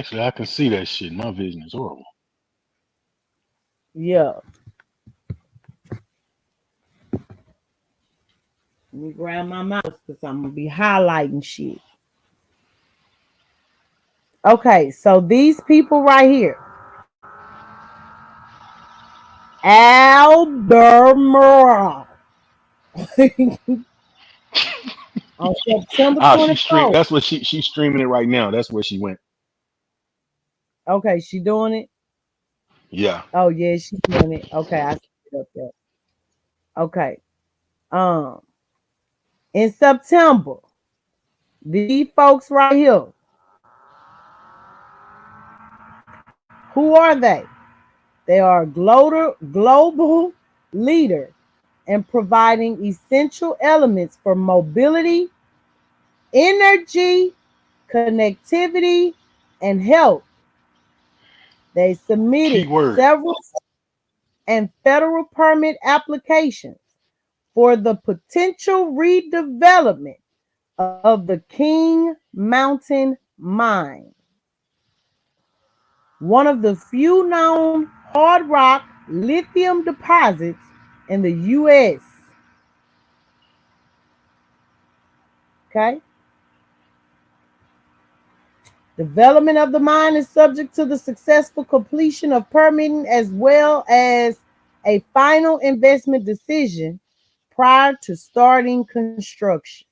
Actually, I can see that shit. My vision is horrible. Yeah. Let me grab my mouse because I'm gonna be highlighting shit. Okay, so these people right here, Albermura, on September Ah, she stream. 24th. That's what she's streaming it right now. That's where she went. Okay, she doing it. Yeah. Oh yeah, she doing it. Okay, I see it up there. Okay. Um, in September, these folks right here, who are they? They are a global leader in providing essential elements for mobility, energy, connectivity, and health. They Key submitted word. several and federal permit applications for the potential redevelopment of the King Mountain Mine, one of the few known hard rock lithium deposits in the U.S. Okay. Development of the mine is subject to the successful completion of permitting as well as a final investment decision prior to starting construction.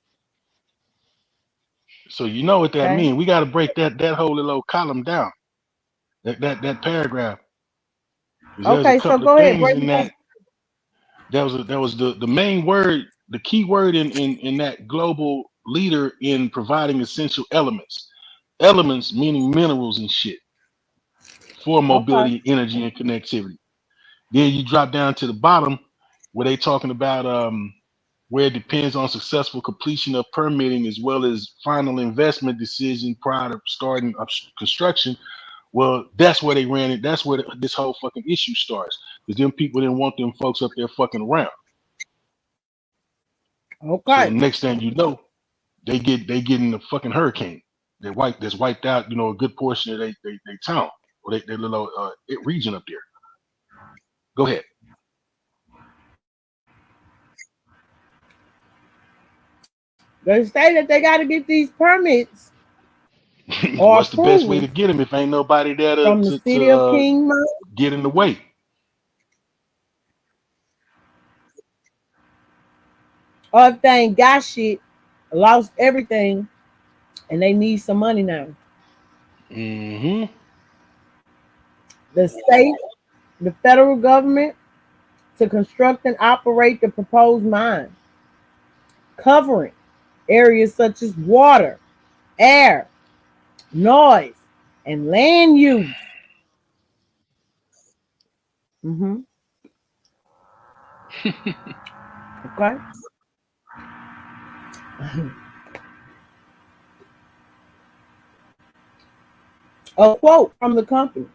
So you know what that Okay. means. We got to break that whole little column down. That paragraph. Because there's a Okay, so couple of go ahead, things break in it down. that. That was the main word, the key word in that global leader in providing essential elements. Elements meaning minerals and shit for Okay. mobility, energy, and connectivity. Then you drop down to the bottom where they talking about where it depends on successful completion of permitting as well as final investment decision prior to starting construction. Well, that's where they ran it. That's where this whole fucking issue starts. Because them people didn't want them folks up there fucking around. So Okay. next thing you know, they get in a fucking hurricane. That's wiped out, a good portion of they town or their little region up there. Go ahead. They say that they got to get these permits or What's the best way to approvals get them if ain't nobody there to from the to, to city of King Mountain, get in the way? or if they ain't got shit, lost everything, and they need some money now. Hmm. The state, the federal government to construct and operate the proposed mine, covering areas such as water, air, noise, and land use. Hmm. Okay. A quote from the company: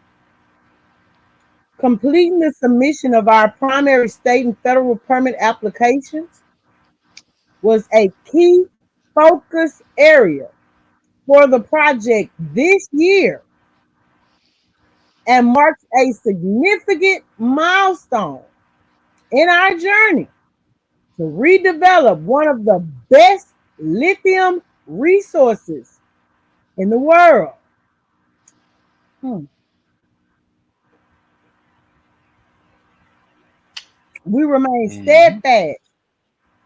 completing the submission of our primary state and federal permit applications was a key focus area for the project this year and marks a significant milestone in our journey to redevelop one of the best lithium resources in the world. Hmm. We remain Hmm. steadfast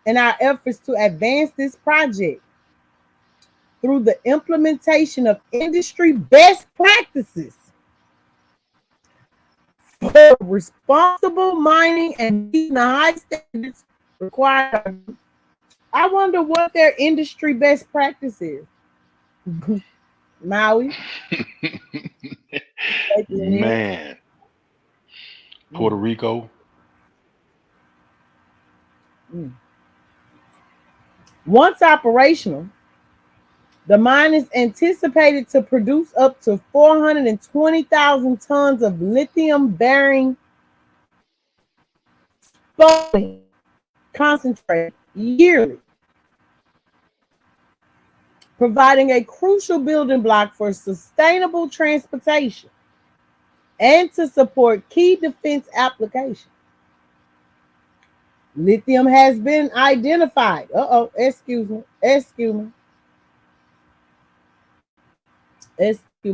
in our efforts to advance this project through the implementation of industry best practices for responsible mining and meeting the high standards required. I wonder what their industry best practice is. Maui, Man, Puerto mm, Rico. mm. Once operational, the mine is anticipated to produce up to 420,000 tons of lithium bearing spodumene concentrate yearly, providing a crucial building block for sustainable transportation and to support key defense applications. Lithium has been identified. Excuse me.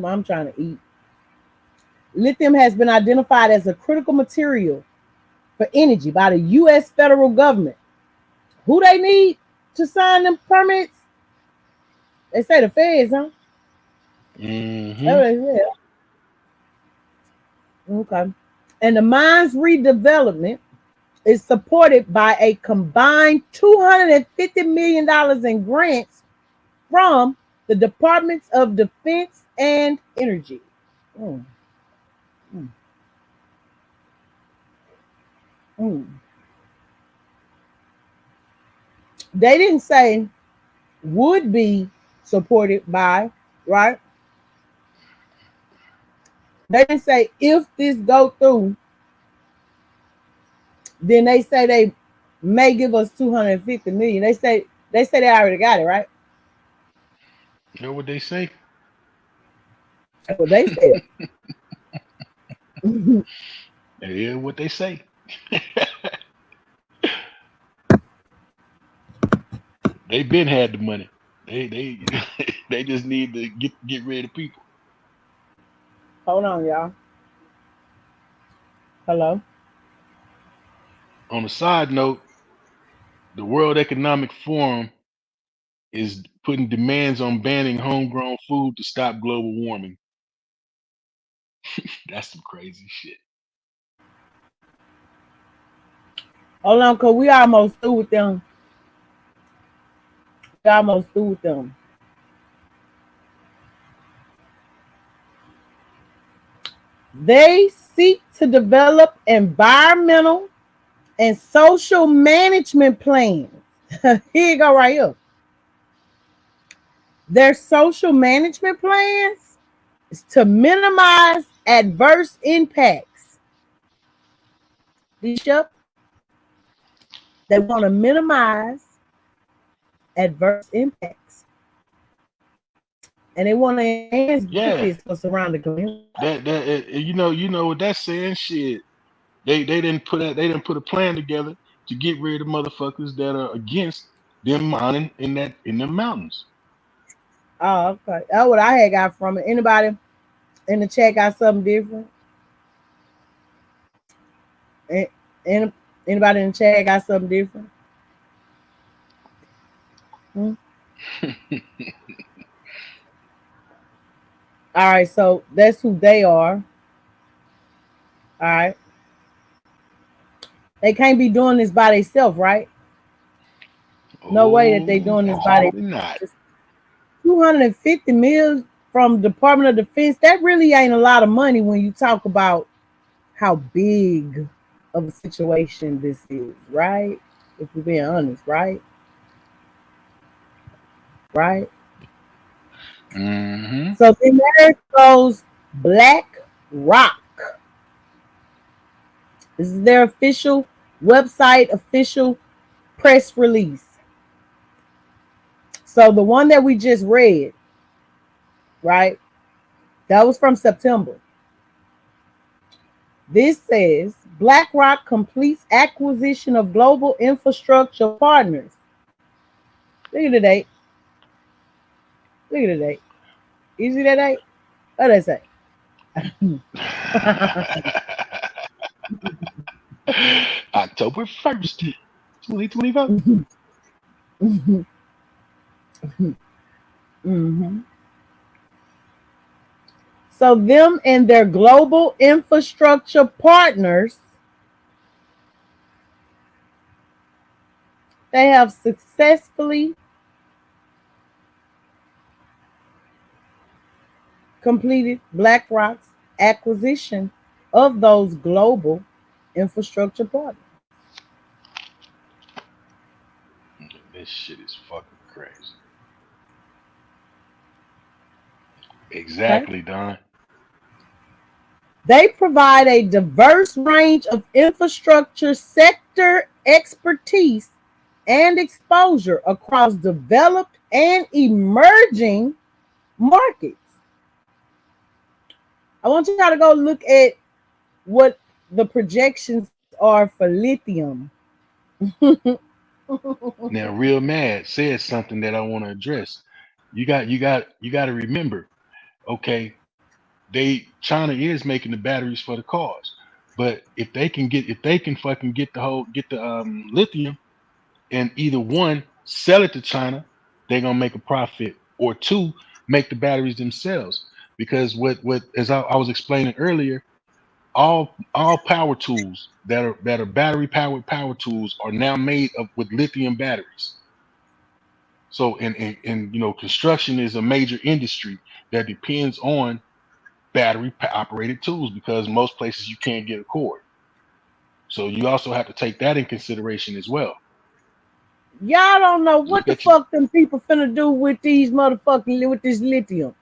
I'm trying to eat. Lithium has been identified as a critical material for energy by the U.S. federal government. Who they need to sign them permits? They say the feds, huh? Mm-hmm. Okay. And the mine's redevelopment is supported by a combined $250 million in grants from the Departments of Defense and Energy. They didn't say would be supported by, right? They didn't say if this go through, then they say they may give us 250 million. They say they already got it, right? You know what they say? That's what they said. Yeah, what they say. They been had the money. They they just need to get rid of people. Hold on, y'all. Hello. On a side note, the World Economic Forum is putting demands on banning homegrown food to stop global warming. That's some crazy shit. Hold on, cause we almost through with them. They seek to develop environmental and social management plans. Here you go, right here. Their social management plans is to minimize adverse impacts. Bishop, they want to minimize adverse impacts. And they want to enhance benefits for surrounding communities. You know what that's saying? Shit. They didn't put a plan together to get rid of motherfuckers that are against them mining in the mountains. Oh, okay. That's what I had got from it. Anybody in the chat got something different? Anybody in the chat got something different? All right, so that's who they are. All right. They can't be doing this by themselves, right? No way that they doing this by themselves. 250 mil from Department of Defense. That really ain't a lot of money when you talk about how big of a situation this is, right? If we're being honest, right? Right? Mm-hmm. So then there goes BlackRock. This is their official website, official press release. So the one that we just read, right? That was from September. This says BlackRock completes acquisition of global infrastructure partners. Look at the date. Look at the date. You see that date? What did I say? October 1st, 2025. Mm-hmm. So them and their global infrastructure partners, they have successfully completed BlackRock's acquisition of those global infrastructure partners. This shit is fucking crazy. Exactly, okay. Don. They provide a diverse range of infrastructure sector expertise and exposure across developed and emerging markets. I want you to go look at what the projections are for lithium. Now, Real Mad said something that I want to address. You got to remember, okay, China is making the batteries for the cars, but if they can fucking get the lithium, and either one, sell it to China, they're gonna make a profit, or two, make the batteries themselves. Because what as I was explaining earlier, all power tools that are battery powered power tools are now made of with lithium batteries. So and construction is a major industry that depends on battery operated tools, because most places you can't get a cord. So you also have to take that in consideration as well. Y'all don't know what Look the at you. fuck them people finna do with these motherfucking with this lithium.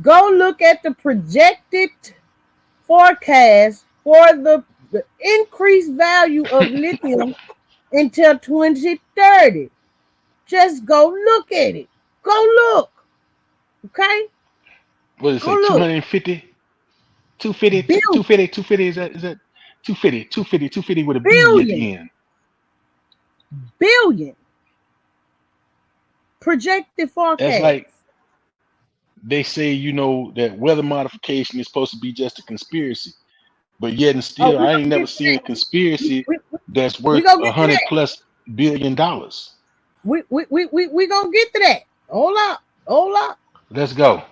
Go look at the projected forecast for the increased value of lithium until 2030. Just go look at it. Go look. Okay? What does it Go say? look. 250, 250, Bill, 250, 250. Is that 250, 250, 250 with a B at billion, the end? billion projected That's forecast. like they say, that weather modification is supposed to be just a conspiracy, but yet and Oh, still, I ain't never seen a conspiracy that's we worth gonna get to $100+ billion. we gonna get to that. Hold up, hold up. Let's go.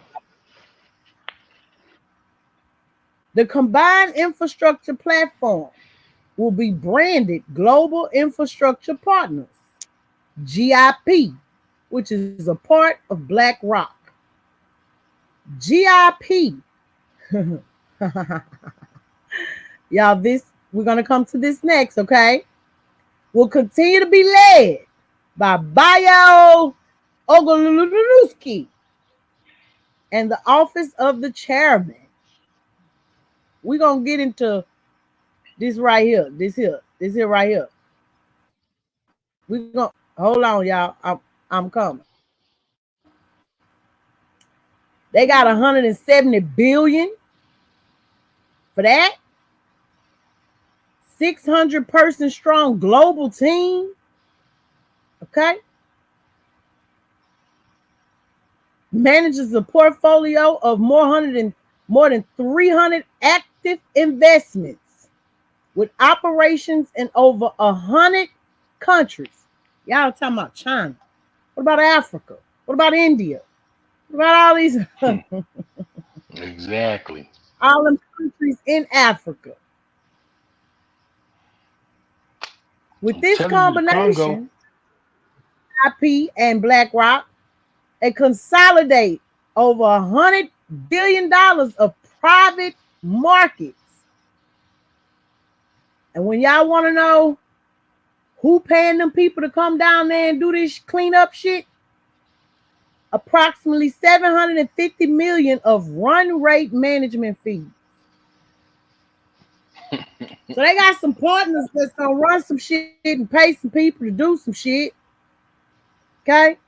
The combined infrastructure platform will be branded Global Infrastructure Partners, GIP, which is a part of BlackRock. GIP. Y'all, we're gonna come to this next, okay? Will continue to be led by Bayo Ogoluski and the office of the chairman. We're gonna get into this right here. This here right here. We're gonna hold on, y'all. I'm coming. They got 170 billion for that. 600 person strong global team. Okay. Manages a portfolio of more than 300 active investments with operations in over 100 countries. Y'all talking about China. What about Africa? What about India? What about all these Exactly. all them countries in Africa? With I'm this telling you, the Congo. combination, IP and BlackRock, they consolidate over $100 billion of private markets. And when y'all want to know who paying them people to come down there and do this cleanup shit, approximately 750 million of run rate management fees. So they got some partners that's gonna run some shit and pay some people to do some shit. Okay.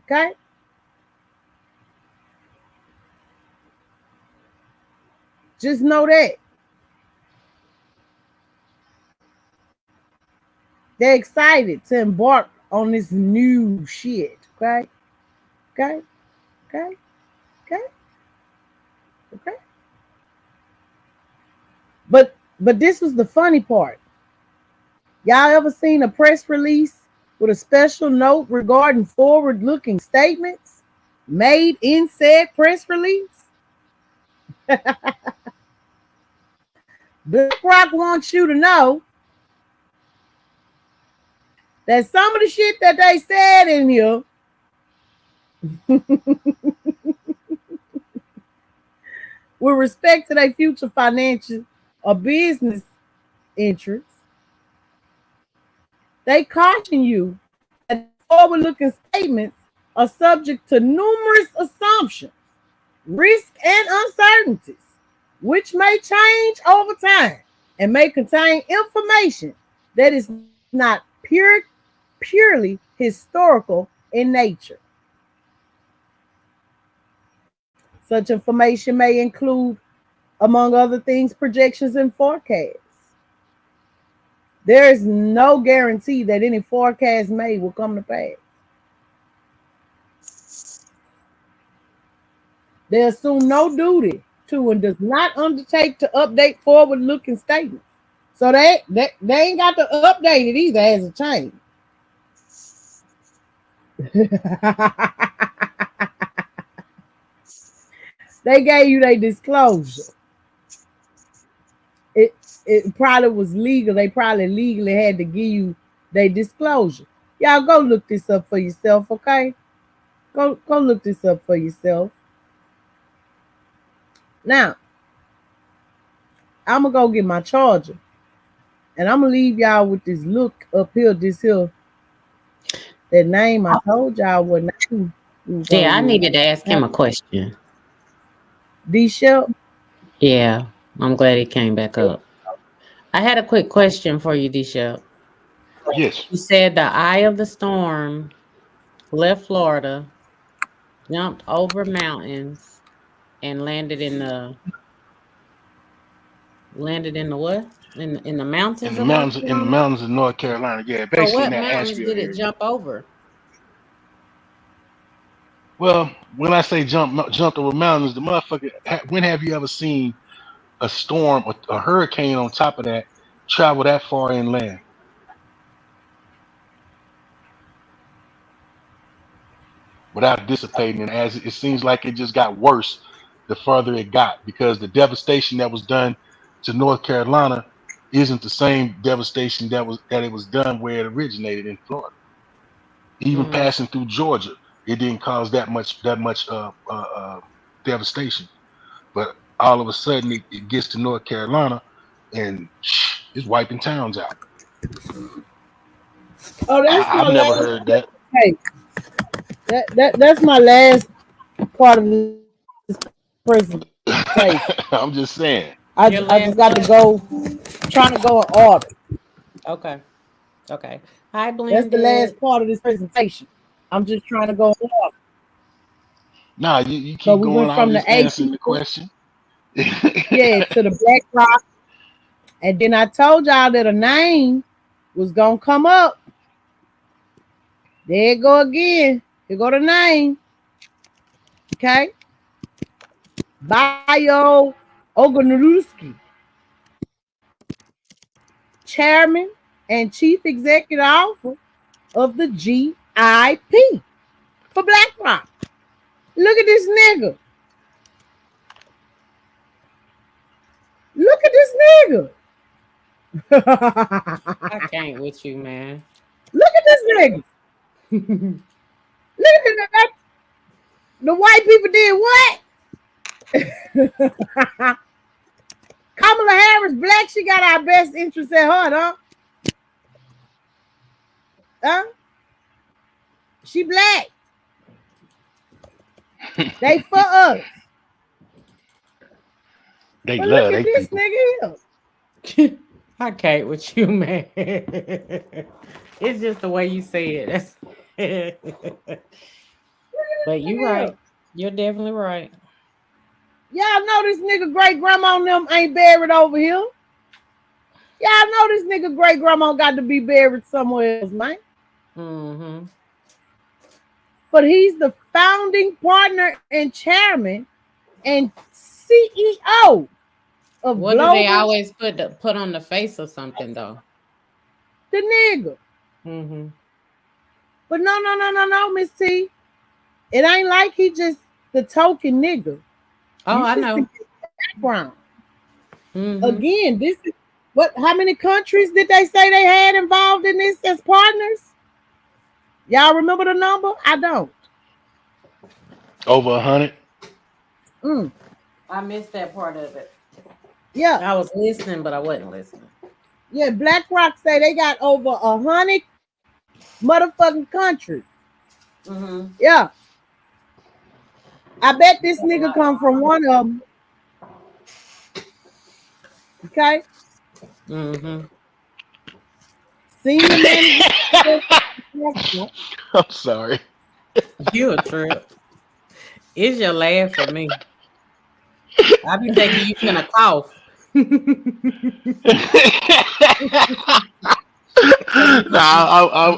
Okay. Just know that. They're excited to embark on this new shit. Okay. Okay. Okay. Okay. Okay. But this was the funny part. Y'all ever seen a press release with a special note regarding forward-looking statements made in said press release? BlackRock wants you to know that some of the shit that they said in here with respect to their future financial or business interests, they caution you that forward-looking statements are subject to numerous assumptions, risks, and uncertainties, which may change over time and may contain information that is not purely historical in nature. Such information may include, among other things, projections and forecasts. There is no guarantee that any forecast made will come to pass. They assume no duty to and does not undertake to update forward-looking statements. So they ain't got to update it either as a change. They gave you their disclosure. It probably was legal. They probably legally had to give you their disclosure. Y'all go look this up for yourself, okay? Go look this up for yourself. Now, I'm gonna go get my charger, and I'm gonna leave y'all with this look up here. This here, that name I told y'all what name. Yeah, I needed to ask him a question. D-Shell? Yeah, I'm glad he came back up. I had a quick question for you, D-Shell. Yes. You said the eye of the storm left Florida, jumped over mountains, and landed in the what? In the mountains of North In the Carolina? mountains of North Carolina. Yeah, So basically in what that mountains Asheville did it area. jump over? Well, when I say jumped over mountains, the motherfucker. When have you ever seen a storm, a hurricane on top of that, travel that far inland without dissipating? And as it seems like it just got worse the further it got, because the devastation that was done to North Carolina isn't the same devastation that it was done where it originated in Florida. Even passing through Georgia, it didn't cause that much devastation. But all of a sudden, it gets to North Carolina, and it's wiping towns out. Oh, that's my I've never last. heard that. Hey, that's my last part of this presentation. I'm just saying. I Your just last got to what? go, trying to go in order. Okay. Okay. Hi, That's the Blended. last part of this presentation. I'm just trying to go in order. Nah, you So keep we going. went I was from the just answering the 18th, question. yeah, to the Black Rock, and then I told y'all that a name was gonna come up. There it go again. Here go the name. Okay, Bio Ogunlewski, Chairman and Chief Executive Officer of the GIP for BlackRock. Look at this nigga. Look at this nigga. I can't with you, man. Look at this nigga. Look at that. The white people did what? Kamala Harris, black, she got our best interests at heart, huh? Huh? She black. They for us. They But look love at they this people. nigga here. I can't with you, man. It's just the way you say it. That's but you're right. You're definitely right. Y'all know this nigga great grandma and them ain't buried over here. Y'all know this nigga great grandma got to be buried somewhere else, man. Mm-hmm. But he's the founding partner and chairman and CEO of What do they Global. always put on the face or something though? The nigga. Mm-hmm. But no, Miss T. It ain't like he just the token nigga. Oh, You I should know. see his background. Mm-hmm. Again, this is what? How many countries did they say they had involved in this as partners? Y'all remember the number? I don't. Over 100. I missed that part of it. Yeah, I was listening, but I wasn't listening. yeah. BlackRock say they got over 100 motherfucking countries. Mm-hmm. Yeah, I bet this nigga come from one of them. Okay. Mm-hmm. Senior manager. I'm sorry. You a trip. It's your laugh for me. I be thinking you finna cough. Nah,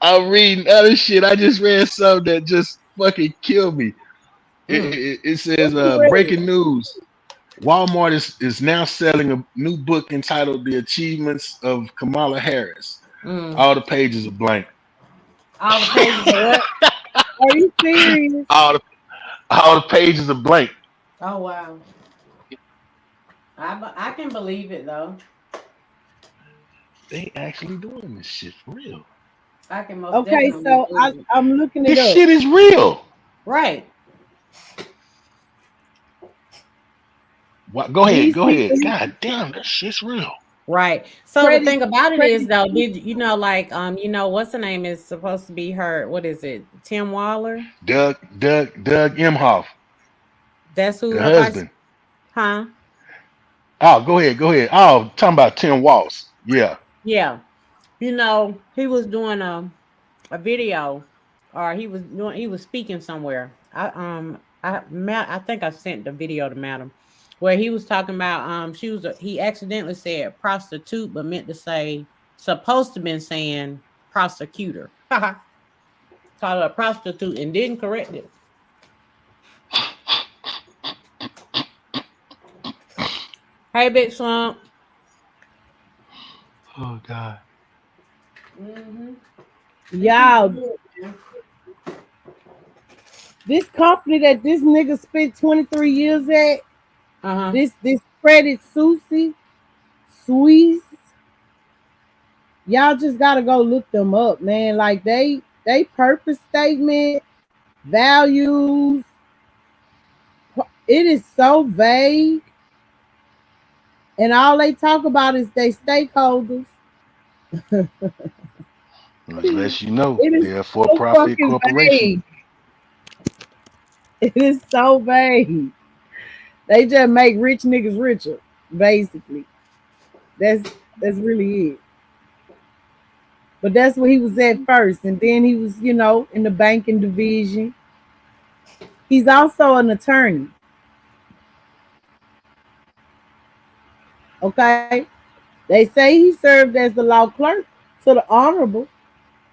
I'm reading other shit. I just read something that just fucking killed me. Mm. It says, Wait, breaking news. Walmart is now selling a new book entitled The Achievements of Kamala Harris. Mm. All the pages are blank. All the pages are what? are you serious? All the pages are blank. Oh wow. I can believe it though. They actually doing this shit for real. I can most Okay, definitely so believe it. I'm looking it This up. shit is real. Right. What? Go ahead. These Go ahead. people God damn, that shit's real. Right. So the credit thing about it is credit. though, did you know like what's the name is supposed to be her, what is it? Tim Waller? Doug Emhoff, That's who the her vice, husband. huh? Oh, go ahead. Go ahead. Oh, talking about Tim Walls. Yeah. Yeah. He was doing a video, or he was speaking somewhere. I think I sent the video to Madam, where he was talking about he accidentally said prostitute but meant to say, supposed to been saying prosecutor. Called her a prostitute and didn't correct it. Hey, big slump. Oh God. Mm-hmm. He keep Y'all, doing it, man. this company that this nigga spent 23 years at, Uh-huh. this credit Suisse, y'all just gotta go look them up, man. Like they purpose statement, values, it is so vague, and all they talk about is they stakeholders. Unless you know It is they're a so for-profit fucking corporation. vague. It is so vague. They just make rich niggas richer, basically. That's really it. But that's where he was at first, and then he was, in the banking division. He's also an attorney. Okay, they say he served as the law clerk to the Honorable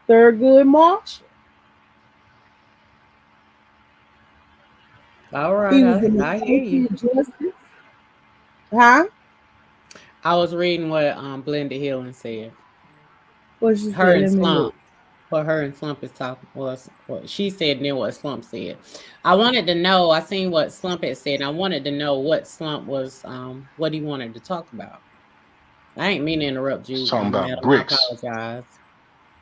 Thurgood Marshall. All right, He was an I hear you. associate justice. Huh? I was reading what Blended Healing said. What she Her said? and Let me look. Slump. What her and Slump is talking was what she said, and then what Slump said. I wanted to know. I seen what Slump had said. And I wanted to know what Slump was. What he wanted to talk about. I ain't mean to interrupt It's you, talking about Madam. I bricks. apologize.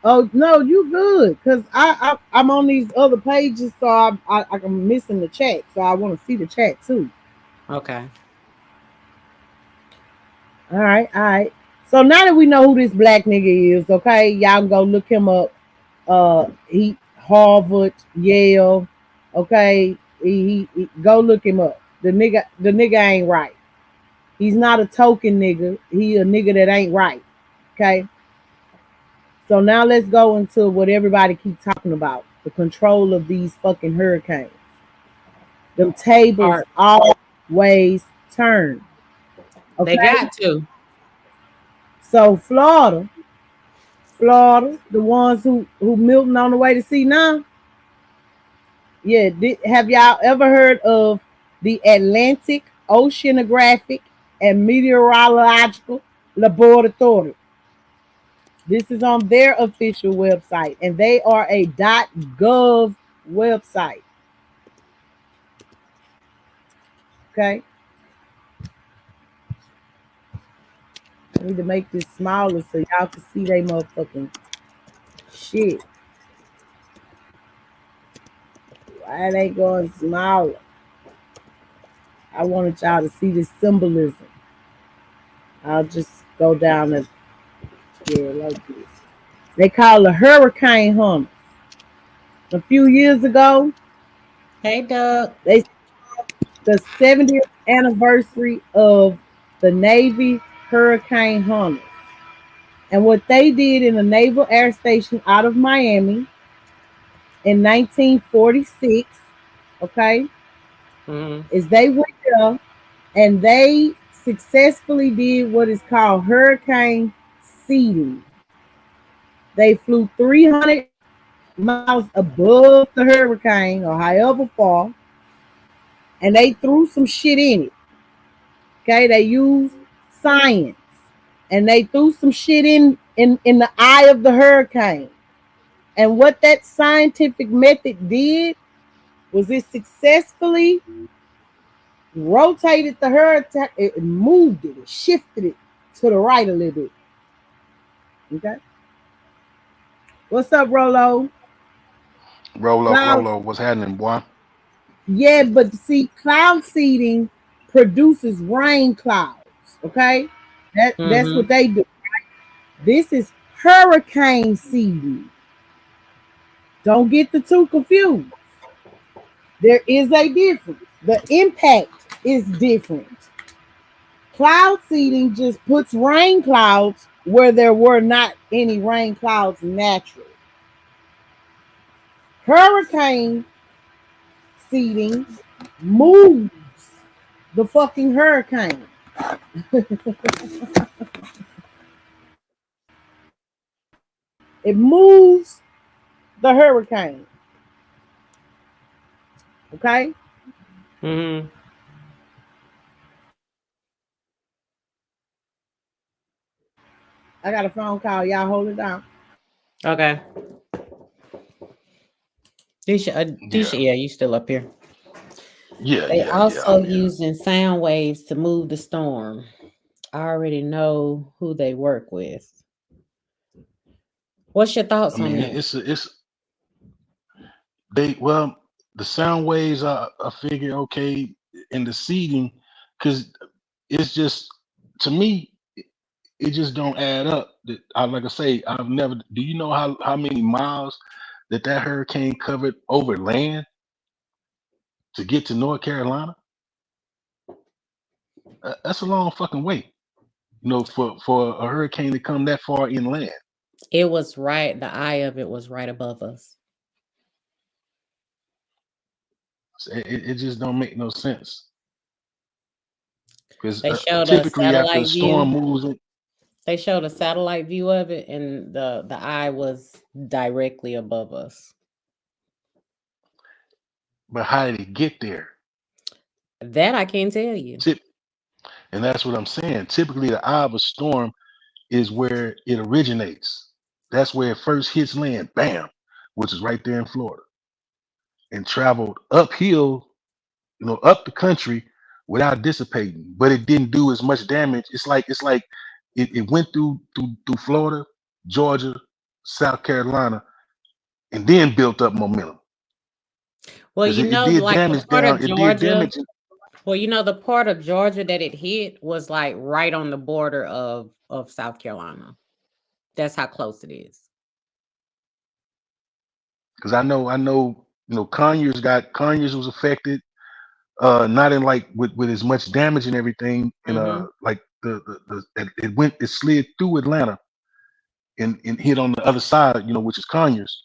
Oh no, you good? Cause I'm on these other pages, so I'm missing the chat, so I want to see the chat too. Okay. All right, all right. So now that we know who this black nigga is, okay, y'all can go look him up. He Harvard, Yale, okay. He go look him up. The nigga ain't right. He's not a token nigga. He a nigga that ain't right. Okay. So now let's go into what everybody keep talking about: the control of these fucking hurricanes. Them tables Art. always turn. They Okay. got to. So Florida, the ones who Milton on the way to see now. Yeah, have y'all ever heard of the Atlantic Oceanographic and Meteorological Laboratory? This is on their official website, and they are a .gov website. Okay, I need to make this smaller so y'all can see they motherfucking shit. Why they going smaller? I wanted y'all to see this symbolism. I'll just go down and like this. They call it hurricane hunters. A few years ago, Hey, Doug. they the 70th anniversary of the Navy Hurricane Hunters. And what they did in a naval air station out of Miami in 1946, okay, Mm-hmm. is they went there and they successfully did what is called hurricane seeding. They flew 300 miles above the hurricane or however far, and they threw some shit in it. Okay, they used science and they threw some shit in the eye of the hurricane. And what that scientific method did was it successfully rotated the hurricane, it moved it, it shifted it to the right a little bit. Okay. What's up, Rolo? Cloud. Rolo, what's happening, boy? Yeah, but see, cloud seeding produces rain clouds. Okay. That's Mm-hmm. what they do. This is hurricane seeding. Don't get the two confused. There is a difference. The impact is different. Cloud seeding just puts rain clouds where there were not any rain clouds naturally. Hurricane seeding moves the fucking hurricane. It moves the hurricane. Okay? Mm-hmm. I got a phone call. Y'all hold it down. Okay. Yeah, Yeah, you still up here. They yeah. also I'm here. using sound waves to move the storm. I already know who they work with. What's your I thoughts on mean, that? it's they well the sound waves. I figure okay, and the seeding, because it's just to me it just don't add up. That I like I say I've never. Do you know how many miles that hurricane covered over land to get to North Carolina? That's a long fucking wait. For a hurricane to come that far inland. It was right. The eye of it was right above us. So it just don't make no sense because They showed a typically after a satellite storm view. moves in, They showed a satellite view of it, and the eye was directly above us. but how did it get there? That I can't tell you. Tip, and that's what I'm saying. Typically, the eye of a storm is where it originates. That's where it first hits land, bam, which is right there in Florida, and traveled uphill, up the country without dissipating. But it didn't do as much damage. It's like it went through Florida, Georgia, South Carolina, and then built up momentum Well, because you it know, did like the damage part of down. It did Georgia. damage. Well, you know, the part of Georgia that it hit was like right on the border of South Carolina. That's how close it is. Because I know, Conyers was affected. Not in like with as much damage and everything, and Mm-hmm. like it slid through Atlanta and hit on the other side, which is Conyers,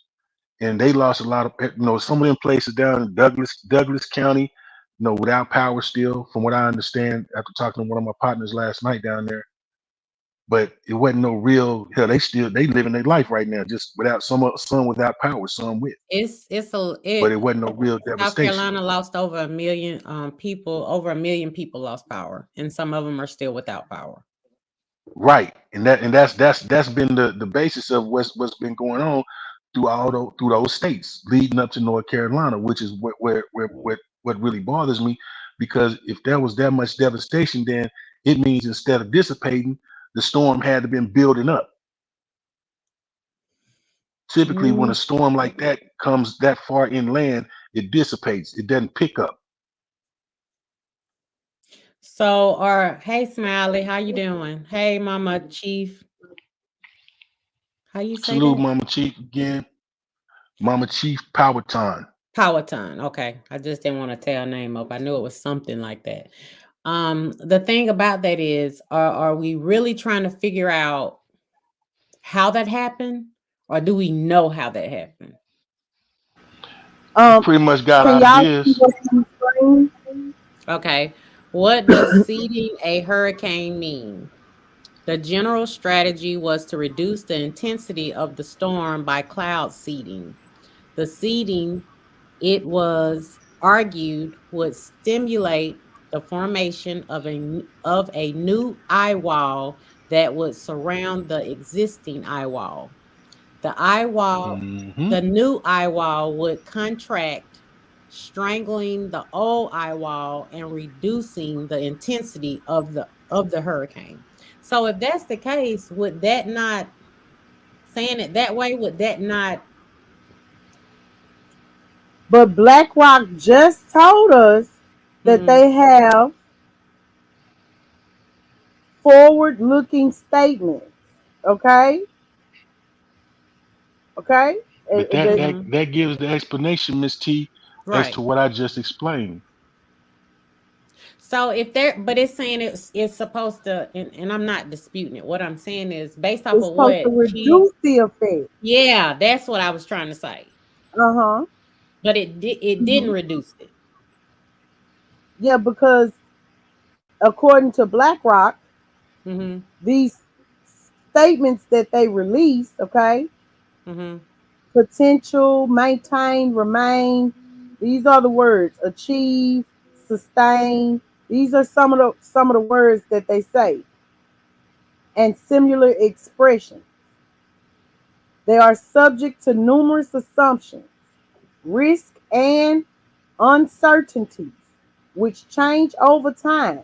and they lost a lot of, some of them places down in Douglas County, without power still, from what I understand after talking to one of my partners last night down there. But it wasn't no real hell. They living their life right now, just without some without power, some with. It's a But it it wasn't no real South devastation. Carolina lost over a million people. Over a million people lost power, and some of them are still without power. Right, and that's been the basis of what's been going on through those states leading up to North Carolina, which is what really bothers me, because if there was that much devastation, then it means instead of dissipating, the storm had to been building up. Typically, when Mm. a storm like that comes that far inland, it dissipates. It doesn't pick up. So, or hey, Smiley, how you doing? Hey, Mama Chief, how you say Salute, that? Mama Chief again, Mama Chief Powhatan. Powhatan. Okay, I just didn't want to tear a name up. I knew it was something like that. The thing about that is, are we really trying to figure out how that happened, or do we know how that happened? You Um, pretty much got can y'all see ideas. what's on the screen? Okay. What does seeding a hurricane mean? The general strategy was to reduce the intensity of the storm by cloud seeding. The seeding, it was argued, would stimulate the formation of a new eye wall that would surround the existing eye wall. The eye wall, Hmm. the new eye wall would contract, strangling the old eye wall and reducing the intensity of the hurricane. So if that's the case, would that not, saying it that way, would that not? But BlackRock just told us that Mhm. they have forward-looking statements. Okay, okay. But that They, that Mhm. that gives the explanation, Miss T, as Right. to what I just explained. So if they're, but it's saying it's supposed to, and I'm not disputing it. What I'm saying is based off it's of supposed to what reduce she's, the effect. yeah, that's what I was trying to say. Uh-huh. But it didn't Mhm. reduce it. Yeah, because according to BlackRock, Mhm. these statements that they release, okay, Mhm. potential, maintain, remain, these are the words: achieve, sustain. These are some of the words that they say, and similar expressions. They are subject to numerous assumptions, risk, and uncertainties, which change over time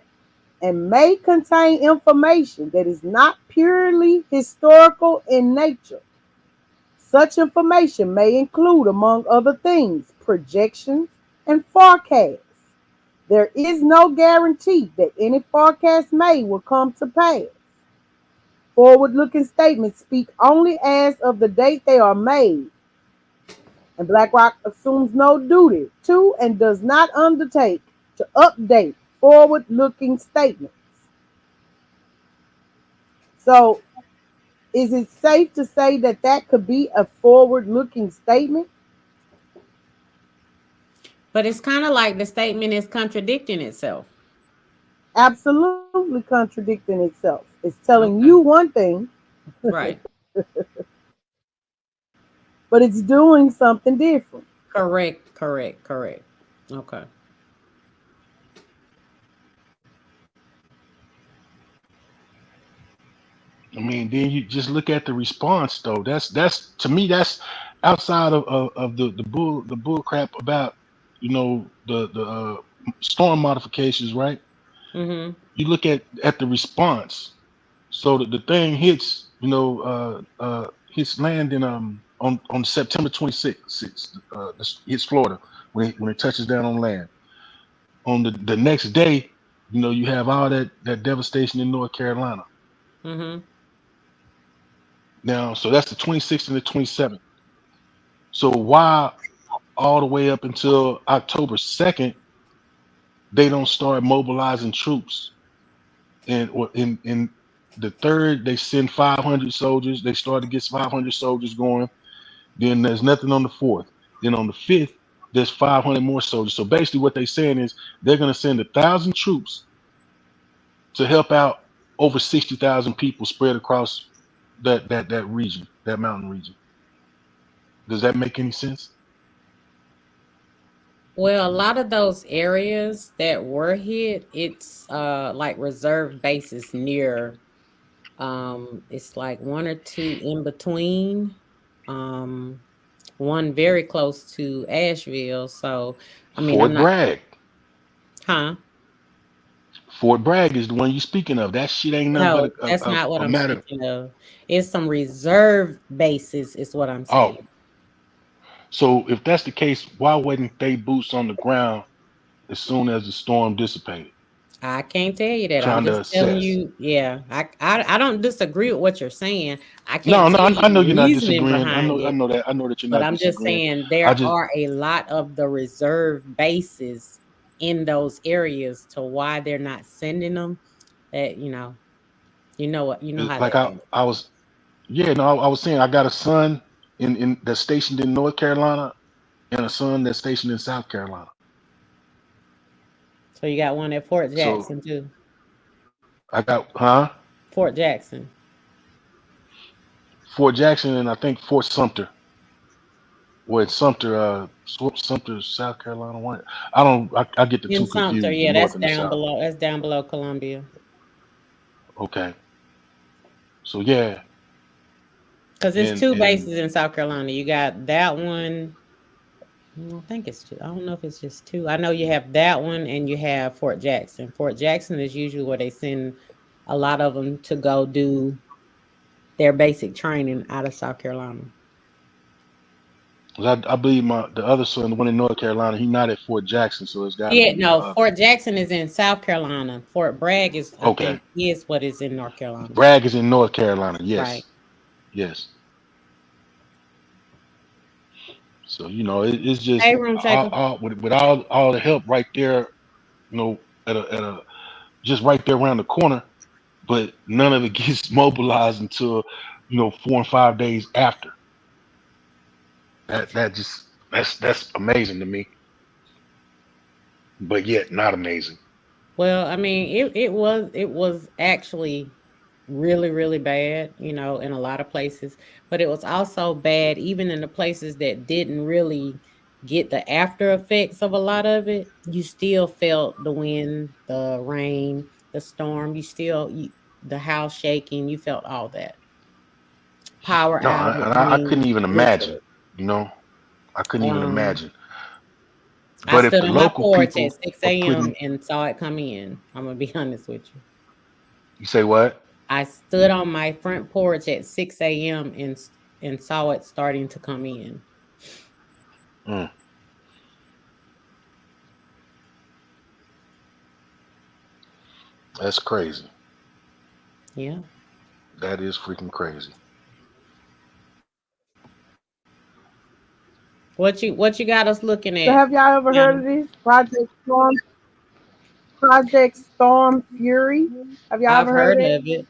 and may contain information that is not purely historical in nature. Such information may include, among other things, projections and forecasts. There is no guarantee that any forecast made will come to pass. Forward looking statements speak only as of the date they are made, and BlackRock assumes no duty to and does not undertake to update forward looking statements. So, is it safe to say that that could be a forward looking statement? But it's kind of like the statement is contradicting itself. Absolutely contradicting itself. It's telling you Okay. one thing, Right. but it's doing something different. Correct. Correct. Correct. Okay. I mean, then you just look at the response though. That's to me that's outside of the bull crap about the storm modifications, right? Mhm. You look at the response. So the thing hits, hits land in on September 26th, hits Florida when it touches down on land. On the next day, you have all that devastation in North Carolina. Mhm. Now, so that's the 26th and the 27th. So why all the way up until October 2nd they don't start mobilizing troops? And or in the third they send 500 soldiers. They start to get 500 soldiers going. Then there's nothing on the fourth. Then on the fifth, there's 500 more soldiers. So basically, what they're saying is they're going to send 1,000 troops to help out over 60,000 people spread across that region, that mountain region. Does that make any sense? Well, a lot of those areas that were hit, it's like reserve bases near, it's like one or two in between. Um One very close to Asheville. So I mean, I'm Fort not, Bragg. huh? Fort Bragg is the one you speaking of. That shit ain't nothing but No, that's not what a I'm matter. speaking of. It's some reserve bases, is what I'm Oh, saying. so if that's the case, why wasn't they boots on the ground as soon as the storm dissipated, I can't tell you that. I'm trying to just telling assess? you, yeah. I don't disagree with what you're saying. I can't No, no, tell I you know the you're not reasoning disagreeing. behind I it, know that. I know that you're but not I'm just disagreeing. saying I there just are a lot of the reserve bases in those areas to why they're not sending them. That you know what, you know how like that goes. I was. Yeah, no, I was saying I got a son in that's stationed in North Carolina and a son that's stationed in South Carolina. So you got one at Fort So Jackson too. I got, huh? Fort Jackson. Fort Jackson and I think Fort Sumter. Well, it's Sumter, Sumter, South Carolina. One, I get the In two Sumter, confused, the yeah, North that's and the down South. below. That's down below Columbia. Okay, so yeah, Because it's two and bases in South Carolina. You got that one. I don't think it's two. I don't know if it's just two. I know you have that one and you have Fort Jackson. Fort Jackson is usually where they send a lot of them to go do their basic training out of South Carolina. 'cause I believe the other son, the one in North Carolina, he not at Fort Jackson, so it's got to Yeah, be the no, other. Fort Jackson is in South Carolina. Fort Bragg is, I Okay, think, is what is in North Carolina. Bragg is in North Carolina. Right. Yes, yes. So it's just Hey, room shaker. with all the help right there, at a just right there around the corner, but none of it gets mobilized until 4 and 5 days after. That's amazing to me, but yet not amazing. Well, I mean, it was actually really, really bad, in a lot of places, but it was also bad even in the places that didn't really get the after effects of a lot of it. You still felt the wind, the rain, the storm. The house shaking. You felt all that. Power No, outage. and I I couldn't mean, even imagine. literally. You know, I couldn't even Um, imagine. I But if stood the on my local porch at people 6 are a.m. putting, and saw it come in. I'm gonna be honest with you. you say what? I stood on my front porch at 6 a.m. and saw it starting to come in. Mm, that's crazy. Yeah. That is freaking crazy. What you got us looking So at, have y'all ever heard of madam? this Project Storm Fury? Have y'all I've ever heard of heard it? of it.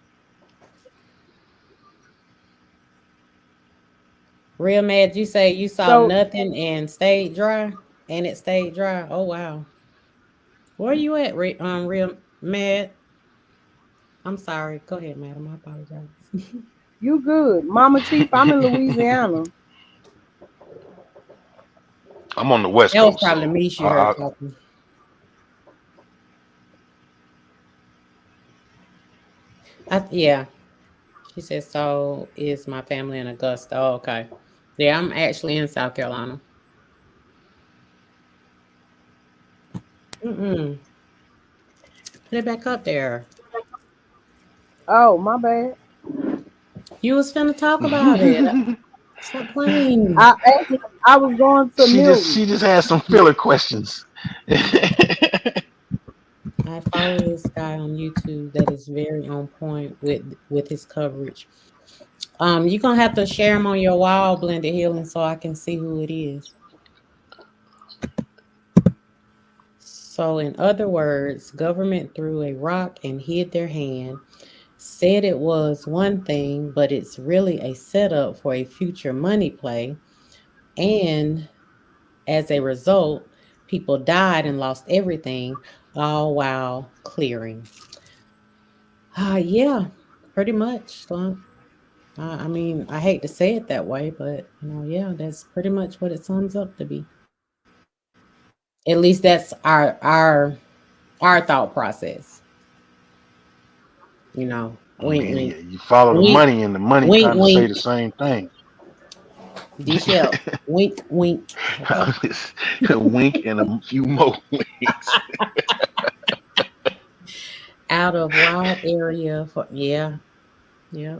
Real mad, you say you saw So nothing and stayed dry, and it stayed dry. Oh wow. Where you at, real mad? I'm sorry. Go ahead, madam. I apologize. you good, Mama Chief? I'm in Louisiana. I'm on the West That was Coast, probably so me she heard talking. Yeah. She said, so is my family in Augusta. Oh, okay. Yeah, I'm actually in South Carolina. Mm-mm. Put it back up there. Oh, my bad. You was finna talk about it. Stop playing. I actually I was going to she just Milton. she just had some filler questions. I follow this guy on YouTube that is very on point with his coverage. You're gonna have to share him on your wall, Blended Healing, so I can see who it is. So, in other words, government threw a rock and hid their hand, said it was one thing, but it's really a setup for a future money play. And as a result, people died and lost everything, all while clearing. Yeah, pretty much. I mean, I hate to say it that way, but yeah, that's pretty much what it sums up to be. At least that's our thought process. I Wink, mean, wink, you follow the wink, money, and the money wink, kind of say wink. the same thing. Detail. Wink, wink. Okay. A wink and a few more winks. Out of wild area for yeah, yeah.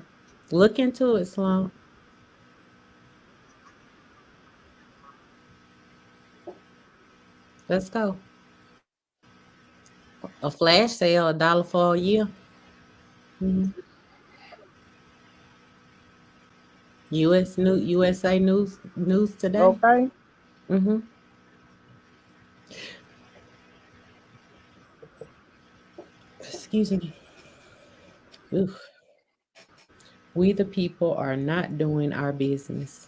Look into it, Slump. Let's go. A flash sale, $1 for a year. Mhm. USA News Today. Okay. hmm Excuse me. Oof. We the people are not doing our business.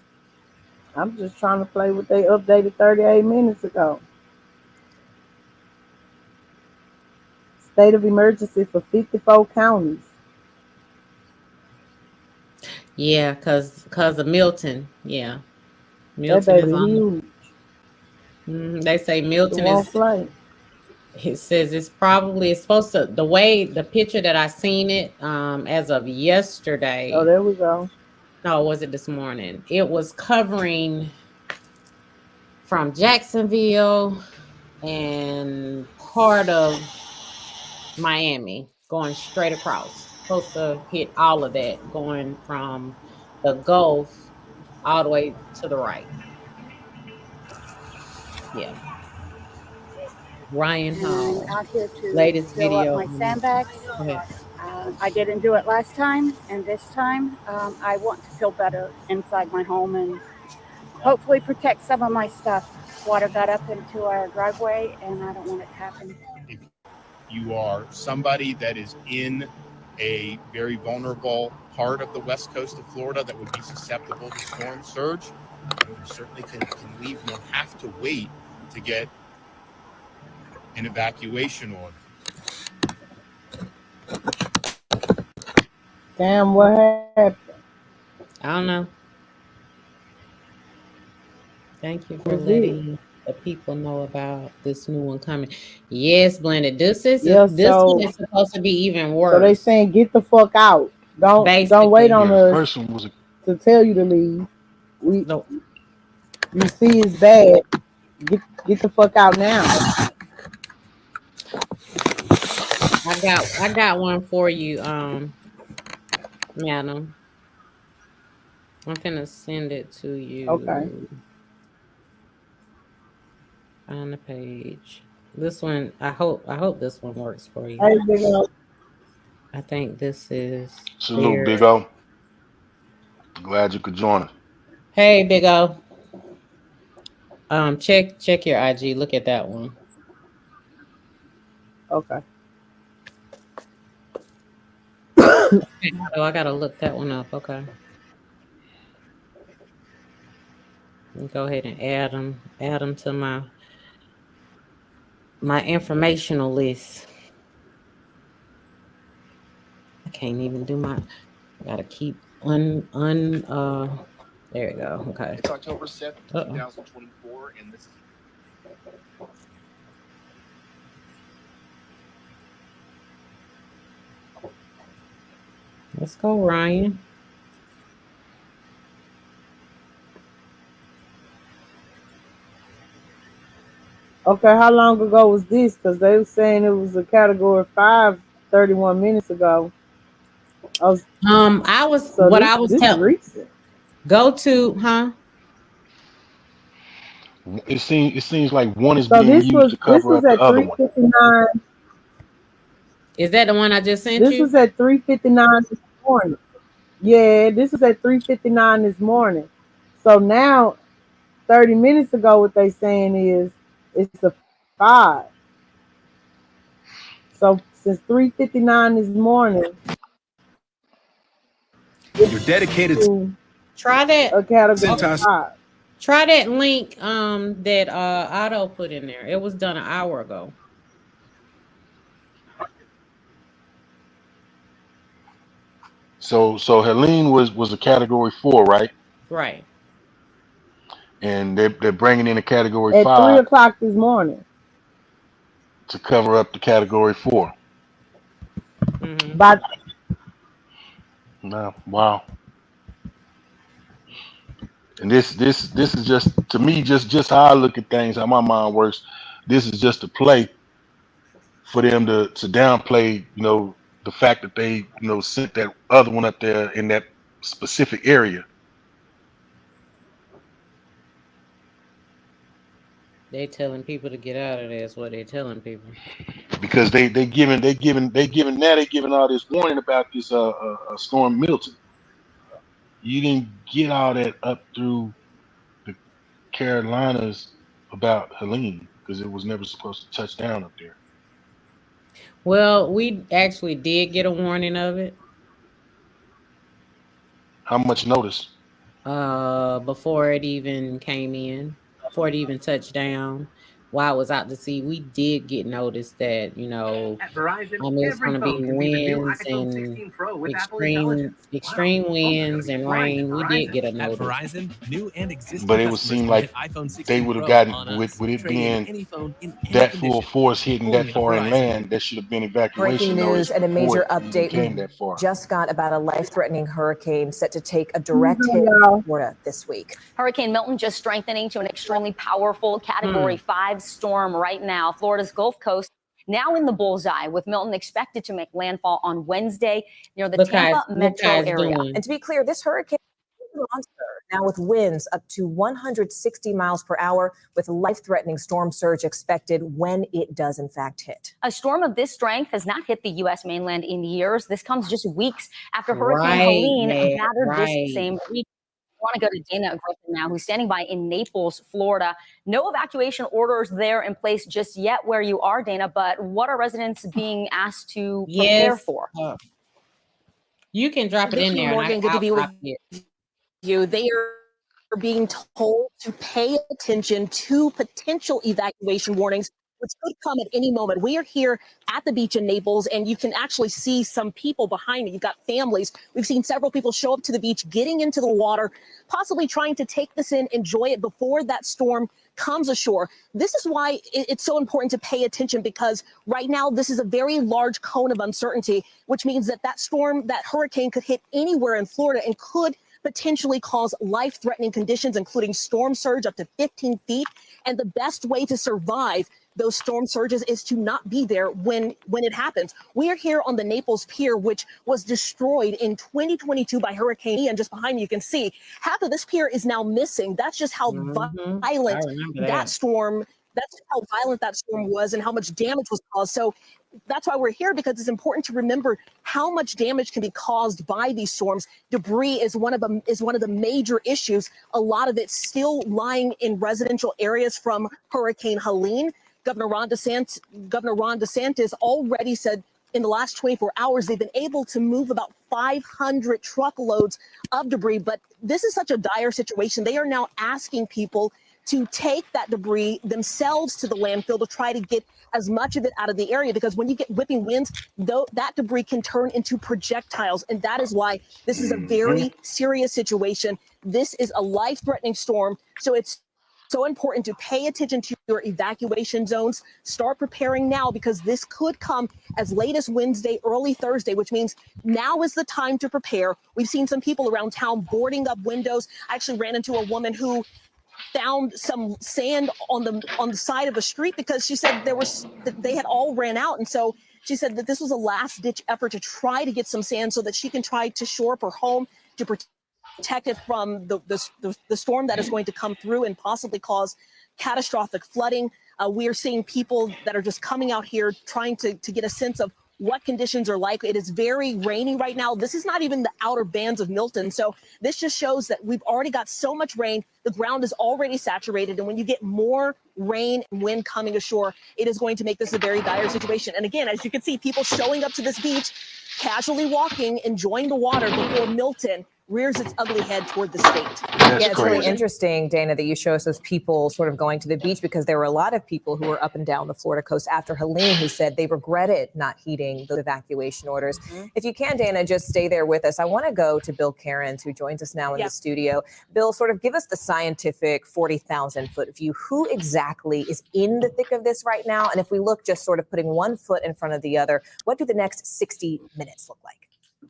I'm just trying to play what they updated 38 minutes ago. State of emergency for 54 counties. Yeah, cause of Milton. Yeah, That Milton is baby on. huge. They say It Milton won't is. play. It says it's supposed to. The way the picture that I seen it, as of Oh, yesterday. there we go. No, was it this morning? It was covering from Jacksonville and part of Miami, going straight across. Supposed to hit all of that, going from the Gulf all the way to the right. Yeah. Ryan And I'm Hall. out here to Latest fill up video. my sandbags. Go ahead. I didn't do it last time, and this time I want to feel better inside my home and hopefully protect some of my stuff. Water got up into our driveway, and I don't want it to happen. If you are somebody that is in a very vulnerable part of the west coast of Florida that would be susceptible to storm surge, you certainly can leave. You don't have to wait to get an evacuation order. Damn, what happened? I don't know. Thank you for Was it? letting the people know about this new one coming. Yes, Blended. This Yeah, this one so is supposed to be even so they worse. saying get the fuck out. Don't wait Basically. on Yeah, the us first one was to tell you to leave. We No, You see it's bad. Get the fuck out now. I got one for you, madam. I'm gonna send it to Okay. you on the page. This one, I hope this one works for you. Hey, big old. I think this is salute, their. Big O. Glad you could join us. Hey, Big O. Check your IG. Look at that one. Okay. So I gotta look that one up. Okay. Go ahead and add them. Add them to my informational list. I can't even do my. I gotta keep un. There you go. Okay. It's October 7th, Uh-oh. 2024, and this is Let's go, Ryan. Okay, how long ago was this? Because they were saying it was a category 5 31 minutes ago. I was So what I was this telling. recent. Go to, huh? It seems like one is So being used to this cover was up the at other one. 3:59. Is that the one I just sent This you? was at 3:59 this morning. Yeah, this was at 3:59 this morning. So now 30 minutes ago what they saying is it's a 5. So since 3:59 this morning, You're dedicated to Try that. a category Cintas. 5. Try that link that Otto put in there. It was done an hour ago. So Helene was a category 4, right? Right. And they're bringing in a category At 3 5 o'clock this morning. to cover up the category 4. Mm-hmm. But Now, wow. And this is just, to me, just how I look at things, how my mind works. This is just a play for them to downplay, the fact that they, sent that other one up there in that specific area. They telling people to get out of there is what they telling people. Because they giving all this warning about this storm Milton. You didn't get all that up through the Carolinas about Helene because it was never supposed to touch down up there. Well, we actually did get a warning of it. How much notice? Before it even came in, before it even touched down. While I was out to sea, we did get notice that, At Verizon, it's every going to be phone can be the new winds iPhone and 16 Pro with Apple Intelligence. extreme Wow, winds and rain. We did get a At notice. Verizon, new and existing But it would customers seem can like get iPhone they 16 would have Pro gotten on us. with it Trade in being any phone in any that full condition. force hitting that Only at far Verizon. inland. There should have been evacuation Breaking notice news and a major before it even update. came We that far. just got about a life-threatening hurricane set to take a direct hit in Florida this week. Hurricane Milton just strengthening to an extremely powerful Category 5 storm right now. Florida's Gulf Coast now in the bullseye, with Milton expected to make landfall on Wednesday near the Tampa metro area. And to be clear, this hurricane is a monster now, with winds up to 160 miles per hour, with life-threatening storm surge expected when it does in fact hit. A storm of this strength has not hit the U.S. mainland in years. This comes just weeks after Hurricane Helene battered this same week. I want to go to Dana Griffin now, who's standing by in Naples, Florida. No evacuation orders there in place just yet where you are, Dana, but what are residents being asked to prepare for? You can drop it in there. Morgan, good to be with you. They are being told to pay attention to potential evacuation warnings, which could come at any moment. We are here at the beach in Naples, and you can actually see some people behind me. You've got families. We've seen several people show up to the beach, getting into the water, possibly trying to take this in, enjoy it before that storm comes ashore. This is why it's so important to pay attention, because right now this is a very large cone of uncertainty, which means that that storm, that hurricane could hit anywhere in Florida and could potentially cause life-threatening conditions, including storm surge up to 15 feet. And the best way to survive those storm surges is to not be there when it happens. We are here on the Naples Pier, which was destroyed in 2022 by Hurricane Ian. Just behind me, you can see half of this pier is now missing. That's just how violent that storm, that's how violent that storm was and how much damage was caused. So that's why we're here, because it's important to remember how much damage can be caused by these storms. Debris is one of the major issues. A lot of it still lying in residential areas from Hurricane Helene. Governor Ron DeSantis already said in the last 24 hours they've been able to move about 500 truckloads of debris. But this is such a dire situation. They are now asking people to take that debris themselves to the landfill to try to get as much of it out of the area, because when you get whipping winds, that debris can turn into projectiles. And that is why this is a very serious situation. This is a life-threatening storm. So it's so important to pay attention to your evacuation zones. Start preparing now, because this could come as late as Wednesday, early Thursday, which means now is the time to prepare. We've seen some people around town boarding up windows. I actually ran into a woman who found some sand on the side of a street, because she said they had all ran out. And so she said that this was a last ditch effort to try to get some sand so that she can try to shore up her home, to protect it from the storm that is going to come through and possibly cause catastrophic flooding. We are seeing people that are just coming out here trying to get a sense of what conditions are like. It is very rainy right now. This is not even the outer bands of Milton. So this just shows that we've already got so much rain. The ground is already saturated. And when you get more rain and wind coming ashore, it is going to make this a very dire situation. And again, as you can see, people showing up to this beach, casually walking, enjoying the water before Milton rears its ugly head toward the state. That's it's really interesting, Dana, that you show us those people sort of going to the beach, because there were a lot of people who were up and down the Florida coast after Helene who said they regretted not heeding the evacuation orders. If you can, Dana, just stay there with us. I want to go to Bill Cairns, who joins us now in the studio. Bill, sort of give us the scientific 40,000 foot view. Who exactly is in the thick of this right now? And if we look just sort of putting one foot in front of the other, what do the next 60 minutes look like?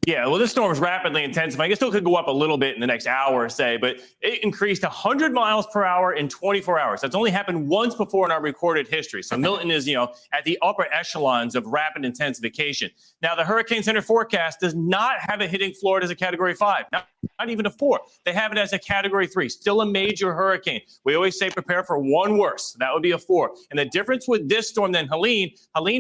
Yeah, well, this storm is rapidly intensifying. It still could go up a little bit in the next hour, say, but it increased 100 miles per hour in 24 hours. That's only happened once before in our recorded history. So Milton is, at the upper echelons of rapid intensification. Now, the Hurricane Center forecast does not have it hitting Florida as a Category 5, not even a 4. They have it as a Category 3, still a major hurricane. We always say prepare for one worse. That would be a 4. And the difference with this storm than Helene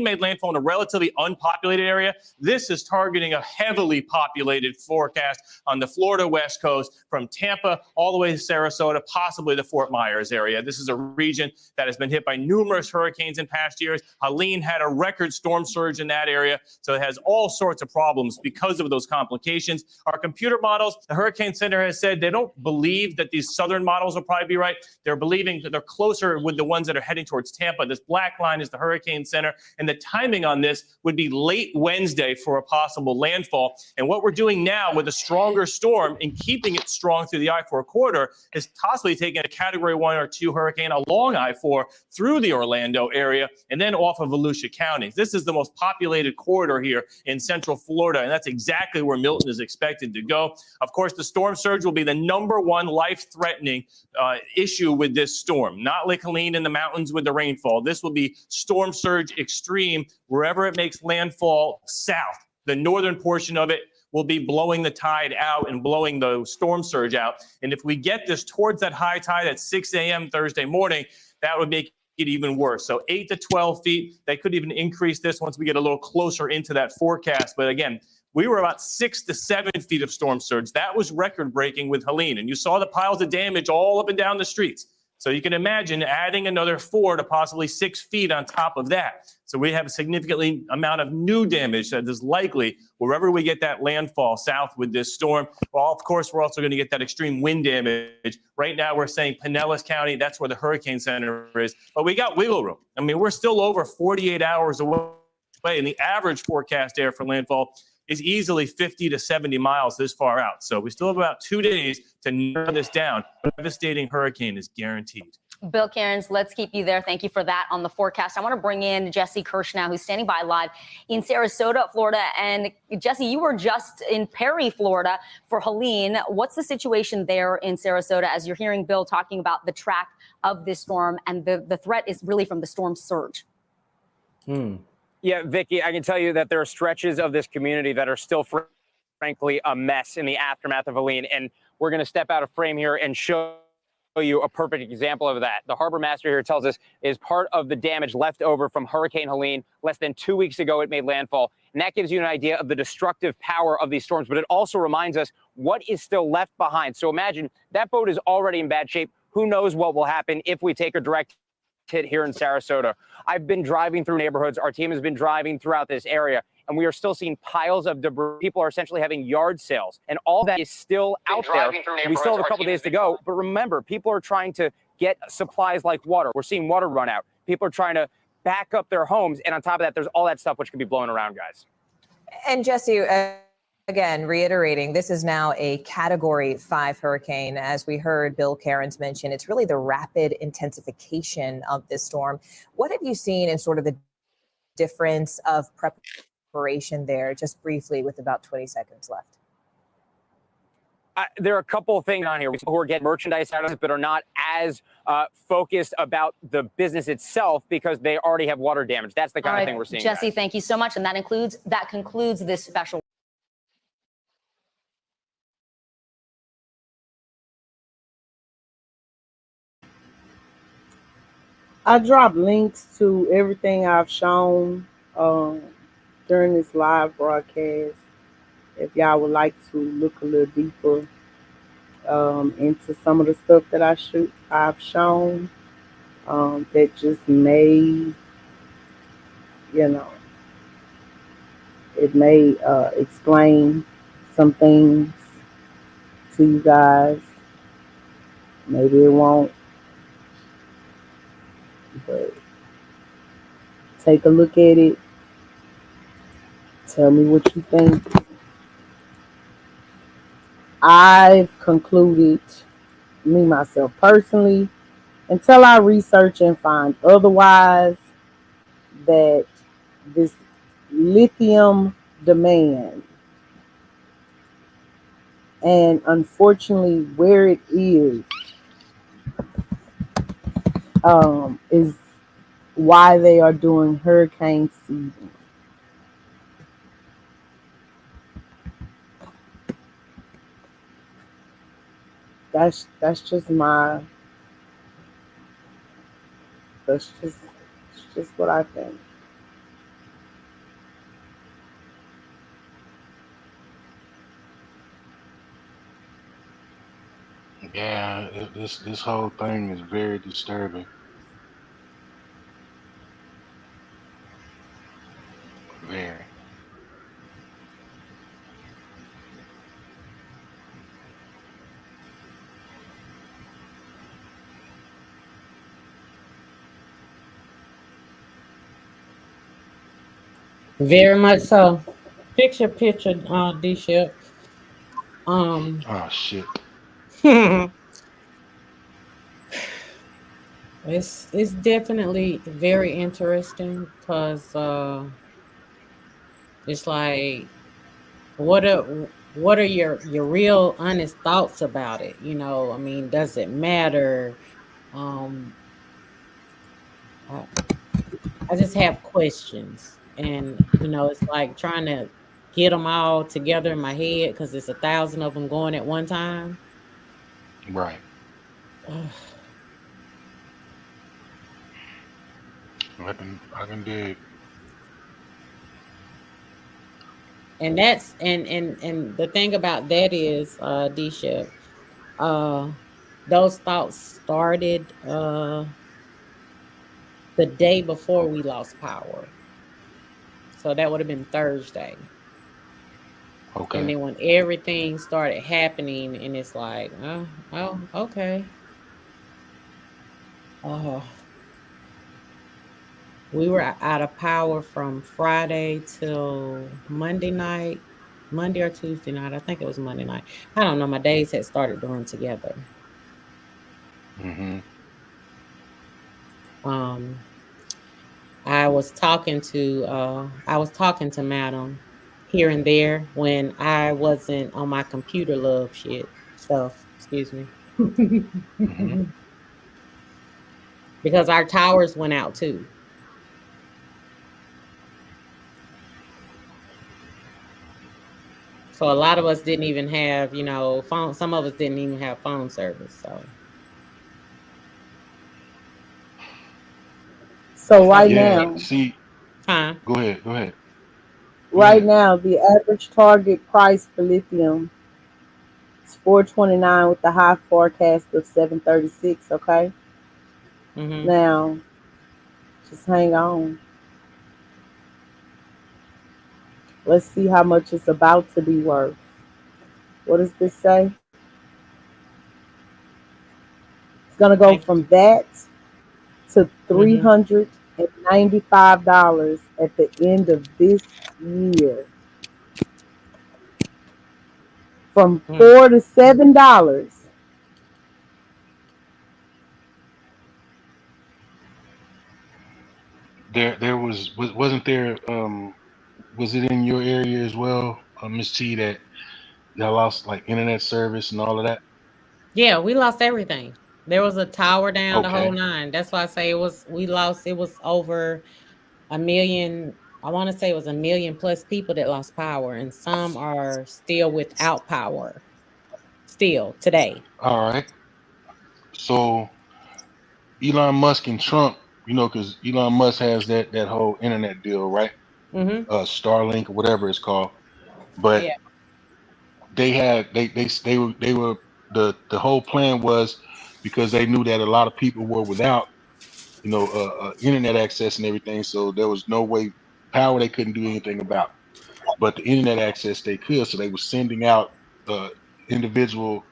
made landfall in a relatively unpopulated area. This is targeting a heavily populated forecast on the Florida West Coast, from Tampa all the way to Sarasota, possibly the Fort Myers area. This is a region that has been hit by numerous hurricanes in past years. Helene had a record storm surge in that area, so it has all sorts of problems because of those complications. Our computer models, the Hurricane Center has said they don't believe that these southern models will probably be right. They're believing that they're closer with the ones that are heading towards Tampa. This black line is the Hurricane Center, and the timing on this would be late Wednesday for a possible landfall. And what we're doing now with a stronger storm and keeping it strong through the I-4 corridor is possibly taking a Category 1 or 2 hurricane along I-4 through the Orlando area and then off of Volusia County. This is the most populated corridor here in Central Florida, and that's exactly where Milton is expected to go. Of course, the storm surge will be the #1 life-threatening issue with this storm. Not Lake Helene in the mountains with the rainfall. This will be storm surge extreme wherever it makes landfall south. The northern portion of it will be blowing the tide out and blowing the storm surge out. And if we get this towards that high tide at 6 a.m. Thursday morning, that would make it even worse. So 8 to 12 feet. They could even increase this once we get a little closer into that forecast. But again, we were about 6 to 7 feet of storm surge. That was record breaking with Helene. And you saw the piles of damage all up and down the streets. So you can imagine adding another 4 to possibly 6 feet on top of that. So we have a significantly amount of new damage that is likely wherever we get that landfall south with this storm. Well, of course, we're also going to get that extreme wind damage. Right now, we're saying Pinellas County, that's where the Hurricane Center is. But we got wiggle room. I mean, we're still over 48 hours away, and the average forecast air for landfall is easily 50 to 70 miles this far out. So we still have about 2 days to narrow this down. A devastating hurricane is guaranteed. Bill Cairns, let's keep you there. Thank you for that on the forecast. I want to bring in Jesse Kirsch now, who's standing by live in Sarasota, Florida. And Jesse, you were just in Perry, Florida for Helene. What's the situation there in Sarasota as you're hearing Bill talking about the track of this storm, and the threat is really from the storm surge? Yeah, Vicky, I can tell you that there are stretches of this community that are still, frankly, a mess in the aftermath of Helene. And we're going to step out of frame here and show you a perfect example of that. The harbor master here tells us is part of the damage left over from Hurricane Helene. Less than 2 weeks ago, it made landfall. And that gives you an idea of the destructive power of these storms. But it also reminds us what is still left behind. So imagine that boat is already in bad shape. Who knows what will happen if we take a direct hit here in Sarasota. I've been driving through neighborhoods. Our team has been driving throughout this area, and we are still seeing piles of debris. People are essentially having yard sales, and all that is still out there. We still have a couple days to go, but remember, people are trying to get supplies like water. We're seeing water run out. People are trying to back up their homes, and on top of that, there's all that stuff which can be blowing around, guys. And Jesse, again, reiterating, this is now a Category 5 hurricane. As we heard Bill Cairns mention, it's really the rapid intensification of this storm. What have you seen in sort of the difference of preparation there, just briefly with about 20 seconds left? There are a couple of things on here who are getting merchandise out of it, but are not as focused about the business itself because they already have water damage. That's the kind of thing we're seeing. Jesse, guys. thank you so much. And that concludes this special. I dropped links to everything I've shown during this live broadcast. If y'all would like to look a little deeper into some of the stuff that I've shown, that just may, it may explain some things to you guys. Maybe it won't. But take a look at it. Tell me what you think. I've concluded, me myself personally, until I research and find otherwise, that this lithium demand, and unfortunately where it is why they are doing hurricane season. That's just my, it's just what I think. Yeah, this whole thing is very disturbing. Very. Very much so. Fix your picture, D-Ship. Oh shit. It's definitely very interesting because it's like what are what are your real honest thoughts about it? You know, I mean, does it matter? Um, I, I just have questions, and you know, it's like trying to get them all together in my head because it's 1,000 of them going at one time. Right. Ugh. I can dig. And that's and the thing about that is, D Shep, uh, those thoughts started the day before we lost power. So that would have been Thursday. And Okay. then when everything started happening, and it's like, oh, okay. Uh, we were out of power from Friday till Monday night, Monday or Tuesday night. I think it was Monday night. I don't know. My days had started to run together. Mm-hmm. Um, I was talking to Madam here and there when I wasn't on my computer love shit stuff. Excuse me. Mm-hmm. Because our towers went out too. So a lot of us didn't even have, you know, phone. Some of us didn't even have phone service. So So it's like, right Yeah. now, See. huh? Go ahead. Go ahead. Go right ahead. now, the average target price for lithium is 429 with the high forecast of 736. Okay, Mm-hmm. now just hang on. Let's see how much it's about to be worth. What does this say? It's gonna go Thank from you. that to three Mm-hmm. hundred and $95 at the end of this year. From Mm. $4 to $7. Wasn't there was it in your area as well, Miss T, that y'all lost like internet service and all of that? Yeah, we lost everything. There was a tower down the whole Okay. nine. That's why I say we lost. It was over a million. I want to say it was a million plus people that lost power, and some are still without power still today. All right. So Elon Musk and Trump, because Elon Musk has that whole internet deal, right? Mm-hmm. Starlink or whatever it's called. But Yeah. they were the whole plan was because they knew that a lot of people were without internet access and everything, so there was no way power they couldn't do anything about, but the internet access they could, so they were sending out uh individual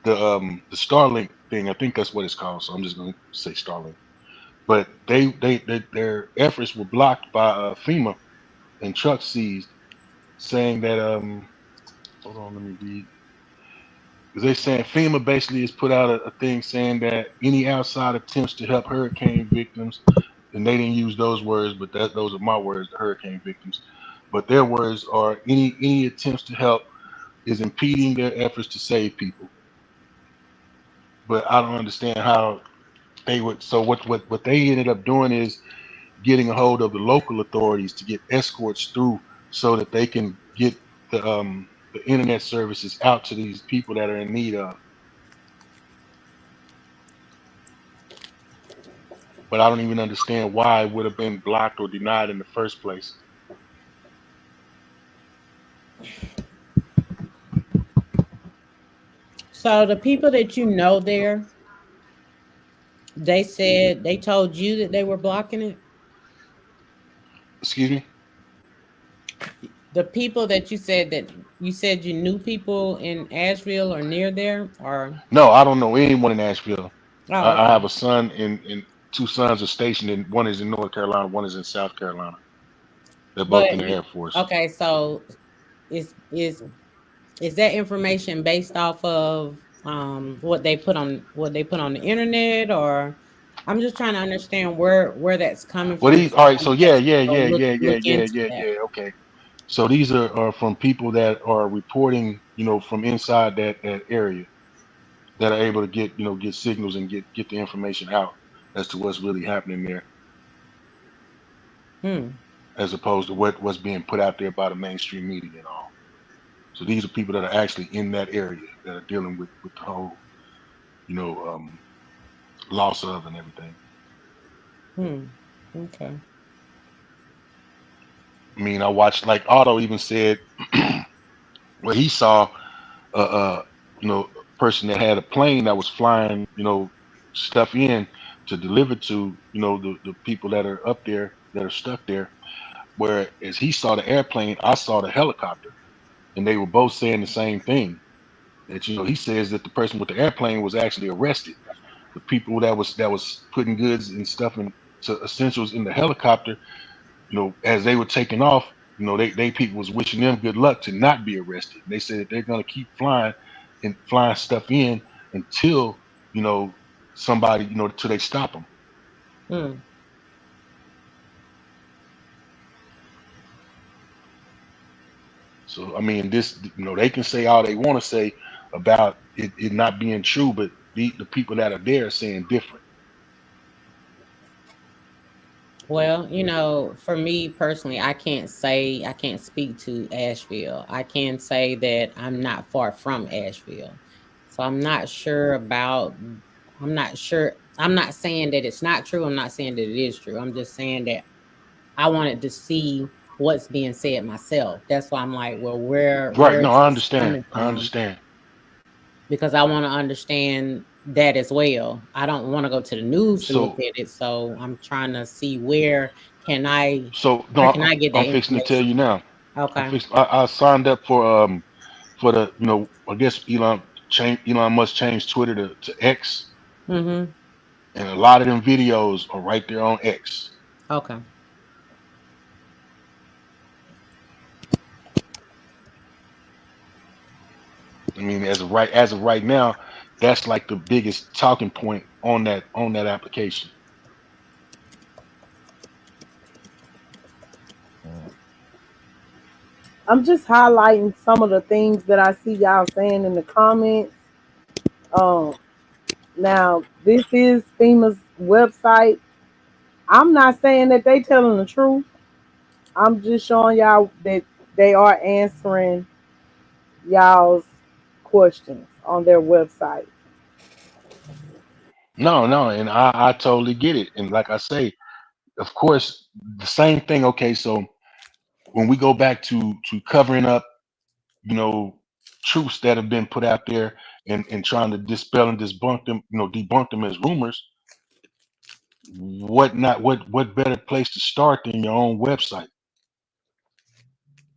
the Starlink thing. I think that's what it's called, so I'm just going to say Starlink. But their efforts were blocked by FEMA and trucks seized, saying that hold on, let me read. Because they're saying FEMA basically has put out a thing saying that any outside attempts to help hurricane victims, and they didn't use those words, but those are my words, the hurricane victims. But their words are any attempts to help is impeding their efforts to save people. But I don't understand how they would. So what they ended up doing is getting a hold of the local authorities to get escorts through so that they can get the internet services out to these people that are in need of. But I don't even understand why it would have been blocked or denied in the first place. So the people that you know there, they said they told you that they were blocking it. Excuse me? The people that you said you knew people in Asheville or near there, or No, I don't know anyone in Asheville. oh, I okay. have a son and two sons are stationed in, one is in North Carolina, one is in South Carolina. They're both But in the Air Force. okay, so is that information based off of what they put on the internet, or I'm just trying to understand where that's coming Well, from. these all right. So yeah, Actually yeah, go yeah, yeah, yeah, look yeah, into yeah, that. yeah. Okay. So these are from people that are reporting, from inside that area, that are able to get signals and get the information out as to what's really happening there, Hmm. as opposed to what's being put out there by the mainstream media and all. So these are people that are actually in that area that are dealing with the whole, you know, um, loss of and everything. Hmm. Okay. I mean, I watched, like, Otto even said where he saw a person that had a plane that was flying, stuff in to deliver to, the people that are up there that are stuck there. Whereas he saw the airplane, I saw the helicopter, and they were both saying the same thing. That he says that the person with the airplane was actually arrested. The people that was putting goods and stuff into essentials in the helicopter, as they were taking off, they people was wishing them good luck to not be arrested. They said that they're gonna keep flying and flying stuff in until somebody, till they stop them. Hmm. So I mean, this, they can say all they want to say about it not being true, but the people that are there are saying different. Well, for me personally, I can't speak to Asheville. I can say that I'm not far from Asheville. So I'm not sure. I'm not saying that it's not true. I'm not saying that it is true. I'm just saying that I wanted to see what's being said myself. That's why I'm like, well, Right? where No, is I this understand. coming I from? understand. Because I want to understand that as well. I don't want to go to the news to look So at it. So I'm trying to see where can I so no, where can I get that I'm fixing to tell information? you now. Okay. I signed up for the, I guess Elon Musk changed Twitter to X, Mm-hmm. and a lot of them videos are right there on X. Okay. I mean, as of right now, that's like the biggest talking point on that application. I'm just highlighting some of the things that I see y'all saying in the comments. Um, Now this is FEMA's website. I'm not saying that they telling the truth. I'm just showing y'all that they are answering y'all's questions on their website. No, and I totally get it. And like I say, of course, the same thing. Okay, so when we go back to covering up, you know, truths that have been put out there, and trying to dispel and debunk them as rumors, what better place to start than your own website?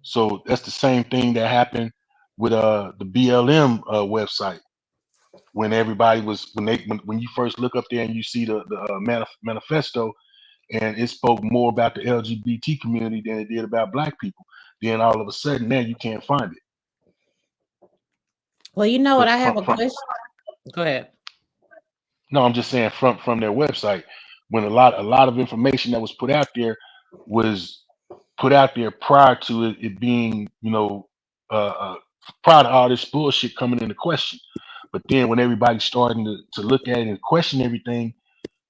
So that's the same thing that happened with the BLM website, when everybody was when you first look up there and you see the manifesto, and it spoke more about the LGBT community than it did about black people. Then all of a sudden now you can't find it. Well, you know what? But I have from a from question. Go ahead. no, I'm just saying from their website, when a lot of information that was put out there was put out there prior to it being, uh, uh, prior to all this bullshit coming into question. But then when everybody's starting to look at it and question everything,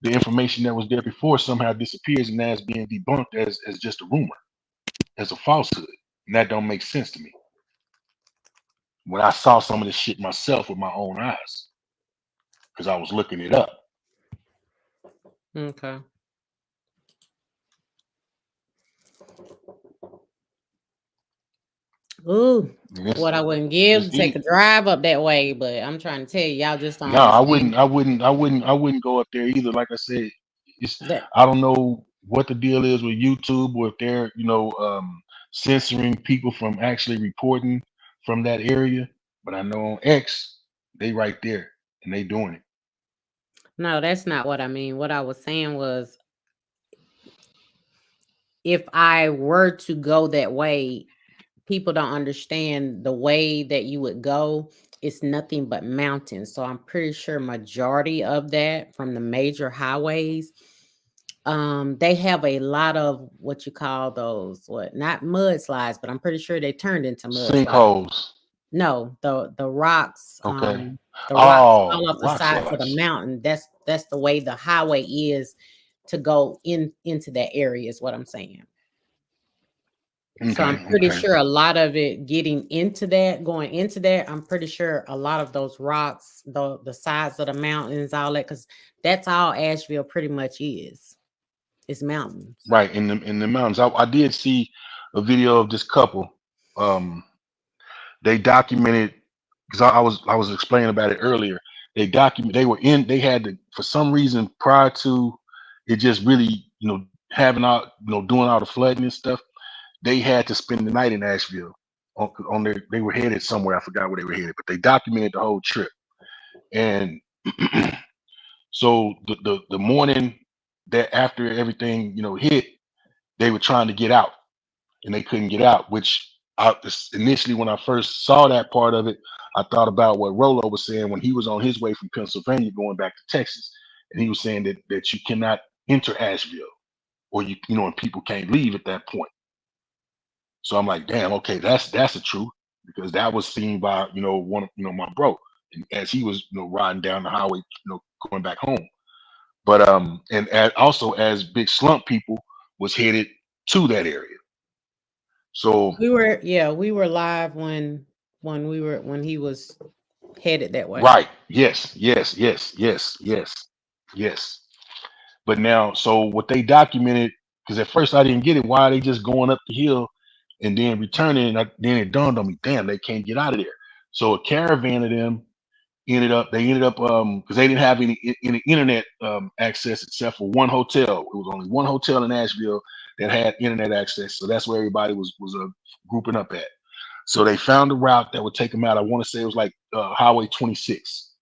the information that was there before somehow disappears, and now it's being debunked as just a rumor, as a falsehood. And that don't make sense to me when I saw some of this shit myself with my own eyes, because I was looking it up. Okay. Ooh, And it's what I wouldn't give it's to take a easy. drive up that way, but I'm trying to tell you, y'all just don't No, I understand wouldn't. I wouldn't go up there either. Like I said, it's that. I don't know what the deal is with YouTube, or if they're censoring people from actually reporting from that area. But I know on X, they right there and they doing it. No, that's not what I mean. What I was saying was if I were to go that way, people don't understand the way that you would go. It's nothing but mountains. So I'm pretty sure majority of that from the major highways, they have a lot of what you call those, not mudslides, but I'm pretty sure they turned into mudslides. Sinkholes. No, the rocks, Okay. the rocks Oh, fall off the rock sides of the slides. mountain. That's the way the highway is to go into that area, is what I'm saying. So I'm pretty sure a lot of it going into that, I'm pretty sure a lot of those rocks, the sides of the mountains, all that, because that's all Asheville pretty much is. It's mountains. Right, in the mountains. I did see a video of this couple. They documented, because I was explaining about it earlier. They had to, for some reason, prior to it just really, having all, doing all the flooding and stuff, they had to spend the night in Asheville they were headed somewhere. I forgot where they were headed, but they documented the whole trip. And so the morning that after everything, hit, they were trying to get out and they couldn't get out, which initially when I first saw that part of it, I thought about what Rolo was saying when he was on his way from Pennsylvania going back to Texas. And he was saying that you cannot enter Asheville, or and people can't leave at that point. So I'm like, damn, okay, that's the truth, because that was seen by one of my bro, and as he was riding down the highway, going back home. But and also as Big Slump people was headed to that area. So we were live when he was headed that way. Right. Yes. But now, so what they documented, because at first I didn't get it, why are they just going up the hill and then returning? And then it dawned on me, damn, they can't get out of there. So a caravan of them ended up because they didn't have any internet access except for one hotel. It was only one hotel in Asheville that had internet access, so that's where everybody was grouping up at. So they found a route that would take them out. I want to say it was like Highway 26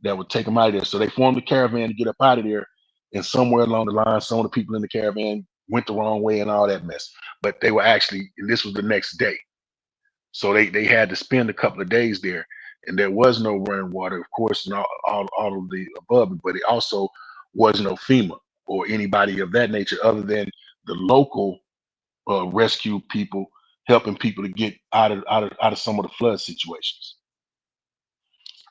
that would take them out of there. So they formed a caravan to get up out of there. And somewhere along the line, some of the people in the caravan went the wrong way and all that mess. But they were actually, and this was the next day. So they had to spend a couple of days there. And there was no running water, of course, and all of the above. But it also was no FEMA or anybody of that nature other than the local rescue people helping people to get out of some of the flood situations.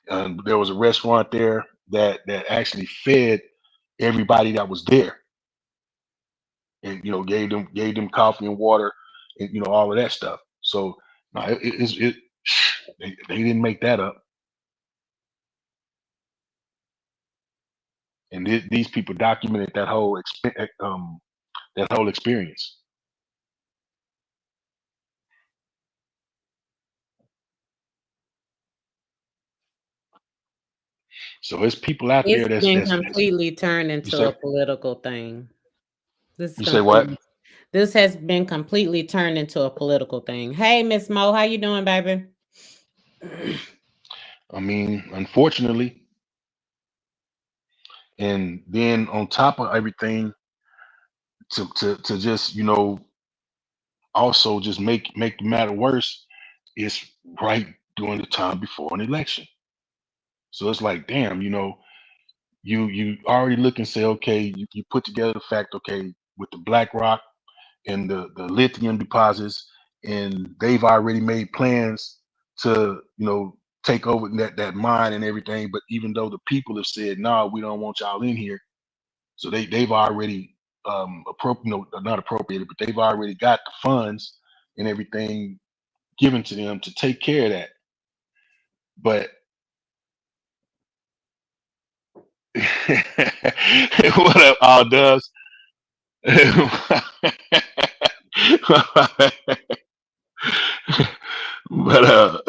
And there was a restaurant there that actually fed everybody that was there, and gave them coffee and water, and all of that stuff. So no, they didn't make that up. And these people documented that whole experience. So there's people out there It's been completely turned into a political thing. You say what? This has been completely turned into a political thing. Hey, Miss Mo, how you doing, baby? I mean, unfortunately. And then on top of everything, to just also just make the matter worse, is right during the time before an election. So it's like, damn, you already look and say, okay, you put together the fact, okay, with the black rock and the lithium deposits, and they've already made plans to take over that mine and everything. But even though the people have said, no, we don't want y'all in here, so they've already not appropriated, but they've already got the funds and everything given to them to take care of that. But what up, all does? But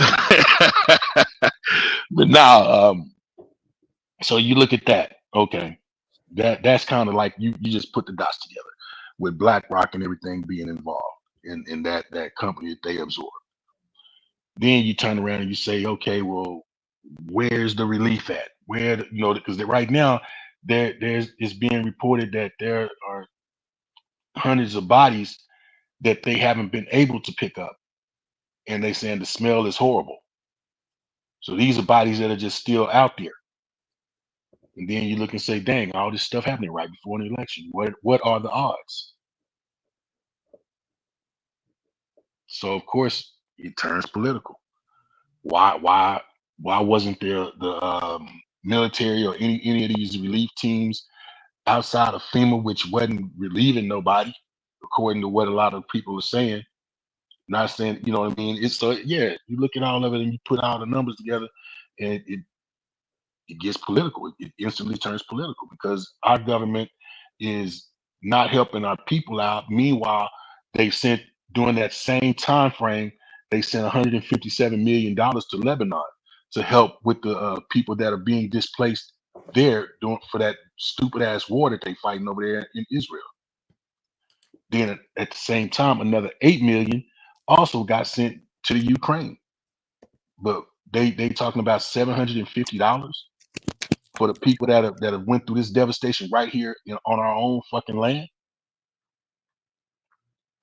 but now so you look at that, okay, that's kind of like you just put the dots together with BlackRock and everything being involved in that company that they absorbed. Then you turn around and you say, okay, well, where's the relief at? Where because right now it's being reported that there are hundreds of bodies that they haven't been able to pick up, and they saying the smell is horrible. So these are bodies that are just still out there. And then you look and say, dang, all this stuff happening right before an election. What are the odds? So of course it turns political. Why wasn't there the military or any of these relief teams outside of FEMA, which wasn't relieving nobody, according to what a lot of people are saying? Not saying, you know what I mean? It's so yeah, you look at all of it and you put all the numbers together, and it gets political. It instantly turns political because our government is not helping our people out. Meanwhile, they sent during that same time frame, they sent $157 million to Lebanon to help with the people that are being displaced there for that stupid ass war that they fighting over there in Israel. Then at the same time, another 8 million also got sent to the Ukraine. But they talking about $750 for the people that have went through this devastation right here on our own fucking land.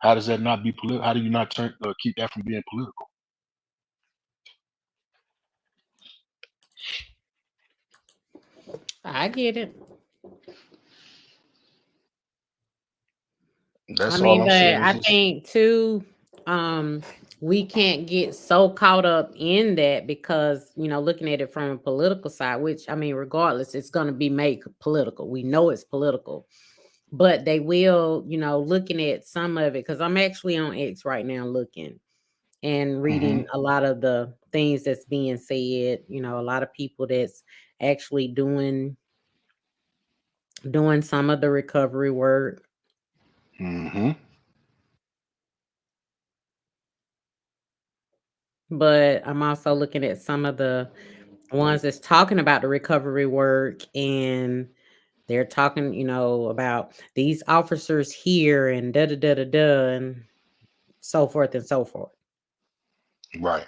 How does that not be political? How do you not keep that from being political? I get it. That's I mean, all I'm but saying. I think too, we can't get so caught up in that because, you know, looking at it from a political side, which I mean, regardless, it's going to be made political. We know it's political, but they will, you know, looking at some of it, because I'm actually on X right now looking and reading a lot of the things that's being said, you know, a lot of people that's actually doing some of the recovery work. But I'm also looking at some of the ones that's talking about the recovery work, and they're talking, you know, about these officers here and da da da da da and so forth and so forth. Right.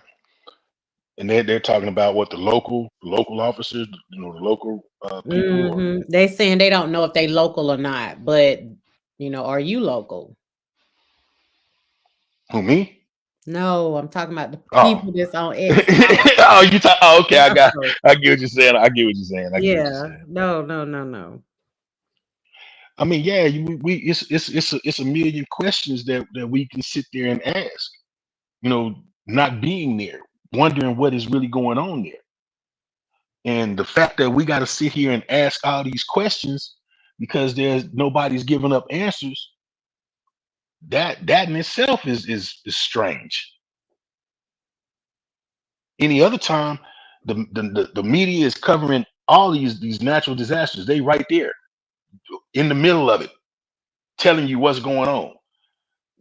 And they're talking about what the local officers, you know, the local people. Or They saying they don't know if they local or not, but you know, are you local? who, me? No, I'm talking about the Oh. people that's on X. Oh, you talk. Oh, okay. I get what you're saying. I get what you're saying. I get what you're Yeah. saying. No. I mean, yeah, it's a million questions that we can sit there and ask. You know, not being there, wondering what is really going on there, and the fact that we got to sit here and ask all these questions because nobody's giving up answers. That in itself is strange. Any other time, the media is covering all these natural disasters. They right there in the middle of it, telling you what's going on.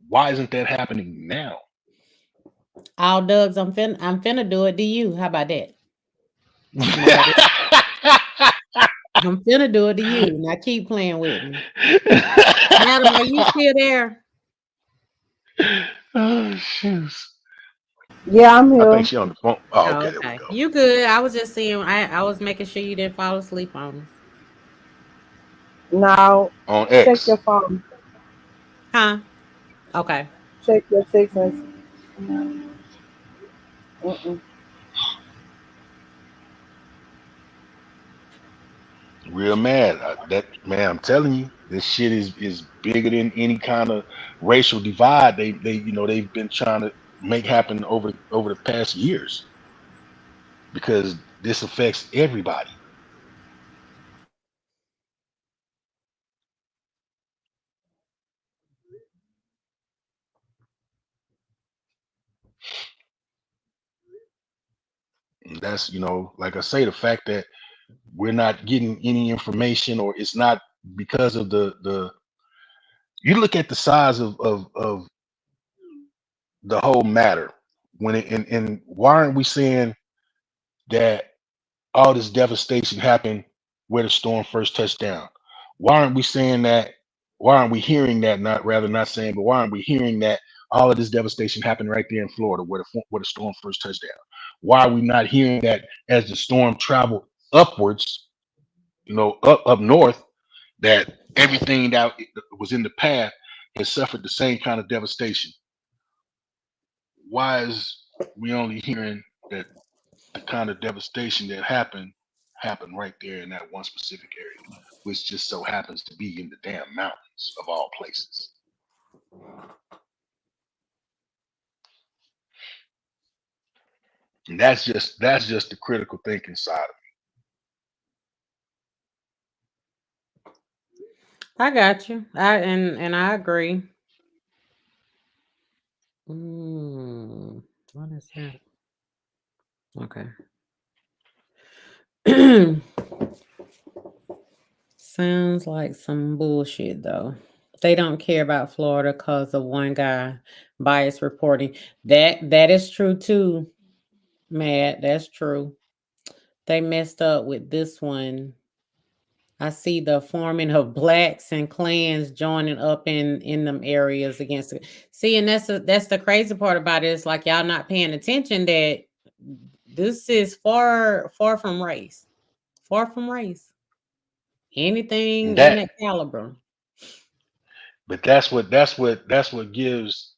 Why isn't that happening now? All Doug's, I'm finna do it to you. How about that? I'm finna do it to you. Now keep playing with me. Madam, are you still there? Oh, shoes. Yeah, I'm I here. think she on the phone. Oh, okay, there we Okay. go. You good. I was just seeing, I was making sure you didn't fall asleep on us. Now, On check X. your phone. Huh? Okay. Check your text message. Real mad. Man, I'm telling you, this shit is bigger than any kind of racial divide they they've been trying to make happen over the past years, because this affects everybody. And that's, like I say, the fact that we're not getting any information, or it's not because of the you look at the size of the whole matter, when it and why aren't we seeing that all this devastation happened where the storm first touched down? Why aren't we saying that? Why aren't we hearing that? Not saying, but why aren't we hearing that all of this devastation happened right there in Florida where the storm first touched down? Why are we not hearing that as the storm traveled upwards, up north, that everything that was in the path has suffered the same kind of devastation. Why is we only hearing that the kind of devastation that happened right there in that one specific area, which just so happens to be in the damn mountains of all places? And that's just the critical thinking side of I got you. And I agree. What is that? Okay. Sounds like some bullshit though. They don't care about Florida because of one guy bias reporting. That is true too, Matt. That's true. They messed up with this one. I see the forming of blacks and clans joining up in them areas against it. See, and that's the crazy part about it. It's like y'all not paying attention that this is far from race. Far from race. Anything in that caliber. But that's what gives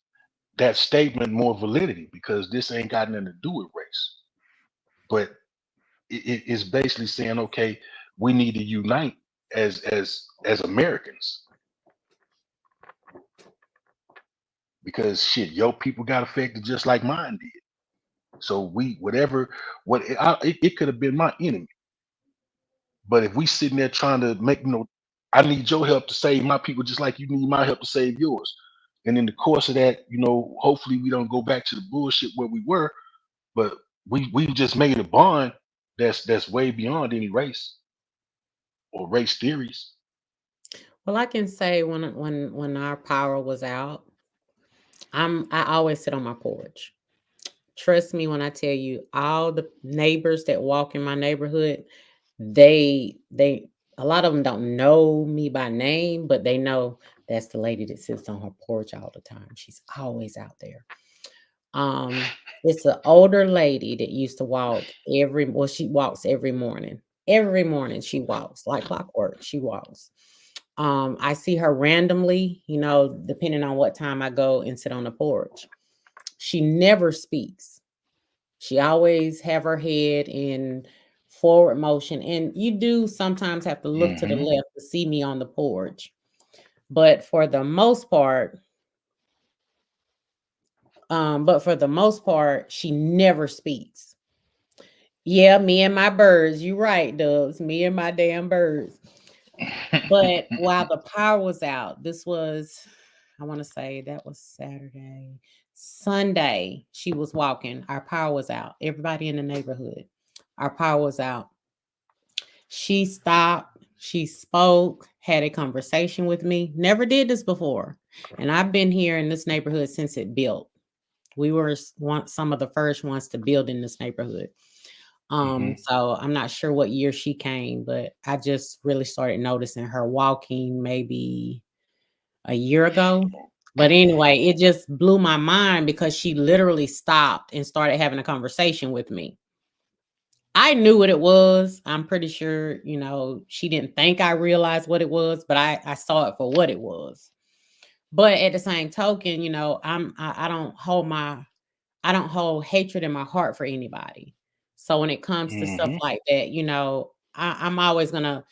that statement more validity, because this ain't got nothing to do with race. But it's basically saying, okay, we need to unite as Americans, because shit, your people got affected just like mine did. So it could have been my enemy, but if we sitting there trying to make, I need your help to save my people just like you need my help to save yours, and in the course of that, hopefully we don't go back to the bullshit where we were, but we just made a bond that's way beyond any race or race theories. Well, I can say when our power was out, I always sit on my porch. Trust me when I tell you, all the neighbors that walk in my neighborhood, they a lot of them don't know me by name, but they know that's the lady that sits on her porch all the time. She's always out there. It's an older lady that used to walk she walks every morning. Every morning she walks like clockwork. She walks. I see her randomly, depending on what time I go and sit on the porch. She never speaks. She always have her head in forward motion. And you do sometimes have to look to the left to see me on the porch. But for the most part, she never speaks. Yeah, me and my birds. You're right, Dubs. Me and my damn birds. But while the power was out, this was, I want to say that was Saturday. Sunday, she was walking. Our power was out. Everybody in the neighborhood, our power was out. She stopped. She spoke, had a conversation with me. Never did this before. And I've been here in this neighborhood since it built. We were some of the first ones to build in this neighborhood. So I'm not sure what year she came, but I just really started noticing her walking maybe a year ago. But anyway, it just blew my mind because she literally stopped and started having a conversation with me. I knew what it was. I'm pretty sure, she didn't think I realized what it was, but I saw it for what it was. But at the same token, I don't hold hatred in my heart for anybody. So when it comes to stuff like that, I'm always gonna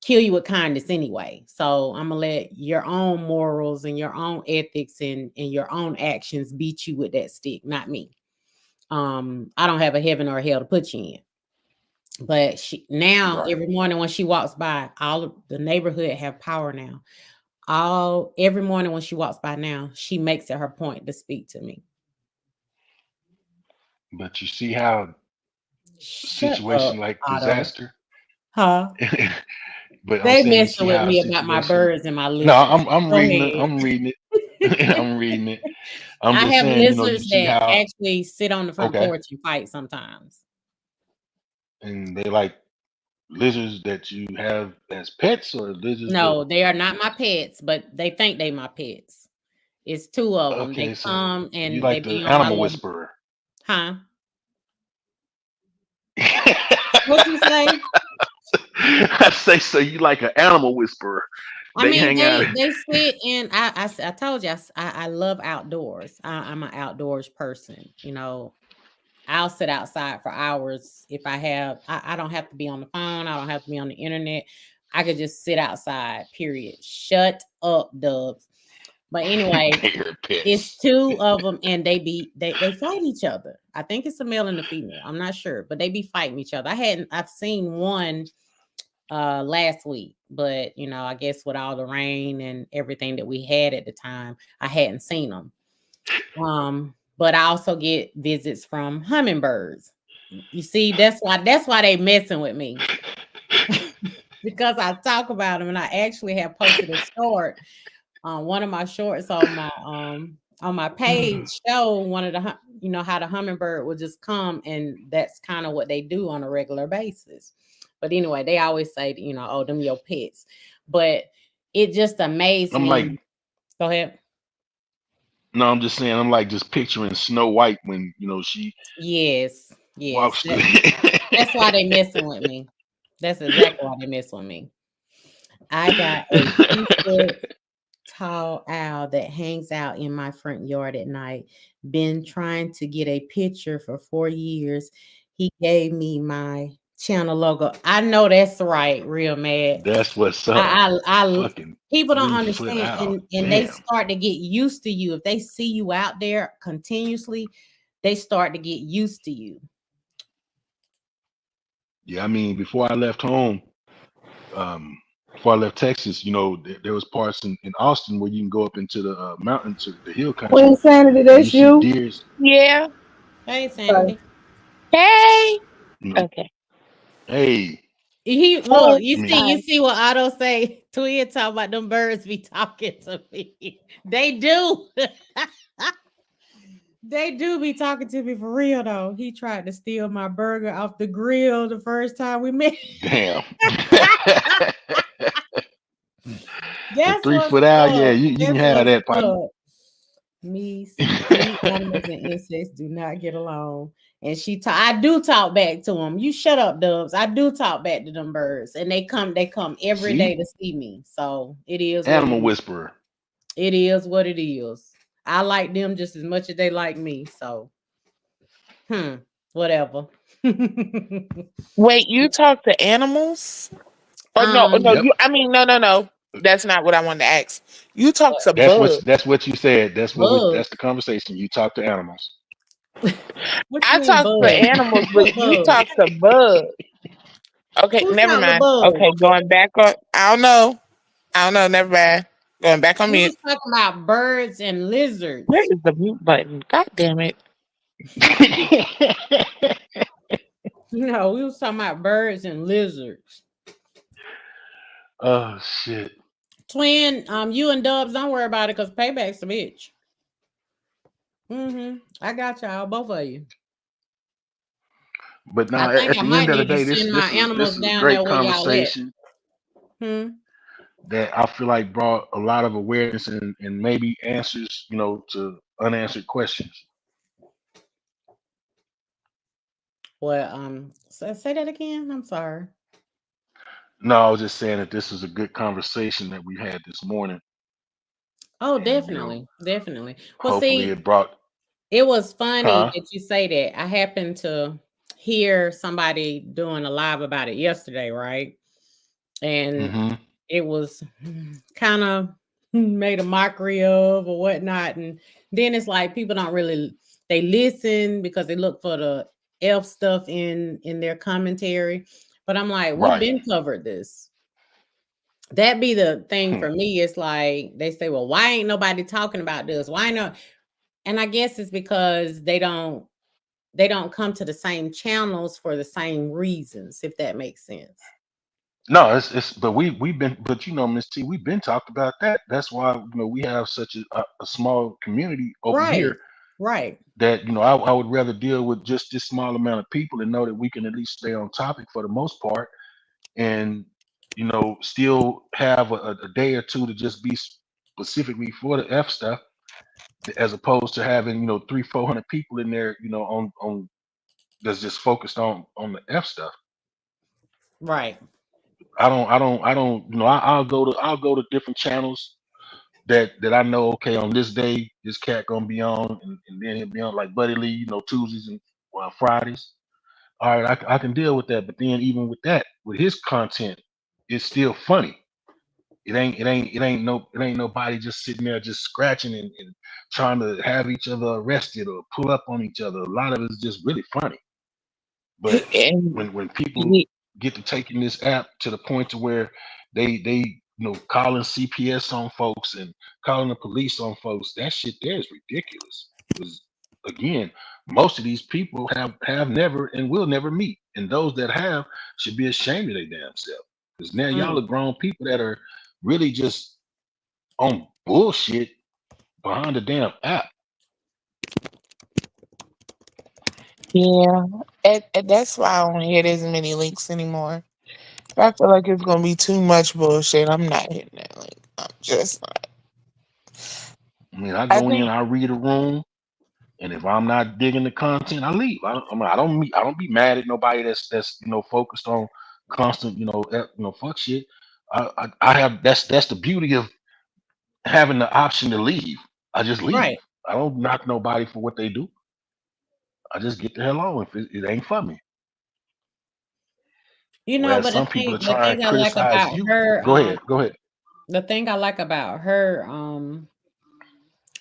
kill you with kindness anyway. So I'm gonna let your own morals and your own ethics and your own actions beat you with that stick, not me. I don't have a heaven or a hell to put you in. But every morning when she walks by, all of the neighborhood have power now. Every morning when she walks by now, she makes it her point to speak to me. But you see how situation like disaster, huh? But they messing with me about my birds and my lizards. No, I'm reading it. I'm reading it. I'm reading it. I'm just have saying, lizards that actually sit on the front porch and fight sometimes. And they like lizards that you have as pets, or lizards? No, they are not my pets, but they think they my pets. It's two of them. Okay, they come and you like they be the on animal my whisperer. Huh? What you say? I say so. You like an animal whisperer. I mean, hang out. they sit in. I told you I love outdoors. I'm an outdoors person. You know, I'll sit outside for hours if I have. I don't have to be on the phone. I don't have to be on the internet. I could just sit outside. Period. Shut up, Dubs. But anyway, it's two of them, and they fight each other. I think it's a male and a female. I'm not sure, but they be fighting each other. I've seen one last week, but you know, I guess with all the rain and everything that we had at the time, I hadn't seen them. But I also get visits from hummingbirds. You see, that's why they messing with me. Because I talk about them, and I actually have posted a short one of my shorts on my page show one of the you know how the hummingbird will just come, and that's kind of what they do on a regular basis. But anyway, they always say, you know, oh, them your pets. But it just amazed me. Like, go ahead. No, I'm just saying, I'm like just picturing Snow White when, you know, she Yes. walks through. That's why they messing with me. That's exactly why they mess with me. I got a 2-foot tall owl that hangs out in my front yard at night. Been trying to get a picture for 4 years. He gave me my channel logo. I know that's right, real mad. That's what's up. Fucking people don't understand, and they start to get used to you. If they see you out there continuously, they start to get used to you. Yeah, I mean, before I left home, before I left Texas, you know, there was parts in Austin where you can go up into the mountain to the hill country. Queen Sanity, that's you. Deers. Yeah. Hey, Sandy. Hey. Okay. Hey. He look, you see what Otto say? Twin talk about them birds be talking to me. They do. They do be talking to me for real though. He tried to steal my burger off the grill the first time we met. Damn. That's 3-foot owl, yeah, you can have that, partner. Me, animals and insects do not get along. And I do talk back to them. You shut up, Dubs. I do talk back to them birds, and they come every day to see me. So it is animal whisperer. It is what it is. I like them just as much as they like me. So, whatever. Wait, you talk to animals? Or no. Yep. No. That's not what I wanted to ask. You talk to bugs. That's what you said. That's the conversation. You talk to animals. I talk to animals, but you talk to bugs. Okay, never mind. Okay, going back on. I don't know. Never mind. Going back on mute. We was talking about birds and lizards. Where is the mute button? God damn it. No, we was talking about birds and lizards. Oh shit. Twin, you and Dubs, don't worry about it because payback's a bitch. I got y'all, both of you. But now at the end of the day, this is a great conversation. That I feel like brought a lot of awareness and maybe answers, you know, to unanswered questions. Well, say that again. I'm sorry. No, I was just saying that this is a good conversation that we had this morning. Oh, definitely, definitely. Well, hopefully it was funny that you say that. I happened to hear somebody doing a live about it yesterday, right? And it was kind of made a mockery of or whatnot. And then it's like people don't really, they listen because they look for the F stuff in their commentary. But I'm like, we've been covered this. That be the thing for me. It's like they say, well, why ain't nobody talking about this? Why not? And I guess it's because they don't come to the same channels for the same reasons, if that makes sense. No, but we've been, but you know, Miss T, we've been talked about that. That's why, you know, we have such a small community over here. Right. That, you know, I would rather deal with just this small amount of people and know that we can at least stay on topic for the most part, and you know, still have a day or two to just be specifically for the F stuff, as opposed to having, you know, 300-400 people in there, you know, on that's just focused on the F stuff. Right. You know, I'll go to different channels that I know. Okay, on this day, this cat gonna be on, and then he'll be on like Buddy Lee. You know, Tuesdays and Fridays. All right, I can deal with that. But then even with that, with his content, it's still funny. It ain't nobody just sitting there just scratching and trying to have each other arrested or pull up on each other. A lot of it's just really funny. But And when people get to taking this app to the point to where they you know calling CPS on folks and calling the police on folks, that shit there is ridiculous. Because again, most of these people have never and will never meet, and those that have should be ashamed of their damn self. Because now y'all are grown people that are really just on bullshit behind the damn app. yeah, and that's why I don't hit as many links anymore. If I feel like it's gonna be too much bullshit, I'm not hitting that link. I'm just not. I mean, I I go in, think I read a room, and if I'm not digging the content, I leave. I don't be mad at nobody that's you know focused on constant you know fuck shit. I have that's the beauty of having the option to leave. I just leave. Right. I don't knock nobody for what they do. I just get the hell on if it ain't for me. You know, Whereas but some people are the trying thing to I like criticize about you. her, Go ahead. Go ahead. the thing I like about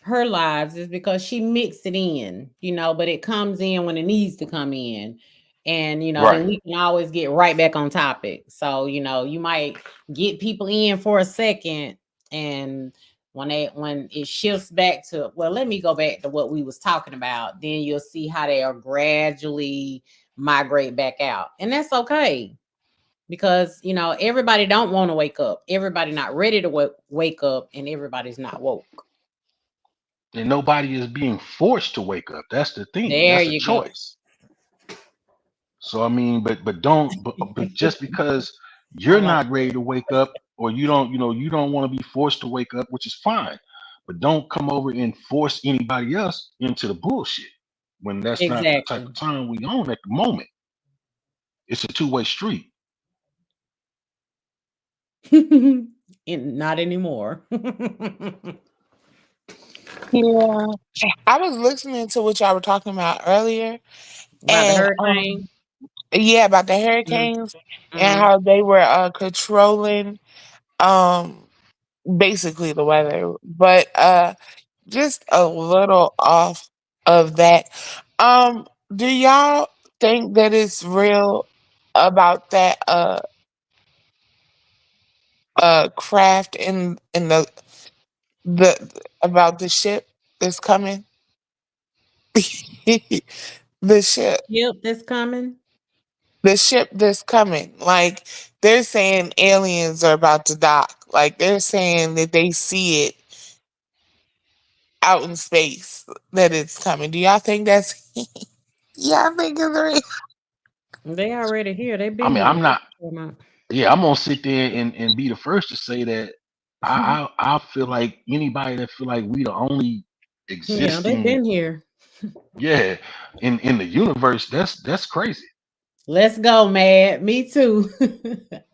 her lives is because she mixed it in, you know, but it comes in when it needs to come in. And, you know, then Right. we can always get right back on topic. So, you know, you might get people in for a second, and when it shifts back to, well, let me go back to what we was talking about, then you'll see how they are gradually migrate back out. And that's okay. Because, you know, everybody don't want to wake up. Everybody not ready to wake up, and everybody's not woke. And nobody is being forced to wake up. That's the thing. There That's a you go. choice. So I mean, but just because I you're like not ready to wake up, or you don't want to be forced to wake up, which is fine. But don't come over and force anybody else into the bullshit when that's not the type exactly. of time we on at the moment. It's a two-way street. Not anymore. yeah. I was listening to what y'all were talking about earlier, About the and hurricane. yeah, about the Mhm. hurricanes and Mhm. how they were controlling um basically the weather, but just a little off of that. Um, do y'all think that it's real about that craft in the about the ship that's coming? the ship Yep, that's coming. the ship that's coming. Like they're saying aliens are about to dock. Like they're saying that they see it out in space that it's coming. Do y'all think that's yeah, I think it's real. They already here. They've I been mean, here. I'm not. Yeah, I'm gonna sit there and be the first to say that I feel like anybody that feel like we the only Yeah, they've existing, been here. yeah, in the universe, that's crazy. Let's go, Mad. Me too.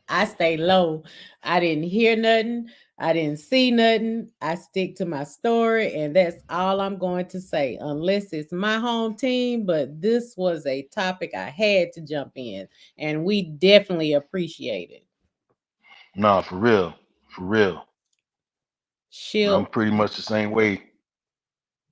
I stay low. I didn't hear nothing. I didn't see nothing. I stick to my story, and that's all I'm going to say, unless it's my home team. But this was a topic I had to jump in, and we definitely appreciate it. No, for real, for real. I'm Ship, pretty much the same way.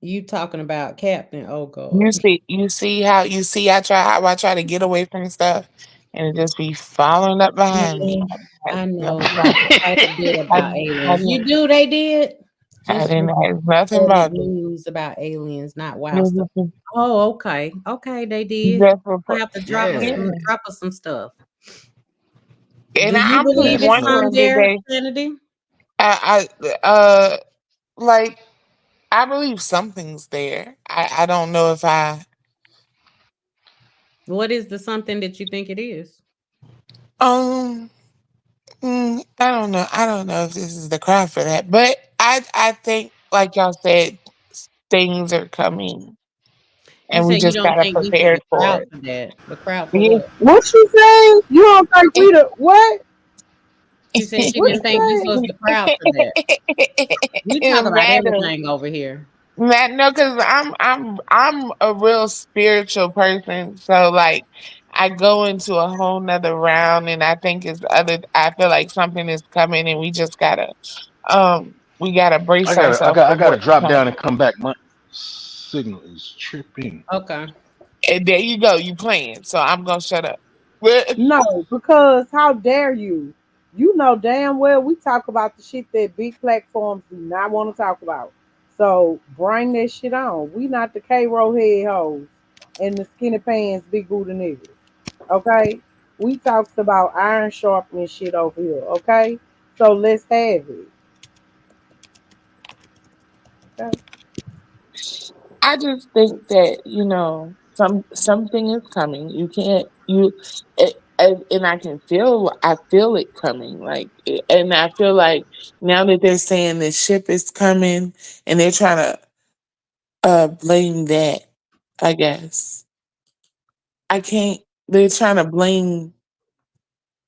you talking about Captain? Oh God. You see how I try to get away from stuff and it just be following up behind me. Yeah, I I had know. nothing Just about it. quite a bit I, about I aliens. You didn't do, they did. I Just didn't have nothing reported about it. news about aliens, not wow stuff. Just Oh, okay. Okay, they did. I report. have to Yeah, drop us some stuff. And Do you I'm really believe it's national. some wondering did there, they Kennedy? like I believe something's there. I don't know if What is the something that you think it is? um I don't know. I don't know if this is the crowd for that. But I think like y'all said, things are coming You and we said you just don't gotta think this is prepare the for crowd it. for that. The crowd for Yeah. what? What you say? You don't think we the what? She said she didn't think this was the crowd for that. We talk about Madam, everything over here. no, because I'm a real spiritual person. So like I go into a whole nother round and I think I feel like something is coming and we gotta brace ourselves I for gotta what's drop coming. down and come back. My signal is tripping. Okay. And there you go, you playing. So I'm gonna shut up. No, because how dare you? You know damn well we talk about the shit that big platforms do not want to talk about. So bring that shit on. We not the K-Roll head hoes and the skinny pants big booty niggas. Okay? We talks about iron sharpening shit over here. Okay? So let's have it. Okay? I just think that something is coming. You can't you and I feel it coming and I feel like now that they're saying the ship is coming and they're trying to blame that, I guess. I can't they're trying to blame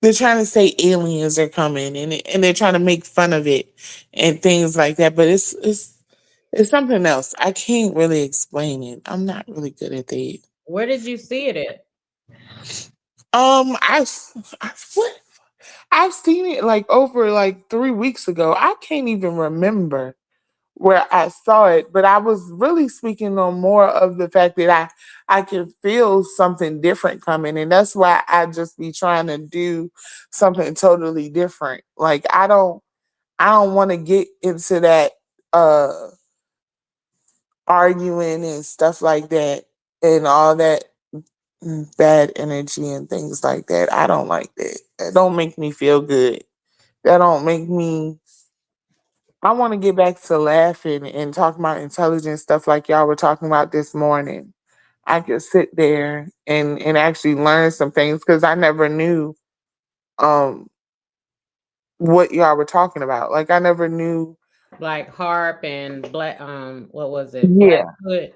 they're trying to say aliens are coming and they're trying to make fun of it and things like that, but it's something else. I can't really explain it. I'm not really good at that. Where did you see it at? What? I've seen it like over like 3 weeks ago. I can't even remember where I saw it, but I was really speaking on more of the fact that I can feel something different coming, and that's why I just be trying to do something totally different. Like I don't want to get into that arguing and stuff like that and all that bad energy and things like that. I don't like that. That don't make me feel good. That don't make me. I want to get back to laughing and talking about intelligent stuff like y'all were talking about this morning. I could sit there and actually learn some things because I never knew um what y'all were talking about. Like I never knew. Like harp and black what was it? Yeah, Blackfoot.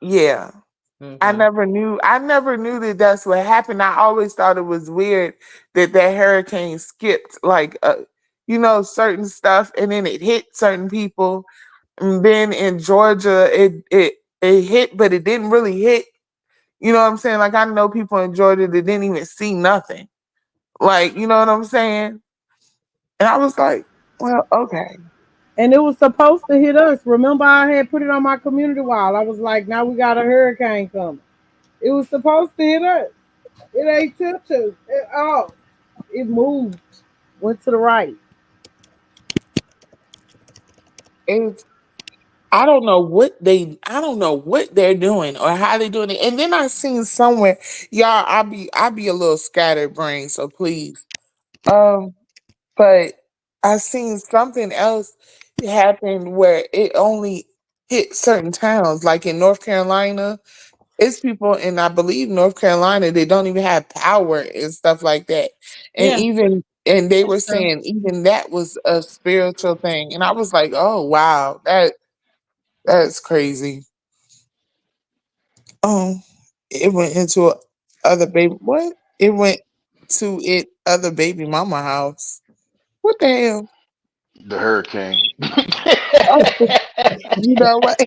yeah. Okay. I never knew that that's what happened. I always thought it was weird that hurricane skipped certain stuff and then it hit certain people. And then in Georgia it hit but it didn't really hit. You know what I'm saying? Like I know people in Georgia that didn't even see nothing. Like, you know what I'm saying? And I was like, well, okay. And it was supposed to hit us. Remember, I had put it on my community wall. I was like, now we got a hurricane coming. It was supposed to hit us. It ain't tipped us at all. It moved, went to the right. It's I don't know what they're doing or how they're doing it. And then I seen somewhere, y'all, I be a little scattered brain, so please. Um, but I seen something else happen where it only hit certain towns, like in North Carolina. It's people in I believe North Carolina, they don't even have power and stuff like that. Yeah, And they were that's true. saying even that was a spiritual thing. And I was like, oh wow, that's crazy. Um, it went into other baby what? It went to other baby mama house. What the hell? The hurricane. Oh, you know what?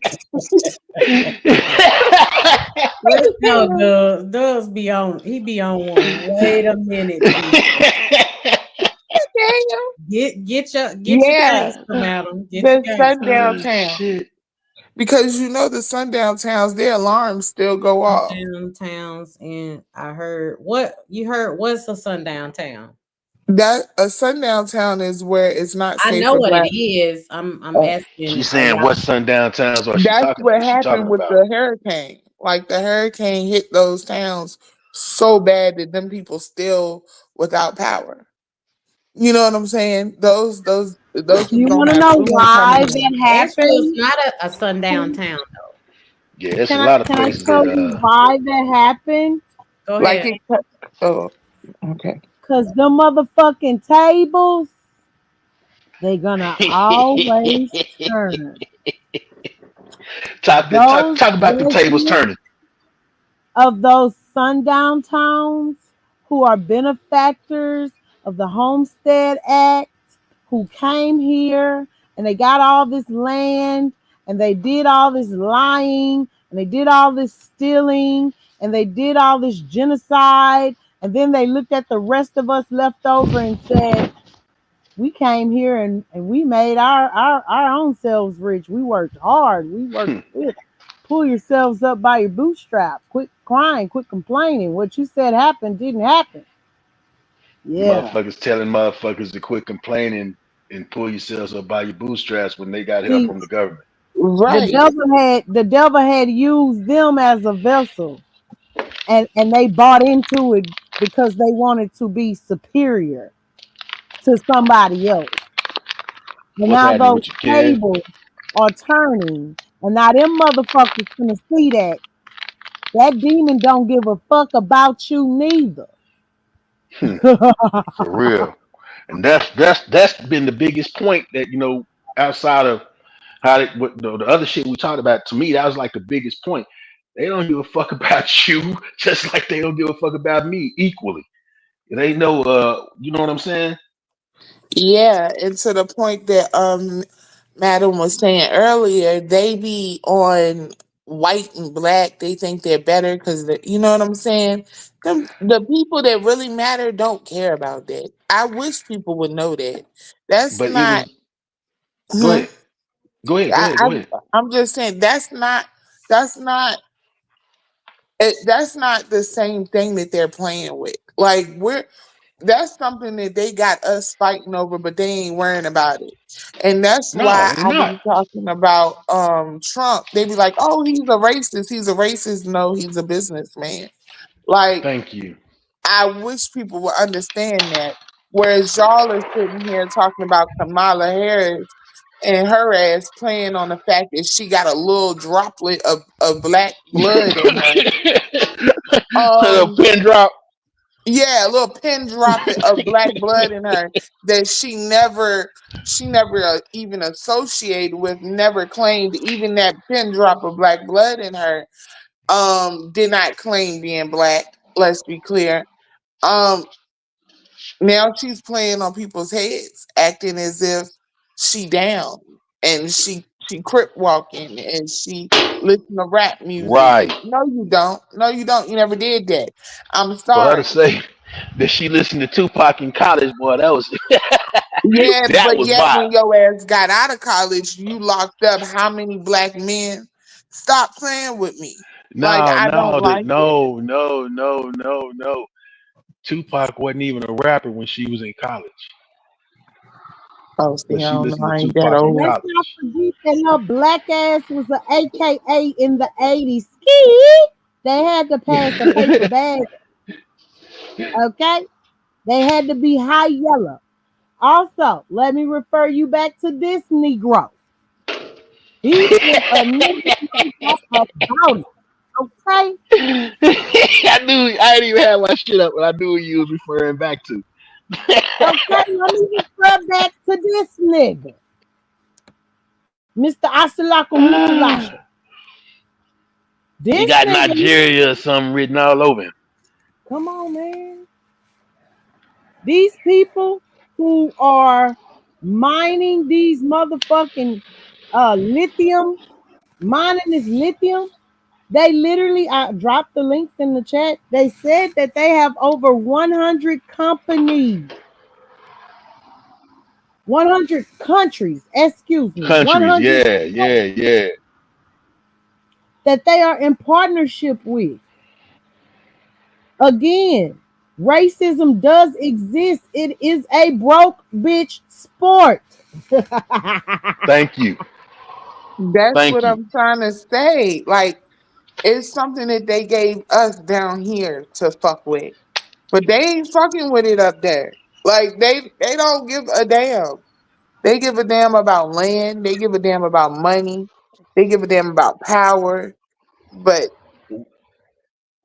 Let's What go, the Doug. Doug's be on. He be on one. Wait a minute, people. hell? Get your Yeah, gangster, madam. Get your the gangster. sundown Oh town. shit. Because the sundown towns, their alarms still go off. Sundown towns, and I heard what you heard. What's a sundown town? That a sundown town is where it's not I safe know for what it black. is. I'm uh, asking. She's Are saying y'all what sundown towns are That's what she talking happened with about? the hurricane. Like the hurricane hit those towns so bad that them people still without power. You know what I'm saying? Those You people don't want to have know food coming why in. that Asheville's happened? not a sundown town though? Yeah, it's a Can I lot of can I places tell that you why that happened? Go Like ahead. it. Oh, okay. Cause the motherfucking tables, they gonna always turn. Those talk about the tables residents turning. of those sundown towns who are benefactors of the Homestead Act who came here and they got all this land and they did all this lying and they did all this stealing and they did all this genocide, and then they looked at the rest of us left over and said, we came here and we made our own selves rich. We worked hard. We worked good. Pull yourselves up by your bootstrap. Quit crying. Quit complaining. What you said happened didn't happen. Yeah. Motherfuckers telling motherfuckers to quit complaining and pull yourselves up by your bootstraps when they got help See, from the government. Right. the devil had used them as a vessel, and they bought into it because they wanted to be superior to somebody else. And What's now happening those with you, Ken? tables are turning, and now them motherfuckers gonna see that demon don't give a fuck about you neither. For real. And that's been the biggest point that, you know, outside of how what the other shit we talked about, to me, that was like the biggest point. They don't give a fuck about you, just like they don't give a fuck about me equally. They know, you know what I'm saying? Yeah, and to the point that Madam was saying earlier, they be on white and black. They think they're better because you know what I'm saying. The people that really matter don't care about that. I wish people would know that. That's But it not. was go ahead. Go ahead. Go I, ahead. I Go ahead. I'm just saying that's not that's not the same thing that they're playing with. Like that's something that they got us fighting over, but they ain't worrying about it. And that's No, why they're I not. be talking about Trump. They be like, oh, he's a racist. He's a racist. No, he's a businessman. Like, Thank you. I wish people would understand that. Whereas y'all are sitting here talking about Kamala Harris and her ass playing on the fact that she got a little droplet of black blood in her. A pin drop. Yeah, a little pin drop of black blood in her that she never even associated with, never claimed even that pin drop of black blood in her. Did not claim being black. Let's be clear. Now she's playing on people's heads, acting as if she down and she crip walking and she listen to rap music. Right. And no, you don't. No, you don't. You never did that. I'm For her to sorry. say that she listened to Tupac in college, boy, that was Yeah, that but was yet wild. when your ass got out of college, you locked up how many black men? Stop playing with me. Like, No, I don't no, like it. no. Tupac wasn't even a rapper when she was in college, Oh, but see, I she don't know. listened to I ain't that Tupac in And old. let's college. not forget that her black ass was an AKA in the 80s. Ski! They had to pass a paper bag, okay? They had to be high yellow. Also, let me refer you back to this Negro. He is a Negro about it, okay? I knew I didn't even have my shit up, but I knew who you was referring back to. Okay, let me refer back to this nigga, Mr. Asalako Mutulasha. He This got nigga, Nigeria or something written all over him. come on, man. These people who are mining these motherfucking lithium, mining this lithium, they literally, I dropped the links in the chat. They said that they have over 100 companies, 100 countries, excuse me, Countries, 100 yeah. that they are in partnership with. Again, racism does exist. It is a broke bitch sport. Thank you. That's Thank what you. I'm trying to say. Like, it's something that they gave us down here to fuck with. But they ain't fucking with it up there. Like, they don't give a damn. They give a damn about land. They give a damn about money. They give a damn about power. But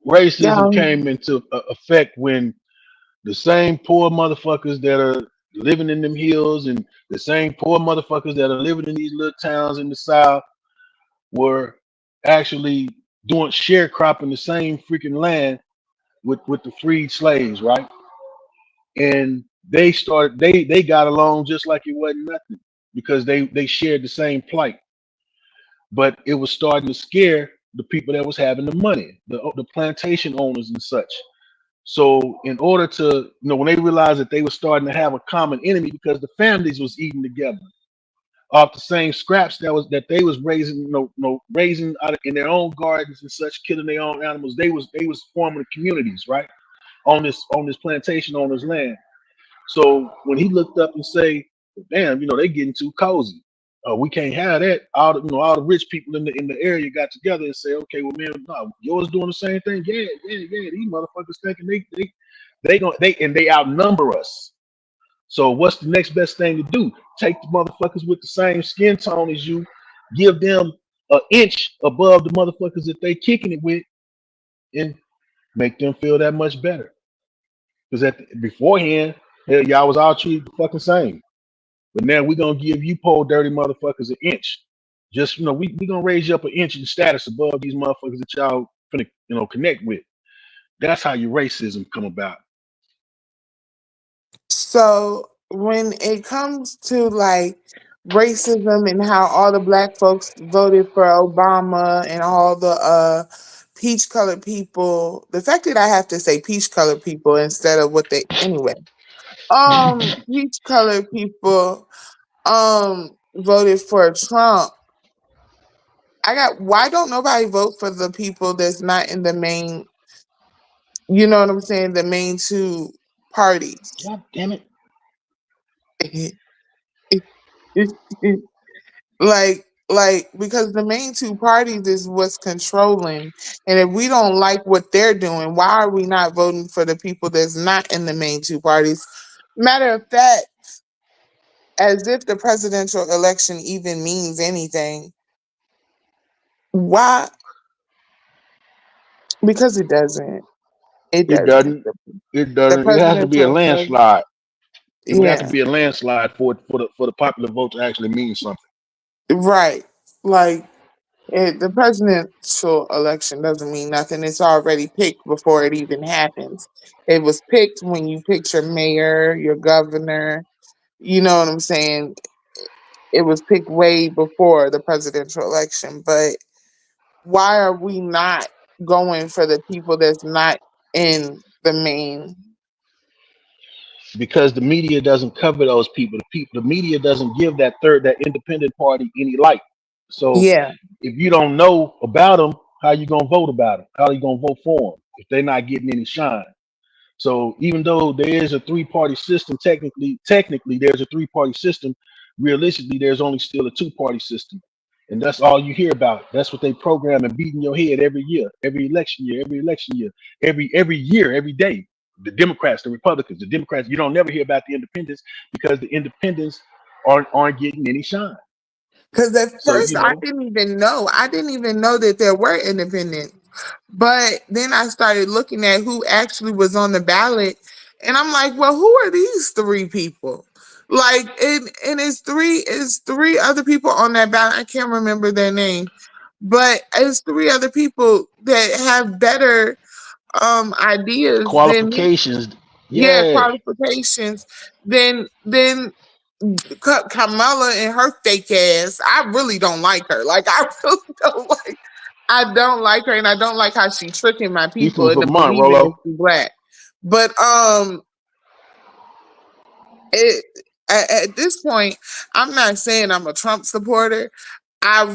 Racism down, came into effect when the same poor motherfuckers that are living in them hills and the same poor motherfuckers that are living in these little towns in the South were actually doing sharecropping the same freaking land with the freed slaves, right? And they got along just like it wasn't nothing because they shared the same plight. But it was starting to scare the people that was having the money, the plantation owners and such. So in order to, when they realized that they were starting to have a common enemy because the families was eating together off the same scraps that they was raising, raising in their own gardens and such, killing their own animals. They was forming communities, right, on this plantation owner's land. So when he looked up and say, "Damn, they getting too cozy. We can't have that." All the rich people in the area got together and say, "Okay, well, man, no, yours doing the same thing. Yeah, yeah, yeah. These motherfuckers thinking they outnumber us. So what's the next best thing to do? Take the motherfuckers with the same skin tone as you, give them an inch above the motherfuckers that they kicking it with, and make them feel that much better." Because beforehand, hell, y'all was all treated the fucking same. But now we're gonna give you poor dirty motherfuckers an inch. Just we gonna raise you up an inch in status above these motherfuckers that y'all finna connect with. That's how your racism come about. So when it comes to like racism and how all the black folks voted for Obama and all the peach colored people, the fact that I have to say peach colored people instead of what they anyway. Peach colored people voted for Trump. Why don't nobody vote for the people that's not in the main, you know what I'm saying, the main two parties? God damn it. like because the main two parties is what's controlling, and if we don't like what they're doing, why are we not voting for the people that's not in the main two parties? Matter of fact, as if the presidential election even means anything. Why? Because it doesn't. It It doesn't. doesn't. It The doesn't. It has to be a presidential election, landslide. It would have to yeah, be a landslide for the popular vote to actually mean something. right. Like the presidential election doesn't mean nothing. It's already picked before it even happens. It was picked when you picked your mayor, your governor. You know what I'm saying? It was picked way before the presidential election. But why are we not going for the people that's not in the main? Because the media doesn't cover those people. The media doesn't give that independent party any light. So Yeah. if you don't know about them, how you gonna vote about them? How are you gonna vote for them if they're not getting any shine? So even though there is a three-party system, technically there's a three-party system. Realistically, there's only still a two-party system, and that's all you hear about. That's what they program and beat in your head every year, every election year, every year, every day. The Democrats, the Republicans, the Democrats. You don't never hear about the independents because the independents aren't getting any shine. Because at So first I didn't even know. I didn't even know that there were independents. But then I started looking at who actually was on the ballot, and I'm like, well, who are these three people? Like, and it's three other people on that ballot. I can't remember their name, but it's three other people that have better ideas than me. qualifications, Yeah, yeah. qualifications than Kamala and her fake ass. I really don't like her. Like, I don't like her, and I don't like how she tricking my He people from into Vermont, believing that Rolo. she's black. But at this point, I'm not saying I'm a Trump supporter. I'm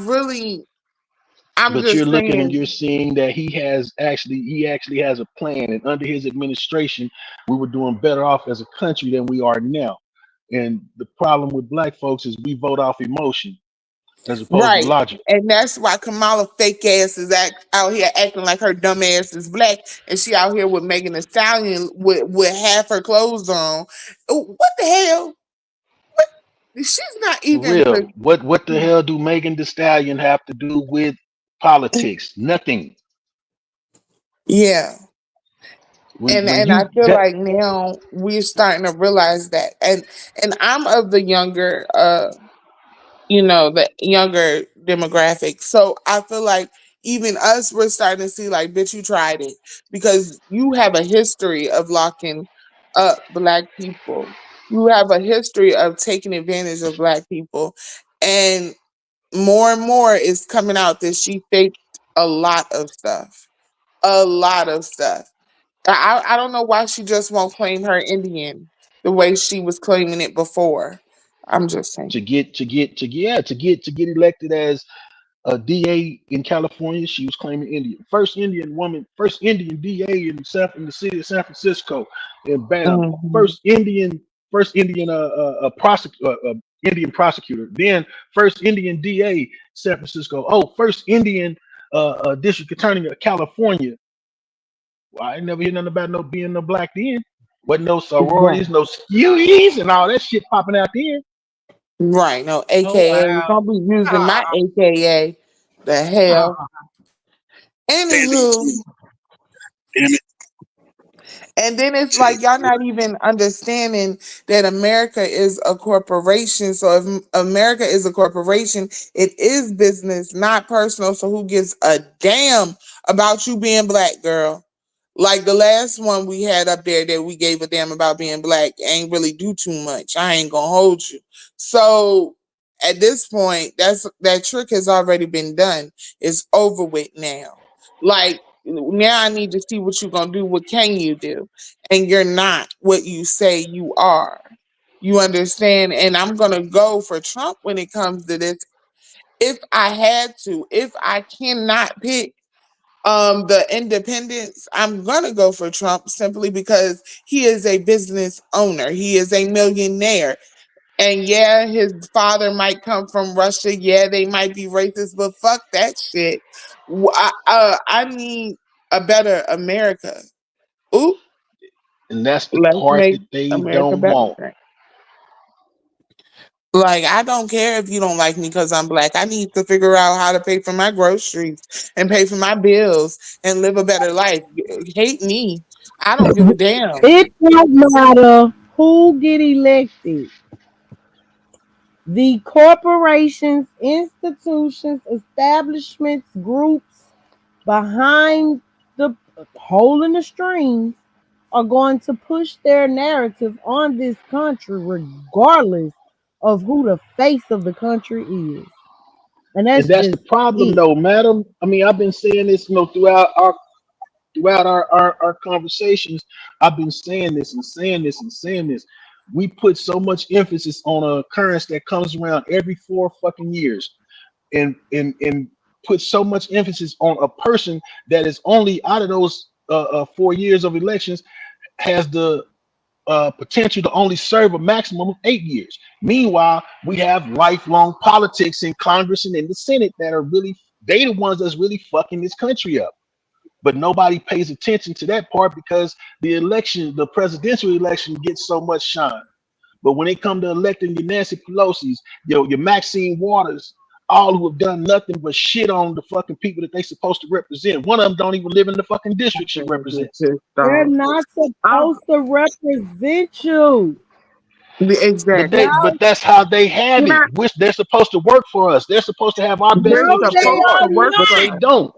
But you're just looking and saying, you're seeing that he actually has a plan, and under his administration we were doing better off as a country than we are now. And the problem with black folks is we vote off emotion as opposed to right. logic. And that's why Kamala fake ass is out here acting like her dumb ass is black, and she out here with Megan Thee Stallion with half her clothes on. What the hell? She's not For even real, what the hell do Megan Thee Stallion have to do with politics? Nothing. yeah. When And I you feel that like now we're starting to realize that. And I'm of the younger the younger demographic. So I feel like even us, we're starting to see like, bitch, you tried it, because you have a history of locking up black people. you have a history of taking advantage of Black people, and more is coming out that she faked a lot of stuff. A lot of stuff. I don't know why she just won't claim her Indian the way she was claiming it before. I'm just saying. To get elected as a DA in California, she was claiming Indian. First Indian woman, first Indian DA in the city of San Francisco, and bam, Mhm. first Indian Indian prosecutor. Then first Indian DA, San Francisco. Oh, first Indian district attorney of California. Well, I ain't never hear nothing about no being no Black then. Wasn't no sororities, no skewies, and all that shit popping out then. Right. No, Oh AKA. wow. Don't be using my AKA. The hell. Anywho. And then it's like y'all not even understanding that America is a corporation. So if America is a corporation, it is business, not personal. So who gives a damn about you being Black, girl? Like the last one we had up there that we gave a damn about being Black ain't really do too much. I ain't gonna hold you. So at this point, that trick has already been done. It's over with now. Like now I need to see what you're gonna do. What can you do? And you're not what you say you are. You understand? And I'm gonna go for Trump when it comes to this. If I had to, if I cannot pick the independents, I'm gonna go for Trump simply because he is a business owner. He is a millionaire. And yeah, his father might come from Russia. Yeah, they might be racist, but fuck that shit. I need a better America. Ooh, And that's the let's part make that they America don't better. want. Like, I don't care if you don't like me because I'm Black. I need to figure out how to pay for my groceries and pay for my bills and live a better life. Hate me. I don't give a damn. It don't matter who get elected. The corporations, institutions, establishments, groups behind the hole in the strings are going to push their narrative on this country regardless of who the face of the country is. And And that's that's the just problem, it. though, madam. I mean, I've been saying this, throughout our conversations. I've been saying this and saying this and saying this. We put so much emphasis on a occurrence that comes around every 4 fucking years, and put so much emphasis on a person that is only out of those 4 years of elections has the potential to only serve a maximum of 8 years. Meanwhile, we have lifelong politics in Congress and in the Senate that are really, they the ones that's really fucking this country up. But nobody pays attention to that part because the presidential election gets so much shine. But when it comes to electing your Nancy Pelosi's, your Maxine Waters, all who have done nothing but shit on the fucking people that they supposed to represent. One of them don't even live in the fucking district she represents. They're not supposed to represent you. Exactly. But that's how they have it. Which they're supposed to work for us. They're supposed to have our best They're interest at supposed heart, to work but for they us. don't.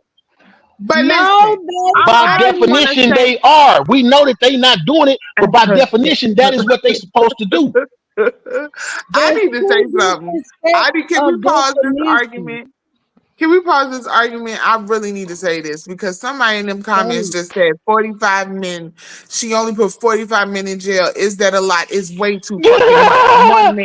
But No, listen, they By I just want to definition, say, they are. We know that they not doing it, but by definition, that is what they supposed to do. I There's need to say two something. different sets Can we of pause this definitions. argument? Can we pause this argument? I really need to say this because somebody in them comments just said 45 men. She only put 45 men in jail. Is that a lot? It's way too fucking much.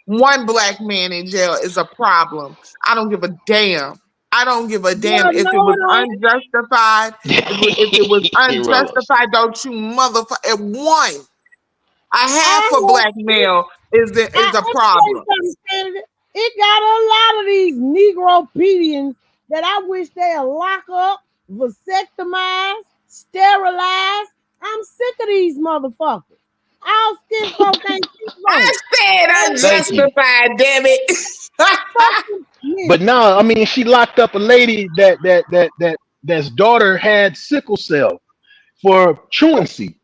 One Black man in jail is a problem. I don't give a damn. I don't give a damn Well, if it no, was it ain't. unjustified. If it was Rollers. unjustified, don't you motherfucker. One, a half I a Black male is a let me tell you problem. something, Senator. It got a lot of these Negropedians that I wish they'd lock up, vasectomize, sterilize. I'm sick of these motherfuckers. All skin folk ain't keep I said Thank you. unjustified, damn it. But no, I mean, she locked up a lady that's daughter had sickle cell for truancy.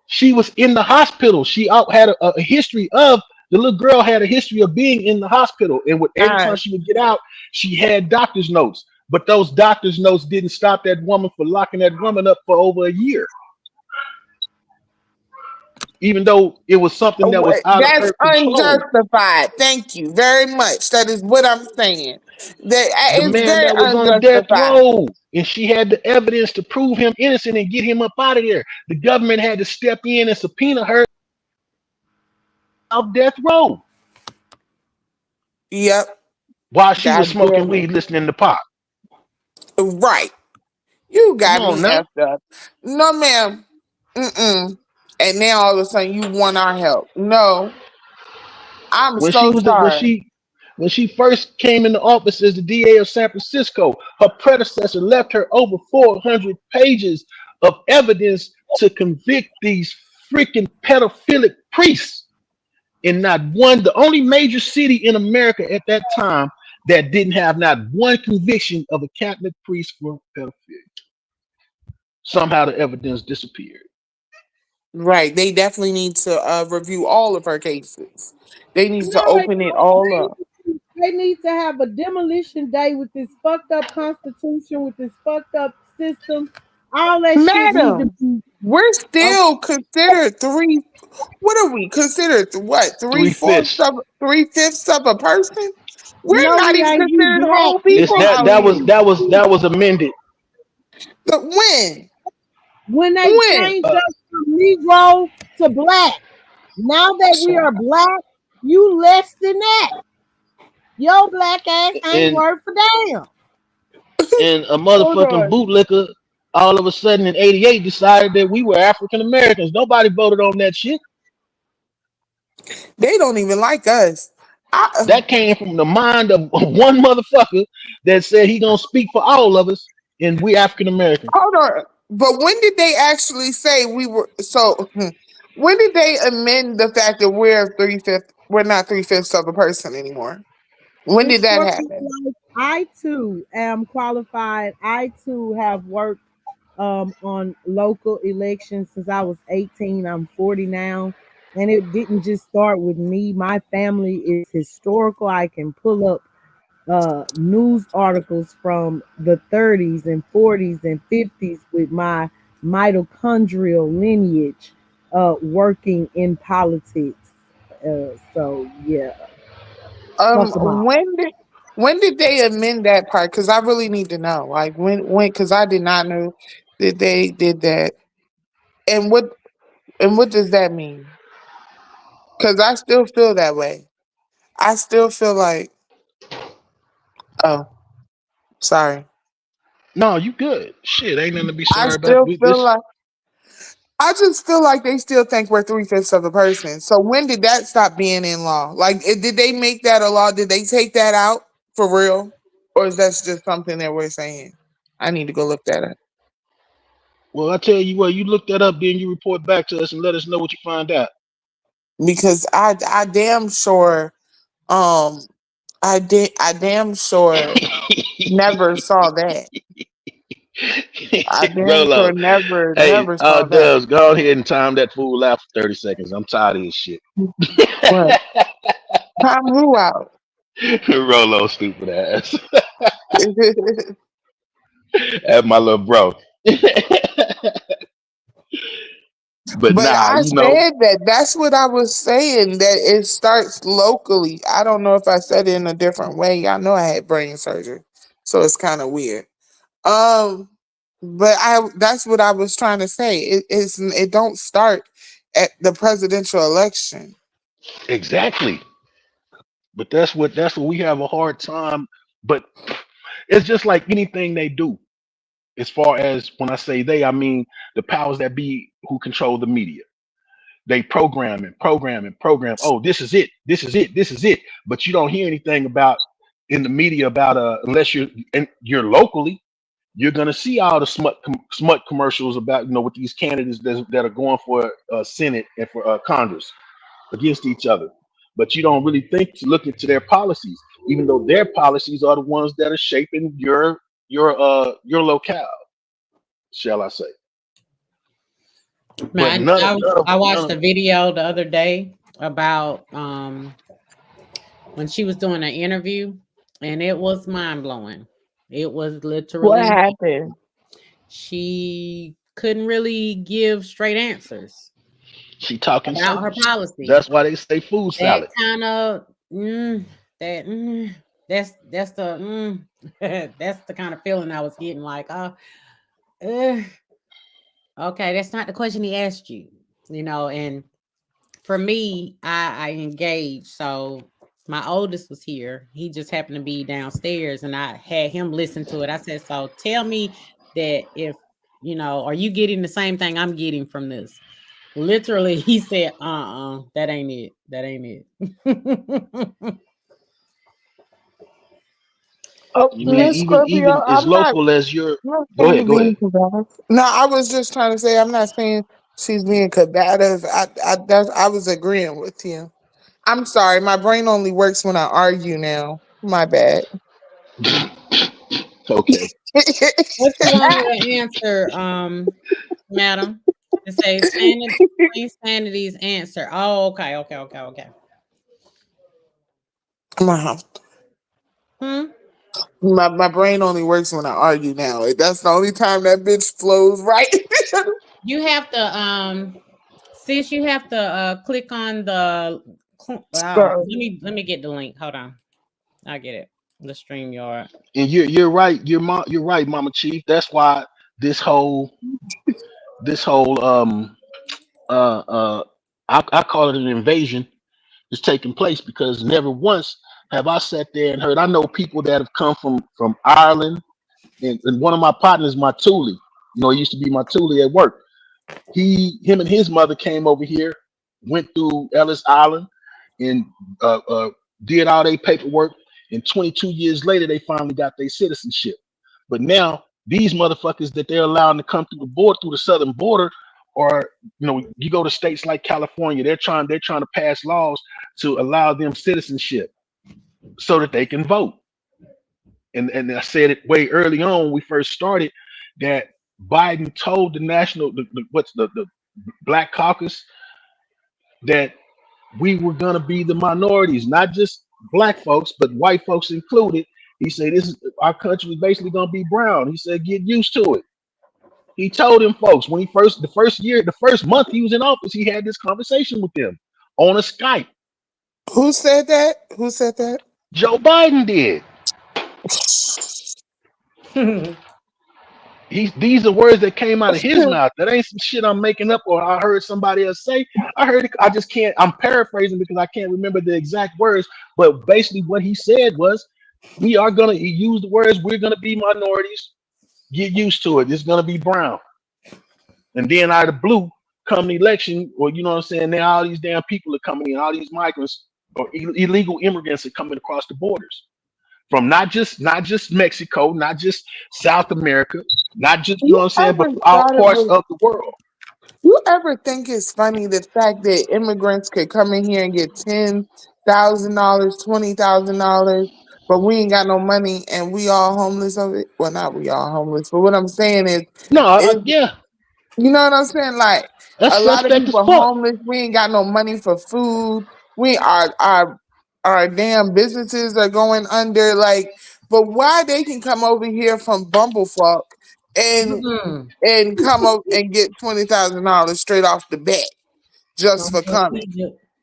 She was in the hospital. She had a history of the little girl had a history of being in the hospital, and every time she would get out, she had doctor's notes. But those doctor's notes didn't stop that woman from locking that woman up for over a year. even though it was something that was out of That's her control. unjustified. Thank you very much. That is what I'm saying. That The it's man very that was on death unjustified. row, and she had the evidence to prove him innocent and get him up out of there. The government had to step in and subpoena her off death row Yep. while she was God smoking damn it. weed, listening to pop. Right. You Come got on me now. effed up. No, ma'am. Mm-mm. And now all of a sudden you want our help. No, I'm When she so was sorry. when she first came into office as the DA of San Francisco, her predecessor left her over 400 pages of evidence to convict these freaking pedophilic priests. And not one, the only major city in America at that time that didn't have not one conviction of a Catholic priest for pedophilia. Somehow the evidence disappeared. Right. They definitely need to review all of her cases. They need You to know what open it all up. they need to have a demolition day with this fucked up constitution, with this fucked up system. All that shit need to Madam, be. we're Oh, still considered three. What are we considered? What, Three fifths. 3/5 of a person? We're no, not we even ain't. You considered black. whole It's people out here. that was amended. But when? When they When? changed us from Negro to black. Now that we are black, you less than that. Your black ass ain't And worth a damn. a Hold motherfucking on. bootlicker all of a sudden in 88 decided that we were African Americans. Nobody voted on that shit. They don't even like us. That came from the mind of one motherfucker that said he gonna speak for all of us, and we African Americans. Hold on. But when did they actually say we were so when did they amend the fact that we're not 3/5 of a person anymore? When did It's that for people happen? like I too am qualified. I too have worked on local elections since I was 18. I'm 40 now. And it didn't just start with me. My family is historical. I can pull up news articles from the 30s and 40s and 50s with my mitochondrial lineage working in politics. So yeah, fuck them all. When did they amend that part? Because I really need to know. Like when because I did not know that they did that. And what does that mean? Because I still feel that way. I still feel like, oh, sorry. No, you good. Shit, ain't nothing to be I sorry about. still With feel this, like I just feel like they still think we're 3/5 of a person. So when did that stop being in law? Like, did they make that a law? Did they take that out for real, or is that just something that we're saying? I need to go look that up well, I tell you what, you look that up, then you report back to us and let us know what you find out. because I damn sure I damn sure never saw that. I damn Rolo, sure never hey, saw that. Dubs, go ahead and time that fool out for 30 seconds. I'm tired of his shit. What? Time who out? Rolo, stupid ass. That's my little bro. But But nah, I you know, said that. That's what I was saying. That it starts locally. I don't know if I said it in a different way. I know I had brain surgery, so it's kind of weird. Um, but that's what I was trying to say. It don't start at the presidential election. exactly. But that's what we have a hard time. But it's just like anything they do. As far as when I say they, I mean the powers that be who control the media. They program. Oh, this is it. This is it. This is it. But you don't hear anything about in the media about unless you're locally, you're gonna see all the smut commercials about with these candidates that are going for Senate and for Congress against each other. But you don't really think to look into their policies, even though their policies are the ones that are shaping your locale, shall I say? But Man, I none watched a of video the other day about when she was doing an interview, and it was mind blowing. It was What literally happened? she couldn't really give straight answers. She talking about her circles. policy. That's why they say food That salad. kind of that's the that's the kind of feeling I was getting. Like, okay, that's not the question he asked you, and for me, I engaged. So my oldest was here. He just happened to be downstairs, and I had him listen to it. I said, so tell me that if, are you getting the same thing I'm getting from this? Literally, he said, that ain't it. That ain't it. Oh, You mean Miss even Scorpio, as I'm not. local as your I'm not go saying ahead, you're go ahead. being combative. No, I was just trying to say I'm not saying she's being combative. I was agreeing with you. I'm sorry, my brain only works when I argue now. My bad. Okay. What you want her to answer, madam? To say Sanity's answer. Oh, okay. I'm gonna have to. My brain only works when I argue now. That's the only time that bitch flows right. You have to sis, you have to click on the let me get the link. Hold on. I'll get it. The StreamYard. And you're right. You're right, Mama Chief. That's why this whole uh uh I call it an invasion is taking place because never once have I sat there and heard. I know people that have come from Ireland, and one of my partners, my Thule, he used to be my Thule at work. Him and his mother came over here, went through Ellis Island, and uh, uh, did all their paperwork. And 22 years later, they finally got their citizenship. But now these motherfuckers that they're allowing to come through the border, through the southern border, or you go to states like California, they're trying to pass laws to allow them citizenship so that they can vote. And I said it way early on when we first started that Biden told the national the Black Caucus that we were gonna be the minorities, not just black folks, but white folks included. He said this is our country is basically gonna be brown. He said get used to it. He told them folks when the first month he was in office, he had this conversation with them on a Skype. Who said that? Who said that? Joe Biden did. These are words that came out of his mouth. That ain't some shit I'm making up or I heard somebody else say. I heard it. I just can't. I'm paraphrasing because I can't remember the exact words. But basically, what he said was, "We are gonna." He used the words, "We're gonna be minorities. Get used to it. It's gonna be brown." And then out of the blue, come the election, or you know what I'm saying? Now all these damn people are coming in. All these migrants or illegal immigrants are coming across the borders from not just Mexico, not just South America, not just you know You what I'm saying, but ever from all thought it parts was? of the world. You ever think it's funny the fact that immigrants could come in here and get $10,000, $20,000, but we ain't got no money and we all homeless of it? Well, not we all homeless, but what I'm saying is Yeah, you know what I'm saying? Like that's a lot of suspect as people fuck. homeless. We ain't got no money for food. We our damn businesses are going under. Like, but why they can come over here from Bumblefuck and come up and get $20,000 straight off the bat just for coming.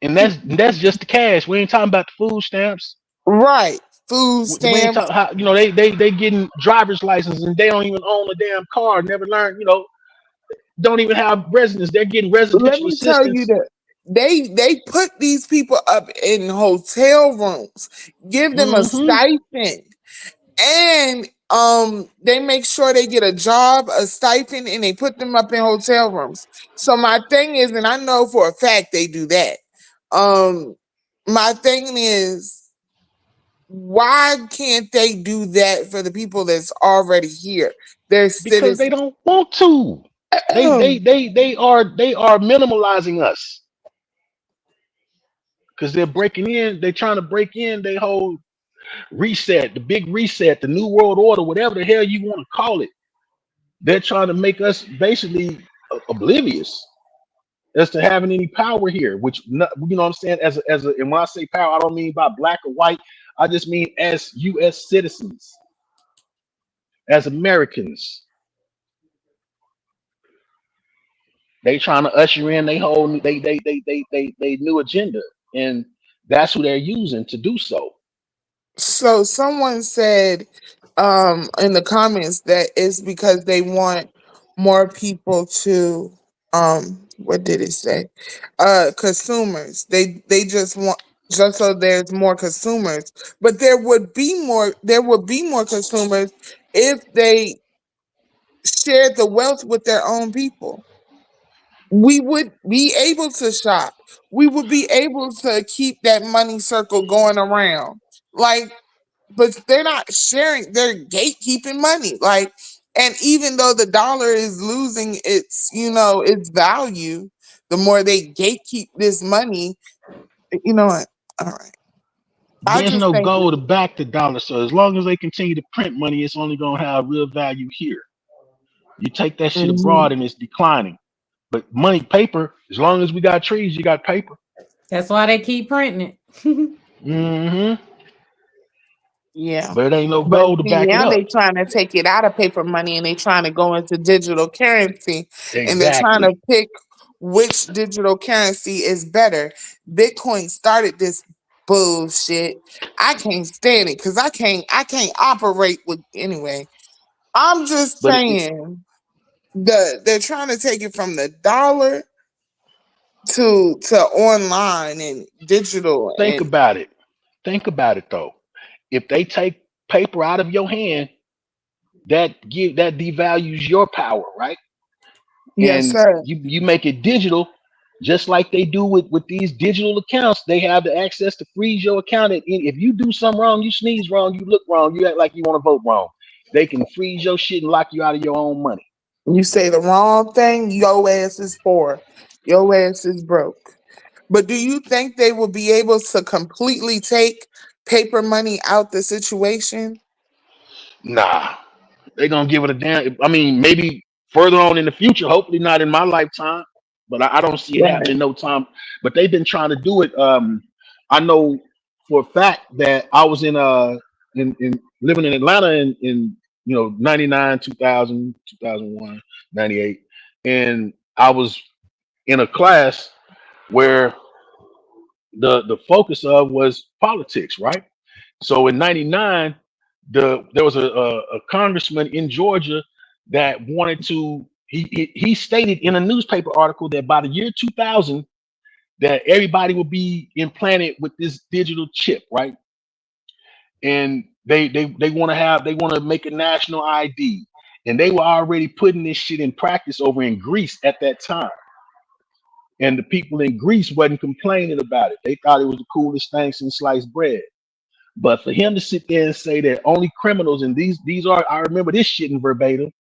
And that's just the cash. We ain't talking about the food stamps. Right. Food We ain't stamps. talking how they getting driver's license and they don't even own a damn car. Never learn. Don't even have residence. They're getting Let residential me tell you assistance. that they put these people up in hotel rooms, give them a Mm-hmm. stipend, and they make sure they get a job, a stipend, and they put them up in hotel rooms. So my thing is, and I know for a fact they do that. My thing is, why can't they do that for the people that's already here? They're Because they citizens. don't want to. They are minimalizing us because they're breaking in. They're trying to break in. They whole reset, the big reset, the new world order, whatever the hell you want to call it. They're trying to make us basically oblivious as to having any power here. Which you know what I'm saying. And when I say power, I don't mean by black or white. I just mean as U.S. citizens, as Americans. They trying to usher in they whole they new agenda, and that's who they're using to do so. So someone said in the comments that it's because they want more people to what did it say? Consumers. They just want just so there's more consumers. But there would be more consumers if they shared the wealth with their own people. We would be able to shop. We would be able to keep that money circle going around. Like, but they're not sharing, they're gatekeeping money. Like, and even though the dollar is losing its, its value, the more they gatekeep this money, you know what? All right. I There's just no think goal to back the dollar, so as long as they continue to print money, it's only gonna have real value here. You take that shit mhm. abroad and it's declining. But money, paper, as long as we got trees, you got paper. That's why they keep printing it. Hmm. Yeah. But it ain't no But goal to see, back it now up. they trying to take it out of paper money and they trying to go into digital currency, and they're trying to Exactly. pick which digital currency is better. Bitcoin started this bullshit. I can't stand it because I can't operate with anyway. I'm just But saying they're trying to take it from the dollar to online and digital think and about it. Think about it though. If they take paper out of your hand, that devalues your power, right? yes, And sir. you make it digital, just like they do with these digital accounts. They have the access to freeze your account. If you do something wrong, you sneeze wrong, you look wrong, you act like you want to vote wrong, they can freeze your shit and lock you out of your own money. You say the wrong thing, your ass is poor. Your ass is broke. But do you think they will be able to completely take paper money out the situation? Nah, they're gonna give it a damn. I mean, maybe further on in the future, hopefully not in my lifetime, but I don't see it Right. happening no time. But they've been trying to do it. I know for a fact that I was in living in Atlanta in 99, 2000, 2001, 98, and I was in a class where the focus of was politics, right? So in '99, there was a congressman in Georgia that wanted to. He stated in a newspaper article that by the year 2000, that everybody will be implanted with this digital chip, right? And they want to make a national ID, and they were already putting this shit in practice over in Greece at that time. And the people in Greece wasn't complaining about it. They thought it was the coolest thing since sliced bread. But for him to sit there and say that only criminals, and these are, I remember this shit in verbatim,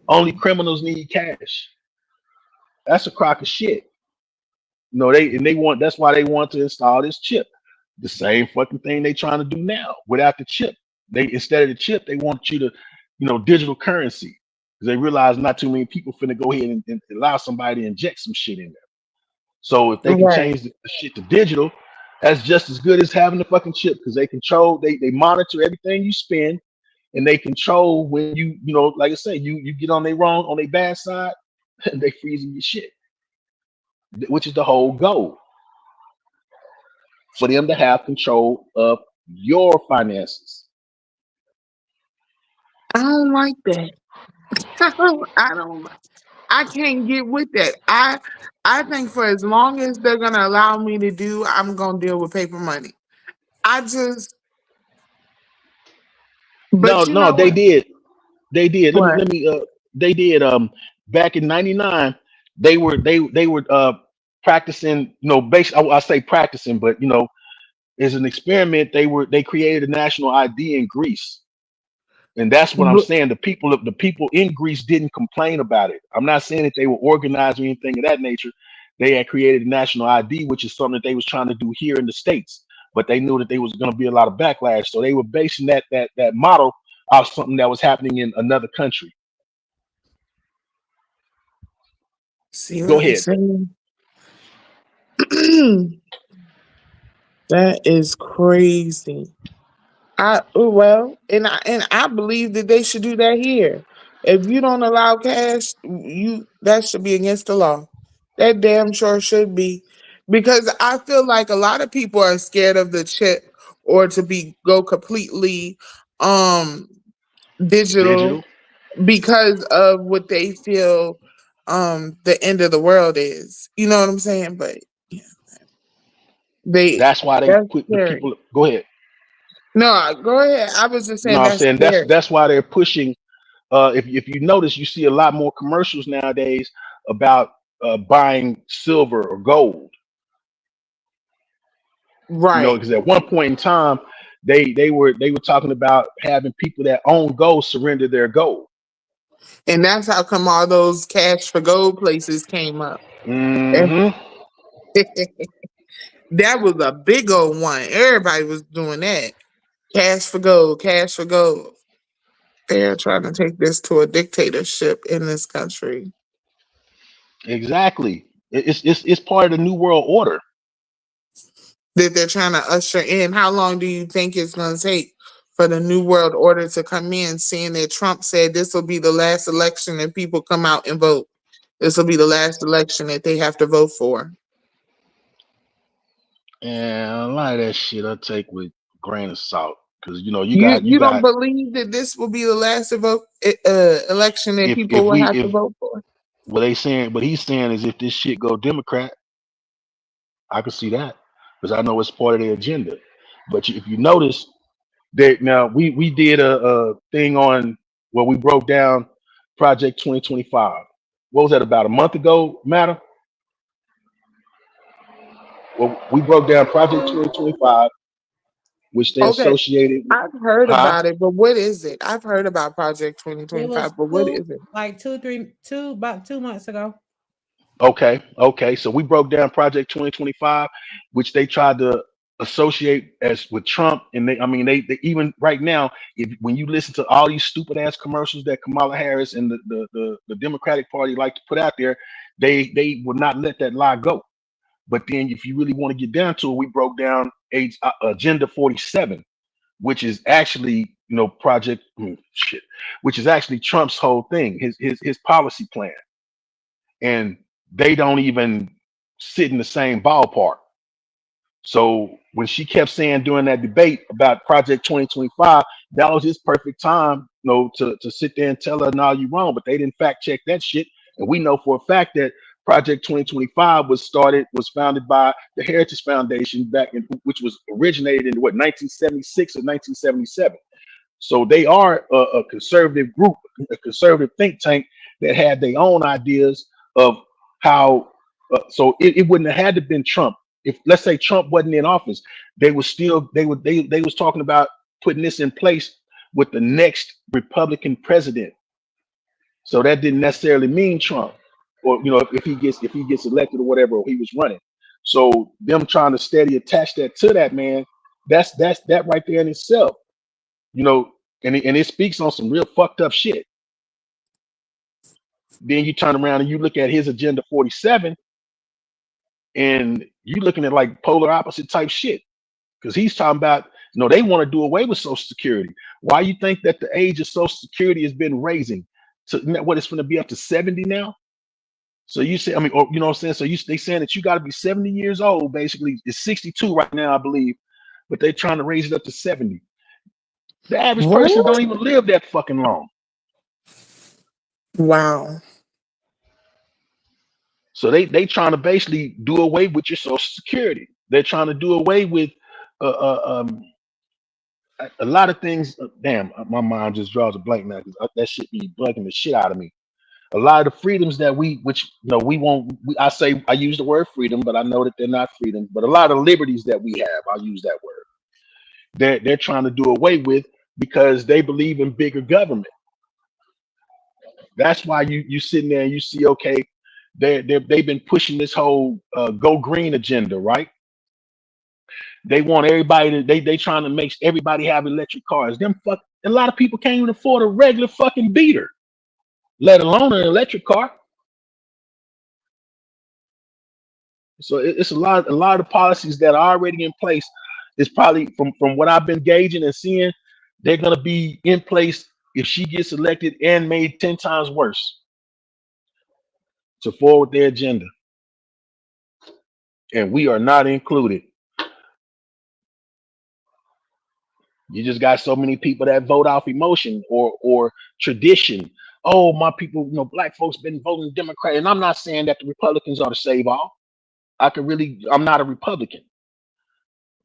only criminals need cash. That's a crock of shit. No, they want, that's why they want to install this chip. The same fucking thing they trying to do now without the chip. They, instead of the chip, they want you to, digital currency. Because they realize not too many people finna go ahead and allow somebody to inject some shit in there. So if they can Right. change the shit to digital, that's just as good as having the fucking chip, because they control, they monitor everything you spend, and they control when like I say, you get on their wrong, on their bad side, and they freezing your shit, which is the whole goal, for them to have control of your finances. I don't like that. I can't get with that. I think for as long as they're gonna allow me to do, I'm gonna deal with paper money. I just No, but you no, know they what? did. They did. Let me What? let me they did back in '99, they were practicing, basically I say practicing, but as an experiment, they created a national ID in Greece. And that's what I'm But saying. The people in Greece didn't complain about it. I'm not saying that they were organized or anything of that nature. They had created a national ID, which is something that they was trying to do here in the States, but they knew that there was going to be a lot of backlash. So they were basing that model off something that was happening in another country. see what Go I'm ahead. saying? That is crazy. And I believe that they should do that here. If you don't allow cash, that should be against the law. That damn sure should be. Because I feel like a lot of people are scared of the chip or to go completely digital because of what they feel the end of the world is. You know what I'm saying? But yeah, That's why they that's put the scary. people. Go ahead. No, go ahead. I was just No, saying I'm that's saying scary. that's why they're pushing. If you notice, you see a lot more commercials nowadays about buying silver or gold. Right. You know, because at one point in time, they were talking about having people that own gold surrender their gold. And that's how come all those cash for gold places came up. Mm-hmm. That was a big old one. Everybody was doing that. Cash for gold, cash for gold. They're trying to take this to a dictatorship in this country. Exactly. It's part of the new world order. That they're trying to usher in. How long do you think it's going to take for the new world order to come in, seeing that Trump said this will be the last election that people come out and vote? This will be the last election that they have to vote for. And a lot of that shit I take with a grain of salt. Because you You don't got believe that this will be the last election that people if will we have to if vote for? what he's saying is if this shit go Democrat, I can see that because I know it's part of their agenda. But if you notice that now we did a thing on where we broke down Project 2025. What was that about a month ago, Matter? Well, we broke down Project 2025, which they Okay, associated with, I've heard huh? about it, but what is it? I've heard about Project It 2025, was but what is it? about 2 months ago. Okay. So we broke down Project 2025, which they tried to associate as with Trump, and they even right now, if when you listen to all these stupid ass commercials that Kamala Harris and the Democratic Party like to put out there, they will not let that lie go. But then, if you really want to get down to it, we broke down Agenda 47, which is actually which is actually Trump's whole thing, his policy plan, and they don't even sit in the same ballpark. So when she kept saying during that debate about Project 2025, that was his perfect time, to sit there and tell her, "No, you're wrong." But they didn't fact check that shit, and we know for a fact that Project 2025 was founded by the Heritage Foundation which was originated in 1976 or 1977. So they are a conservative group, a conservative think tank that had their own ideas of how. So it wouldn't have had to been Trump if, let's say, Trump wasn't in office. They was talking about putting this in place with the next Republican president. So that didn't necessarily mean Trump, or if he gets elected or whatever, or he was running. So them trying to steady attach that to that man, that's that right there in itself. And it speaks on some real fucked up shit. Then you turn around and you look at his Agenda 47, and you looking at like polar opposite type shit. Because he's talking about, they want to do away with Social Security. Why you think that the age of Social Security has been raising to what it's going to be up to 70 now? So you say, or you know what I'm saying? So they saying that you got to be 70 years old, basically. It's 62 right now, I believe, but they're trying to raise it up to 70. The average person don't even live that fucking long. Wow. So they trying to basically do away with your Social Security. They're trying to do away with a lot of things. Damn, my mind just draws a blank now because that shit be bugging the shit out of me. A lot of the freedoms that we won't. I use the word freedom, but I know that they're not freedom. But a lot of liberties that we have, I'll use that word. They're trying to do away with because they believe in bigger government. That's why you sitting there and you see, okay, they've been pushing this whole go green agenda, right? They want everybody to they trying to make everybody have electric cars. A lot of people can't even afford a regular fucking beater, let alone an electric car. So it's a lot of policies that are already in place. It's probably from what I've been gauging and seeing, they're gonna be in place if she gets elected and made 10 times worse to forward their agenda. and we are not included. You just got so many people that vote off emotion or tradition. Oh, my people, black folks been voting Democrat, and I'm not saying that the Republicans are to save all. I'm not a Republican,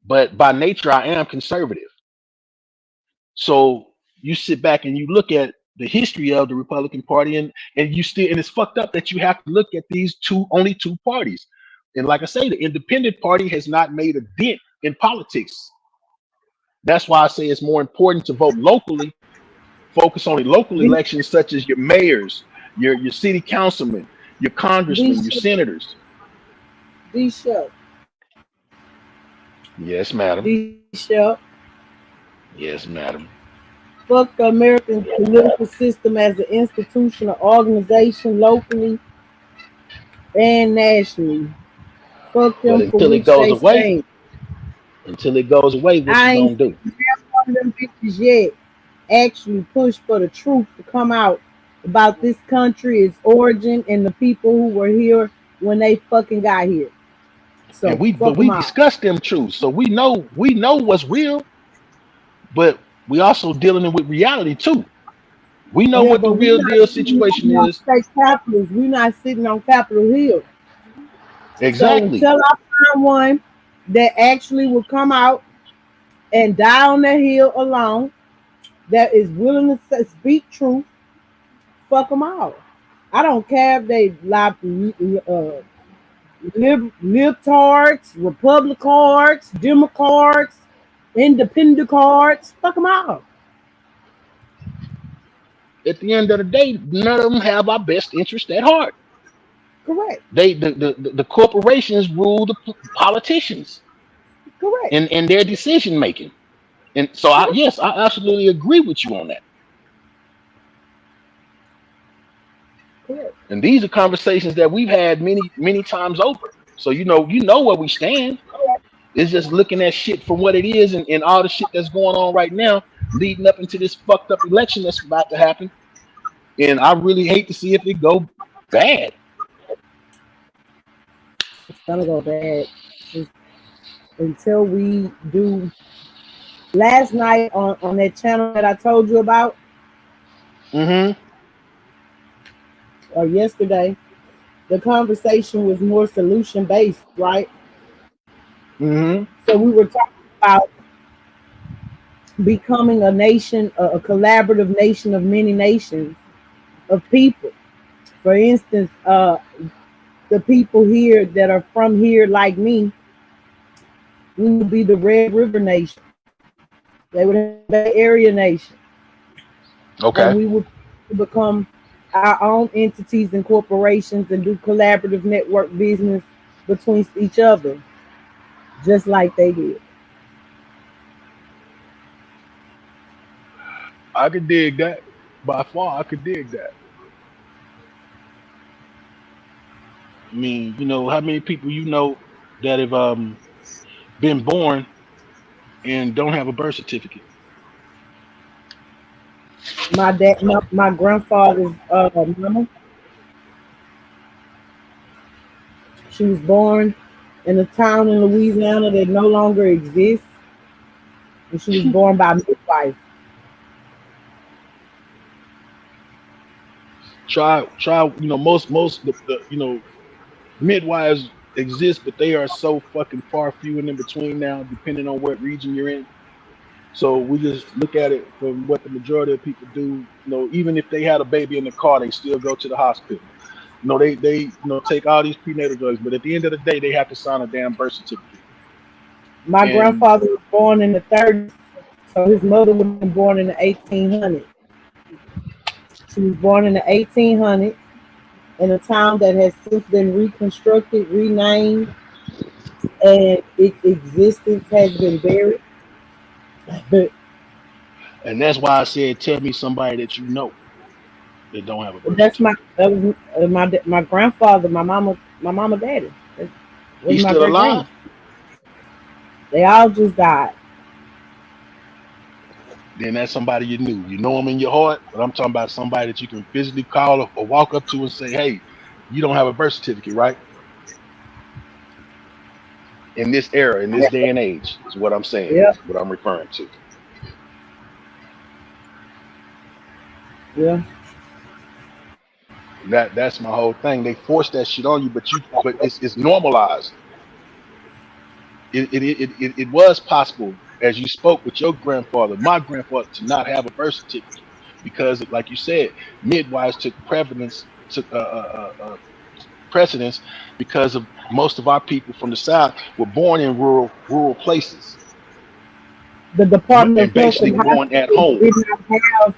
but by nature I am conservative. So you sit back and you look at the history of the Republican Party, and it's fucked up that you have to look at these only two parties. And like I say, the Independent Party has not made a dent in politics. That's why I say it's more important to vote locally, focus on the local elections such as your mayors, your city councilmen, your congressmen, your senators. Bishop. Yes, madam. Bishop. Yes, madam. Fuck the American political system as an institution or organization locally and nationally. Fuck them for until it which goes they away, stand. until it goes away, what I you ain't gonna do? seen one of them bitches yet actually push for the truth to come out about this country, its origin, and the people who were here when they fucking got here. So And we fuck discussed them truths, so we know what's real, but we also dealing with reality too. We know yeah, what the but real deal situation is. we're not sitting on Capitol Hill. So Exactly. until I find one that actually will come out and die on the hill alone, that is willing to speak truth, fuck them out. I don't care if they libtards, Republicans, Democrats, independent cards, fuck them out. At the end of the day, none of them have our best interest at heart. Correct. The corporations rule the politicians Correct. and their decision making. And so yes, I absolutely agree with you on that. Correct. And these are conversations that we've had many times over. So you know where we stand. It's just looking at shit from what it is and all the shit that's going on right now, leading up into this fucked up election that's about to happen. And I really hate to see if it go bad. It's gonna go bad until we do. Last night on that channel that I told you about, or yesterday, the conversation was more solution based, right? So we were talking about becoming a nation, a collaborative nation of many nations of people. For instance, the people here that are from here, like me, we would be the Red River Nation. They would have the Area Nation. Okay. And we would become our own entities and corporations and do collaborative network business between each other, just like they did. I could dig that. By far, I could dig that. I mean, how many people that have been born and don't have a birth certificate? My grandfather's mama. She was born in a town in Louisiana that no longer exists, and she was born by midwife. Try. Most the midwives exist, but they are so fucking far few and in between now, depending on what region you're in. So we just look at it from what the majority of people do. Even if they had a baby in the car, they still go to the hospital. They take all these prenatal drugs, but at the end of the day, they have to sign a damn birth certificate. My grandfather was born in the 30s, so his mother would have been born in the 1800s. She was born in the 1800s in a town that has since been reconstructed, renamed, and its existence has been buried. And that's why I said, tell me somebody that you know that don't have a birth That's certificate. my grandfather, my mama, daddy. He's still alive? They all just died. Then that's somebody you knew. You know him in your heart, but I'm talking about somebody that you can physically call or walk up to and say, hey, you don't have a birth certificate, right? in this era, in this day and age, is what I'm saying. Yeah. What I'm referring to. Yeah. That's my whole thing. They force that shit on you, but it's normalized. It was possible, as you spoke with your grandfather, my grandfather, to not have a birth certificate because, like you said, midwives took precedence because of most of our people from the South were born in rural places. The Department of Health basically and born at Hospitals home. did not have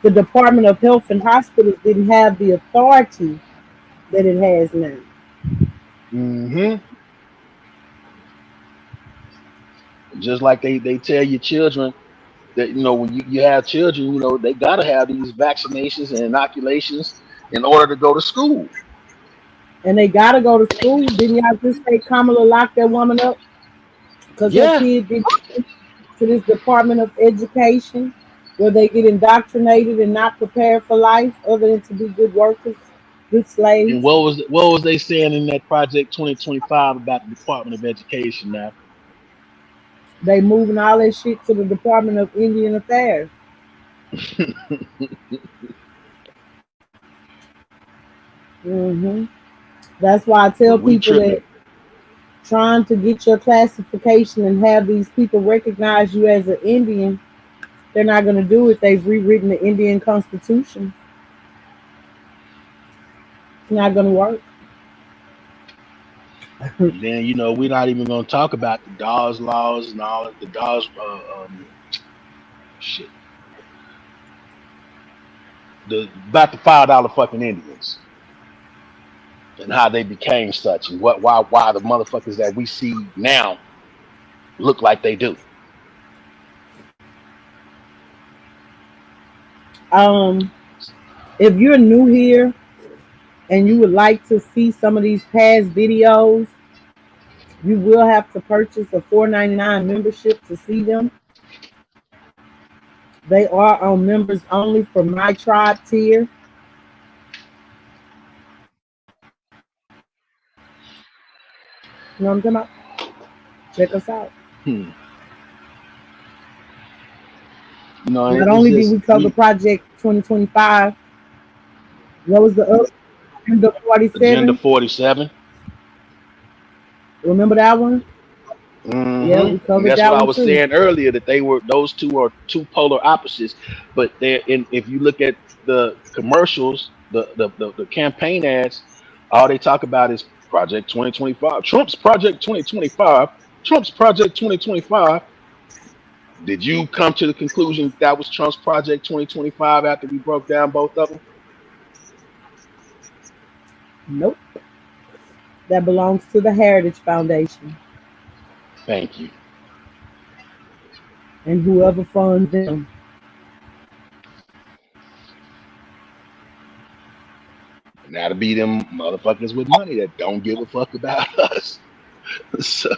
the Department of Health and Hospitals didn't have the authority that it has now. Mm-hmm. Just like they tell your children that, you know, when you have children, you know, they gotta have these vaccinations and inoculations in order to go to school. And they gotta go to school. Didn't y'all just say Kamala locked that woman up because her kid didn't go to this Department of Education where they get indoctrinated and not prepared for life other than to be good workers, good slaves? And what was they saying in that Project 2025 about the Department of Education now? They moving all that shit to the Department of Indian Affairs. That's why I tell people that trying to get your classification and have these people recognize you as an Indian, they're not going to do it. They've rewritten the Indian Constitution. It's not going to work. And then, you know, we're not even going to talk about the Dawes laws and all of the Dawes shit. About the $5 fucking Indians and how they became such, and why the motherfuckers that we see now look like they do. If you're new here and you would like to see some of these past videos, you will have to purchase a $4.99 membership to see them. They are on members only for my tribe tier. You know what I'm talking about? Check us out. You know, not only did we cover Project 2025, what was the other? Agenda 47. Agenda 47. Remember that one? Yeah, we covered that's that what one I was too. saying earlier, that those two are two polar opposites, but if you look at the commercials, the campaign ads, all they talk about is Project 2025, Trump's Project 2025, Trump's Project 2025. Did you come to the conclusion that was Trump's Project 2025 after we broke down both of them? Nope. That belongs to the Heritage Foundation. Thank you. And whoever funds them. And that'll be them motherfuckers with money that don't give a fuck about us. So,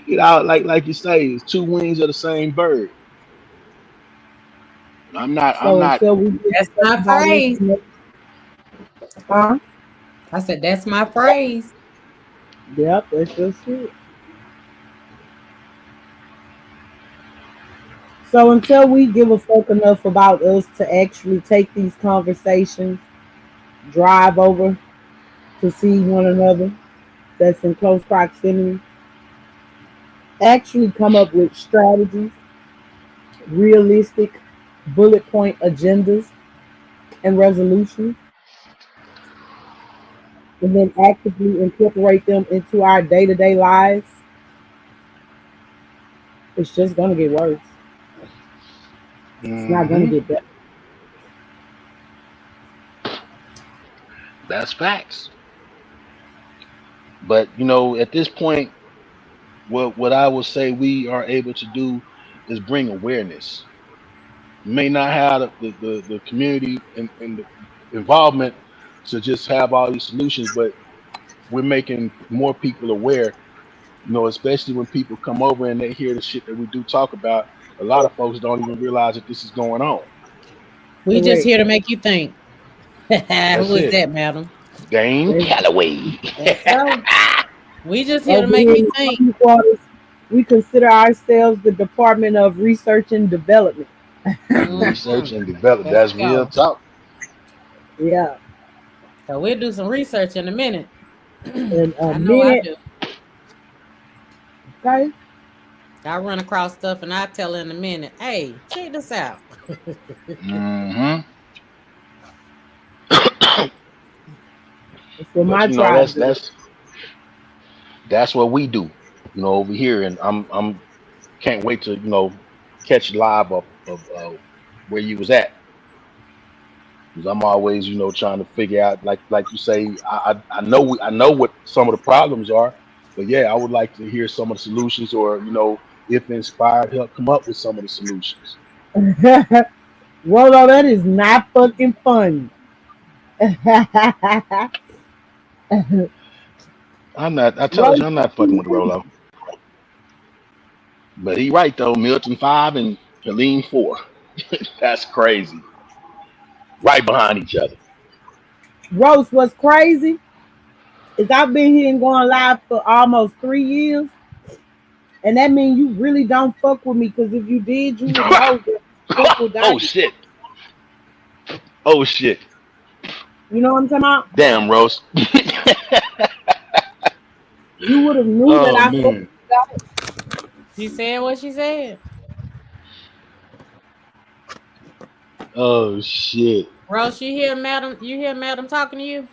you know, like you say, it's two wings of the same bird. I'm not. That's my phrase. Huh? I said that's my phrase. Yep, that's just it. So until we give a fuck enough about us to actually take these conversations, drive over to see one another that's in close proximity, actually come up with strategies, realistic bullet point agendas and resolutions, and then actively incorporate them into our day-to-day lives, it's just going to get worse. It's not going to get better. That's facts. But, you know, at this point, what I would say we are able to do is bring awareness. We may not have the community and the involvement to just have all these solutions, but we're making more people aware, you know, especially when people come over and they hear the shit that we do talk about. A lot of folks don't even realize that this is going on. We just here to make you think. Who is that, madam? Dane Calloway. We just here to Over make here you in think. Army quarters, we consider ourselves the Department of Research and Development. Research and development. Let's That's real go. talk. Yeah. So we'll do some research in a minute. In a I know I minute. do. Okay. I run across stuff and I tell her in a minute, hey, check this out. Mm-hmm. It's what But my you know, tribe do. that's what we do, you know, over here. And I'm can't wait to, you know, catch live of where you was at. Because I'm always, you know, trying to figure out, like you say, I know what some of the problems are, but yeah, I would like to hear some of the solutions, or you know, if inspired, help come up with some of the solutions. Rolo, that is not fucking funny. I'm not. I told Rolo, you I'm not fucking with Rolo. But he right though. Milton 5 and Helene 4. That's crazy. Right behind each other. Rose, what's crazy is I've been here and going live for almost 3 years. And that means you really don't fuck with me, because if you did, you would know that people die. Oh shit. Oh shit. You know what I'm talking about? Damn, Rose. You would have knew that Oh I fucked man. with She said what she said. Oh shit. Rose, you hear madam talking to you?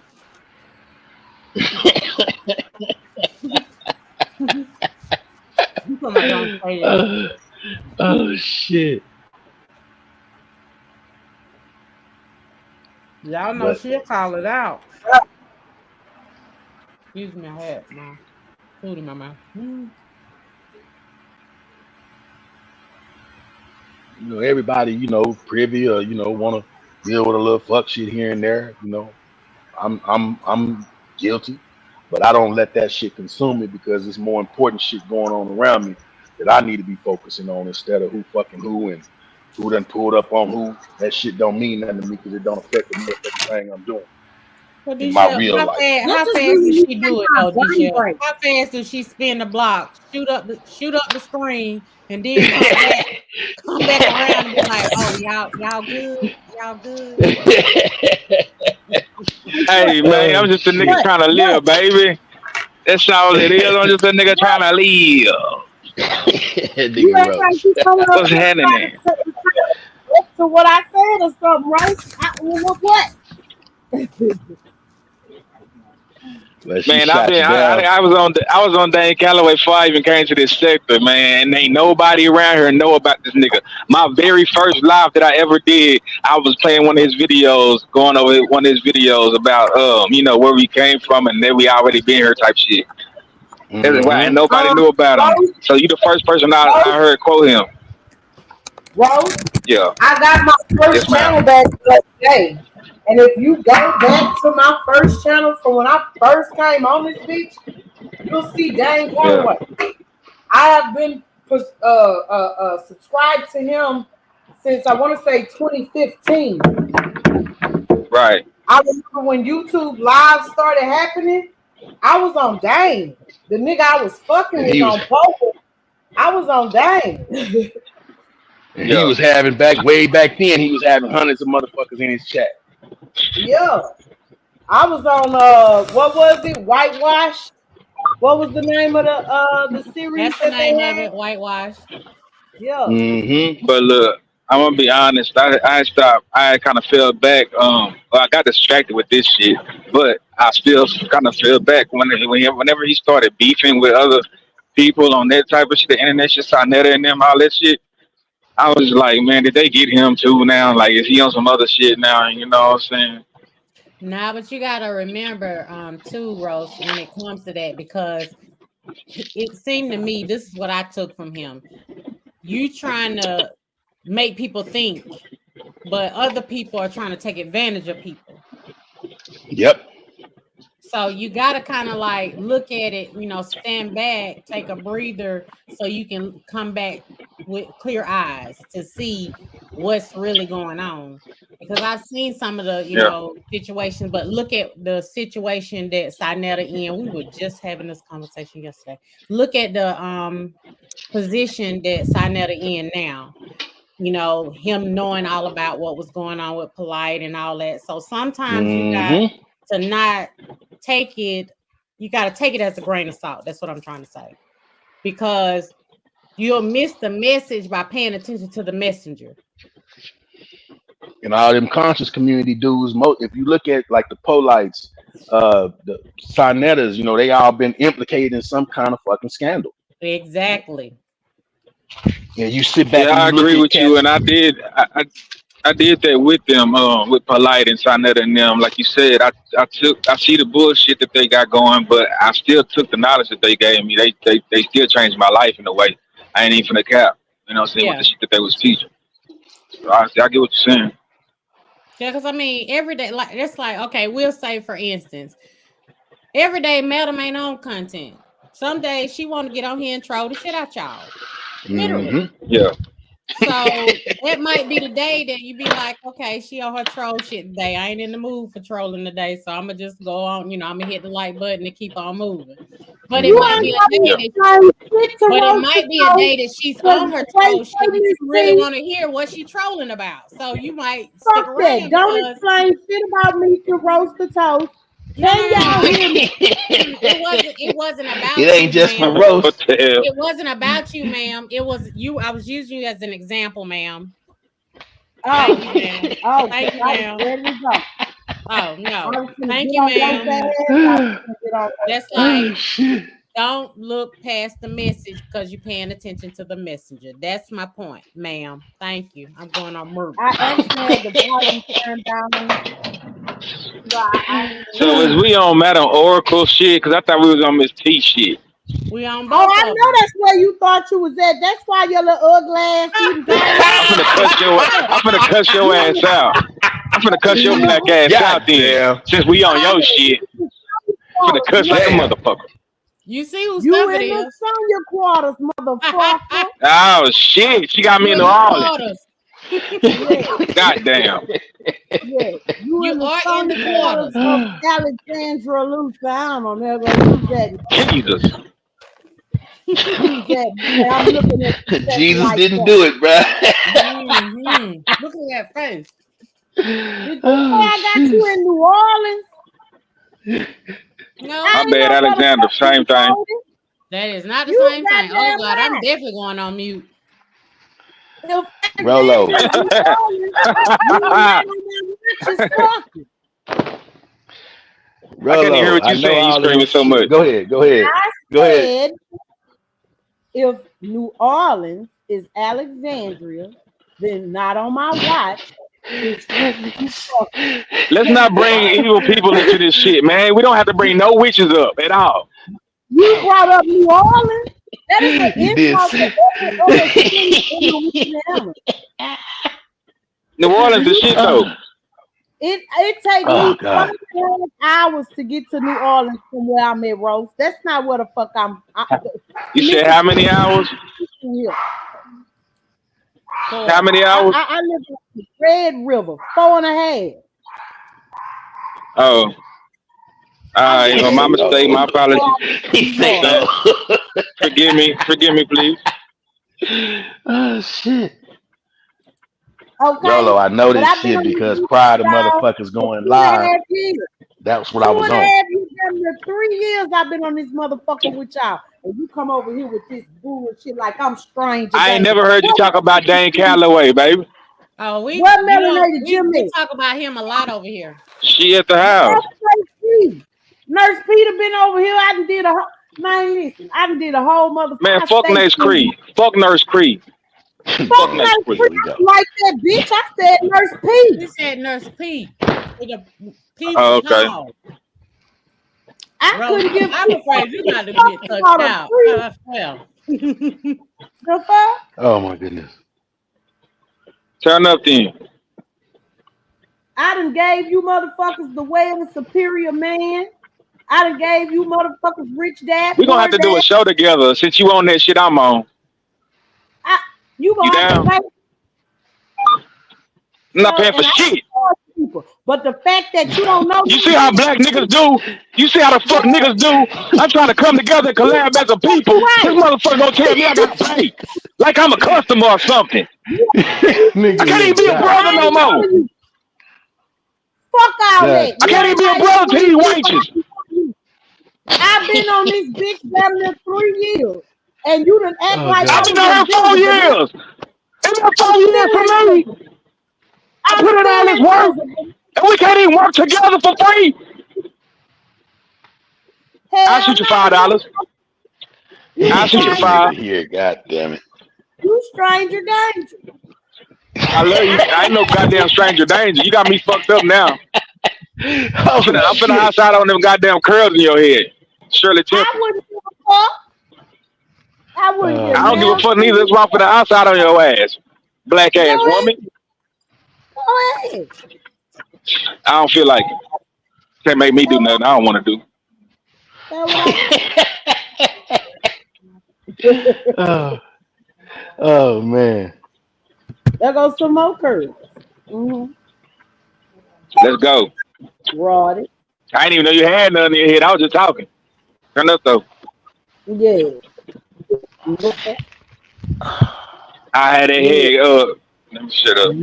You come out, don't say that. Oh shit. Y'all know But she'll call it out. Excuse me, I had my food in my mouth. you know, everybody, you know, privy or you know, want to deal with a little fuck shit here and there. You know, I'm guilty, but I don't let that shit consume me, because there's more important shit going on around me that I need to be focusing on, instead of who fucking who and who done pulled up on who. That shit don't mean nothing to me, because it don't affect the motherfucking thing I'm doing Well, in my Deja, real how life. fast, This how is fast really does you she take do it my though, brain Deja? break. How fast does she spin the block, shoot up the screen, and then come back around and be like, oh, y'all good? Y'all good? Hey man, Oh I'm just a nigga shit. trying to live, baby. That's all it is. I'm just a nigga trying to live. That You nigga act like Rose. you coming up What's here happening? to what I said or something, right? What? Well, she Man, shot you down. I was on Dane Calloway before I even came to this sector, man. And ain't nobody around here know about this nigga. My very first live that I ever did, I was playing one of his videos, going over one of his videos about you know, where we came from and that we already been here type shit. That's why, and Mm-hmm. nobody knew about him. Rose, So you the first person I Rose, heard quote him. Rose, Yeah. I got my Yes, first ma'am. channel back today. And if you go back to my first channel from when I first came on this bitch, you'll see Dane Yeah. Calloway. I have been subscribed to him since I want to say 2015. Right. I remember when YouTube Live started happening, I was on Dane. The nigga I was fucking And was he was on Poker. I was on Dane. he Yeah. was having way back then. He was having hundreds of motherfuckers in his chat. Yeah. I was on what was it? Whitewash. What was the name of the series That's the that they name of had? it, whitewash. Yeah. Mm-hmm. But look, I'm gonna be honest. I stopped. I kind of fell back. Well, I got distracted with this shit, but I still kind of fell back whenever he started beefing with other people on that type of shit. The internet shit, Sonetta and them, all that shit. I was like, man, did they get him too now? Like, is he on some other shit now? You know what I'm saying? Nah, but you gotta remember, too, Rose, when it comes to that, because it seemed to me, this is what I took from him. You trying to make people think, but other people are trying to take advantage of people. Yep. So you got to kind of like look at it, stand back, take a breather so you can come back with clear eyes to see what's really going on. because I've seen some of the, you know, situations, but look at the situation that Sinetta in. We were just having this conversation yesterday. Look at the position that Sinetta in now. You know, him knowing all about what was going on with Polite and all that. So sometimes you got to not take it, you got to take it as a grain of salt. That's what I'm trying to say. Because you'll miss the message by paying attention to the messenger. And all them conscious community dudes, if you look at like the Polites, the Sinettas, you know, they all been implicated in some kind of fucking scandal. Exactly. Yeah, you sit back. Yeah, and I you look agree at with you, and I did that with them, with Polite and Sinetta and them. Like you said, I see the bullshit that they got going, but I still took the knowledge that they gave me. They still changed my life in a way. I ain't even finna cap. You know what I'm saying? With the shit that they was teaching. So I get what you're saying. Yeah, because I mean, every day, like it's like, okay, we'll say for instance, every day Madam ain't on content. Some days she want to get on here and troll the shit out y'all. Literally. Yeah. So that might be the day that you be like, okay, she on her troll shit today. I ain't in the mood for trolling today, so I'm gonna just go on. You know, I'm gonna hit the like button and keep on moving. But it might be a day that she's on her troll shit that you really want to hear what she's trolling about. So you might stick around. Don't explain shit about me to roast the toast. Can y'all hear me? It wasn't about it ain't you, just ma'am. for roast. It wasn't about you, ma'am. It was you. I was using you as an example, ma'am. Thank you, ma'am. Oh, thank you, ma'am. There we go. Oh no, thank you, ma'am. That's like, don't look past the message because you're paying attention to the messenger. That's my point, ma'am. Thank you. I'm going on murder. I actually had the volume turned down. So is we on Madam Oracle shit? Because I thought we was on Miss T shit. We on both. I know that's where you thought you was at. That's why your little ugly ass. I'm finna cuss your ass out. I'm finna cuss your black ass out then. Since we on your shit. I'm finna cuss like a motherfucker. You see who you stuff in it the is? Sonya quarters, motherfucker. Oh shit. She got me in New Orleans. God damn. Yeah, you in the Sonya quarters of Alexandra Luther. I'm never use that. Jesus. I'm looking at Jesus like didn't do it, bro. Look at that face. Did you say I got you in New Orleans? No, my bad, Alexander. Same thing. That is not the same thing. Oh God, I'm definitely going on mute. Rolo. I can't hear what you saying. You screaming so much. Go ahead. I said, if New Orleans is Alexandria, then not on my watch. Let's not bring evil people into this shit, man. We don't have to bring no witches up at all. You brought up New Orleans. That is an insult to New Orleans is shit though. It takes me 5 hours to get to New Orleans from where I'm at, Rose. That's not where the fuck I'm. You said how many hours? How many hours? I live on the Red River, 4.5. Oh. My mistake, my apologies. Forgive me, please. Oh shit. Okay. Rolo, I know this shit because prior to motherfuckers going live, that's what I was on. 3 years I've been on this motherfucker with y'all. And you come over here with this bullshit like I'm strange. I ain't never heard you talk about Dane Calloway, baby. Oh, we talk about him a lot over here. She at the house. Nurse Peter been over here. I done did a whole motherfucker. Man, fuck Nurse Creed. Fuck Nurse Creed. Fuck Nurse Creed. Like that bitch. I said Nurse P. You said Nurse P. Oh, okay. I couldn't give. I'm afraid you got to get touched out. The fuck? Oh my goodness. Turn up then. I done gave you motherfuckers the way of the superior man. I done gave you motherfuckers rich dad. We're gonna have to do a show together since you on that shit I'm on. You gonna have to pay. I'm not paying for shit. people. But the fact that you don't know, you see how black niggas do? You see how the fuck niggas do? I'm trying to come together and collab as a people. This motherfucker gonna tell me I gotta pay. Like I'm a customer or something. I can't even be a brother no more. Fuck all that. I can't even be a brother to these wenches. I've been on this bitch better than 3 years. And you done act like I've been on here 4 years. It's been 4 years for me. I put in all this work. And we can't even work together for free. I'll shoot you $5. I'll shoot you $5. Here, God damn it. You stranger danger. I love you. I ain't no goddamn stranger danger. You got me fucked up now. I'm finna outside on them goddamn curls in your head. Shirley Temple. I wouldn't give a fuck. I wouldn't give a I don't give a fuck neither. That's why I'm finna outside on your ass. Black ass woman. Go ahead. I don't feel like it. Can't make me do nothing I don't want to do. Oh man. There goes some more curves. Let's go. Roddy. I didn't even know you had none in your head. I was just talking. Turn up though. Yeah. I had that head let me shut up.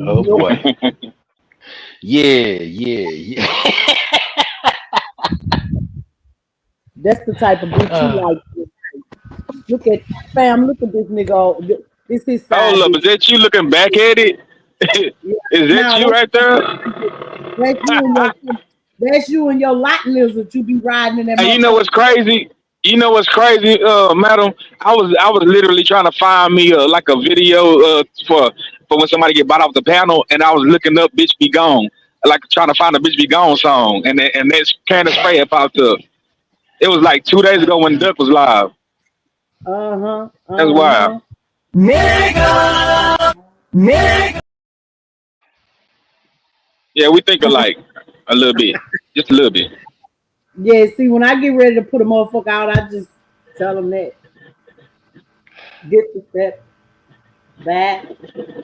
Oh boy. Yeah. That's the type of bitch you like. Look at this nigga. This is side. Hold up, is that you looking back at it? Is that you right there? That's you and your lot lizard you be riding in that. And you know what's crazy? Madam? I was literally trying to find me like a video for when somebody get bought off the panel, and I was looking up "Bitch Be Gone," like trying to find a "Bitch Be Gone" song, and that's Candace Faye popped up. It was like 2 days ago when Duck was live. That's wild. Nigga. Yeah, we think alike a little bit, just a little bit. Yeah, see, when I get ready to put a motherfucker out, I just tell them that. Get the step back.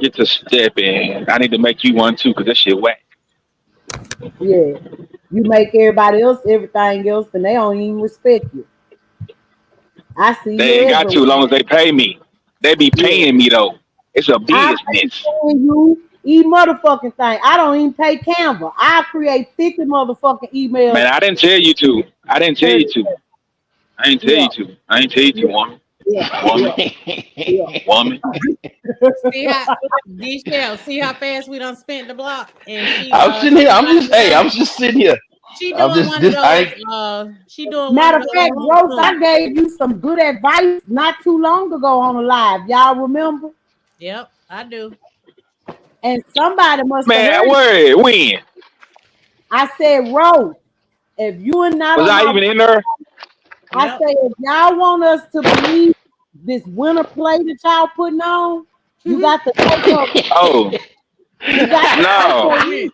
Get to stepping. I need to make you one too, because that shit whack. Yeah. You make everybody else everything else, and they don't even respect you. I see. They ain't got to, as long as they pay me. They be paying me though. It's a business. You motherfucking thing. I don't even pay Canva. I create 50 motherfucking emails. Man, I didn't tell you to. I didn't tell you to. Woman. Woman. See how fast we done spent the block. And she, I'm sitting here. I'm just sitting here. She doing one of those. She doing. Matter of fact, Rose, I gave you some good advice not too long ago on a live. Y'all remember? Yep, I do. And somebody must have heard where? When? I said, Rose, if you and not was I even in there? I said, if y'all want us to believe this winter play that y'all putting on, you got to take up. Oh. You got to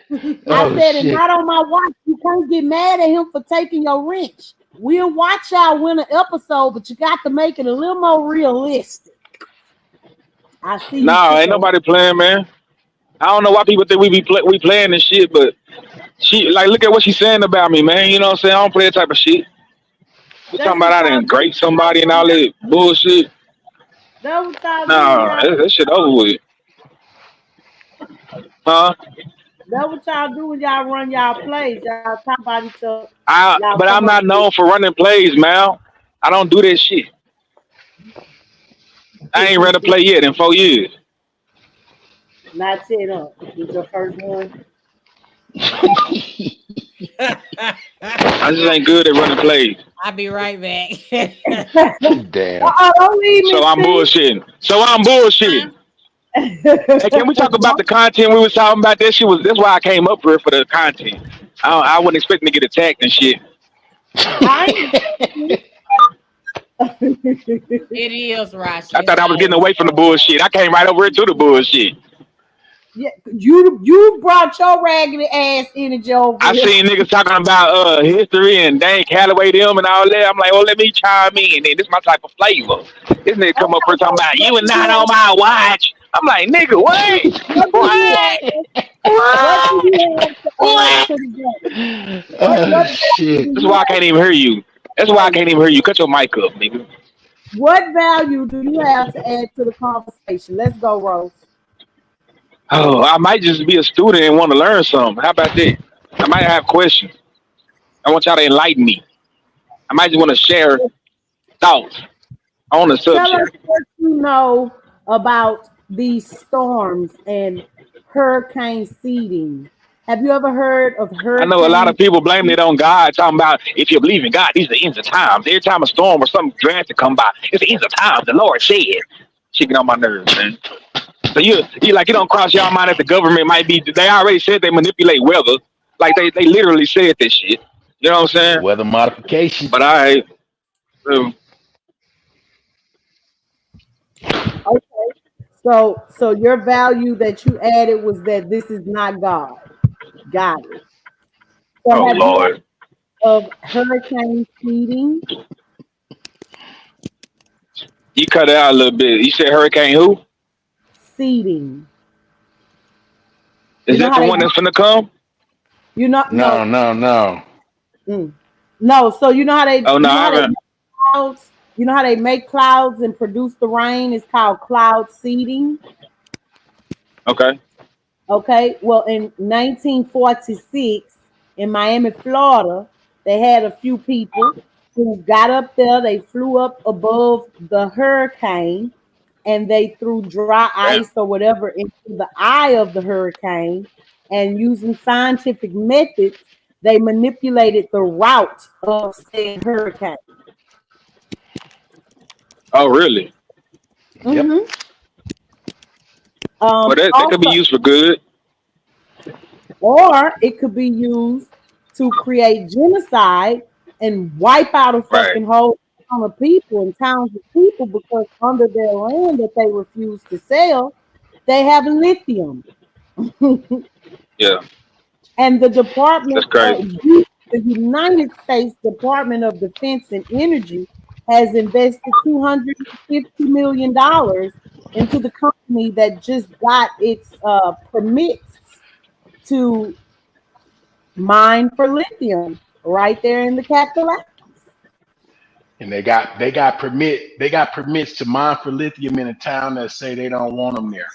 I said, and not on my watch. You can't get mad at him for taking your wrench. We'll watch y'all winter episode, but you got to make it a little more realistic. I see. No, ain't nobody playing, man. I don't know why people think we playing this shit, but she look at what she's saying about me, man. You know what I'm saying? I don't play that type of shit. We're talking about I didn't grape somebody and all that bullshit. No, that shit over with. Huh? That's what y'all do when y'all run y'all plays. Y'all talk about each other. But I'm not known for running plays, man. I don't do that shit. I ain't run a play yet in 4 years. Not yet, huh? This your first one? I just ain't good at running plays. I'll be right back. Damn. Don't leave me. So I'm bullshitting. Hey, can we talk about the content we was talking about? That shit that's why I came up here for the content. I wasn't expecting to get attacked and shit. It is, Rashi. I thought I was getting away from the bullshit. I came right over here to the bullshit. Yeah, you brought your raggedy ass energy over I here. seen niggas talking about history and Dane Calloway them and all that. I'm like, oh, let me chime in. And this is my type of flavor. This nigga come up here talking about you and not on my watch. I'm like, nigga, wait, what? Oh shit! That's why I can't even hear you. That's why I can't even hear you. Cut your mic up, nigga. What value do you have to add to the conversation? Let's go, Rose. Oh, I might just be a student and want to learn something. How about that? I might have questions. I want y'all to enlighten me. I might just want to share thoughts on the Tell us subject. what you know about these storms and hurricane seeding. Have you ever heard of I know a lot hurricane? of people blaming it on God, talking about if you believe in God, these are the ends of times. Every time a storm or something drastic come by, it's the ends of times. The Lord said, "She get on my nerves, man." So you like, it don't cross y'all mind that the government might be. They already said they manipulate weather. Like they literally said this shit. You know what I'm saying? Weather modification. But I. Okay. So your value that you added was that this is not God. Got it. So Oh have you Lord. heard of hurricane seeding? You cut it out a little bit. You said hurricane who? Seeding. Is that the one that's finna come? You know, No. No. So you know how they? Oh no, you know I how they haven't. make clouds? You know how they make clouds and produce the rain? It's called cloud seeding. Okay. Okay. Well, in 1946 in Miami, Florida, they had a few people who got up there. They flew up above the hurricane and they threw dry ice or whatever into the eye of the hurricane. And using scientific methods, they manipulated the route of said hurricane. Oh really? Mm-hmm. Well, that could be Also, used for good. or it could be used to create genocide and wipe out a Right. fucking whole town of people and towns of people because under their land that they refuse to sell, they have lithium. Yeah. And the That's the United States Department of Defense and Energy has invested $250 million into the company that just got its permits to mine for lithium right there in the capital. And they got permits to mine for lithium in a town that say they don't want them there.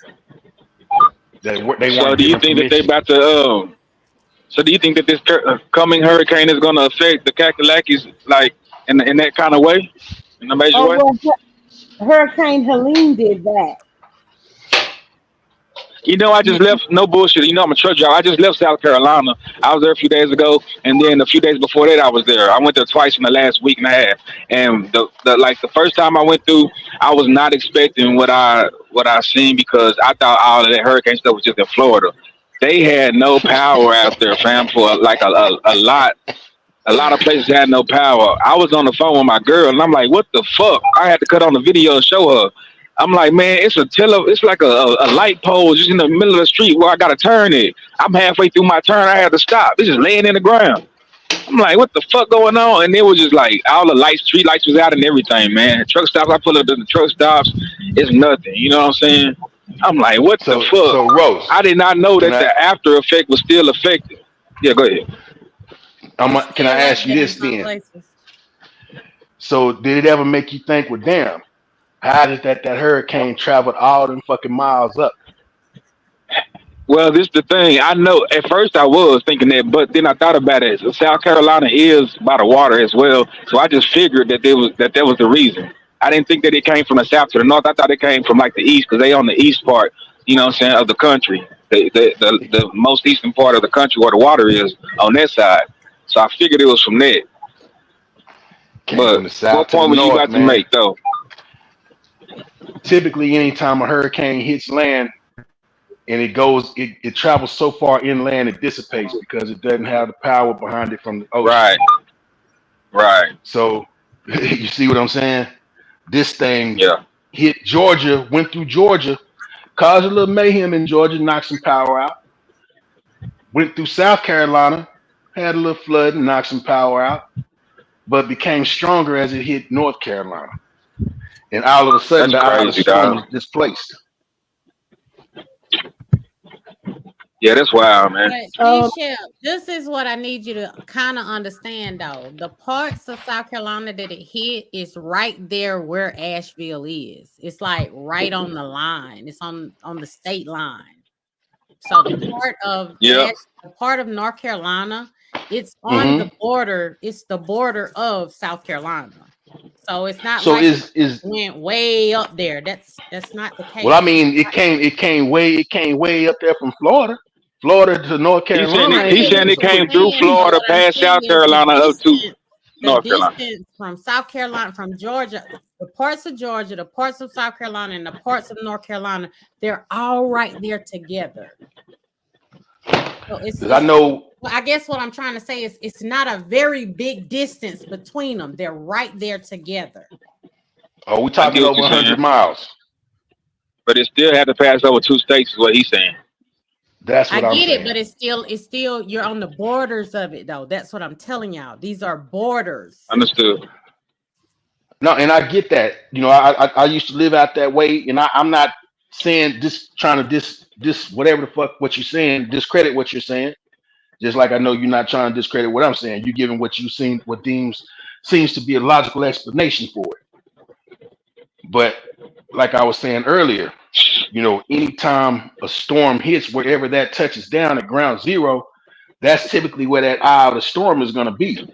They So want do you different think that they permission. about to So do you think that this coming hurricane is going to affect the Kakalakis like in that kind of way, in a major way? Oh well, Hurricane Helene did that. You know, I just left. No bullshit. You know, I'm a truck driver. I just left South Carolina. I was there a few days ago, and then a few days before that, I was there. I went there twice in the last week and a half. And the first time I went through, I was not expecting what I seen because I thought all of that hurricane stuff was just in Florida. They had no power out there, fam, for like a lot. A lot of places had no power. I was on the phone with my girl, and I'm like, "What the fuck?" I had to cut on the video and show her. I'm like, "Man, it's like a light pole just in the middle of the street where I gotta turn it. I'm halfway through my turn, I had to stop. It's just laying in the ground." I'm like, "What the fuck going on?" And it was just like all the lights, street lights was out and everything, man. Truck stops, I pull up to the truck stops, it's nothing. You know what I'm saying? I'm like, "What the fuck?" So Rose, I did not know that the after effect was still affected. Yeah, go ahead. Can I ask you this then? So did it ever make you think, well, damn, how did that hurricane traveled all them fucking miles up? Well, this is the thing. I know at first I was thinking that, but then I thought about it. South Carolina is by the water as well, so I just figured that that was the reason. I didn't think that it came from the south to the north. I thought it came from like the east because they on the east part, you know what I'm saying, of the country, the most eastern part of the country where the water is on that side. So I figured it was from that. But what point were you about to make though? Typically, anytime a hurricane hits land and it travels so far inland, it dissipates because it doesn't have the power behind it from the ocean. Right. So you see what I'm saying? This thing Yeah. hit Georgia, went through Georgia, caused a little mayhem in Georgia, knocked some power out. Went through South Carolina, had a little flood and knocked some power out, but became stronger as it hit North Carolina. And all of a sudden, the eye of the storm is displaced. Yeah, that's wild, man. But this is what I need you to kind of understand, though. The parts of South Carolina that it hit is right there where Asheville is. It's like right on the line. It's on the state line. So the part of North Carolina, it's on the border. It's the border of South Carolina. So it's not So like is it went way up there. That's not the case. well, I mean, it came way up there from Florida to North Carolina. He's saying it came through Florida, past South Carolina, up to North Carolina. The distance from South Carolina, from Georgia, the parts of Georgia, the parts of South Carolina, and the parts of North Carolina, they're all right there together. So I know. I guess what I'm trying to say is it's not a very big distance between them. They're right there together. Oh, we talking over 100 miles. But it still had to pass over 2 states, is what he's saying. That's what I get it, but it's still you're on the borders of it, though. That's what I'm telling y'all. These are borders. Understood. No, and I get that. You know, I used to live out that way, and I'm not saying trying to whatever the fuck what you're saying, discredit what you're saying. Just like I know you're not trying to discredit what I'm saying. You're giving what you've seen, what seems to be a logical explanation for it. But like I was saying earlier, you know, anytime a storm hits wherever that touches down at ground zero, that's typically where that eye of the storm is going to be.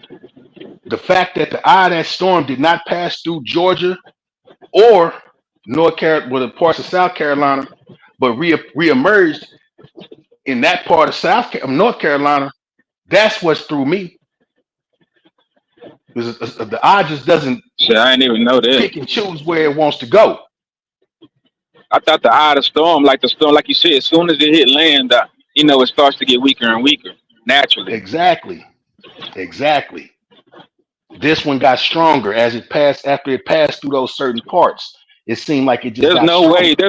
The fact that the eye of that storm did not pass through Georgia or North Carolina, well, the parts of South Carolina, but reemerged in that part of North Carolina, that's what's through me. Because the eye just doesn't I didn't even know that. Pick and choose where it wants to go. I thought the eye of the storm, like you said, as soon as it hit land, you know, it starts to get weaker and weaker naturally. Exactly. This one got stronger after it passed through those certain parts. It seemed like it just There's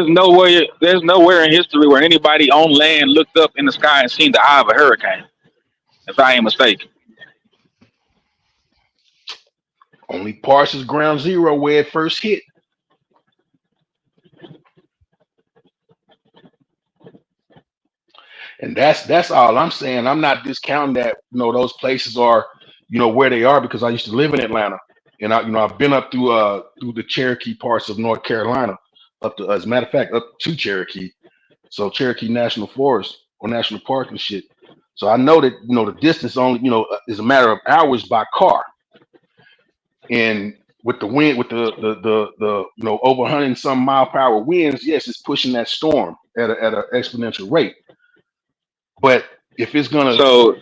nowhere in history where anybody on land looked up in the sky and seen the eye of a hurricane, if I ain't mistaken. Only parts is ground zero where it first hit. And that's all I'm saying. I'm not discounting that, you know, those places are, you know, where they are, because I used to live in Atlanta. And I've been up through the Cherokee parts of North Carolina, up to, as a matter of fact, up to Cherokee. So Cherokee National Forest or National Park and shit. So I know that, you know, the distance only, you know, is a matter of hours by car. And with the wind, with the you know, over 100 and some mile per hour winds, yes, it's pushing that storm at an exponential rate. But if it's gonna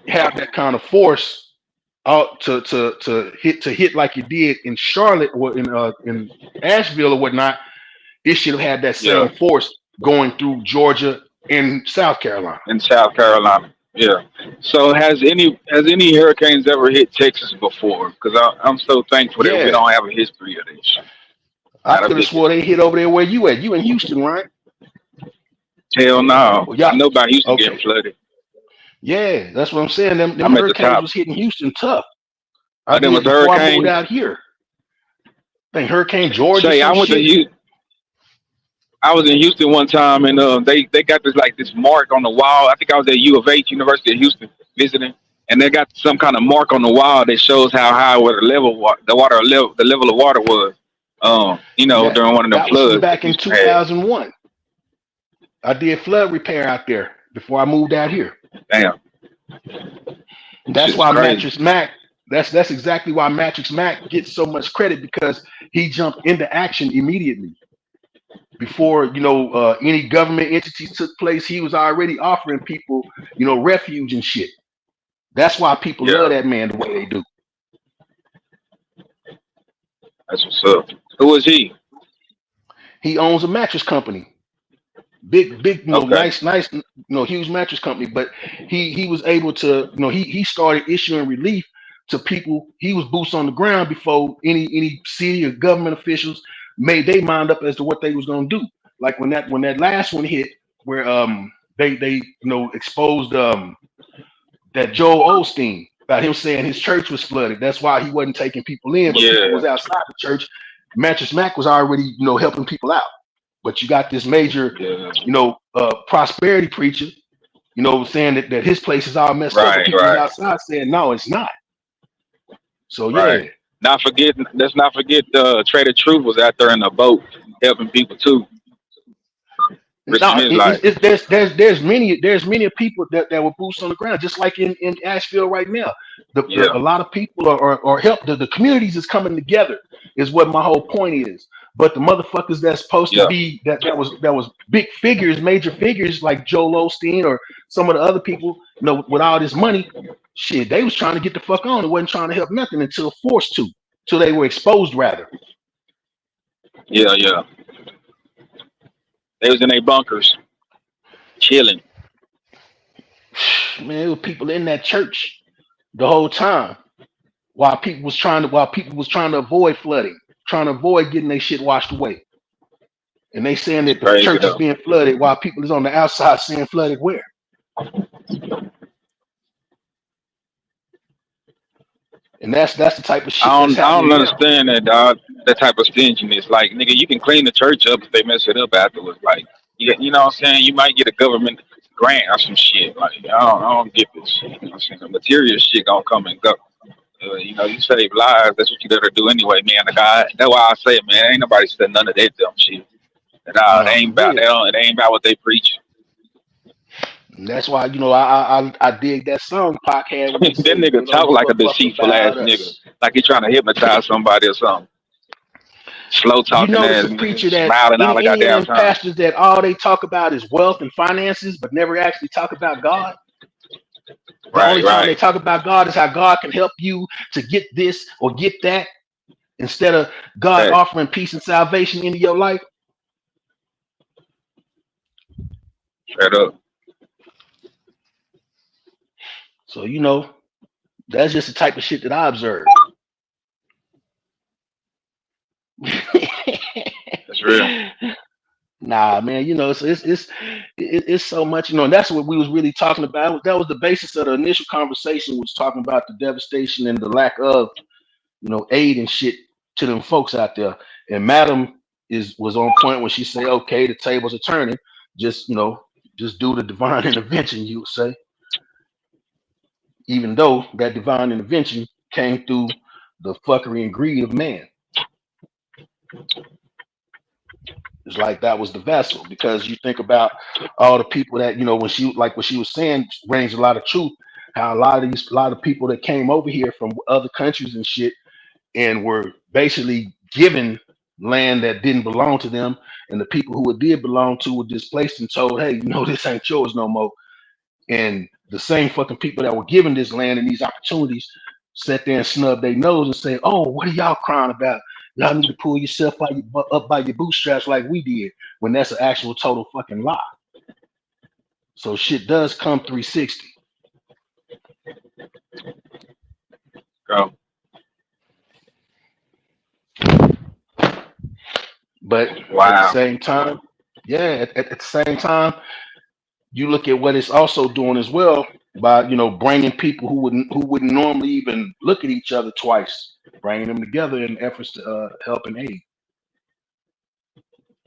have that kind of force out to hit like it did in Charlotte or in Asheville or whatnot, it should have had that same force going through Georgia and South Carolina. Yeah. So has any hurricanes ever hit Texas before? Because I'm so thankful that we don't have a history of this. I could have swore they hit over there where you at. You in Houston, right? Hell no. I know about Houston getting flooded. Yeah, that's what I'm saying. Them hurricanes was hitting Houston tough. I did before I moved out here. I think Hurricane George. I was in Houston one time, and they got this mark on the wall. I think I was at U of H, University of Houston, visiting, and they got some kind of mark on the wall that shows how high the level of water was. You know, during one of the floods back in 2001. I did flood repair out there before I moved out here. Damn. That's why Mattress Mac. That's exactly why Mattress Mac gets so much credit, because he jumped into action immediately. Before, you know, any government entities took place, he was already offering people, you know, refuge and shit. That's why people love that man the way they do. That's what's up. Who is he? He owns a mattress company. Big, you know, nice, you know, huge mattress company. But he was able to, you know, he started issuing relief to people. He was boots on the ground before any city or government officials made their mind up as to what they was gonna do. Like when that last one hit, where they you know, exposed that Joel Osteen about him saying his church was flooded. That's why he wasn't taking people in, but people was outside the church. Mattress Mac was already, you know, helping people out. But you got this major, you know, prosperity preacher, you know, saying that his place is all messed up, but people was outside saying no, it's not. So yeah. Let's not forget Trader Truth was out there in the boat helping people too. No, there's many people that were boots on the ground, just like in Asheville right now. A lot of people are help. The communities is coming together, is what my whole point is. But the motherfuckers that's supposed to be that was big figures, major figures like Joel Osteen or some of the other people, you know, with all this money, shit, they was trying to get the fuck on. They wasn't trying to help nothing until forced to, till they were exposed rather. Yeah. They was in their bunkers, chilling. Man, there were people in that church the whole time while people was trying to avoid flooding, trying to avoid getting their shit washed away. And they saying that the church is being flooded while people is on the outside saying flooded where? And that's the type of shit. I don't understand that, dog. That type of stinginess. Like, nigga, you can clean the church up if they mess it up afterwards. Like, you know what I'm saying? You might get a government grant or some shit. Like, I don't get this shit. You know what I'm saying? The material shit gonna come and go. You know, you save lives. That's what you gotta do anyway, man. God. That's why I say, man, ain't nobody said none of that dumb shit. It ain't about what they preach. And that's why, you know, I dig that song Pac had. That nigga talk like a deceitful ass nigga, like he trying to hypnotize somebody or something. Slow talking, you know, ass it's a preacher that smiling all the goddamn time. Pastors that all they talk about is wealth and finances, but never actually talk about God. The only time they talk about God is how God can help you to get this or get that, instead of God offering peace and salvation into your life. Straight up. So, you know, that's just the type of shit that I observe. That's real. Nah, man, you know, it's so much, you know, and that's what we was really talking about. That was the basis of the initial conversation, was talking about the devastation and the lack of, you know, aid and shit to them folks out there. And Madam was on point when she said, okay, the tables are turning, just, you know, just do the divine intervention, you would say. Even though that divine intervention came through the fuckery and greed of man. It's like that was the vessel, because you think about all the people that, you know, when she, like what she was saying, rings a lot of truth, how a lot of people that came over here from other countries and shit and were basically given land that didn't belong to them, and the people who it did belong to were displaced and told, hey, you know, this ain't yours no more. And the same fucking people that were given this land and these opportunities sat there and snubbed their nose and say, oh, what are y'all crying about? Y'all need to pull yourself up by your bootstraps like we did, when that's an actual total fucking lie. So shit does come 360. Go. But at the same time, at the same time, you look at what it's also doing as well by, you know, bringing people who wouldn't normally even look at each other twice, bringing them together in efforts to help and aid.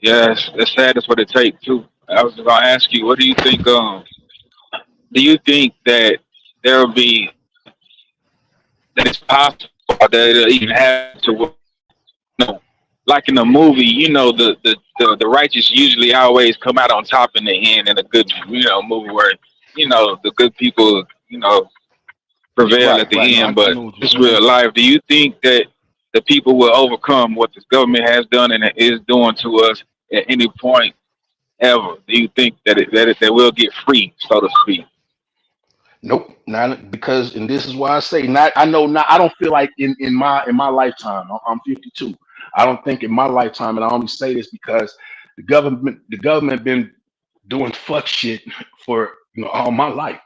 Yes, that's sad. That's what it takes too. I was gonna ask you, what do you think? Do you think that there will be, that it's possible that it'll even have to, you know, like in a movie, you know, the righteous usually always come out on top in the end in a good, you know, movie where, you know, the good people, you know, prevail at the end. But it's real life. Do you think that the people will overcome what this government has done and is doing to us at any point ever? Do you think that they will get free, so to speak? Nope, not because, and this is why I say not. I know not. I don't feel like in my lifetime. I'm 52. I don't think in my lifetime, and I only say this because the government been doing fuck shit for, you know, all my life,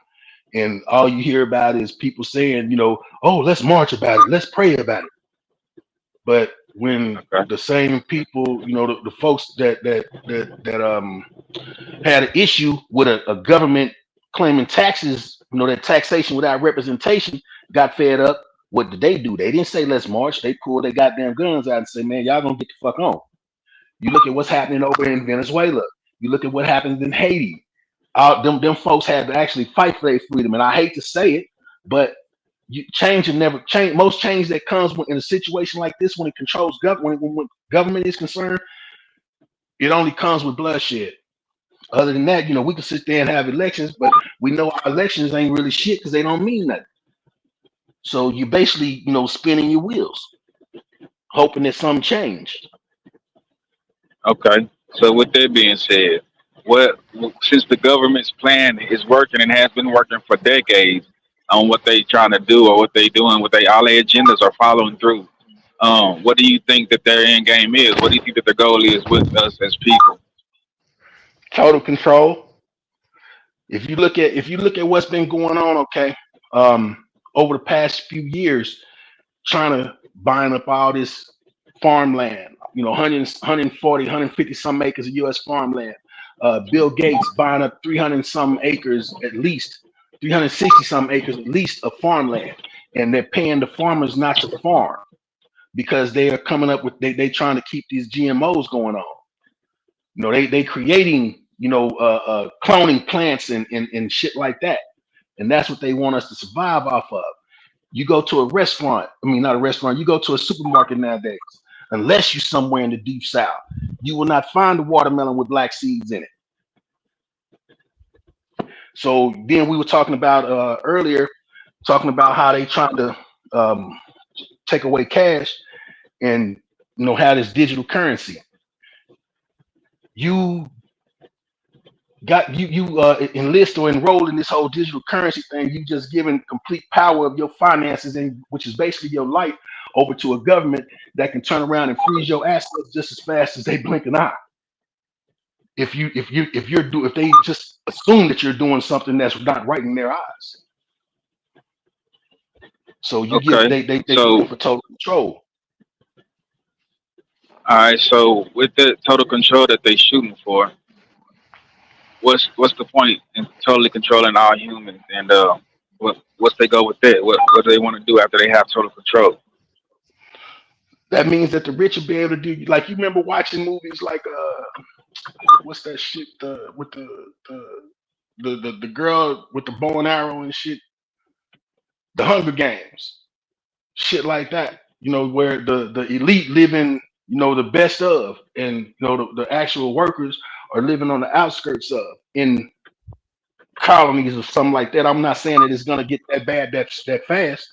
and all you hear about is people saying, you know, oh, let's march about it, let's pray about it. But when the same people, you know, the folks that had an issue with a government claiming taxes, you know, that taxation without representation, got fed up, what did they do? They didn't say let's march. They pulled their goddamn guns out and say, man, y'all gonna get the fuck on. You look at what's happening over in Venezuela. You look at what happens in Haiti. them folks had to actually fight for their freedom. And I hate to say it, but change and never change. Most change that comes in a situation like this, when it controls government, when government is concerned, it only comes with bloodshed. Other than that, we can sit there and have elections, but we know our elections ain't really shit because they don't mean nothing. So you basically, spinning your wheels, hoping that something changed. Okay. So with that being said, since the government's plan is working and has been working for decades on what they trying to do or what they doing, all their agendas are following through. What do you think that their end game is? What do you think that the goal is with us as people? Total control. If you look at what's been going on, okay, over the past few years, trying to bind up all this farmland, 140, 150 some acres of U.S. farmland. Bill Gates buying up 300 some acres, at least 360 some acres at least of farmland, and they're paying the farmers not to farm because they are coming up with they trying to keep these GMOs going on. They creating cloning plants and shit like that, and that's what they want us to survive off of. You go to a restaurant, not a restaurant, you go to a supermarket nowadays, unless you're somewhere in the deep south, you will not find a watermelon with black seeds in it. So then we were talking about earlier, talking about how they trying to take away cash and have this digital currency. You enlist or enroll in this whole digital currency thing. You just giving complete power of your finances, and which is basically your life, over to a government that can turn around and freeze your assets just as fast as they blink an eye. If they just assume that you're doing something that's not right in their eyes. So you give they for total control. All right. So with the total control that they shooting for, what's the point in totally controlling all humans, and what's they go with that? What do they want to do after they have total control? That means that the rich will be able to do, like, you remember watching movies like what's that shit with the girl with the bow and arrow and shit, the Hunger Games, shit like that. Where the elite live in the best of, and the actual workers are living on the outskirts of, in colonies or something like that. I'm not saying that it's gonna get that bad that fast,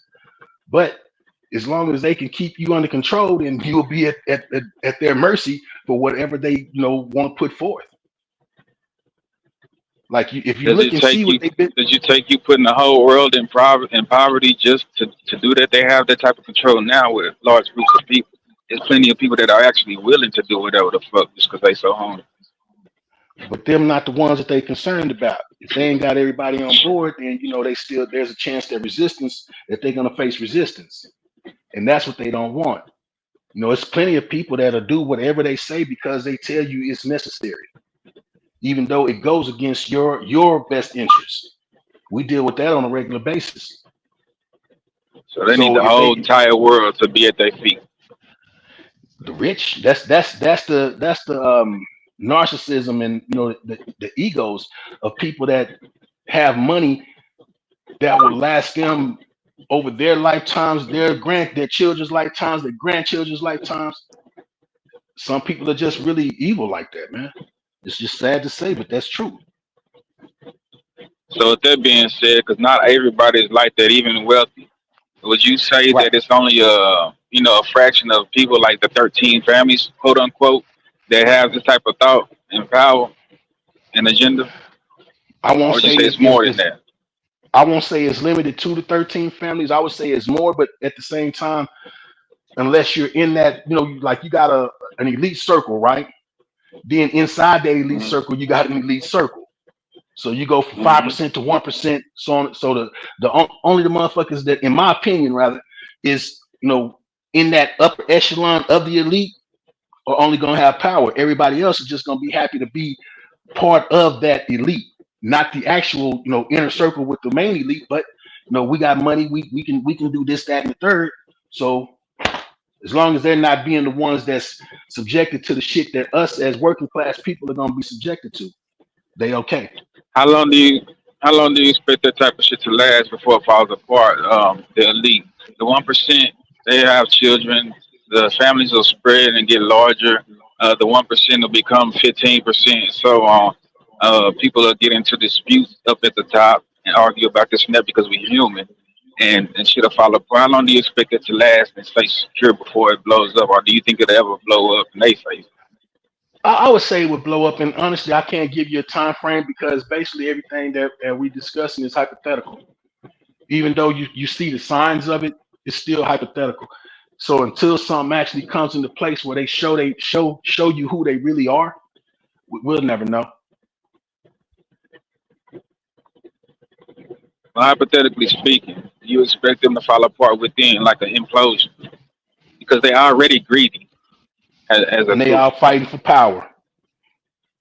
but as long as they can keep you under control, then you'll be at their mercy for whatever they want to put forth. Like if you look and see what they've been. Does it take you putting the whole world in poverty just to do that? They have that type of control now with large groups of people. There's plenty of people that are actually willing to do whatever the fuck just because they so hungry. But them not the ones that they concerned about. If they ain't got everybody on board, then there's a chance that they're gonna face resistance. And that's what they don't want. It's plenty of people that'll do whatever they say because they tell you it's necessary, even though it goes against your best interest. We deal with that on a regular basis. So they need the whole entire world to be at their feet. The rich, that's the narcissism and the egos of people that have money that will last them over their lifetimes, their children's lifetimes, their grandchildren's lifetimes. Some people are just really evil like that, man. It's just sad to say, but that's true. So with that being said, because not everybody is like that, even wealthy, would you say that it's only a fraction of people, like the 13 families, quote unquote, that have this type of thought and power and agenda? I won't say it's more than that. I won't say it's limited to the 13 families. I would say it's more, but at the same time, unless you're in that, like you got an elite circle, right? Then inside that elite circle, you got an elite circle. So you go from 5% to 1%, so on. So only the motherfuckers that, in my opinion, rather, is in that upper echelon of the elite are only gonna have power. Everybody else is just gonna be happy to be part of that elite. Not the actual, inner circle with the main elite, but we got money, we can do this, that, and the third. So as long as they're not being the ones that's subjected to the shit that us as working class people are gonna be subjected to. they okay. How long do you expect that type of shit to last before it falls apart? The elite, the 1%, they have children. The families will spread and get larger. The 1% will become 15%, and so on. People will get into disputes up at the top and argue about this and that because we're human, and shit'll fall apart. How long do you expect it to last and stay secure before it blows up, or do you think it'll ever blow up in their face? I would say it would blow up, and honestly, I can't give you a time frame because basically everything that we discussing is hypothetical. Even though you see the signs of it, it's still hypothetical. So until something actually comes into place where they show you who they really are, we'll never know. Well, hypothetically speaking, you expect them to fall apart within like an implosion because they're already greedy as a And they group. all fighting for power.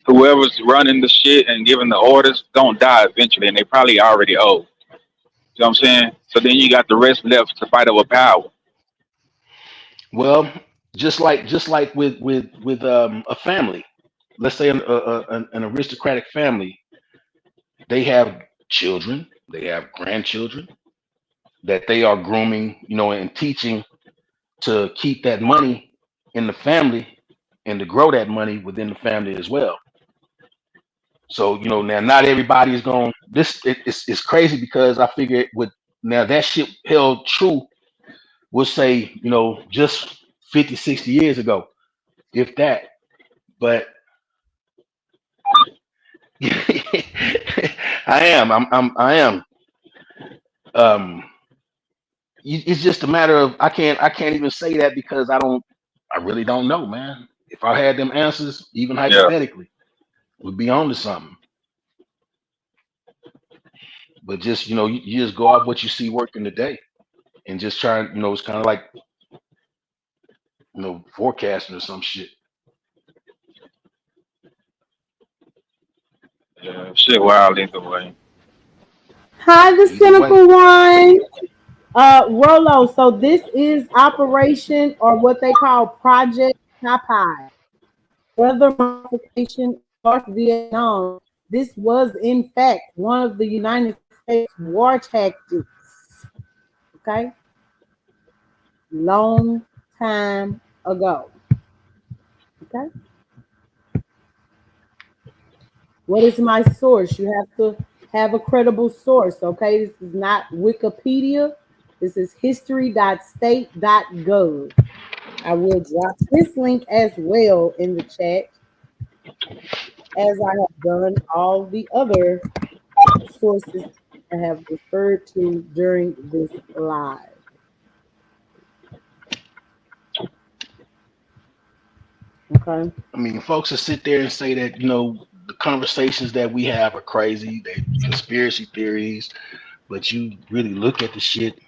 Whoever's running the shit and giving the orders don't die eventually, and they probably already old. You know what I'm saying? So then you got the rest left to fight over power. Well, just like with a family, let's say an aristocratic family, they have children, they have grandchildren that they are grooming, and teaching to keep that money in the family and to grow that money within the family as well. So now not everybody is going. It's crazy because I figure with now that shit held true. We'll say just 50, 60 years ago, if that. But I am. Um, it's just a matter of I can't even say that because I really don't know, man. If I had them answers, even Yeah. hypothetically, we'd be on to something. But just you just go off what you see working today, and just try. It's kind of like forecasting or some shit. Yeah, shit wild either way. Hi, the Either way, cynical one. Rolo, so this is Operation or what they call Project Popeye. Weather modification in North Vietnam. This was in fact one of the United States war tactics. Okay, long time ago. Okay, what is my source? You have to have a credible source. Okay, this is not Wikipedia. This is history.state.gov. I will drop this link as well in the chat, as I have done all the other sources I have referred to during this live. Okay. I mean, folks will sit there and say that the conversations that we have are crazy, they conspiracy theories, but you really look at the shit,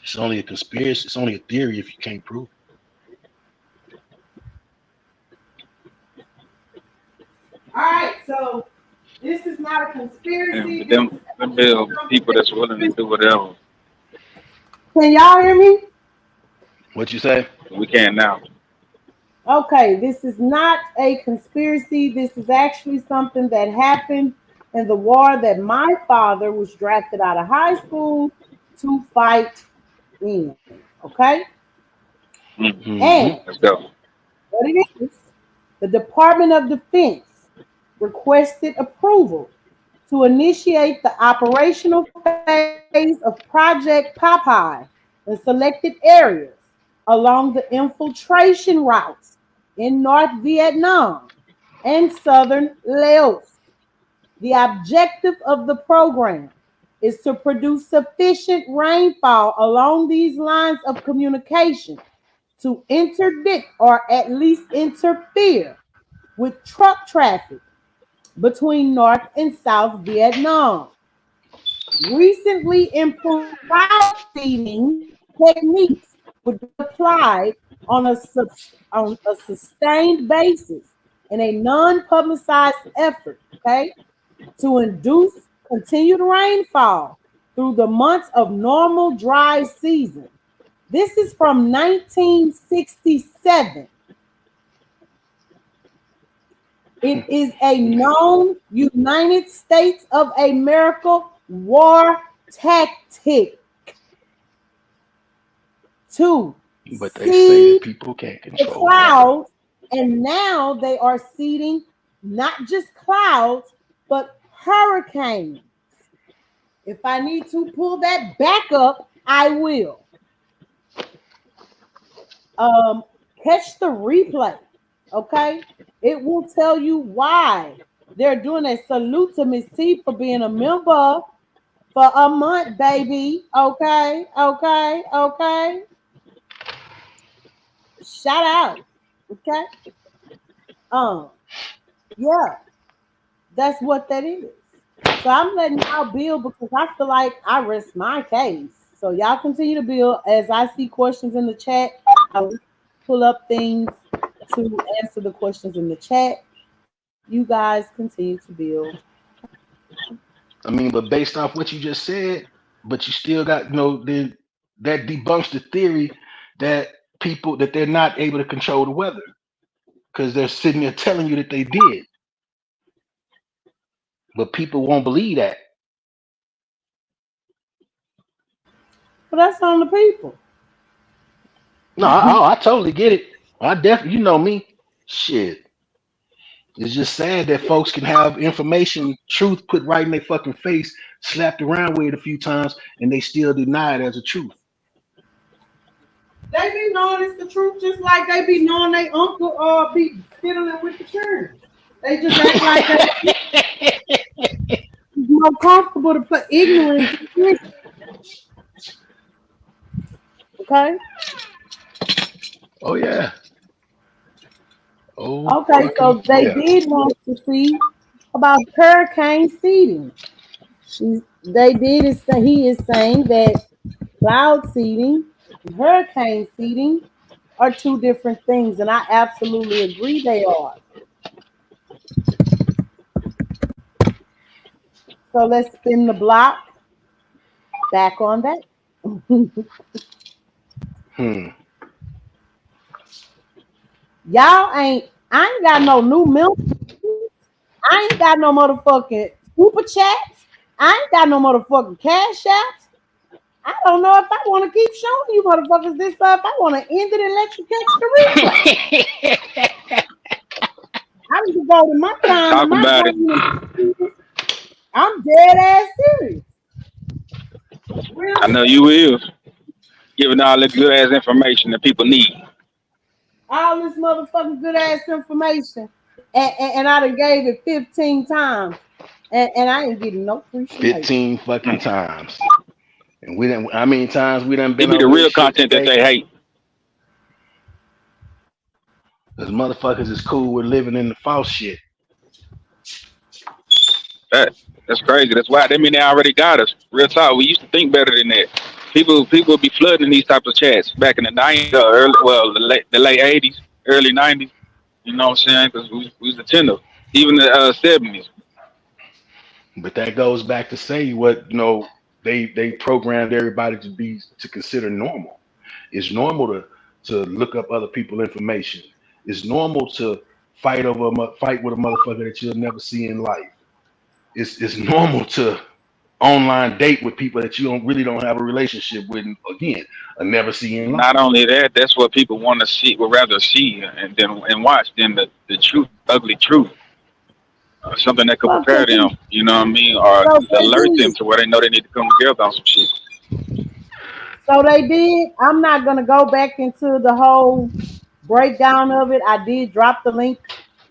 it's only a conspiracy, it's only a theory if you can't prove All right, so this is not a conspiracy. And them build people that's willing to do whatever. Can y'all hear me? it. What you say? We can now. Okay, this is not a conspiracy. This is actually something that happened in the war that my father was drafted out of high school to fight in. Okay? Mm-hmm. And Let's go. what it is, the Department of Defense requested approval to initiate the operational phase of Project Popeye in selected areas along the infiltration routes in North Vietnam and southern Laos. The objective of the program is to produce sufficient rainfall along these lines of communication to interdict or at least interfere with truck traffic between North and South Vietnam. Recently improved cloud seeding techniques would be applied on a sustained basis in a non-publicized effort, okay, to induce continued rainfall through the months of normal dry season. This is from 1967. It is a known United States of America war tactic to But they say seed that people can't the control clouds, and now they are seeding not just clouds, but hurricanes. If I need to pull that back up, I will. Catch the replay, okay? It will tell you why they're doing a salute to Miss T for being a member for a month, baby. Okay. Shout out. Okay. Yeah, that's what that is. So I'm letting y'all build because I feel like I rest my case. So y'all continue to build. As I see questions in the chat, I'll pull up things to answer the questions in the chat. You guys continue to build. I mean, but based off what you just said, but you still got that debunks the theory that people that they're not able to control the weather because they're sitting there telling you that they did, but people won't believe that. Well, that's on the people. No, I totally get it. I definitely, you know me, shit. It's just sad that folks can have information, truth put right in their fucking face, slapped around with it a few times, and they still deny it as a truth. They be knowing it's the truth, just like they be knowing their uncle be fiddling with the church. They just act like it's more comfortable to put ignorance in. Okay. Oh yeah. Oh. Okay, so they did want to see about hurricane seeding. He is saying that cloud seeding and hurricane seeding are two different things, and I absolutely agree they are. So let's spin the block back on that. Y'all I ain't got no new Milton. I ain't got no motherfucking super chats. I ain't got no motherfucking cash apps. I don't know if I want to keep showing you motherfuckers this stuff. I want to end it and let you catch the replay. I'm devoting my time. Talk about it. I'm dead ass serious. I know you will. Giving all the good ass information that people need. All this motherfucking good ass information. And I done gave it 15 times. And I ain't getting no appreciation. 15 fucking times. And we done, how many times we done been Give me the over real this content that they hate. Because motherfuckers is cool with living in the false shit. That's crazy. That's why they mean they already got us. Real talk. We used to think better than that. People be flooding these types of chats back in the 90s, the late 80s, early 90s. You know what I'm saying? Because we was the tender. Even the 70s. But that goes back to say what they programmed everybody to consider normal. It's normal to look up other people's information. It's normal to fight with a motherfucker that you'll never see in life. It's normal to online date with people that you don't have a relationship with. Again, I never see in life. Not only that, that's what people want to see, would rather see and watch than the truth, ugly truth. Something that could prepare them, you know what I mean, or alert them to where they know they need to come together on some shit. So they did. I'm not gonna go back into the whole breakdown of it. I did drop the link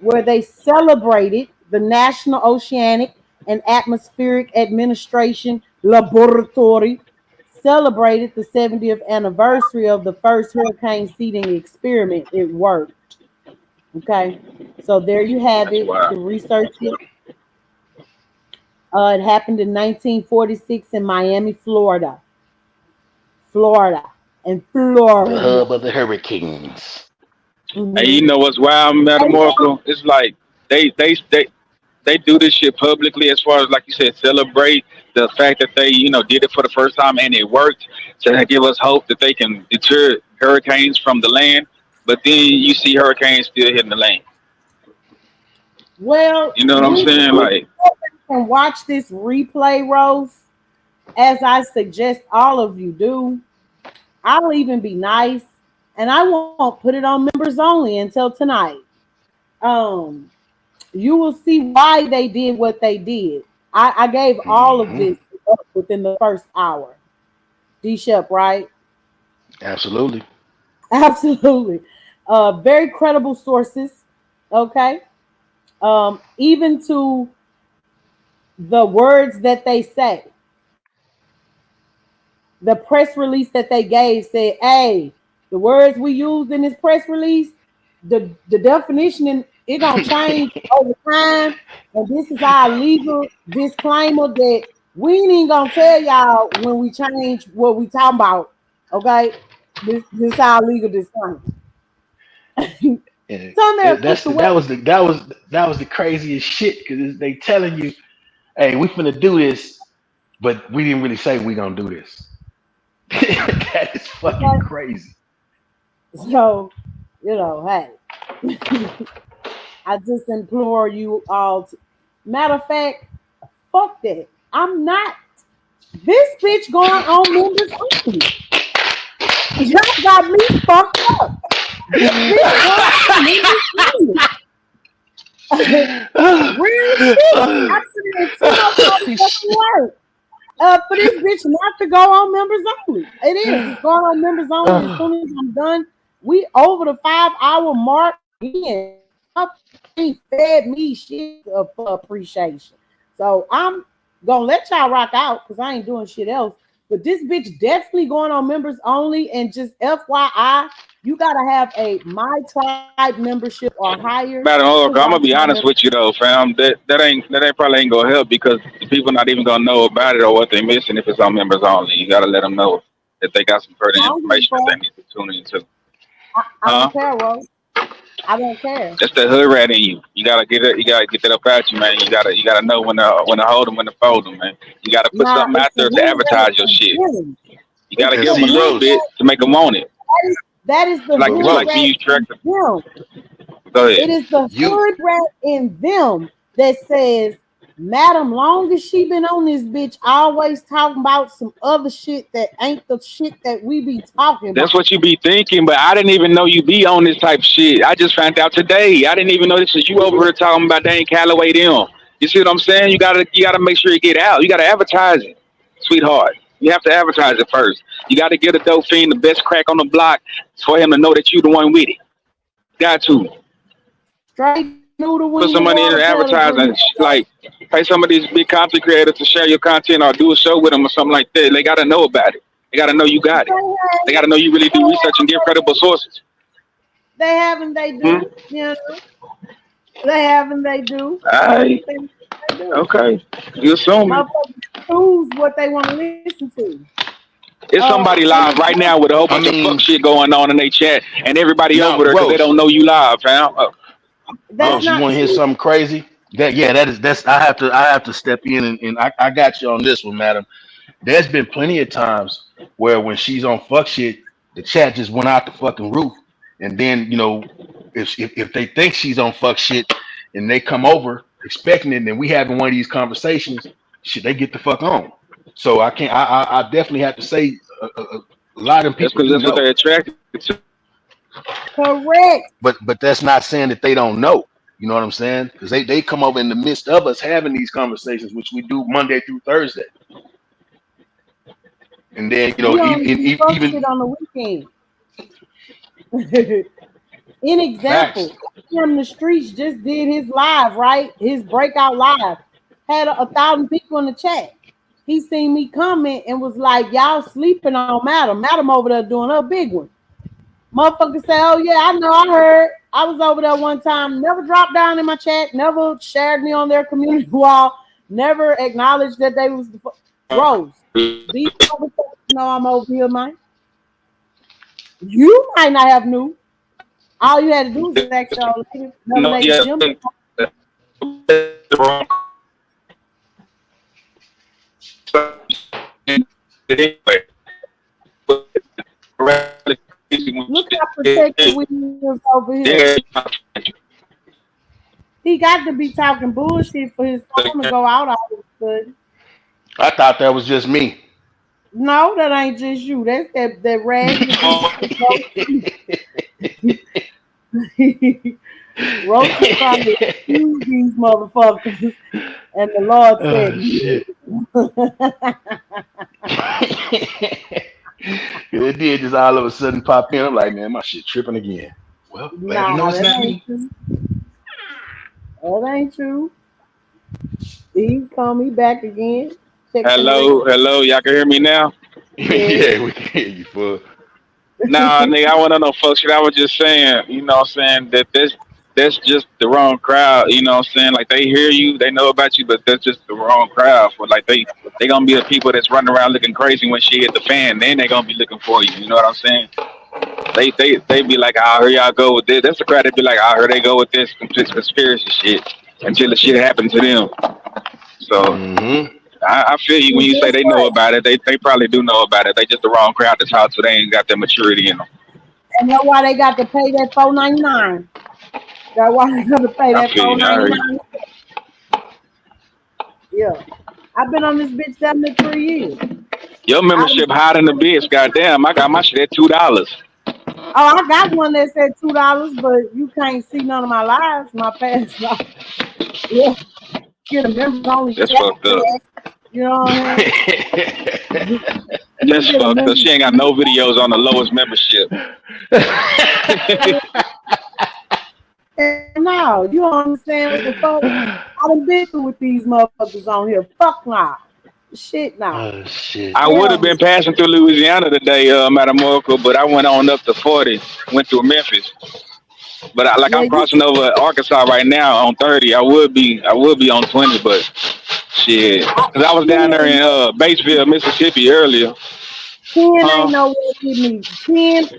where they celebrated the National Oceanic and Atmospheric Administration Laboratory celebrated the 70th anniversary of the first hurricane seeding experiment. It worked. Okay, so there you have it. You can research it. It happened in 1946 in Miami, Florida. And Florida. The hub of the hurricanes. Mm-hmm. And you know what's wild, Metamorpho? It's like they do this shit publicly, as far as, like you said, celebrate the fact that they did it for the first time and it worked, to give us hope that they can deter hurricanes from the land. But then you see hurricanes still hitting the land. Well, You know what I'm saying? Like, and watch this replay, Rose, as I suggest all of you do. I'll even be nice, and I won't put it on members only until tonight. You will see why they did what they did. I gave all of this up within the first hour. D-Shep, right? Absolutely. Absolutely. Very credible sources. Okay. Even to the words that they say. The press release that they gave said, hey, the words we used in this press release, the definition in it gonna change over time. And this is our legal disclaimer that we ain't even gonna tell y'all when we change what we talking about. Okay. This is our legal disclaimer. That was the craziest shit because they telling you, hey, we finna do this, but we didn't really say we gonna do this. That is fucking crazy. So, hey, I just implore you all to, matter of fact, fuck that. I'm not. This bitch going on members only. Y'all got me fucked up. This bitch going on members only. Real shit. For this bitch not to go on members only. It is. It's going on members only. As soon as I'm done, we over the 5-hour mark again. He fed me shit of appreciation. So I'm gonna let y'all rock out because I ain't doing shit else. But this bitch definitely going on members only. And just FYI, you gotta have a My Tribe membership or higher. I'm gonna be honest with you though, fam. That probably ain't gonna help because the people not even gonna know about it or what they're missing if it's on members only. You gotta let them know that they got some further information that they need to tune into. I don't care, Rose. I don't care. That's the hood rat in you. You gotta get it. You gotta get that up out you, man. You gotta know when to hold them, when to fold them, man. You gotta put something out there to advertise your shit. You gotta give them a little bit to make them want it. That is the hood rat in them. Go ahead. It is the hood rat in them that says, Madam, long as she been on this bitch, always talking about some other shit that ain't the shit that we be talking about. That's what you be thinking, but I didn't even know you be on this type of shit. I just found out today. I didn't even know this was you over here talking about Dane Calloway them. You see what I'm saying? You gotta make sure you get out. You gotta advertise it, sweetheart. You have to advertise it first. You gotta get a dope fiend the best crack on the block for him to know that you the one with it. Got to. Straight put some money in advertising, like pay some of these big content creators to share your content or do a show with them or something like that. They got to know about it. They got to know you got it. They got to know you really do research and give credible sources. They have and they do. You know? They have and they do. Right. Okay. You assume it. Choose what they want to listen to. It's somebody live right now with a whole bunch of fuck shit going on in their chat, and everybody over there because they don't know you live, fam. Rose, you want to hear something crazy? That's I have to step in and I got you on this one, madam. There's been plenty of times where when she's on fuck shit, the chat just went out the fucking roof, and then if they think she's on fuck shit and they come over expecting it, and we having one of these conversations, shit, they get the fuck on. So I can't. I definitely have to say a lot of people. That's what they're attracted to. Correct. But that's not saying that they don't know. You know what I'm saying? Because they come over in the midst of us having these conversations, which we do Monday through Thursday. And then even on the weekend. In example, from the streets just did his live, right? His breakout live had 1,000 people in the chat. He seen me comment and was like, "Y'all sleeping on Madam? Madam over there doing her big one." Motherfucker say, "Oh yeah, I know, I heard. I was over there one time. Never dropped down in my chat. Never shared me on their community wall. Never acknowledged that they was the Rose. These conversations know I'm over here, man. You might not have knew. All you had to do was ask y'all lady. Look how protected we is over here. He got to be talking bullshit for his phone to go out all of a sudden. I thought that was just me. No, that ain't just you. That's that raggedy Roach trying to accuse these motherfuckers, and the Lord said, shit. It did just all of a sudden pop in. I'm like, man, my shit tripping again. Well, glad to know it's not me. That ain't true. He call me back again. Hello. Y'all can hear me now? Yeah, we can hear you, fool. Nah, nigga, I wasn't on no fuck shit. I was just saying, you know what I'm saying, that that's just the wrong crowd, you know what I'm saying? Like, they hear you, they know about you, but that's just the wrong crowd. For like, they gonna be the people that's running around looking crazy when shit hit the fan. Then they gonna be looking for you, you know what I'm saying? They be like, I heard y'all go with this. That's the crowd that be like, I heard they go with this conspiracy shit until the shit happened to them. So I feel you when you say they know about it. They probably do know about it. They just the wrong crowd to talk to. They ain't got that maturity in them. And that's why they got to pay that $4.99. That's why they got to pay that $4.99. Yeah, I've been on this bitch 73 years. Your membership higher than the bitch. Goddamn, I got my shit at $2. Oh, I got one that said $2, but you can't see none of my lives, my past life. Yeah, get a members only. That's fucked up. You know what I mean? That's fucked up. She ain't got no videos on the lowest membership. No, you don't understand what the fuck. I done been through with these motherfuckers on here. Fuck nah. Shit nah. Oh, shit. I would have been passing through Louisiana today, Madam Oracle, but I went on up to 40, went through Memphis. But I'm crossing over Arkansas right now on 30. I would be on 20, but shit. Cause I was down there in Batesville, Mississippi earlier. 10 ain't nowhere to hit me. 10,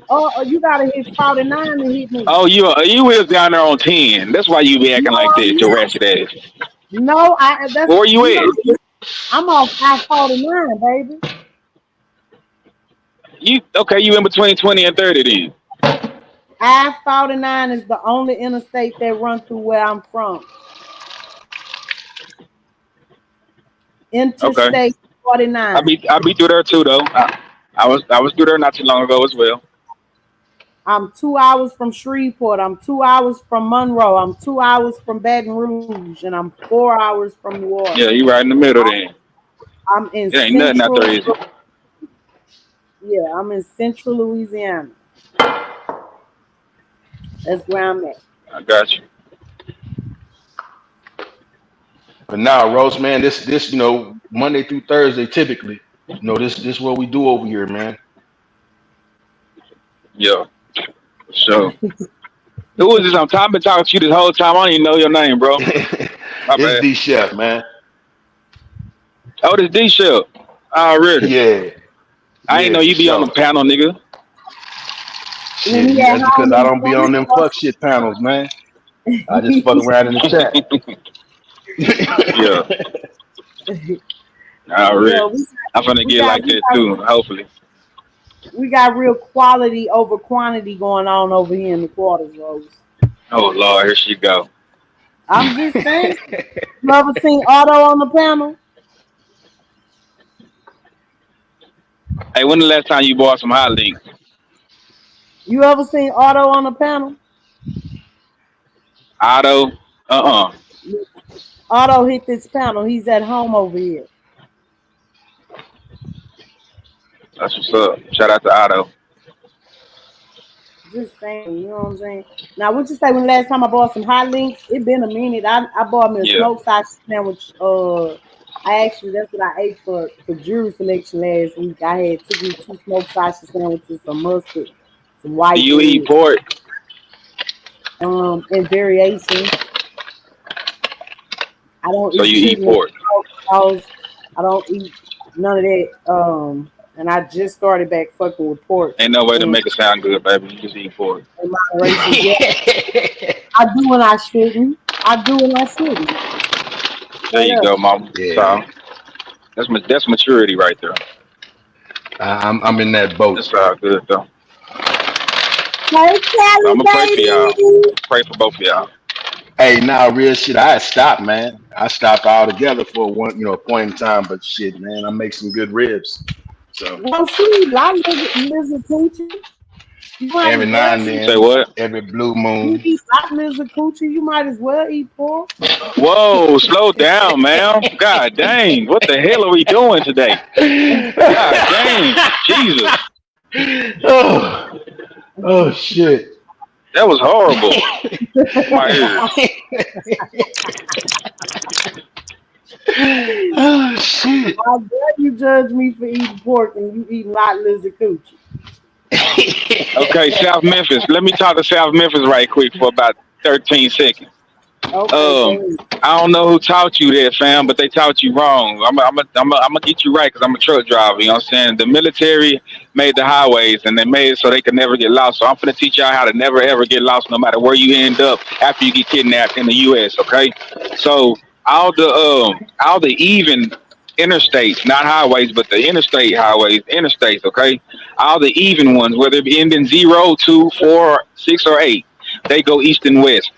you gotta hit 49 to hit me. Oh, you is down there on 10. That's why you be acting like this, your ratchet ass. No, that's where you at? I'm on I-49, baby. You in between 20 and 30 then. I-49 is the only interstate that runs through where I'm from. Interstate 49. I be through there too though. I was through there not too long ago as well. I'm 2 hours from Shreveport. I'm 2 hours from Monroe. I'm 2 hours from Baton Rouge, and I'm 4 hours from New Orleans. Yeah, you right in the middle then. I'm in There ain't nothing out there easy. Yeah, I'm in Central Louisiana. That's where I'm at. I got you. But now, Rose, man, this Monday through Thursday, typically, this is what we do over here, man. Yeah. So, who is this? I've been talking to you this whole time. I don't even know your name, bro. It's D Chef, man. Oh, this D Chef. Already. Yeah. I ain't know you be on the panel, nigga. Shit, that's because I don't be on them fuck shit panels, man. I just fuck around in the chat. Yeah. Already. I'm gonna get like that too, hopefully. We got real quality over quantity going on over here in the quarters, Rose. Oh Lord, here she go. I'm just saying. You ever seen Otto on the panel? Hey, when the last time you bought some hot links? You ever seen Otto on the panel? Otto? Otto hit this panel. He's at home over here. That's what's up. Shout out to Otto. Just saying, you know what I'm saying? Now, what you say when the last time I bought some hot links? It been a minute. I bought me a smoked sausage sandwich. That's what I ate for jury selection last week. I took me 2 smoked sausage sandwiches, some mustard, some white. Do you eat pork? In variations. I don't. So you eat pork? I don't eat none of that. And I just started back fucking with pork. Ain't no way to make it sound good, baby. You just eat pork. In moderation, I do when I shouldn't. There you go, mama. Yeah. So, that's maturity right there. I'm in that boat. That's all good though. Hey, Kelly, I'm gonna pray for y'all. Pray for both of y'all. Hey, now real shit. I stopped, man. I stopped altogether for a point in time. But shit, man, I make some good ribs. So Well, see, like Mrs. Coochie, you might every as now well and eat. Say then, what? every blue You moon. eat like Mrs. Coochie, you might as well eat pork. Whoa, slow down, man. God dang, what the hell are we doing today? God dang, Jesus, Oh, oh shit. that was horrible. My ears. Oh shit. How dare you judge me for eating pork and you eating like Lizard Coochie? Okay, South Memphis. Let me talk to South Memphis right quick for about 13 seconds. Okay, go ahead. I don't know who taught you that, fam, but they taught you wrong. I'm gonna get you right because I'm a truck driver. You know what I'm saying? The military made the highways and they made it so they could never get lost. So I'm gonna teach y'all how to never ever get lost, no matter where you end up after you get kidnapped in the U.S. Okay? So all the even interstates, not highways, but the interstate highways, interstates. Okay? All the even ones, whether it be ending 0, 2, 4, 6, or 8, they go east and west.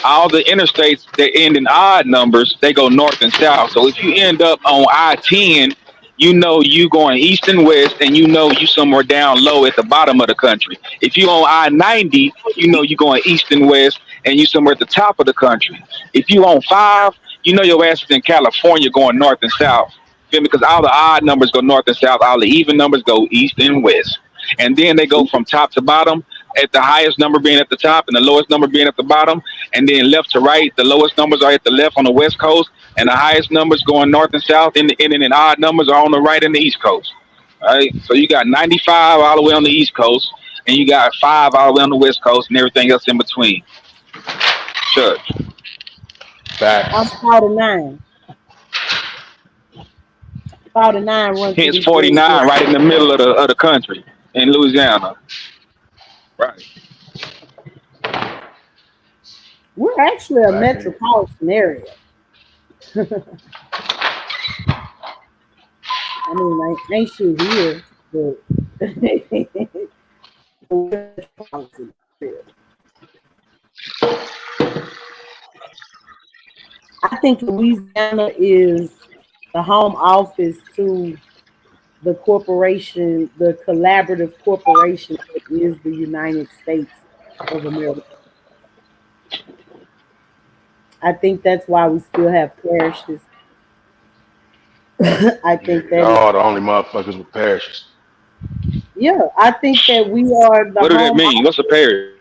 All the interstates that end in odd numbers, they go north and south. So if you end up on I-10, you know you going east and west, and you know you somewhere down low at the bottom of the country. If you on I-90, you know you going east and west, and you somewhere at the top of the country. If you on 5, you know your ass is in California going north and south. Feel me? Because all the odd numbers go north and south, all the even numbers go east and west. And then they go from top to bottom, at the highest number being at the top and the lowest number being at the bottom, and then left to right. The lowest numbers are at the left on the west coast, and the highest numbers going north and south, and odd numbers are on the right and the east coast. All right, so you got 95 all the way on the east coast, and you got 5 all the way on the west coast, and everything else in between. Sure. I'm 49. 49 runs through Hence this 49 right in the middle of the country in Louisiana. Right. We're actually a metropolitan area. I mean, ain't shit here, but I think Louisiana is the home office to the corporation, the collaborative corporation that is the United States of America. I think that's why we still have parishes. I think that Y'all the only motherfuckers with parishes. Yeah, I think that we are the What does that home mean? What's a parish?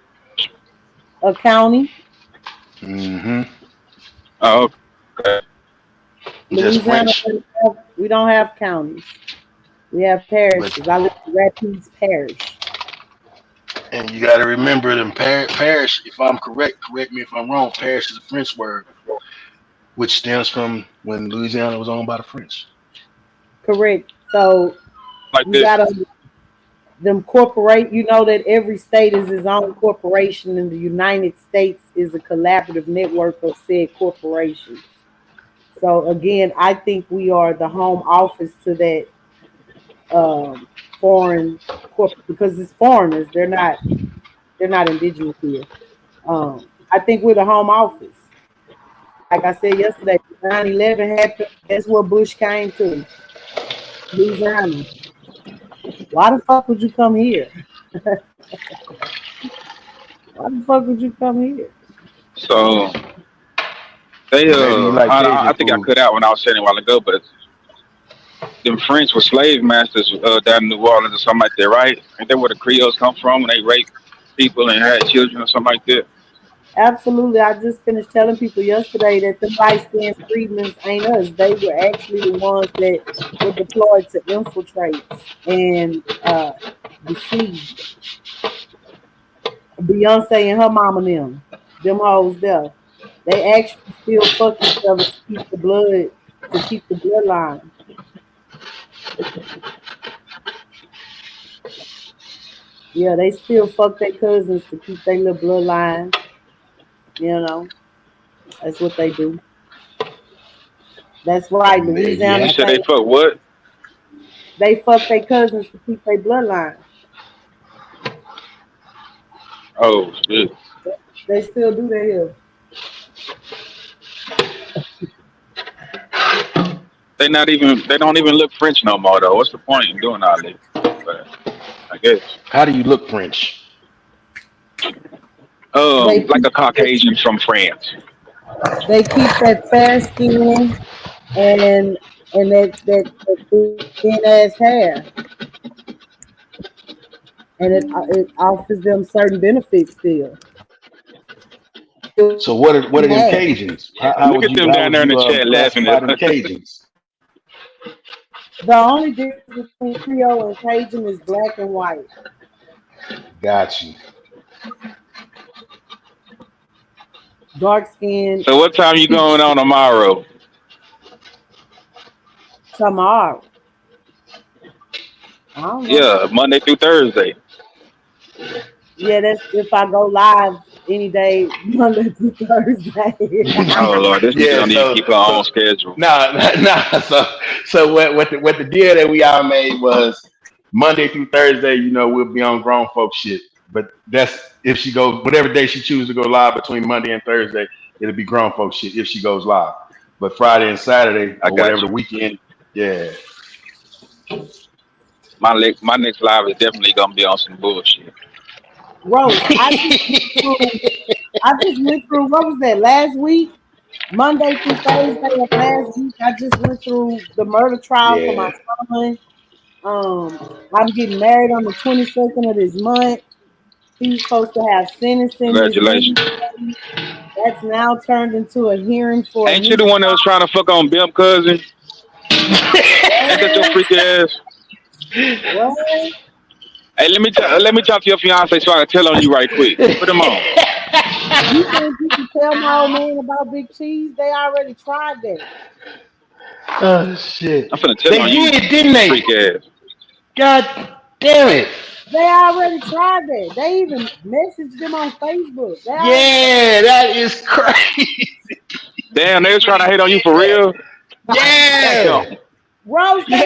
of county. Mm-hmm. Oh, okay. Louisiana, we don't have counties. We have parishes. I live in Rapides Parish. And you got to remember them parish. If I'm correct me if I'm wrong. Parish is a French word, which stems from when Louisiana was owned by the French. Correct. So like you got to them corporate. You know that every state is its own corporation, and the United States is a collaborative network of said corporations. So again, I think we are the home office to that foreign corporate because it's foreigners. They're not indigenous here. I think we're the home office. Like I said yesterday, 9/11 happened. That's where Bush came to. Louisiana. Why the fuck would you come here? Why the fuck would you come here? So they I think I cut out when I was saying it a while ago, but them French were slave masters down in New Orleans or something like that, right? Ain't that where the Creoles come from when they raped people and had children or something like that? Absolutely. I just finished telling people yesterday that the light-skinned freedmen ain't us. They were actually the ones that were deployed to infiltrate and deceive. Beyonce and her mama them hoes there. They actually still fuck each other to keep the bloodline. Yeah, they still fuck their cousins to keep their little bloodline. You know, that's what they do. That's right, Louisiana. You said they fuck what? They fuck their cousins to keep their bloodline. Oh shit. They still do that here. They don't even look French no more though. What's the point in doing all that? But I guess. How do you look French? Like a Caucasian from France. They keep that fair skin and that thin ass hair, and it offers them certain benefits still. So what are them Cajuns? How Look at them down there in the chat laughing at them at Cajuns? The only difference between Creole and Cajun is black and white. Got you. Dark skin. So what time you going on tomorrow? Tomorrow. I don't know. Yeah, Monday through Thursday. Yeah, that's if I go live any day, Monday through Thursday. Oh Lord, this nigga don't need to keep her own schedule. Nah. So what the deal that we all made was Monday through Thursday. You know, we'll be on grown folk shit. But that's if she goes whatever day she chooses to go live between Monday and Thursday, it'll be grown folk shit if she goes live. But Friday and Saturday or whatever the weekend, yeah. My next live is definitely gonna be on some bullshit. Rose, I just went through what was that last week? Monday through Thursday of last week. I just went through the murder trial for my son. I'm getting married on the 22nd of this month. He's supposed to have sentencing. Congratulations. That's now turned into a hearing for. Ain't you the one that was trying to fuck on Bimp cousin? Ain't that your freaky ass? What? Hey, let me talk to your fiance so I can tell on you right quick. Put him on. You think you can tell my old man about Big Cheese? They already tried that. Oh shit! I'm finna tell on you, didn't they? Freak ass. God damn it! They already tried that. They even messaged them on Facebook. Yeah, that is crazy. Damn, they was trying to hate on you for real. Yeah. Rose, they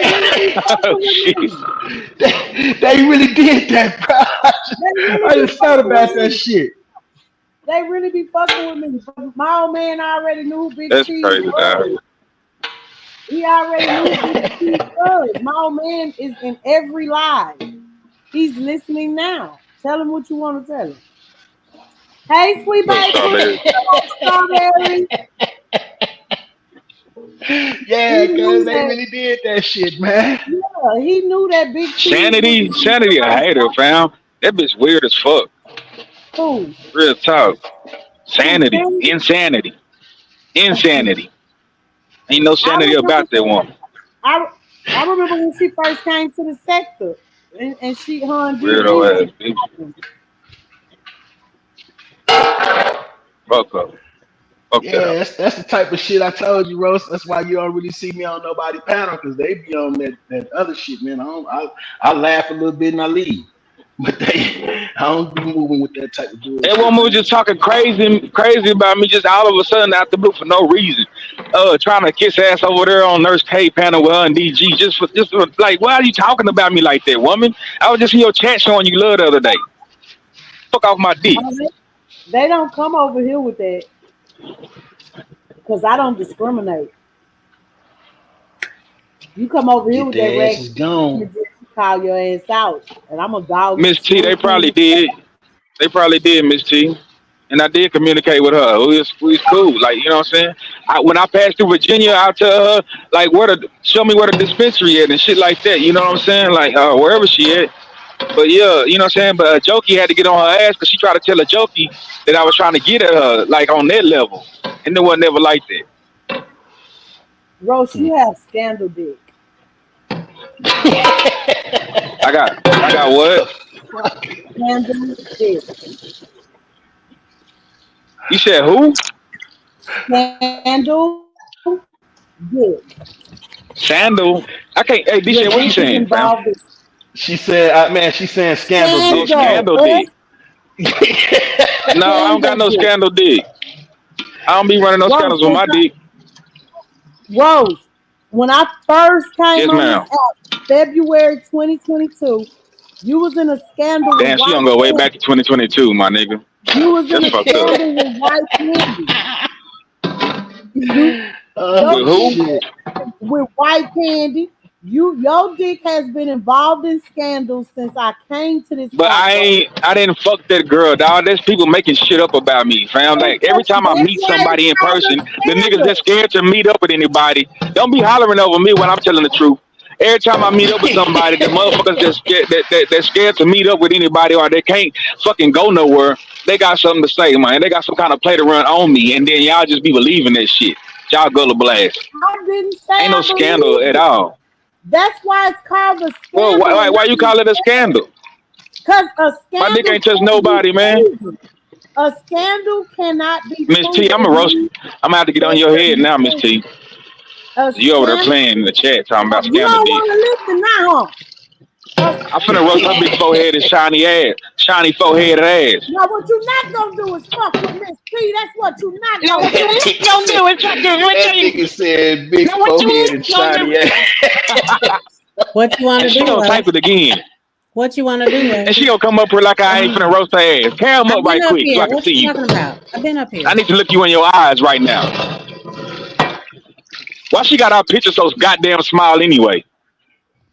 really did that, bro. I just thought about that shit. They really be fucking with me. My old man already knew who Big Cheese That's crazy, was. He already knew who Big Cheese was. My old man is in every live. He's listening now. Tell him what you want to tell him. Hey, sweet baby. Strawberry. Yeah, because they really did that shit, man. Yeah, he knew that Big Cheese. Sanity, I hate her, fam. That bitch weird as fuck. Who? Real talk. Sanity. Insanity. Ain't no sanity about that woman. I remember when she first came to the sector, and she hung weirdo ass bitch. Fuck up. Yeah, that's the type of shit I told you, Rose. That's why you don't really see me on nobody panel, because they be on that other shit, man. I laugh a little bit and I leave. But I don't be moving with that type of bullshit. That woman was just talking crazy about me just all of a sudden out the blue for no reason. Trying to kiss ass over there on Nurse K panel with her and DG. Just for like, why are you talking about me like that, woman? I was just in your chat showing you love the other day. Fuck off my dick. They don't come over here with that. Because I don't discriminate. You come over here with that rag, call your ass out, and I'm a dog. Miss T, they probably did. Miss T. And I did communicate with her. We was cool. Like, you know what I'm saying? When I passed through Virginia, I'll tell her, like, show me where the dispensary at and shit like that. You know what I'm saying? Like, wherever she at. But yeah, you know what I'm saying? But Jokey had to get on her ass because she tried to tell a Jokey that I was trying to get at her, like, on that level. And it was never like that. Rose, you have scandal dick. I got what? Scandal dick. You said who? Scandal dick. Sandal? I can't. Hey, DJ, what you saying, fam? She said, man, she's saying scandal dick. Oh, scandal dick. No, I don't got no scandal dick. I don't be running no scandals with my dick. Rose, when I first came on this app, February 2022, you was in a scandal. Damn, she gonna go way back to 2022, my nigga. You was in a scandal with white candy. With who? with white candy. Your dick has been involved in scandals since I came to this. But I didn't fuck that girl, dog. There's people making shit up about me, fam. Like every time I meet somebody in person, the niggas that's scared to meet up with anybody, don't be hollering over me when I'm telling the truth. Every time I meet up with somebody, the motherfuckers that's scared to meet up with anybody or they can't fucking go nowhere, they got something to say, man. They got some kind of play to run on me, and then y'all just be believing that shit. Y'all gullible ass. I didn't say Ain't no scandal at all. That's why it's called a Well, scandal. why you call it a scandal? Because a scandal. My dick ain't touch nobody, man. A scandal cannot be. Miss T, I'm a roast. I'm gonna have to get on your head now, Miss T. You over there playing in the chat talking about You scandal don't dick. want to listen now, huh? I'm finna roast her big foreheaded shiny foreheaded ass. No, what you not gonna do is fuck with Miss T. That's what you not No, gonna what you do. not gonna do is That nigga said big No, what you forehead not and gonna shiny ass. What you want to And do? she gonna type it again. What you want to do? And she gonna come up here like I ain't finna roast her ass. Carry him I've up right been up quick so here. I can What see you you. talking about? I've been up here. I need to look you in your eyes right now. Why she got our picture so goddamn small anyway?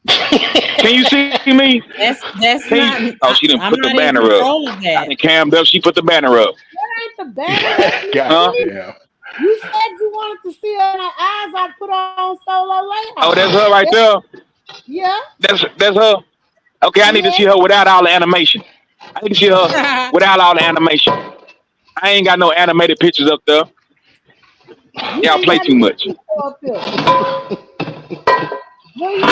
Can you see me? That's Can not. oh, she didn't I'm put the not in banner up. control of I that. done cammed up. She put the banner up. That ain't the banner. Huh? You said you wanted to see her in her eyes. I put on solo layout. Oh, that's her right there. Yeah. That's her. Okay, I need to see her without all the animation. I need to see her without all the animation. I ain't got no animated pictures up there. Y'all play too much.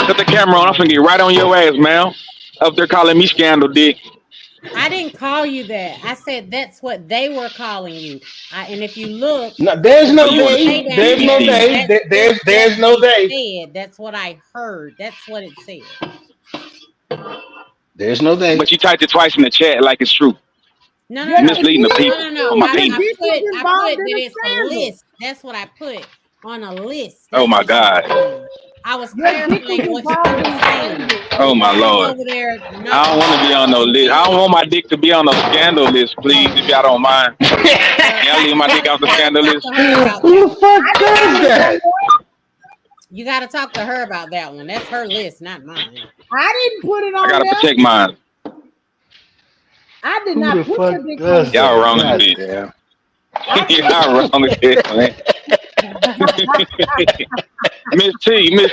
Put the camera on. I'm finna get right on your ass, man. Up there calling me scandal dick. I didn't call you that. I said that's what they were calling you. And if you look, No, there's no you they. say that There's no there. they. There's no they they. said. That's what I heard. That's what it said. There's no they. But you typed it twice in the chat like it's true. No, You're misleading the people. No. On my I penis. put that it's a list. That's what I put on a list. Oh my God. I was clarifying what you were saying. Oh my Lord. Over there, I don't want to be on no list. I don't want my dick to be on no scandal list, please, if y'all don't mind. Y'all leave my dick off the scandal list. Who the fuck does that? You got to talk to her about that one. That's her list, not mine. I didn't put it on. I gotta protect mine. I did not put your dick on. Y'all wrong as bitch. Y'all wrong as bitch, man. Miss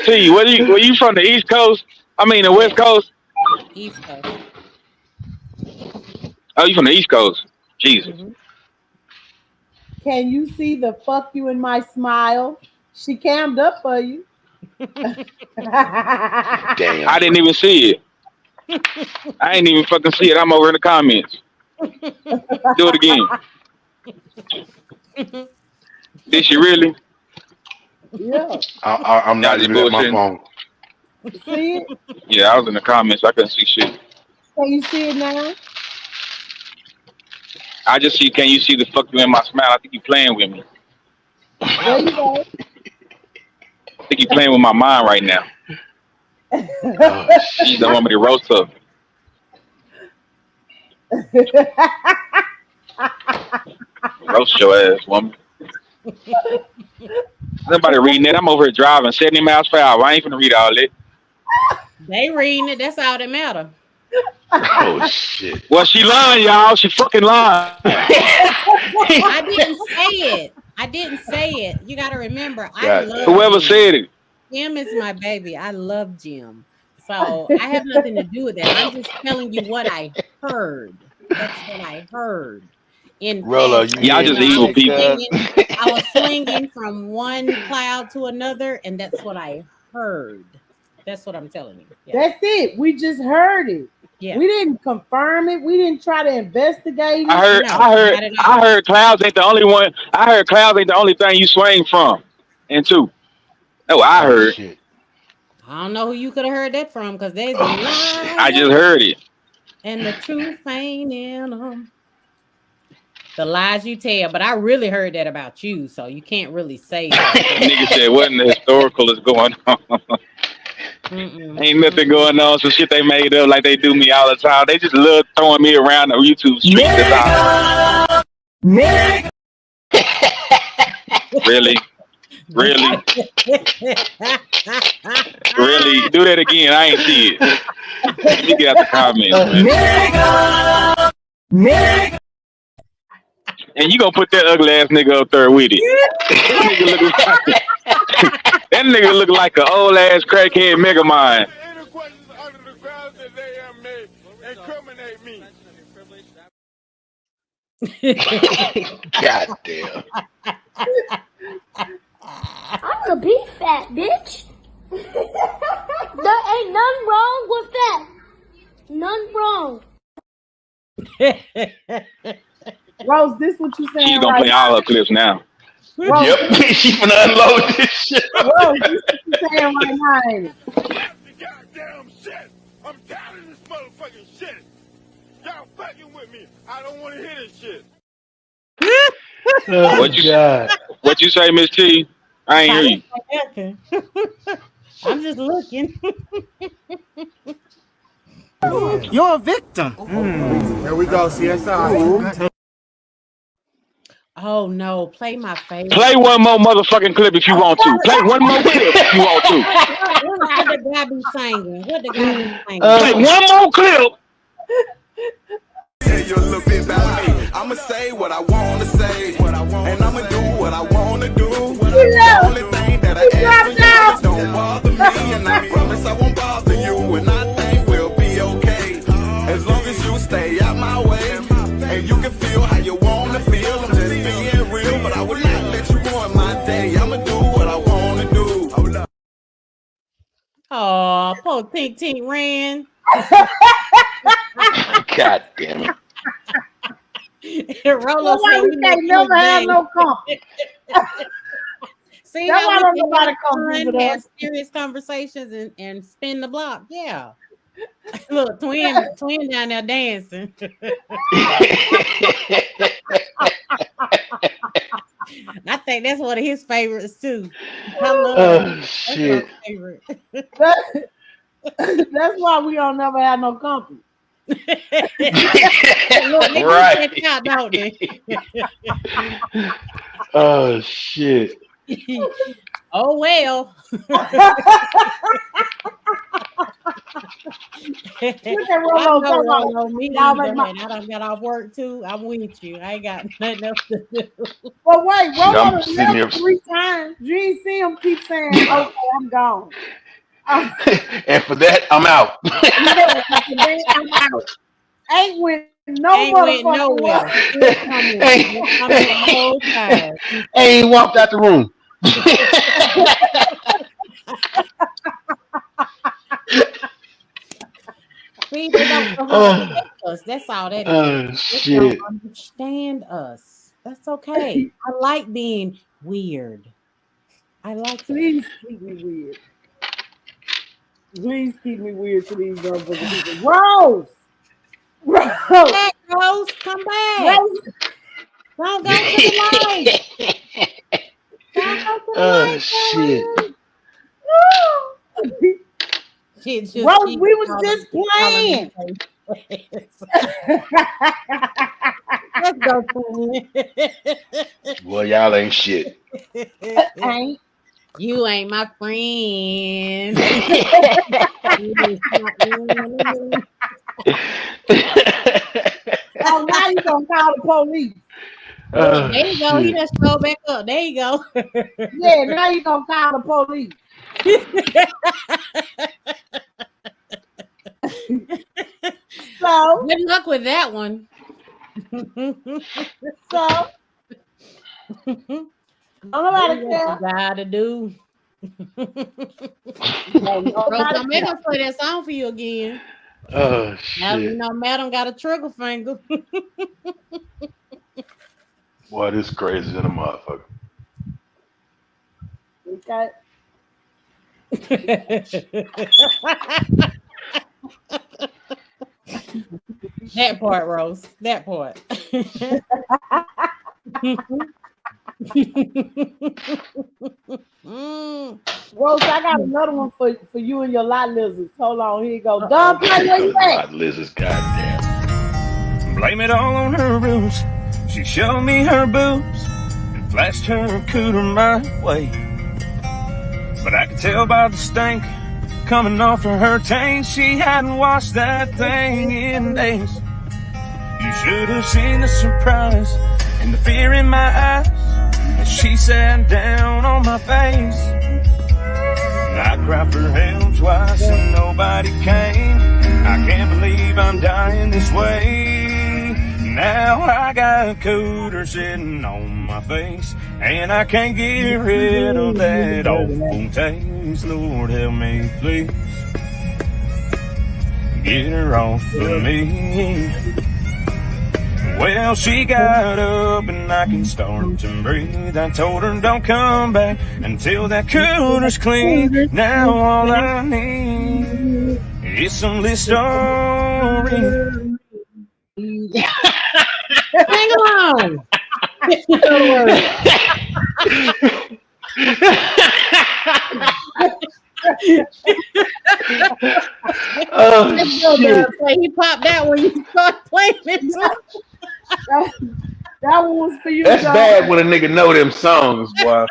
T, where you from? The East Coast? I mean the West Coast? East Coast. Oh, you from the East Coast? Jesus. Mm-hmm. Can you see the fuck you in my smile? She cammed up for you. Damn. I didn't even see it. I ain't even fucking see it. I'm over in the comments. Do it again. Did she really? Yeah. I'm not even at my phone. See it? Yeah, I was in the comments. I couldn't see shit. Can you see it now? I just see, can you see the fuck you in my smile? I think you playing with me. There you go. I think you playing with my mind right now. She don't want me to roast her. Roast your ass, woman. Nobody reading it. I'm over here driving 70 miles per hour. I ain't finna read all that. They reading it. That's all that matter. Oh shit. Well, she lying, y'all. She fucking lying. I didn't say it. I didn't say it. You got to remember, I love whoever Jim. said it. Jim is my baby. I love Jim. So I have nothing to do with that. I'm just telling you what I heard. That's what I heard. Y'all just evil people. I was swinging from one cloud to another, and that's what I heard. That's what I'm telling you. Yeah. That's it. We just heard it. Yeah. We didn't confirm it. We didn't try to investigate it. I heard clouds ain't the only one. I heard clouds ain't the only thing you swing from. And two. Oh, I heard. Shit. I don't know who you could have heard that from because there's a lie. I just heard it. And the truth ain't in them. The lies you tell, but I really heard that about you, so you can't really say that. Nigga said, what in the historical is going on? Ain't nothing going on. Some shit they made up like they do me all the time. They just love throwing me around the YouTube street. Really? Really? Really? Do that again. I ain't see it. Let me get out the comments, man. And you gonna put that ugly ass nigga up there with it. That nigga look like an old ass crackhead Mega Mind. God damn. I'm gonna be fat, bitch. There ain't nothing wrong with that. None wrong. Rose, this what you saying? She's gonna play all her clips now. Rose, yep, she's gonna unload this shit. Rose, this what you saying right now, ain't it? Goddamn shit! I'm tired of this motherfucking shit. Y'all fucking with me. I don't want to hear this shit. What you say, Miss T? I ain't hear you. I'm just looking. You're a victim. There we go, CSI. Oh no, play my favorite. Play one more motherfucking clip if you want to. Play one more clip if you want to. What the guy be singing? What the guy be singing? Play one more clip. Tell you a little bit about me. I'ma say what I wanna say, and I'ma do what I wanna do. The only thing that I ask for you is don't bother me, and I promise I won't bother you, and I think we'll be okay as long as you stay out my way, and you can feel how you wanna feel. I'm just being real, but I would not let you ruin my day. I'ma do what I wanna do. Oh, poor Tink Tink ran. God damn it. Rolo why said we can't never have no company? See, That's how why we don't can nobody have come fun, visit have us. serious conversations and spin the block. Yeah. Look, twin down there dancing. I think that's one of his favorites too. I love it. Shit. That's my favorite. That's why we don't never have no company. Look, they Right. do that now, don't they? Oh shit. Oh well. Look at Rolo talking about me y'all either, make my. and I done got off work too. I'm with you. I ain't got nothing else to do. But wait, Rolo I'm done sitting left here- 3 times. You ain't see him keep saying, "Okay, I'm gone." And for that, I'm out. I'm out. Ain't went no Ain't went motherfucking nowhere. way. Still coming. Still coming the whole time. Ain't walked out the room. See, they don't know how to take us. That's all that is. Oh They shit. don't understand us. That's okay. I like being weird. I like it. Please keep me weird. Please keep me weird to these motherfucking people. Rose! Rose! Come back, Rose. Come back. Rose! Don't go to the light. Don't go to the light. Shit. Shit just Rose, keep we was calling- just keep calling playing. me. Let's go, twin. Well, y'all ain't shit. Ain't. You ain't my friend. Oh, now you gonna call the police. Look, there you go. He Shit. just scrolled back up. There you go. Yeah, now you gonna call the police. So, Good luck with that one. so, don't nobody What care. you gotta do. Don't Rose, nobody don't make care. us play that song for you again. Oh Now you shit. know Madam got a trigger finger. Boy, this crazy than a motherfucker. Okay. That part, Rose. That part. Rose, I got another one for you and your lot lizards. Hold on, here you go. Don, play where you at? God, Liz is goddamn. Blame it all on her ruse. She showed me her boobs and flashed her cooter my way. But I could tell by the stink coming off of her taint, she hadn't washed that thing in days. You should have seen the surprise and the fear in my eyes as she sat down on my face. And I cried for help twice and nobody came. I can't believe I'm dying this way. Now I got Cooter sitting on my face, and I can't get rid of that awful taste. Lord help me, please. Get her off of me. Well, she got up and I can start to breathe. I told her don't come back until that cooler's clean. Now all I need is some Listerine. Hang on. Oh, shit. He popped out when you start playing it. That one was for you. That's John. bad when a nigga know them songs, boy.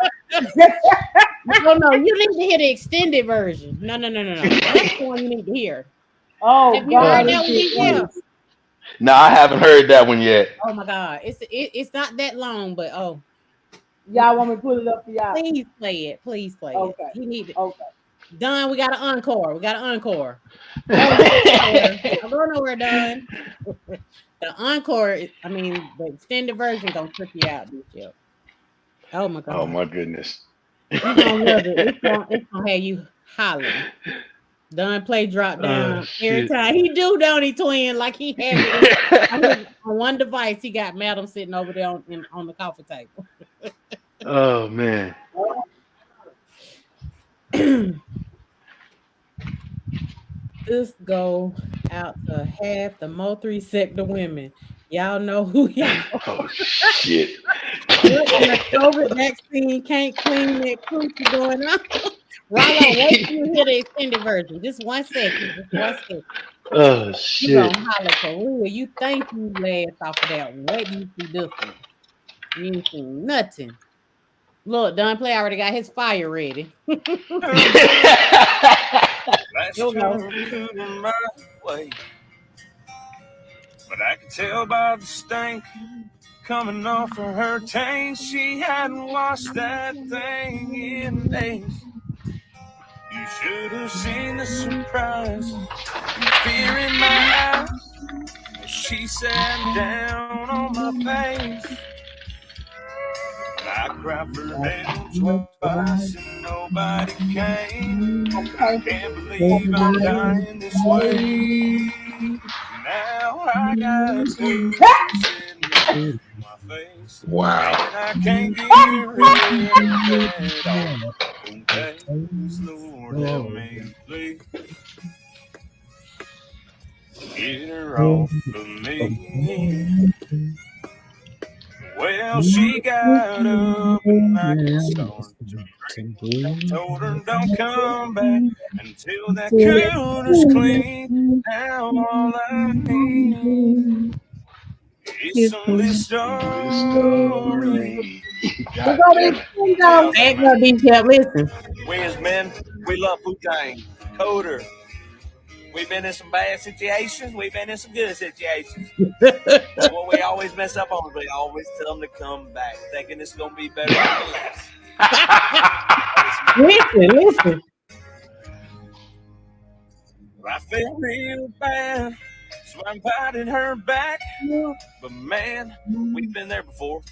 No, you need to hear the extended version. No. That's the one you need to hear. Oh, have you heard that one before? No, I haven't heard that one yet. Oh my God, it's not that long, but y'all want me to put it up for y'all? Please play it. Please play it. You need it. Okay. Done. We got an encore. Don't go nowhere, Done. The encore. I mean, the extended version gonna trip you out this year. Oh my God. Oh my goodness. You gonna love it. It's gonna have you hollering. Done play drop down every time. He do, don't he, twin? Like he had it on one device. He got Madam sitting over there on the coffee table. Oh man. This go out to half the Mo3 sector women. Y'all know who y'all are. Oh shit. The COVID vaccine can't clean that coochie going on. Rollo, wait till you hear the extended version. Just 1 second. Oh shit. You gonna holler for real. You think you laughed off of that one. Wait till you see this one. You ain't seen nothing. Look, Don Play already got his fire ready. Let's go my way. But I could tell by the stink coming off of her taint, she hadn't washed that thing in days. You should have seen the surprise and fear in my eyes as she sat down on my face. And I cried for help twice and nobody came. I can't believe I'm dying this way. Now I got to sitting on my face. Wow. And I can't get rid of that. Lord help me, please. Get her off of me. Well, she got up and I can start to breathe. Told her don't come back until that cooler's clean. Now all I need is some Listerine. Listen. We as men, we love Wu-Tang. Coder. We've been in some bad situations. We've been in some good situations. But what we always mess up on is we always tell them to come back, thinking it's going to be better than less. Listen. I feel real bad, so I invited her back. But man, we've been there before.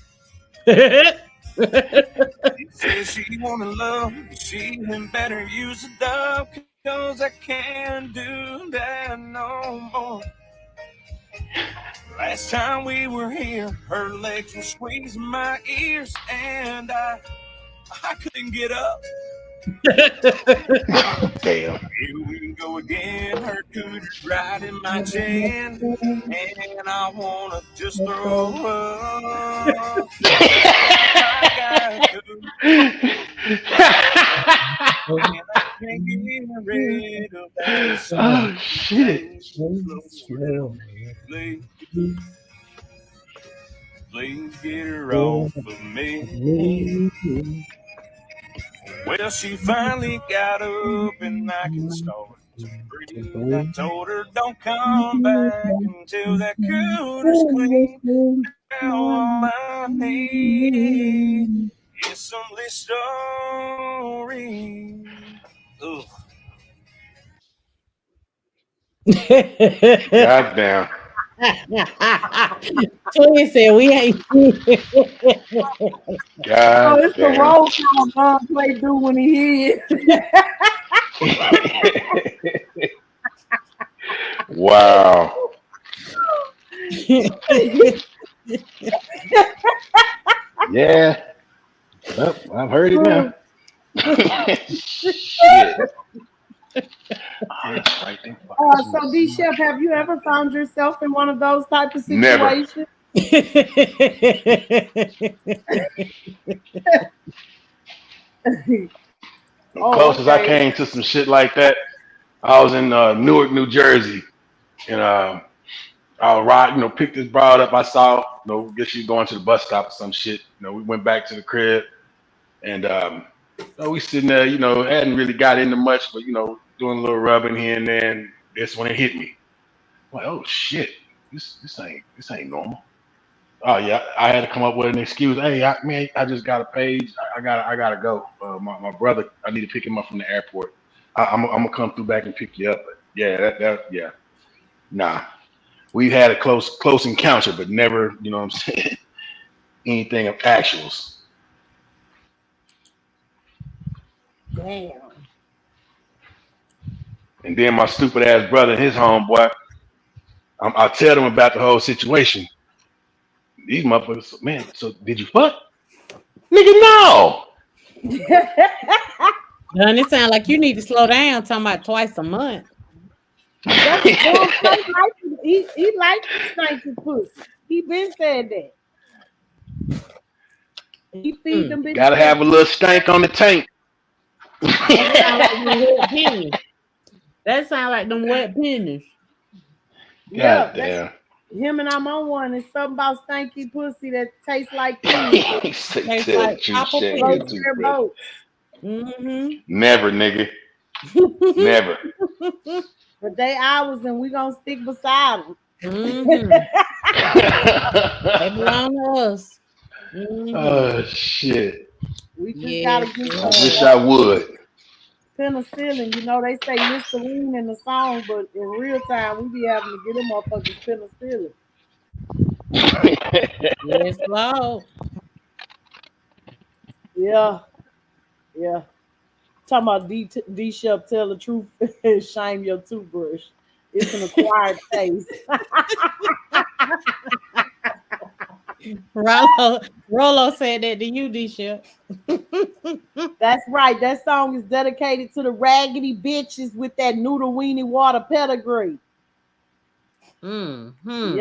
She says she wanna love, but she had better use a dove, 'cause I can't do that no more. Last time we were here, her legs were squeezing my ears, and I couldn't get up. Damn. Here we go again, her cooter's right in my chin, and I wanna just throw up. And I can't get rid of that. Oh shit. Please get her off of me. Well, she finally got up and I can start to breathe. I told her don't come back until that cooler's clean. Now all I need is some Listerine. Ugh. Goddamn. Twin said we ain't. Oh, it's the Goddamn. role call Mom play do when he hear it. Wow. Yeah. Well, I've heard it now. Shit. So D Chef, have you ever found yourself in one of those type of Never. situations? Closest I came to some shit like that, I was in Newark, New Jersey, and I was riding, picked this broad up. I saw, guess she's going to the bus stop or some shit. We went back to the crib, and we sitting there, hadn't really got into much, but doing a little rubbing here and there. And that's when it hit me. I'm like, oh shit, this ain't normal. Oh yeah, I had to come up with an excuse. Hey, I just got a page. I gotta go. My brother, I need to pick him up from the airport. I'm gonna come through back and pick you up. But yeah. Nah, we had a close encounter, but never, what I'm saying, anything of actuals. Damn. And then my stupid ass brother and his homeboy, I tell them about the whole situation. These motherfuckers, man, so did you fuck? Nigga, no. Done, it sound like you need to slow down talking about twice a month. He likes stanky pussy. He been said that. He feed them bitches. Gotta have a little stank on the tank. That sound like them wet pennies. Yeah, damn. Him and I'm on one. It's something about stanky pussy that tastes like tastes like apple Never, nigga. Never. But they ours, and we gonna stick beside them. They belong to us. Oh shit. We just gotta get. I wish I would. Penicillin, they say Listerine in the song, but in real time, we be having to get them motherfuckers penicillin. Yes, Lord. Yeah. Talking about D Shep, tell the truth and shame your toothbrush. It's an acquired taste. Rolo said that to you, D Shep. That's right. That song is dedicated to the raggedy bitches with that noodle weenie water pedigree. Mm-hmm.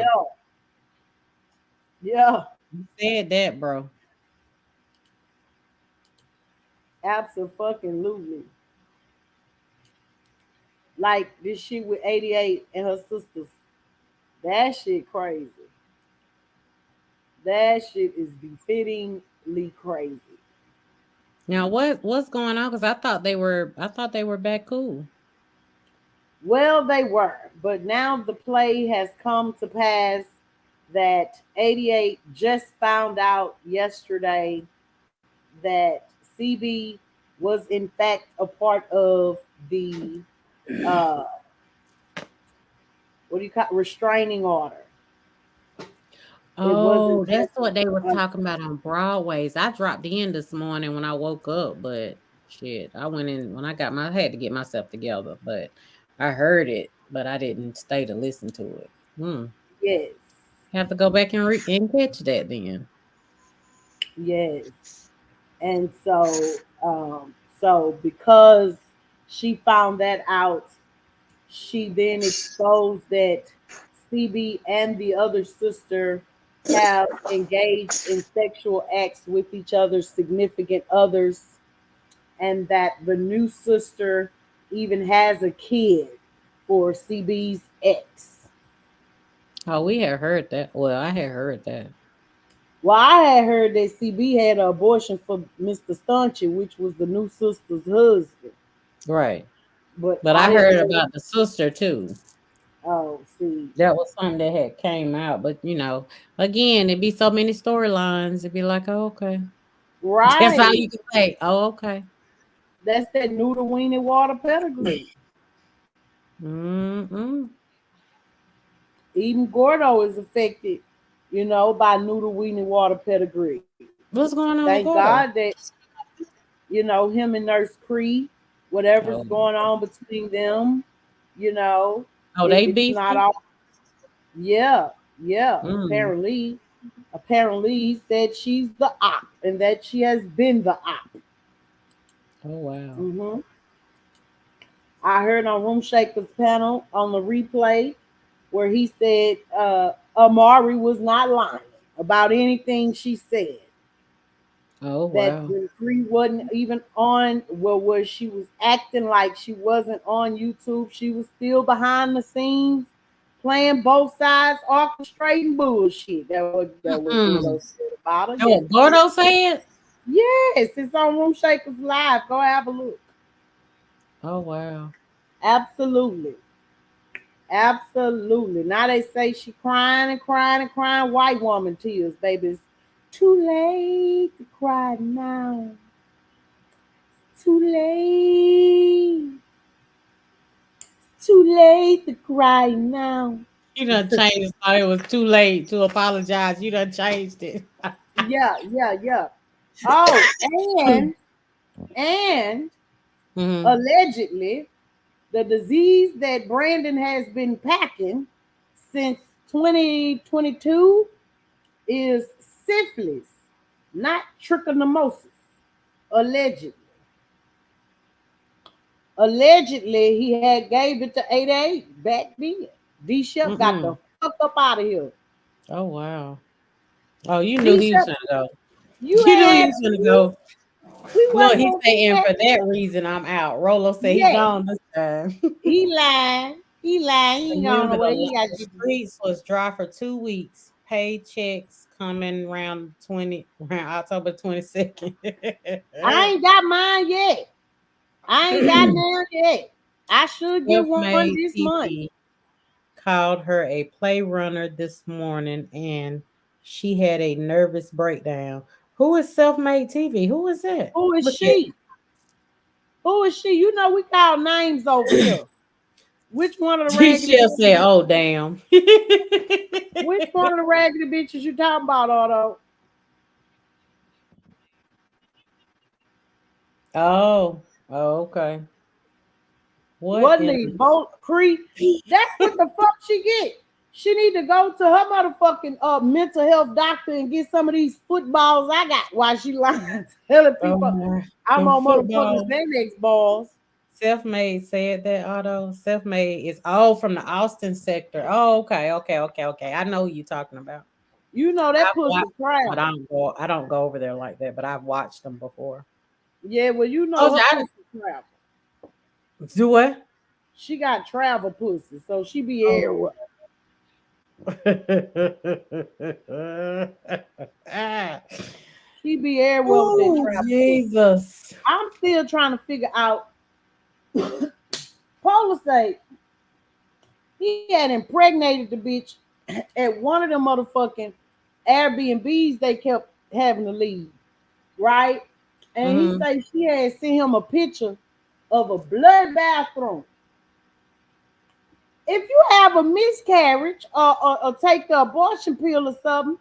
Yeah. You said that, bro. Absolutely. Like this shit with 88 and her sisters. That shit crazy. That shit is befittingly crazy. Now what's going on? Because I thought they were back cool. Well, they were, but now the play has come to pass that 88 just found out yesterday that CB was in fact a part of the restraining order. Oh, that's what they were talking about on Broadway's. I dropped in this morning when I woke up, but shit, I went in when I had to get myself together, but I heard it, but I didn't stay to listen to it. Yes. Have to go back and catch that then. Yes. And so because she found that out, she then exposed that CB and the other sister have engaged in sexual acts with each other's significant others, and that the new sister even has a kid for CB's ex. Oh, we had heard that. Well, I had heard that. Well, I had heard that CB had an abortion for Mr. Stunchy, which was the new sister's husband. Right. But I didn't heard know. about the sister too. Oh, see. That was something that had came out, but again, it'd be so many storylines. It'd be like, oh, okay. That's all Right. you can say. Oh, okay. That's that noodle weenie water pedigree. Mm-mm. Even Gordo is affected, by noodle weenie water pedigree. What's going on Thank with Gordo? God that, him and Nurse Cree, whatever's Oh. going on between them, Oh, they it's beefing? not all. Yeah. Mm. Apparently, he said she's the op and that she has been the op. Oh, wow. Mm-hmm. I heard on Room Shaker's panel on the replay where he said Amari was not lying about anything she said. Oh, That wow. when Cree wasn't even on, where she was acting like she wasn't on YouTube, she was still behind the scenes playing both sides, orchestrating bullshit. That was Gordo said about her. That what Gordo said? Yes, it's on Room Shakers Live. Go have a look. Oh, wow. Absolutely. Now they say she crying and crying and crying. White woman tears, baby. It's too late to cry now. Too late. Too late to cry now. You done changed. Thought it was too late to apologize. You done changed it. Yeah. Oh, and allegedly, the disease that Brandon has been packing since 2022 is syphilis, not trichomoniasis. Allegedly, he had gave it to 88 back then. D Shep got the fuck up out of here. Oh, wow. Oh, you knew he was gonna go. You knew he was gonna go. Look, he's saying that. for that reason I'm out. Rolo said he gone this time. He lying. He ain't gone away. He got the streets was dry for 2 weeks. Paychecks coming around October 22nd. I ain't got mine yet. I ain't got none yet. I should get one this month. Called her a play runner this morning and she had a nervous breakdown. Who is Self-Made TV? Who is that? Who is she? Who is she? You know we call names over here. Which one of the raggedy bitches? She said, "Oh damn." Which one of the raggedy bitches you talking about, Otto? Oh, okay. What need Bolt Cree? That's what the fuck she get. She need to go to her motherfucking mental health doctor and get some of these footballs I got while she lying, telling people I'm on motherfucking Xanax balls. Self-Made said that, Otto. Self-Made is all from the Austin sector. Oh, okay. I know who you're talking about. You know that pussy crap. But I don't go over there like that, but I've watched them before. Yeah, well, you know her pussy crap. Do what? She got travel pussy, so she be everywhere. She be everywhere with that travel Jesus. pussy. I'm still trying to figure out. Paula say he had impregnated the bitch at one of the motherfucking Airbnbs they kept having to leave, right? And he say she had sent him a picture of a blood bathroom. If you have a miscarriage or take the abortion pill or something,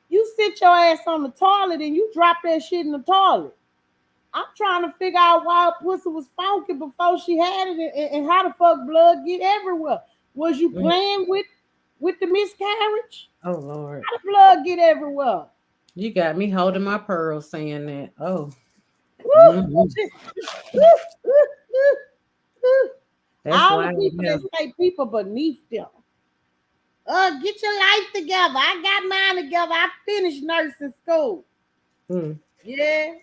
you sit your ass on the toilet and you drop that shit in the toilet. I'm trying to figure out why her pussy was funky before she had it and how the fuck blood get everywhere. Was you playing with the miscarriage? Oh, Lord. How the blood get everywhere? You got me holding my pearls saying that. Oh. All the people that say people beneath them. Get your life together. I got mine together. I finished nursing school. Yeah.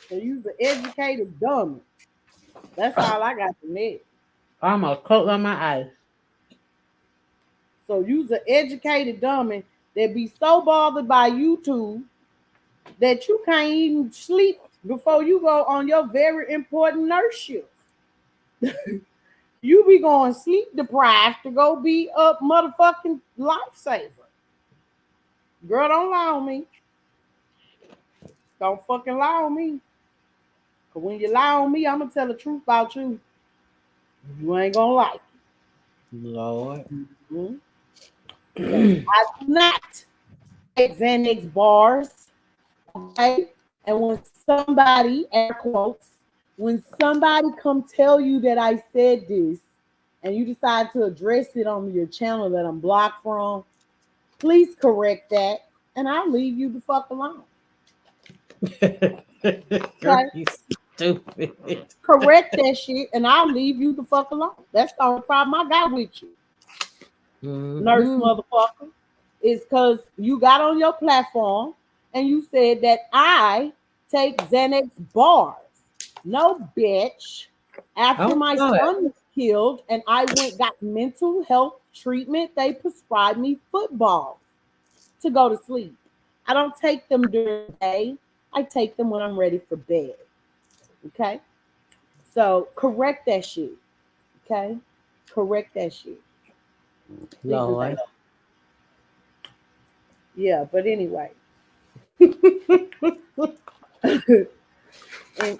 So you's an educated dummy. That's all I got to admit. I almost closed on my eyes. So you's an educated dummy that be so bothered by YouTube that you can't even sleep before you go on your very important nurse shift. You be going sleep deprived to go be a motherfucking lifesaver. Girl, don't lie on me. Don't fucking lie on me. Cause when you lie on me, I'm gonna tell the truth about you. You ain't gonna like it. Lord. Mm-hmm. I do not take Xanax bars. Okay. And when somebody, air quotes, when somebody come tell you that I said this and you decide to address it on your channel that I'm blocked from, please correct that and I'll leave you the fuck alone. Girl, you stupid. Correct that shit and I'll leave you the fuck alone. That's the only problem I got with you. Nurse motherfucker. Is because you got on your platform and you said that I take Xanax bars. No, bitch. After my son was killed and I got mental health treatment, they prescribed me footballs to go to sleep. I don't take them during the day. I take them when I'm ready for bed. Okay? So correct that shit. Okay? Correct that shit. Lord. Yeah, but anyway.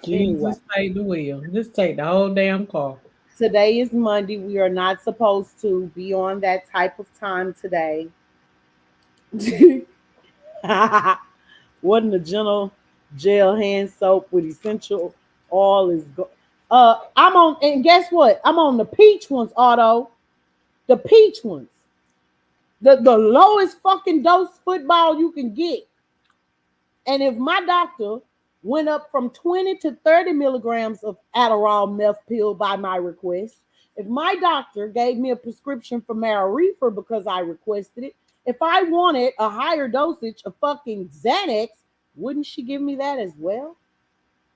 Jesus, take the wheel. Just take the whole damn car. Today is Monday. We are not supposed to be on that type of time today. Wasn't a gentle gel hand soap with essential oil is I'm on, and guess what? I'm on the peach ones, Otto. The peach ones. The lowest fucking dose football you can get. And if my doctor went up from 20 to 30 milligrams of Adderall meth pill by my request, if my doctor gave me a prescription for Reefer because I requested it, if I wanted a higher dosage of fucking Xanax, wouldn't she give me that as well?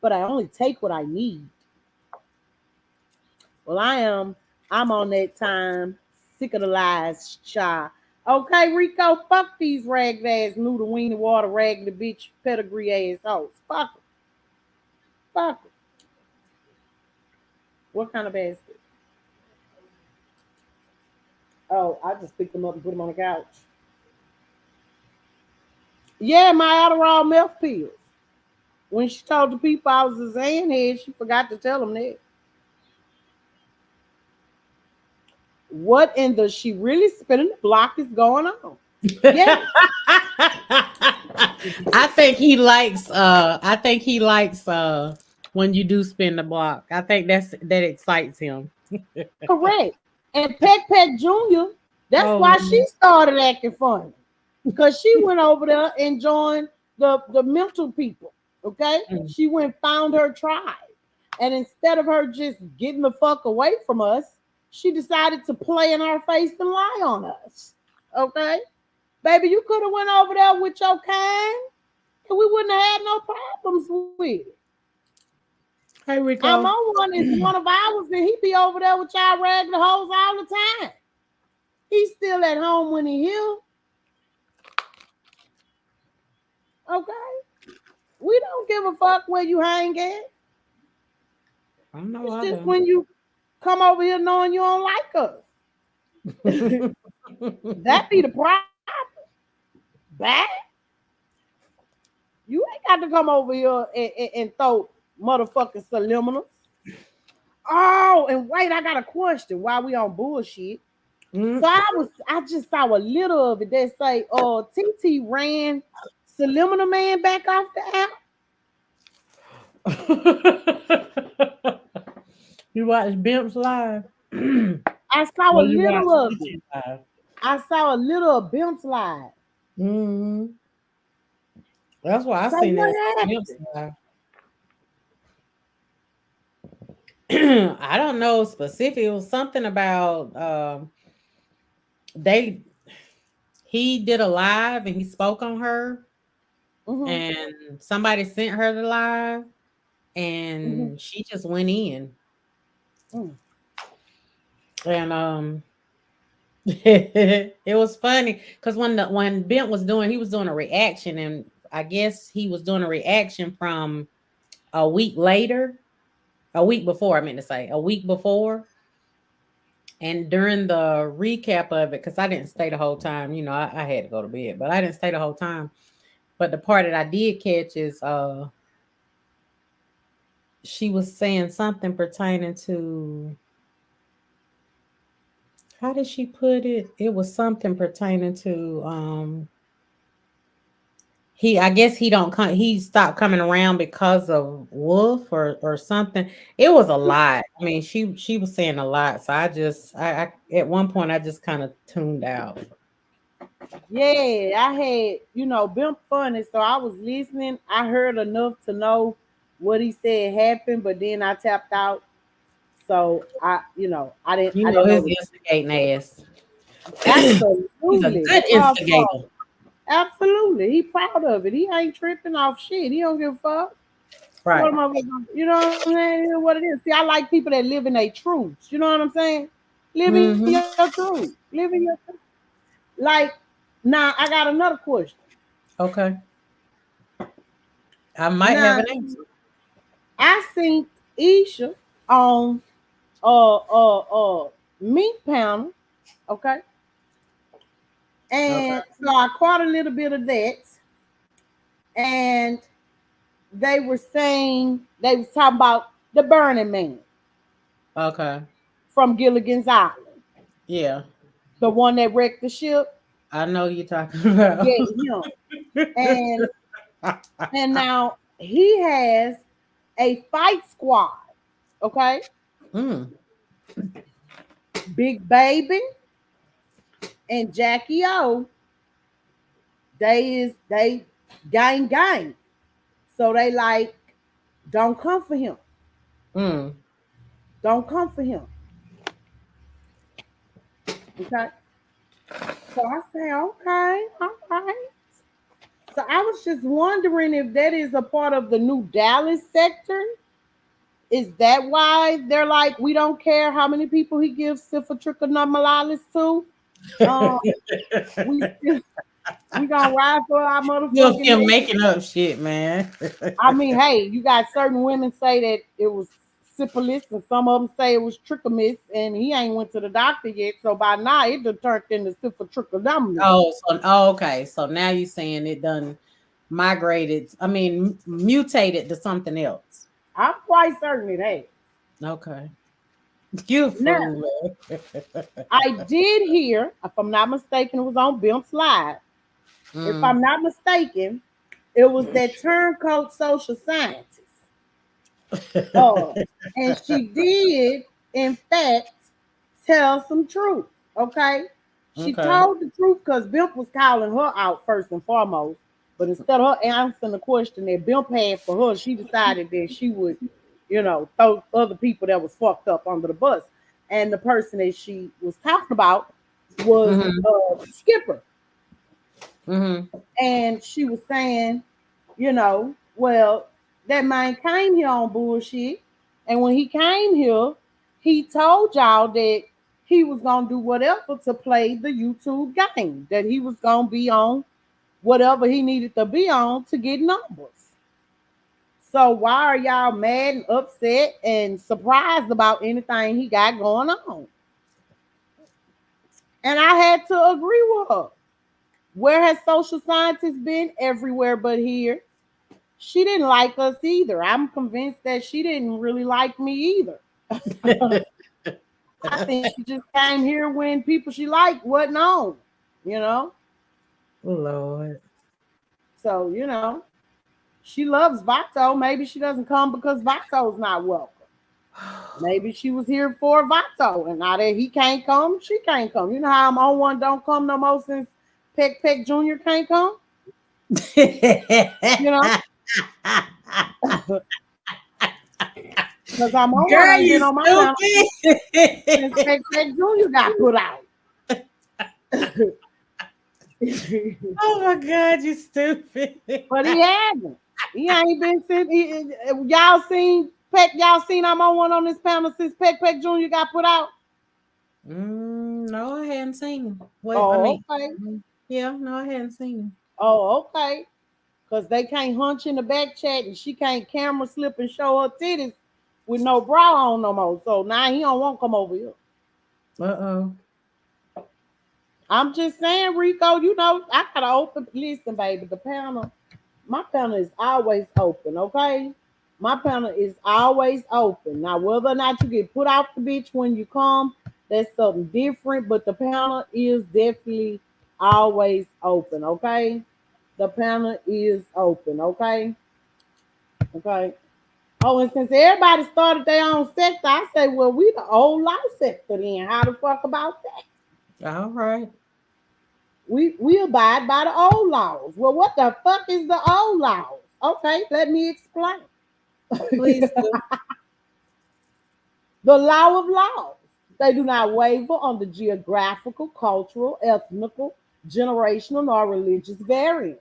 But I only take what I need. Well, I'm on that time, sick of the lies, child. Okay, Rico, fuck these ragged ass noodle weenie water ragged bitch pedigree ass hoes. Fuck it. Fuck it. What kind of basket? Oh, I just picked them up and put them on the couch. Yeah, my Adderall meth pills. When she told the people I was a Zan head, she forgot to tell them that. What in the she really spinning the block is going on? Yeah. I think he likes when you do spin the block. I think that excites him. Correct. And Peck Jr., that's why she started acting funny. Because she went over there and joined the Milton people. Okay? She went and found her tribe. And instead of her just getting the fuck away from us, she decided to play in our face and lie on us. Okay? Baby, you could have went over there with your kind and we wouldn't have had no problems with it. Hey, Rico. I'm on one is one of ours and he be over there with y'all ragged hoes all the time. He's still at home when he here. Okay? We don't give a fuck where you hang at. I know. It's just when you come over here knowing you don't like us. That be the problem. Bad. You ain't got to come over here and throw motherfucking subliminals. Oh, and wait, I got a question while we on bullshit. So I just saw a little of it that say, TT ran Subliminal Man back off the app. You watched Bimps live? I saw a little of it. I saw a little of Bimps live. Mm-hmm. That's why I seen that Bimps live. I don't know specific. It was something about he did a live and he spoke on her, and somebody sent her the live, and she just went in. And It was funny because when Bent was doing, he was doing a reaction, and I guess he was doing a reaction from a week before. I meant to say a week before. And during the recap of it, because I didn't stay the whole time, I had to go to bed, but I didn't stay the whole time. But the part that I did catch is she was saying something pertaining to, how did she put it? It was something pertaining to I guess he stopped coming around because of Wolf or something. It was a lot. I mean, she was saying a lot. So I at one point I just kind of tuned out. Yeah, I had, been funny, so I was listening. I heard enough to know what he said happened, but then I tapped out. So I didn't. I didn't his know instigating ass. Absolutely, He's a good instigator. Absolutely, he proud of it. He ain't tripping off shit. He don't give a fuck. Right. What am I gonna, you know what I'm saying? It is what it is. See, I like people that live in their truths. You know what I'm saying? Living your truth. Living your truth. Like, now I got another question. Okay. I might have an answer. I seen Isha on Meat Panel, okay? And so I caught a little bit of that. And they were saying, they was talking about the Burning Man. Okay. From Gilligan's Island. Yeah. The one that wrecked the ship. I know you're talking about. Yeah, him. And now he has a fight squad. Okay. Big Baby and Jackie O. They gang. So they like, don't come for him. Don't come for him. Okay. So I say, okay, all right. So I was just wondering if that is a part of the new Dallas sector. Is that why they're like, we don't care how many people he gives cifatricolitis to? We gonna ride for our motherfucking. You're making up shit, man. I mean, hey, you got certain women say that it was syphilis, and some of them say it was trichomis, and he ain't went to the doctor yet. So by now, it done turned into cifatricolitis. Okay. So now you're saying it done migrated. I mean, mutated to something else. I'm quite certain it ain't. Okay. You fool. I did hear, if I'm not mistaken, it was on Bimp's Live. If I'm not mistaken, it was that turncoat social scientist. And she did, in fact, tell some truth. Okay. She told the truth because Bimp was calling her out first and foremost. But instead of her answering the question that Bimp had for her, she decided that she would, throw other people that was fucked up under the bus. And the person that she was talking about was Skipper. And she was saying, well, that man came here on bullshit. And when he came here, he told y'all that he was going to do whatever to play the YouTube game, that he was going to be on whatever he needed to be on to get numbers. So why are y'all mad and upset and surprised about anything he got going on? And I had to agree with her. Where has social scientists been? Everywhere but here. She didn't like us either. I'm convinced that she didn't really like me either. I think she just came here when people she liked wasn't on, Lord. So, she loves Vato. Maybe she doesn't come because Vato's not welcome. Maybe she was here for Vato, and now that he can't come, she can't come. You know how I'm on one don't come no more since Peck Jr. can't come? Because I'm on Girl, one you on my mouth since Peck Jr. got put out. Oh my God, you stupid. But he hasn't. He ain't been since y'all seen Peck. Y'all seen I'm on one on this panel since Peck Jr. got put out. No, I hadn't seen him. Well, I mean, okay. Yeah, no, I hadn't seen him. Oh, okay. Because they can't hunch in the back chat and she can't camera slip and show her titties with no bra on no more. So now he don't want to come over here. Uh-oh. I'm just saying, Rico, you know, I gotta open. Listen, baby, my panel is always open, okay? My panel is always open. Now, whether or not you get put off the bitch when you come, that's something different, but the panel is definitely always open, okay? The panel is open, okay? Okay. Oh, and since everybody started their own sector, I say, well, we the old law sector then. How the fuck about that? All right. We abide by the old laws. Well, what the fuck is the old laws? Okay, let me explain. Please do. The law of laws. They do not waver on the geographical, cultural, ethnical, generational, nor religious variance.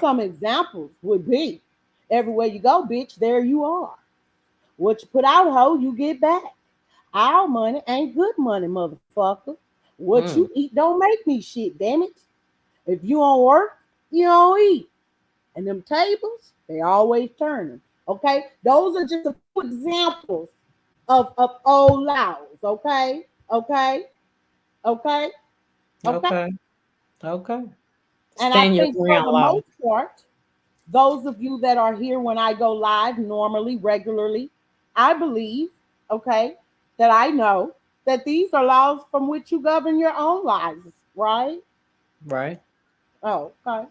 Some examples would be, everywhere you go, bitch, there you are. What you put out, ho, you get back. Our money ain't good money, motherfucker. What you eat don't make me shit, damn it. If you don't work, you don't eat. And them tables, they always turning. Okay? Those are just a few examples of old laws. Okay? Okay? Okay? Okay. Okay. And I think for the most part, those of you that are here when I go live normally, regularly, I believe, okay, that I know that these are laws from which you govern your own lives, right? Right. Oh, okay.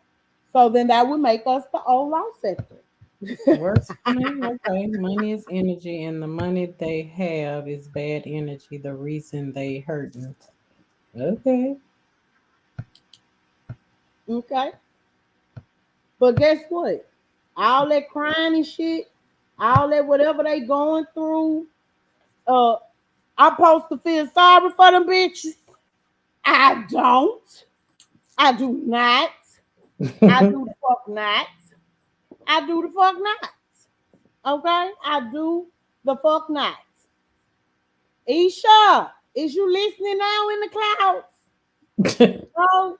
So then that would make us the old law sector. Works for me. Okay. Money is energy, and the money they have is bad energy. The reason they hurting. Okay. Okay. But guess what? All that crying and shit, all that whatever they going through, I'm supposed to feel sorry for them bitches. I don't. I do not. I do the fuck not. I do the fuck not. Okay? I do the fuck not. Isha, is you listening now in the clouds? Oh,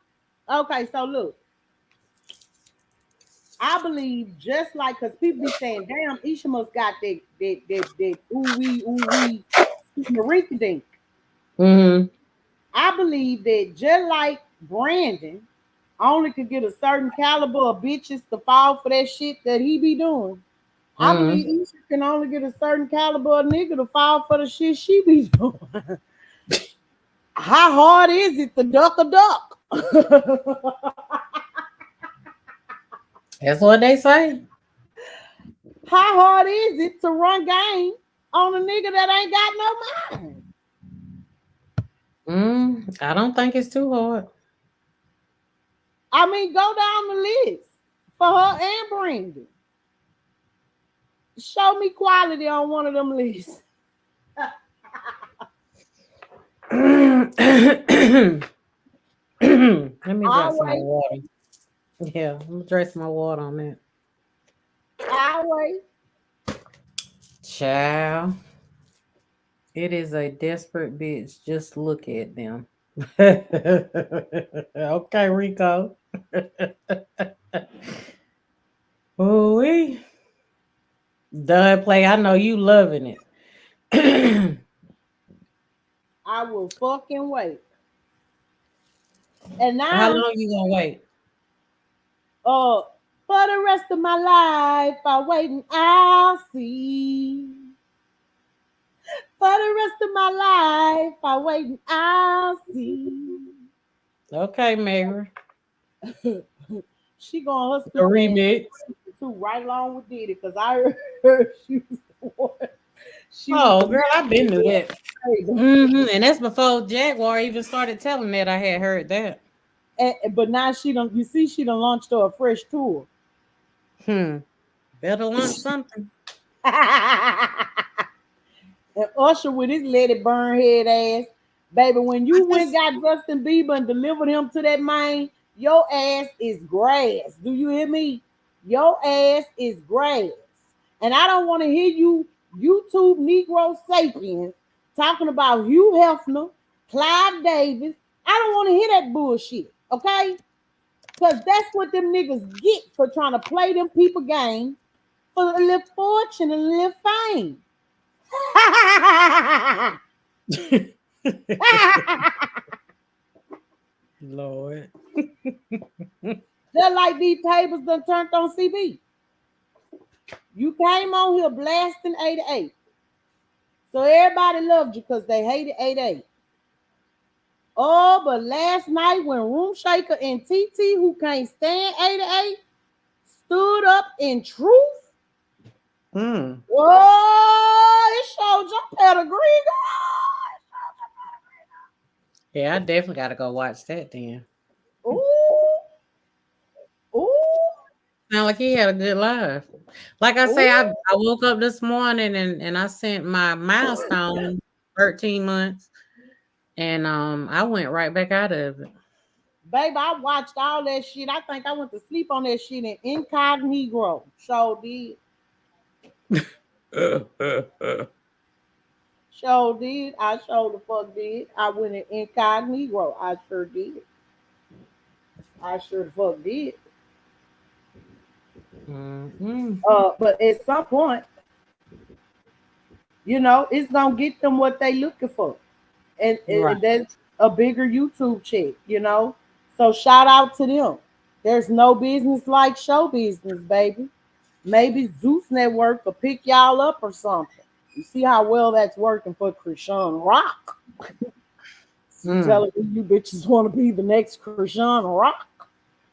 okay, so look. I believe just like, because people be saying, damn, Isha must got that ooh-wee, Marika dink. Mm-hmm. I believe that just like Brandon only could get a certain caliber of bitches to fall for that shit that he be doing. I believe Isha can only get a certain caliber of nigga to fall for the shit she be doing. How hard is it to duck a duck? That's what they say. How hard is it to run game on a nigga that ain't got no mind? I don't think it's too hard. I mean, go down the list for her and Brandon. Show me quality on one of them lists. Let me drink some water. Yeah, I'm gonna drink some water on that. I'll wait. Child. It is a desperate bitch. Just look at them. Okay, Rico. Ooh-wee. Done play. I know you loving it. I will fucking wait. And now, how long you gonna wait? For the rest of my life, I wait and I'll see. For the rest of my life, I wait and I'll see. Okay, Mary. She gonna the remix too, right along with Diddy, because I heard she was the one. Girl, I've been to that. And that's before Jaguar even started telling that I had heard that. But now she done launched her a fresh tour. Better launch something. And Usher with his let it burn head ass. Baby, when you went got Justin Bieber and delivered him to that man, your ass is grass. Do you hear me? Your ass is grass. And I don't want to hear you YouTube Negro sapiens talking about Hugh Hefner Clive Davis. I don't want to hear that bullshit, okay? Because that's what them niggas get for trying to play them people game for a little fortune and a little fame. Lord. Just like these tables done turned on CB. You came on here blasting 88. So everybody loved you because they hated 88. Oh, but last night when Room Shaker and TT, who can't stand 88, stood up in truth. Oh, it showed your pedigree. Yeah, I definitely got to go watch that then. Ooh. Ooh. Sound like he had a good life. Like I say, I woke up this morning and I sent my milestone 13 months. And I went right back out of it. Baby, I watched all that shit. I think I went to sleep on that shit in incognito. So did. Sure did. I sure the fuck did. I went in incognito. I sure did. I sure the fuck did. But at some point, you know, it's gonna get them what they looking for. And that's a bigger YouTube check, you know. So shout out to them. There's no business like show business, baby. Maybe Zeus Network will pick y'all up or something. You see how well that's working for Krishan Rock. Telling me you bitches want to be the next Krishan Rock.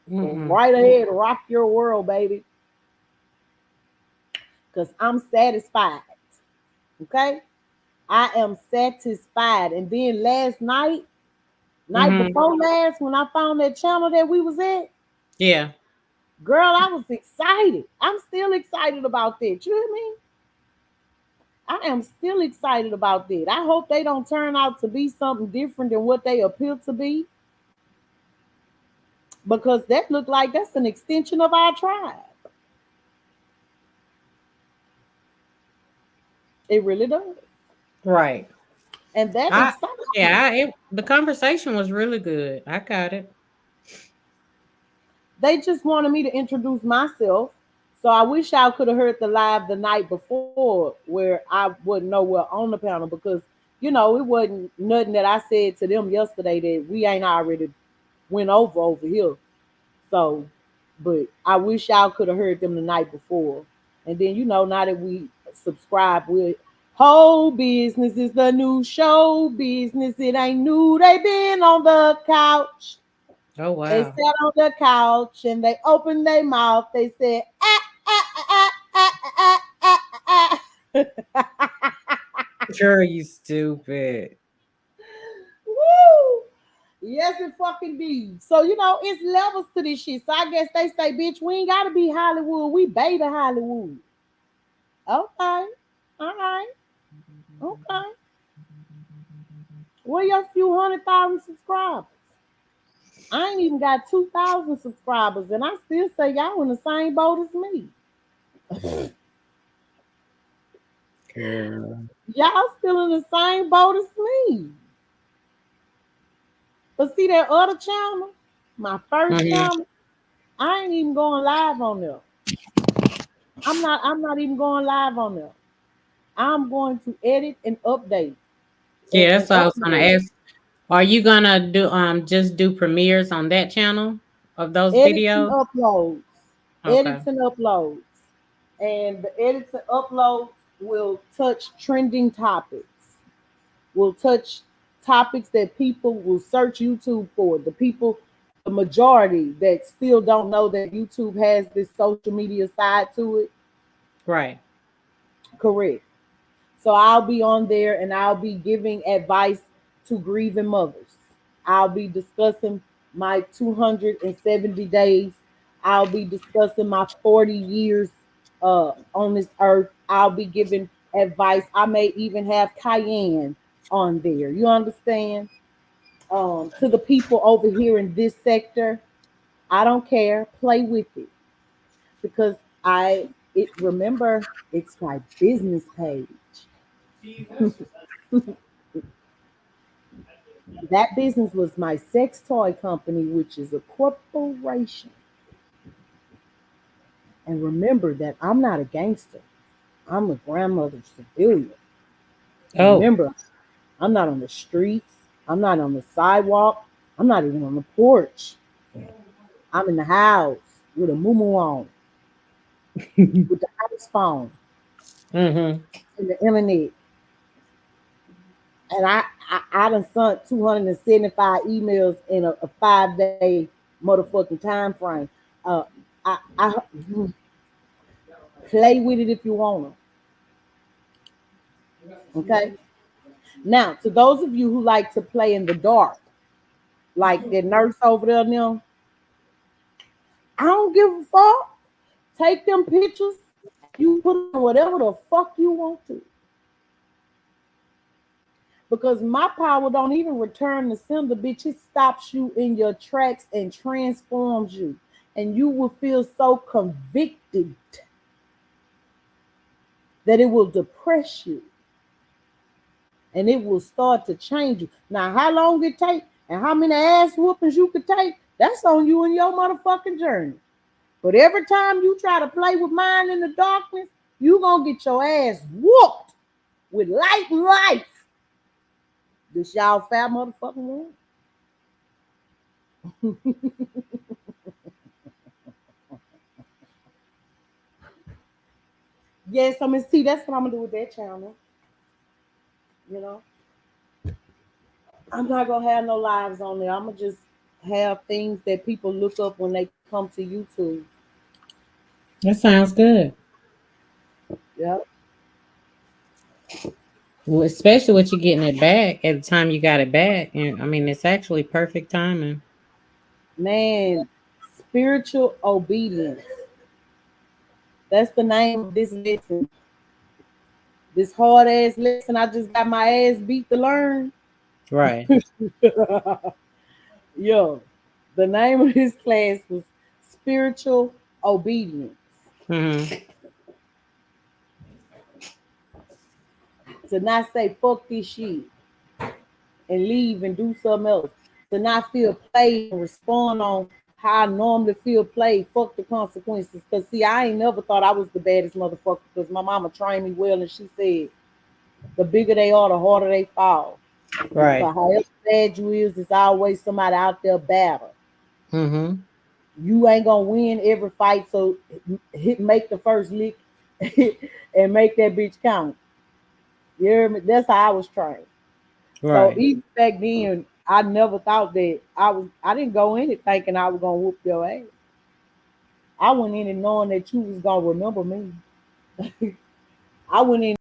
Right ahead, rock your world, baby. Because I'm satisfied. Okay? I am satisfied. And then last night before last, when I found that channel that we was at, yeah, girl, I was excited. I'm still excited about that. You know what I mean? I am still excited about that. I hope they don't turn out to be something different than what they appear to be, because that looked like that's an extension of our tribe. It really does. Right. And that the conversation was really good. I got it. They just wanted me to introduce myself. So I wish I could have heard the live the night before where I wasn't nowhere on the panel, because, you know, it wasn't nothing that I said to them yesterday that we ain't already went over here. So, but I wish y'all could have heard them the night before. And then, you know, now that we subscribe with whole business is the new show business. It ain't new. They been on the couch. Oh, wow. They sat on the couch and they opened their mouth. They said, Girl, you stupid. Woo! Yes, it fucking be. So, you know, it's levels to this shit. So I guess they say, bitch, we ain't gotta be Hollywood. We baby Hollywood. Okay. All right. Okay. Where your few 100,000 subscribers? I ain't even got 2,000 subscribers, and I still say y'all in the same boat as me. Girl. Y'all still in the same boat as me. But see that other channel, my first channel, I ain't even going live on there. I'm not even going live on there. I'm going to edit and update. Yeah, that's what I was gonna ask. Are you gonna do just do premieres on that channel of those videos? And uploads. Okay. Edits and uploads. And the edits and uploads will touch trending topics. Will touch topics that people will search YouTube for. The majority that still don't know that YouTube has this social media side to it. Right. Correct. So I'll be on there and I'll be giving advice to grieving mothers. I'll be discussing my 270 days. I'll be discussing my 40 years on this earth. I'll be giving advice. I may even have Cayenne on there. You understand? To the people over here in this sector, I don't care. Play with it. Because remember, it's my business page. That business was my sex toy company, which is a corporation. And remember that I'm not a gangster. I'm a grandmother civilian. Oh. Remember, I'm not on the streets. I'm not on the sidewalk. I'm not even on the porch. I'm in the house with a muumuu on, with the house phone, Mm-hmm. and the internet. And I done sent 275 emails in a 5-day motherfucking time frame. I play with it if you want to. Okay. Now, to those of you who like to play in the dark, like the nurse over there now, I don't give a fuck. Take them pictures. You put on whatever the fuck you want to. Because my power don't even return the sender, bitch. It stops you in your tracks and transforms you. And you will feel so convicted that it will depress you. And it will start to change you. Now, how long it take and how many ass whoopings you could take, that's on you and your motherfucking journey. But every time you try to play with mine in the darkness, you gonna get your ass whooped with light and life. This y'all fat motherfucking one. Yes, I'm gonna see. That's what I'm gonna do with that channel. You know, I'm not gonna have no lives on there. I'm gonna just have things that people look up when they come to YouTube. That sounds good. Yep. Well, especially what you're getting it back at the time you got it back. And I mean, it's actually perfect timing. Man, spiritual obedience. That's the name of this lesson. This hard ass lesson I just got my ass beat to learn. Right. Yo, the name of this class was spiritual obedience. Mm-hmm. To not say fuck this shit and leave and do something else. To not feel played and respond on how I normally feel played. Fuck the consequences. Because see, I ain't never thought I was the baddest motherfucker because my mama trained me well and she said, the bigger they are, the harder they fall. Right. So however bad you is, there's always somebody out there better. Mm-hmm. You ain't gonna win every fight, so make the first lick and make that bitch count. You hear me? That's how I was trained. Right. So even back then, I never thought that I didn't go in it thinking I was gonna whoop your ass. I went in it knowing that you was gonna remember me. I went in.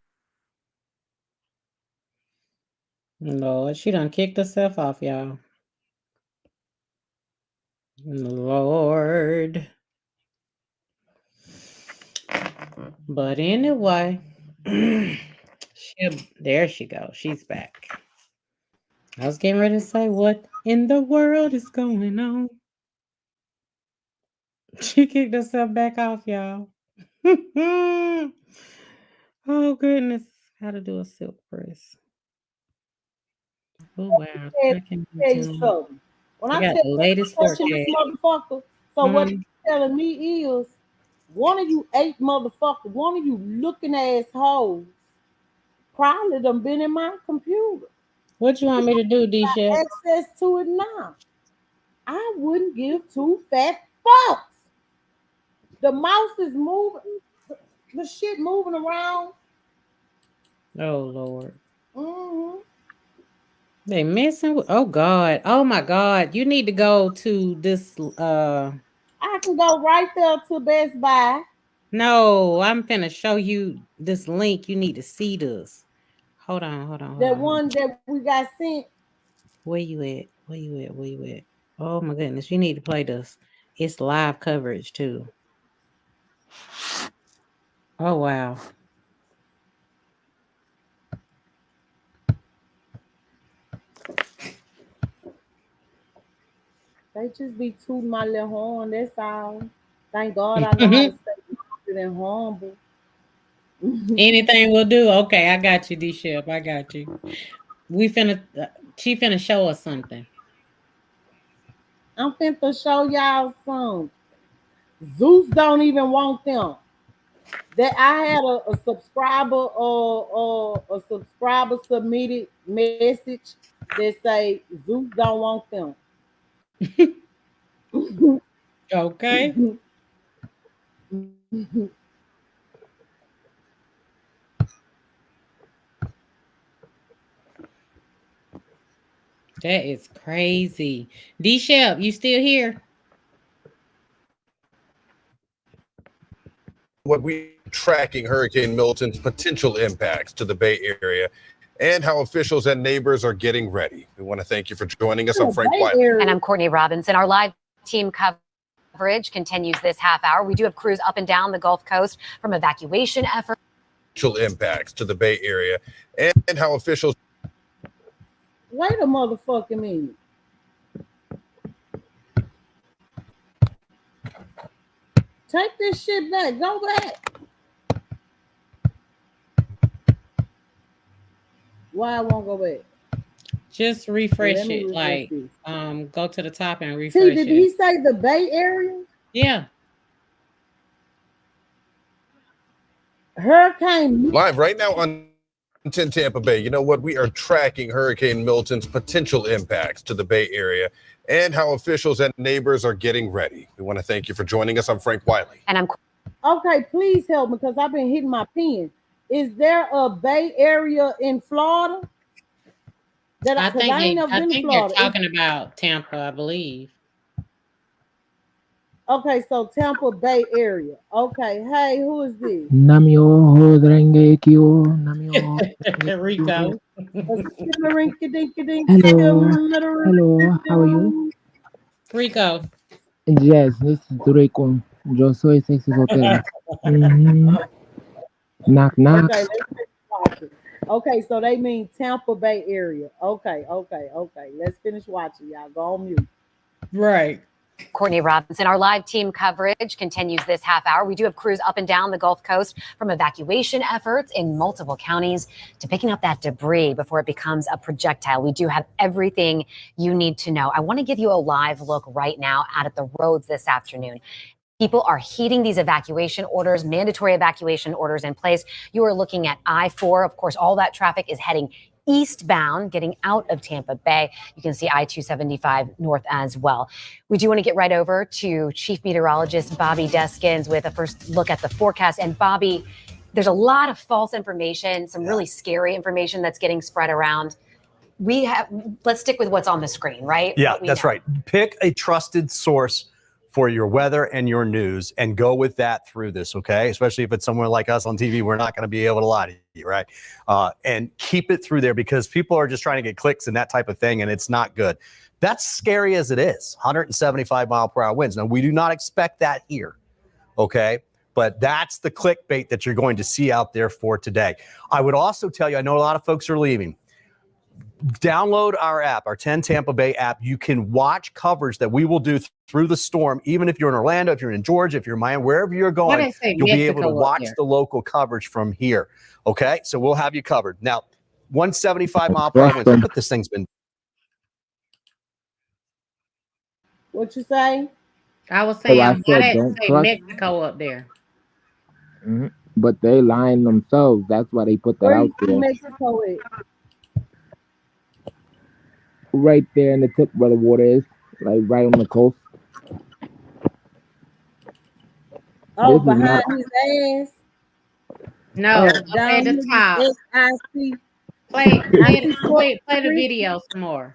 Lord, she done kicked herself off, y'all. Lord. But anyway, there she goes. She's back. I was getting ready to say, what in the world is going on? She kicked herself back off, y'all. Oh, goodness. How to do a silk press. Oh, wow. I can tell you something. When I got tell the you latest this motherfucker, so what you're telling me is one of you 8 motherfuckers, one of you looking assholes probably done been in my computer. What you want me to do, Disha? Access to it now. I wouldn't give 2 fat fucks. The mouse is moving, the shit moving around. Oh, Lord. Mm-hmm. They messing with, oh God. Oh my God. You need to go to this I can go right there to Best Buy. No, I'm finna show you this link. You need to see this. Hold on. That one that we got sent. Where you at? Where you at? Oh my goodness. You need to play this. It's live coverage too. Oh wow. They just be tooting my little horn, that's all. Thank God I know how to stay good and humble. Anything will do. Okay, I got you, D-Shep. I got you. We finna She finna show us something. I'm finna show y'all something. Zeus don't even want them. That I had a subscriber a subscriber submitted message that say Zeus don't want them. Okay. That is crazy. D-Shep, you still here? What we tracking Hurricane Milton's potential impacts to the Bay Area and how officials and neighbors are getting ready. We want to thank you for joining us. I'm Frank White. And I'm Courtney Robinson. Our live team coverage continues this half hour. We do have crews up and down the Gulf Coast from evacuation efforts. Potential impacts to the Bay Area and how officials. Wait a motherfucking minute. Take this shit back. Go back. Why I won't go back? Just refresh Let me it. refresh Like, this. go to the top and refresh See, did it. he say the Bay Area? Yeah. Hurricane Live right now on 10 Tampa Bay. You know what? We are tracking Hurricane Milton's potential impacts to the Bay Area and how officials and neighbors are getting ready. We want to thank you for joining us. I'm Frank Wiley. And I'm okay. Please help me because I've been hitting my pen. Is there a Bay Area in Florida? I think they're Florida. talking about Tampa, I believe. Okay, so Tampa Bay Area. Okay, hey, who is this? Namyo Hodrenge Kyo Namyo. Rico. Hello, how are you? Rico. Yes, this is Rico. Yo soy sexy soltera. Knock, knock. Okay, okay, so they mean Tampa Bay Area. Okay. Let's finish watching, y'all. Go on mute. Right. Courtney Robinson. Our live team coverage continues this half hour. We do have crews up and down the Gulf Coast from evacuation efforts in multiple counties to picking up that debris before it becomes a projectile. We do have everything you need to know. I want to give you a live look right now out at the roads this afternoon. People are heeding these evacuation orders, mandatory evacuation orders in place. You are looking at I-4. Of course, all that traffic is heading eastbound, getting out of Tampa Bay. You can see I-275 north as well. We do want to get right over to Chief Meteorologist Bobby Deskins with a first look at the forecast. And Bobby, there's a lot of false information, some really scary information that's getting spread around. Let's stick with what's on the screen, right? Yeah, that's right. Pick a trusted source for your weather and your news and go with that through this, okay? Especially if it's someone like us on TV, we're not going to be able to lie to you, right? And keep it through there because people are just trying to get clicks and that type of thing, and it's not good. That's scary as it is, 175 mile per hour winds. Now, we do not expect that here, okay? But that's the clickbait that you're going to see out there for today. I would also tell you, I know a lot of folks are leaving. Download our app, our 10 Tampa Bay app. You can watch coverage that we will do through the storm. Even if you're in Orlando, if you're in Georgia, if you're in Miami, wherever you're going, you'll be able to watch the local coverage from here. Okay, so we'll have you covered. Now, 175 mile per hour winds. Look what this thing's been. What you say? I was saying, why said did don't say trust- Mexico up there? But they lying themselves. That's why they put that Where out you there. Mexico at? Right there in the tip where the water is, like right on the coast. Oh, This is behind not- his ass. No, up down at the here, top. SIC. Play the video some more.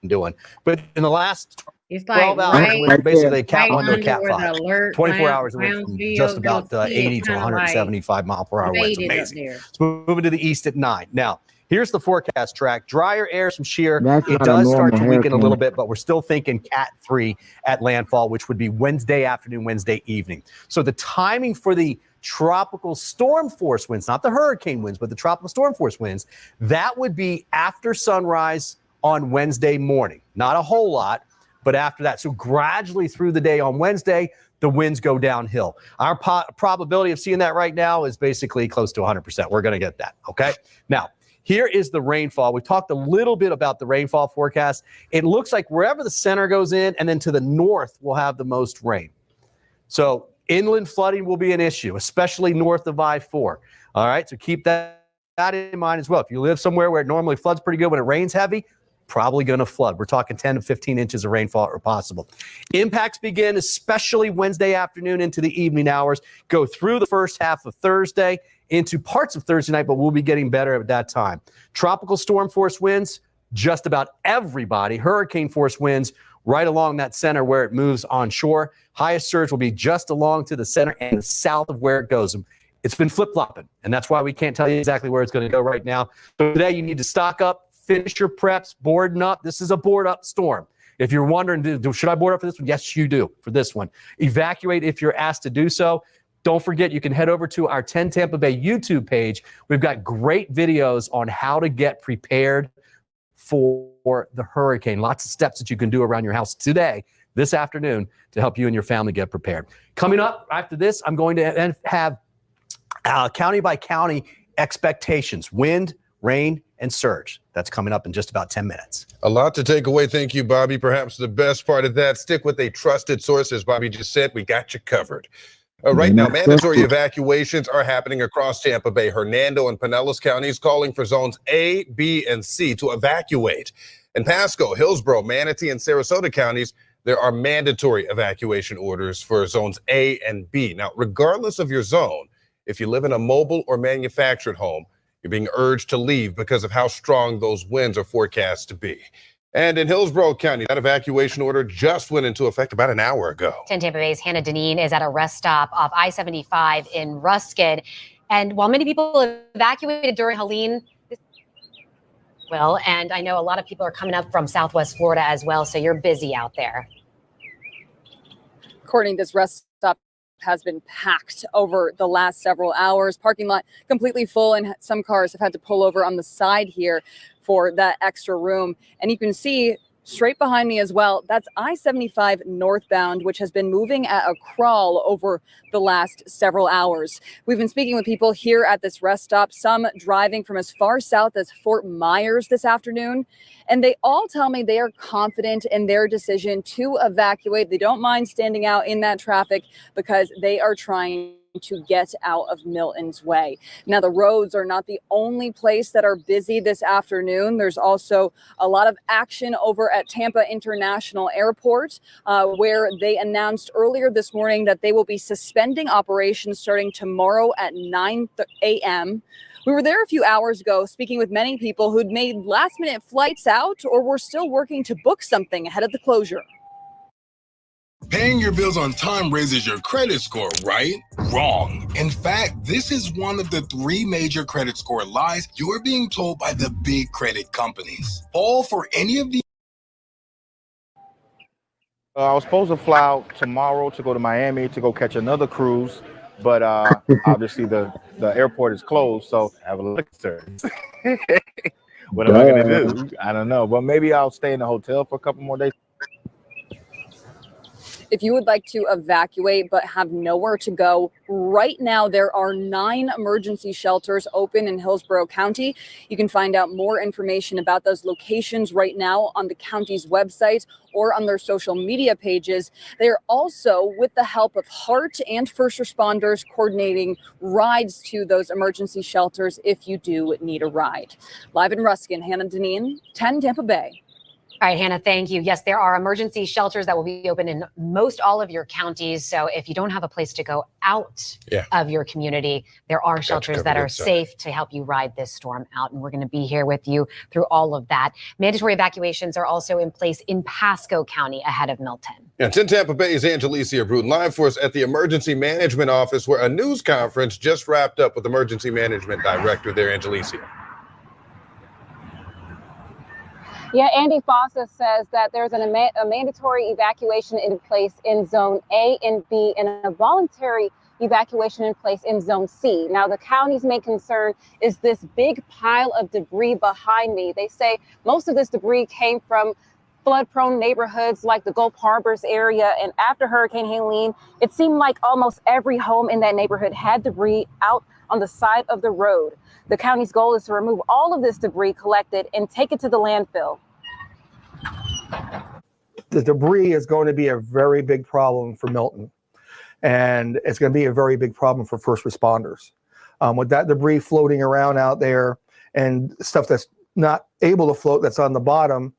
Doing. But in the last It's like 12 hours, right, we're basically right cat 1 to a under cat where 5. the alert 24 round- hours, it went rounds from video, just about you'll see it 80 to kinda 175 mile per hour winds. faded up Amazing. there. So moving to the east at 9. Now, here's the forecast track. Drier air, some shear. That's It not a does start to normal weaken a little hurricane. bit, but we're still thinking Cat 3 at landfall, which would be Wednesday afternoon, Wednesday evening. So the timing for the tropical storm force winds, not the hurricane winds, but the tropical storm force winds, that would be after sunrise on Wednesday morning. Not a whole lot, but after that. So gradually through the day on Wednesday, the winds go downhill. Our probability of seeing that right now is basically close to 100%. We're going to get that, okay? Now, Here is the rainfall. We talked a little bit about the rainfall forecast. It looks like wherever the center goes in and then to the north will have the most rain. So inland flooding will be an issue, especially north of I-4. All right, so keep that in mind as well. If you live somewhere where it normally floods pretty good when it rains heavy, probably going to flood. We're talking 10 to 15 inches of rainfall are possible. Impacts begin especially Wednesday afternoon into the evening hours, go through the first half of Thursday into parts of Thursday night, but we'll be getting better at that time. Tropical storm force winds, just about everybody. Hurricane force winds right along that center where it moves onshore. Highest surge will be just along to the center and the south of where it goes. It's been flip-flopping, and that's why we can't tell you exactly where it's going to go right now. So today you need to stock up, finish your preps, boarding up. This is a board-up storm. If you're wondering, should I board up for this one? Yes, you do for this one. Evacuate if you're asked to do so. Don't forget, you can head over to our 10 Tampa Bay YouTube page. We've got great videos on how to get prepared for the hurricane. Lots of steps that you can do around your house today, this afternoon, to help you and your family get prepared. Coming up after this, I'm going to have county by county expectations, wind, rain, and surge. That's coming up in just about 10 minutes. A lot to take away. Thank you, Bobby. Perhaps the best part of that, stick with a trusted source. As Bobby just said, we got you covered. Right now, mandatory evacuations are happening across Tampa Bay. Hernando and Pinellas counties calling for zones A, B, and C to evacuate. In Pasco, Hillsborough, Manatee, and Sarasota counties, there are mandatory evacuation orders for zones A and B. Now, regardless of your zone, if you live in a mobile or manufactured home, you're being urged to leave because of how strong those winds are forecast to be. And in Hillsborough County, that evacuation order just went into effect about an hour ago. 10 Tampa Bay's Hannah Deneen is at a rest stop off I-75 in Ruskin. And while many people evacuated during Helene, and I know a lot of people are coming up from Southwest Florida as well, so you're busy out there. According to this rest stop has been packed over the last several hours. Parking lot completely full, and some cars have had to pull over on the side here for that extra room. And you can see straight behind me as well, that's I-75 northbound, which has been moving at a crawl over the last several hours. We've been speaking with people here at this rest stop, some driving from as far south as Fort Myers this afternoon, and they all tell me they are confident in their decision to evacuate. They don't mind standing out in that traffic because they are trying to get out of Milton's way. Now, the roads are not the only place that are busy this afternoon. There's also a lot of action over at Tampa International Airport, where they announced earlier this morning that they will be suspending operations starting tomorrow at 9 a.m. We were there a few hours ago speaking with many people who'd made last-minute flights out or were still working to book something ahead of the closure. Paying your bills on time raises your credit score, right? Wrong. In fact, this is one of the 3 major credit score lies you're being told by the big credit companies. Fall for any of these. I was supposed to fly out tomorrow to go to Miami to go catch another cruise, but obviously the airport is closed, so I have a look service. What am I going to do? I don't know, but maybe I'll stay in the hotel for a couple more days. If you would like to evacuate but have nowhere to go, right now there are 9 emergency shelters open in Hillsborough County. You can find out more information about those locations right now on the county's website or on their social media pages. They are also, with the help of HART and first responders, coordinating rides to those emergency shelters if you do need a ride. Live in Ruskin, Hannah Deneen, 10 Tampa Bay. All right, Hannah, thank you. Yes, there are emergency shelters that will be open in most all of your counties. So if you don't have a place to go out of your community, there are shelters that are safe to help you ride this storm out. And we're going to be here with you through all of that. Mandatory evacuations are also in place in Pasco County ahead of Milton. And 10 Tampa Bay's Angelicia Bruton live for us at the Emergency Management Office, where a news conference just wrapped up with Emergency Management Director there, Angelicia. Yeah, Andy Fossa says that there's a mandatory evacuation in place in Zone A and B and a voluntary evacuation in place in Zone C. Now, the county's main concern is this big pile of debris behind me. They say most of this debris came from flood-prone neighborhoods like the Gulf Harbors area. And after Hurricane Helene, it seemed like almost every home in that neighborhood had debris out on the side of the road. The county's goal is to remove all of this debris collected and take it to the landfill. The debris is going to be a very big problem for Milton, and it's going to be a very big problem for first responders. With that debris floating around out there and stuff that's not able to float, that's on the bottom,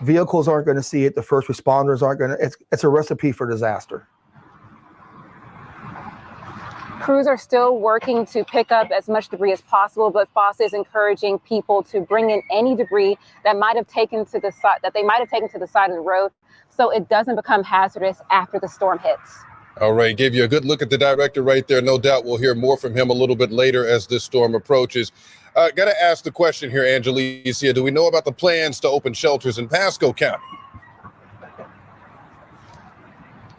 vehicles aren't going to see it. The first responders aren't going to. It's a recipe for disaster. Crews are still working to pick up as much debris as possible, but FOSTA is encouraging people to bring in any debris that might have taken to the side, that they might have taken to the side of the road, so it doesn't become hazardous after the storm hits. All right, gave you a good look at the director right there. No doubt we'll hear more from him a little bit later as this storm approaches. Got to ask the question here, Angelicia. Do we know about the plans to open shelters in Pasco County?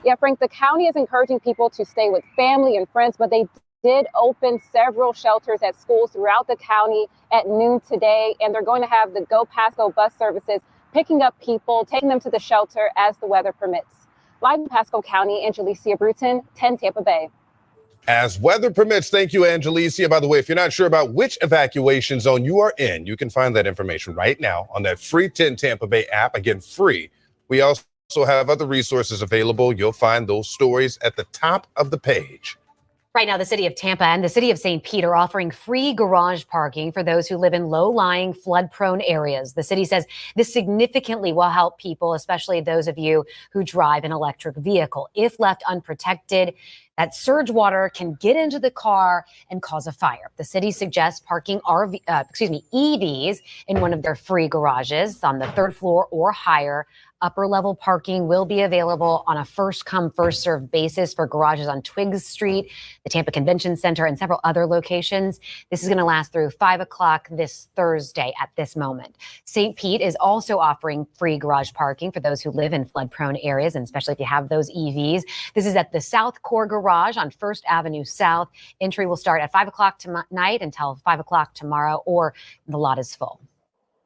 Yeah, Frank, the county is encouraging people to stay with family and friends, but they did open several shelters at schools throughout the county at noon today, and they're going to have the Go Pasco bus services picking up people, taking them to the shelter as the weather permits. Live in Pasco County, Angelicia Bruton, 10 Tampa Bay. As weather permits. Thank you, Angelicia. By the way, if you're not sure about which evacuation zone you are in, you can find that information right now on that free 10 Tampa Bay app. Again, free. We also have other resources available. You'll find those stories at the top of the page. Right now, the city of Tampa and the city of St. Pete are offering free garage parking for those who live in low-lying, flood-prone areas. The city says this significantly will help people, especially those of you who drive an electric vehicle. If left unprotected, that surge water can get into the car and cause a fire. The city suggests parking EVs in one of their free garages on the third floor or higher. Upper level parking will be available on a first come, first served basis for garages on Twiggs Street, the Tampa Convention Center, and several other locations. This is going to last through 5 o'clock this Thursday at this moment. St. Pete is also offering free garage parking for those who live in flood prone areas, and especially if you have those EVs. This is at the South Core Garage on First Avenue South. Entry will start at 5 o'clock tonight until 5 o'clock tomorrow, or the lot is full.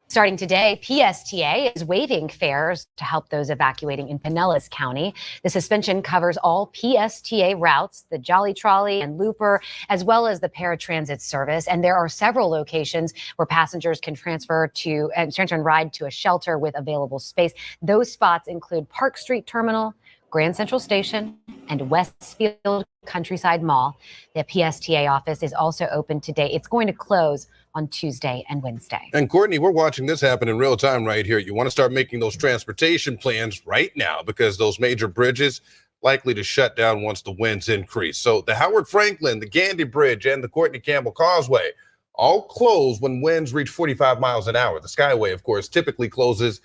Starting today, PSTA is waiving fares to help those evacuating in Pinellas County. The suspension covers all PSTA routes, the Jolly Trolley and Looper, as well as the paratransit service. And there are several locations where passengers can transfer and ride to a shelter with available space. Those spots include Park Street Terminal, Grand Central Station, and Westfield Countryside Mall. The PSTA office is also open today. It's going to close on Tuesday and Wednesday. And Courtney, we're watching this happen in real time right here. You want to start making those transportation plans right now because those major bridges likely to shut down once the winds increase. So the Howard Franklin, the Gandy Bridge, and the Courtney Campbell Causeway all close when winds reach 45 miles an hour. The Skyway, of course, typically closes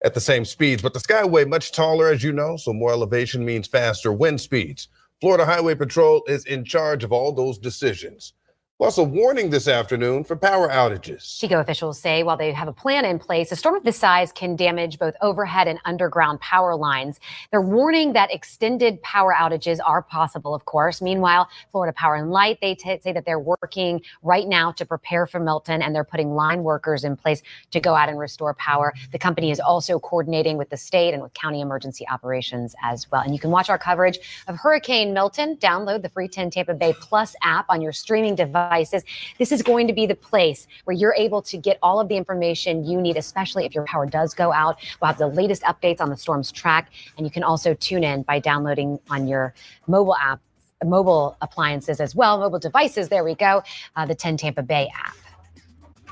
at the same speeds, but the Skyway much taller, as you know, so more elevation means faster wind speeds. Florida Highway Patrol is in charge of all those decisions. Plus, a warning this afternoon for power outages. Chico officials say while they have a plan in place, a storm of this size can damage both overhead and underground power lines. They're warning that extended power outages are possible, of course. Meanwhile, Florida Power and Light, they say that they're working right now to prepare for Milton, and they're putting line workers in place to go out and restore power. The company is also coordinating with the state and with county emergency operations as well. And you can watch our coverage of Hurricane Milton. Download the free 10 Tampa Bay Plus app on your streaming device. This is going to be the place where you're able to get all of the information you need, especially if your power does go out. We'll have the latest updates on the storm's track, and you can also tune in by downloading on your mobile app, mobile appliances as well, mobile devices. There we go, the 10 Tampa Bay app.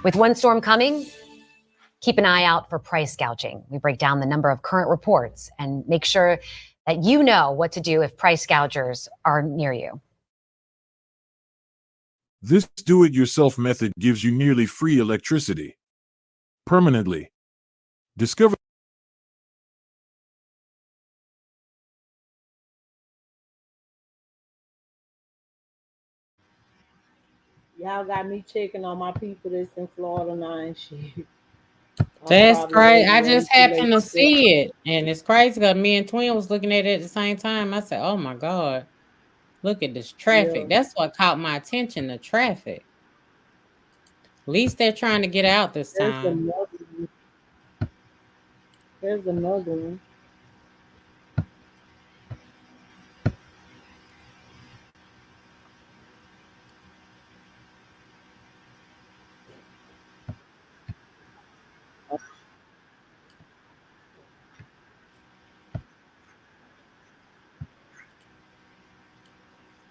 With one storm coming, keep an eye out for price gouging. We break down the number of current reports and make sure that you know what to do if price gougers are near you. This do-it-yourself method gives you nearly free electricity. Permanently. Discover Y'all got me checking on my people that's in Florida now and shit. That's crazy. I just happened to see it. And it's crazy because me and Twin was looking at it at the same time. I said, oh my God, look at this traffic. Yeah. That's what caught my attention, the traffic. At least they're trying to get out this time. There's another one.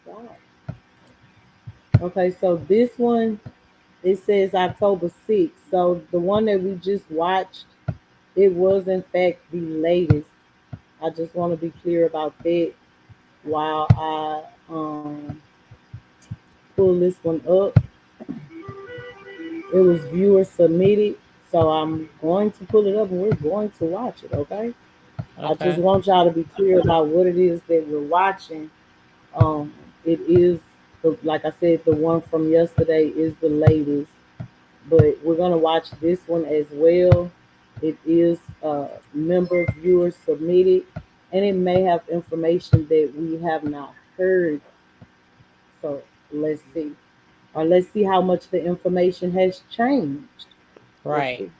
Wow. Okay, so this one, it says October 6th. So the one that we just watched, it was in fact the latest. I just want to be clear about that while I pull this one up. It was viewer submitted, so I'm going to pull it up and we're going to watch it, okay? I just Okay. want y'all to be clear about what it is that we're watching. It is, like I said, the one from yesterday is the latest, but we're going to watch this one as well. It is member viewer submitted, and it may have information that we have not heard. So let's see. Or let's see how much the information has changed. Right.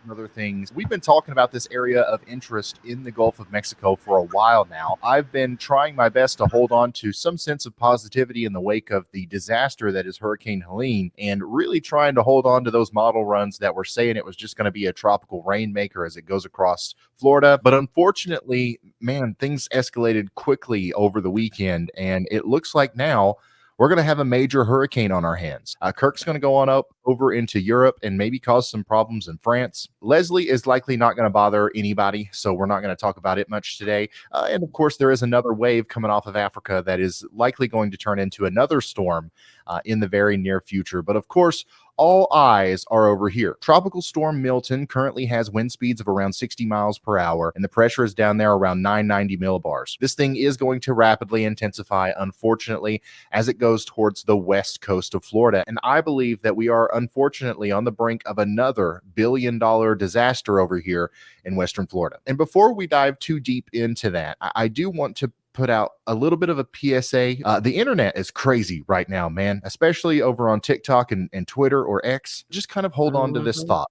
Other things. We've been talking about this area of interest in the Gulf of Mexico for a while now. I've been trying my best to hold on to some sense of positivity in the wake of the disaster that is Hurricane Helene, and really trying to hold on to those model runs that were saying it was just going to be a tropical rainmaker as it goes across Florida. But unfortunately, man, things escalated quickly over the weekend, and it looks like now we're going to have a major hurricane on our hands. Kirk's going to go on up over into Europe and maybe cause some problems in France. Leslie is likely not going to bother anybody, so we're not going to talk about it much today. And of course, there is another wave coming off of Africa that is likely going to turn into another storm in the very near future. But of course, all eyes are over here. Tropical storm Milton currently has wind speeds of around 60 miles per hour, and the pressure is down there around 990 millibars. This thing is going to rapidly intensify, unfortunately, as it goes towards the west coast of Florida. And I believe that we are unfortunately on the brink of another billion-dollar disaster over here in Western Florida. And before we dive too deep into that, I do want to put out a little bit of a PSA. The internet is crazy right now, man, especially over on TikTok and Twitter or X. Just kind of hold on to this thought.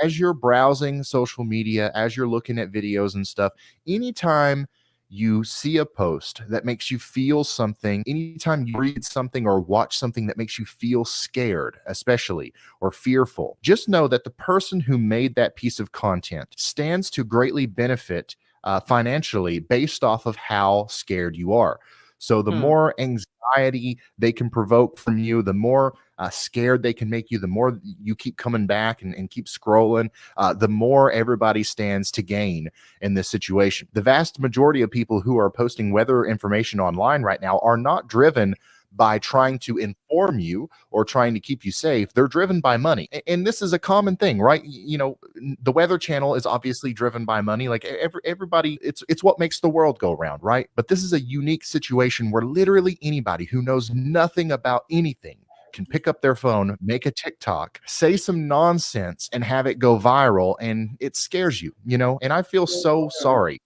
As you're browsing social media, as you're looking at videos and stuff, anytime you see a post that makes you feel something, anytime you read something or watch something that makes you feel scared, especially, or fearful, just know that the person who made that piece of content stands to greatly benefit financially based off of how scared you are. So the more anxiety they can provoke from you, the more scared they can make you, the more you keep coming back and keep scrolling, the more everybody stands to gain in this situation. The vast majority of people who are posting weather information online right now are not driven by trying to inform you or trying to keep you safe. They're driven by money. And this is a common thing, right? You know, the Weather Channel is obviously driven by money. Like everybody, it's what makes the world go round, right? But this is a unique situation where literally anybody who knows nothing about anything can pick up their phone, make a TikTok, say some nonsense and have it go viral, and it scares you, you know? And I feel so sorry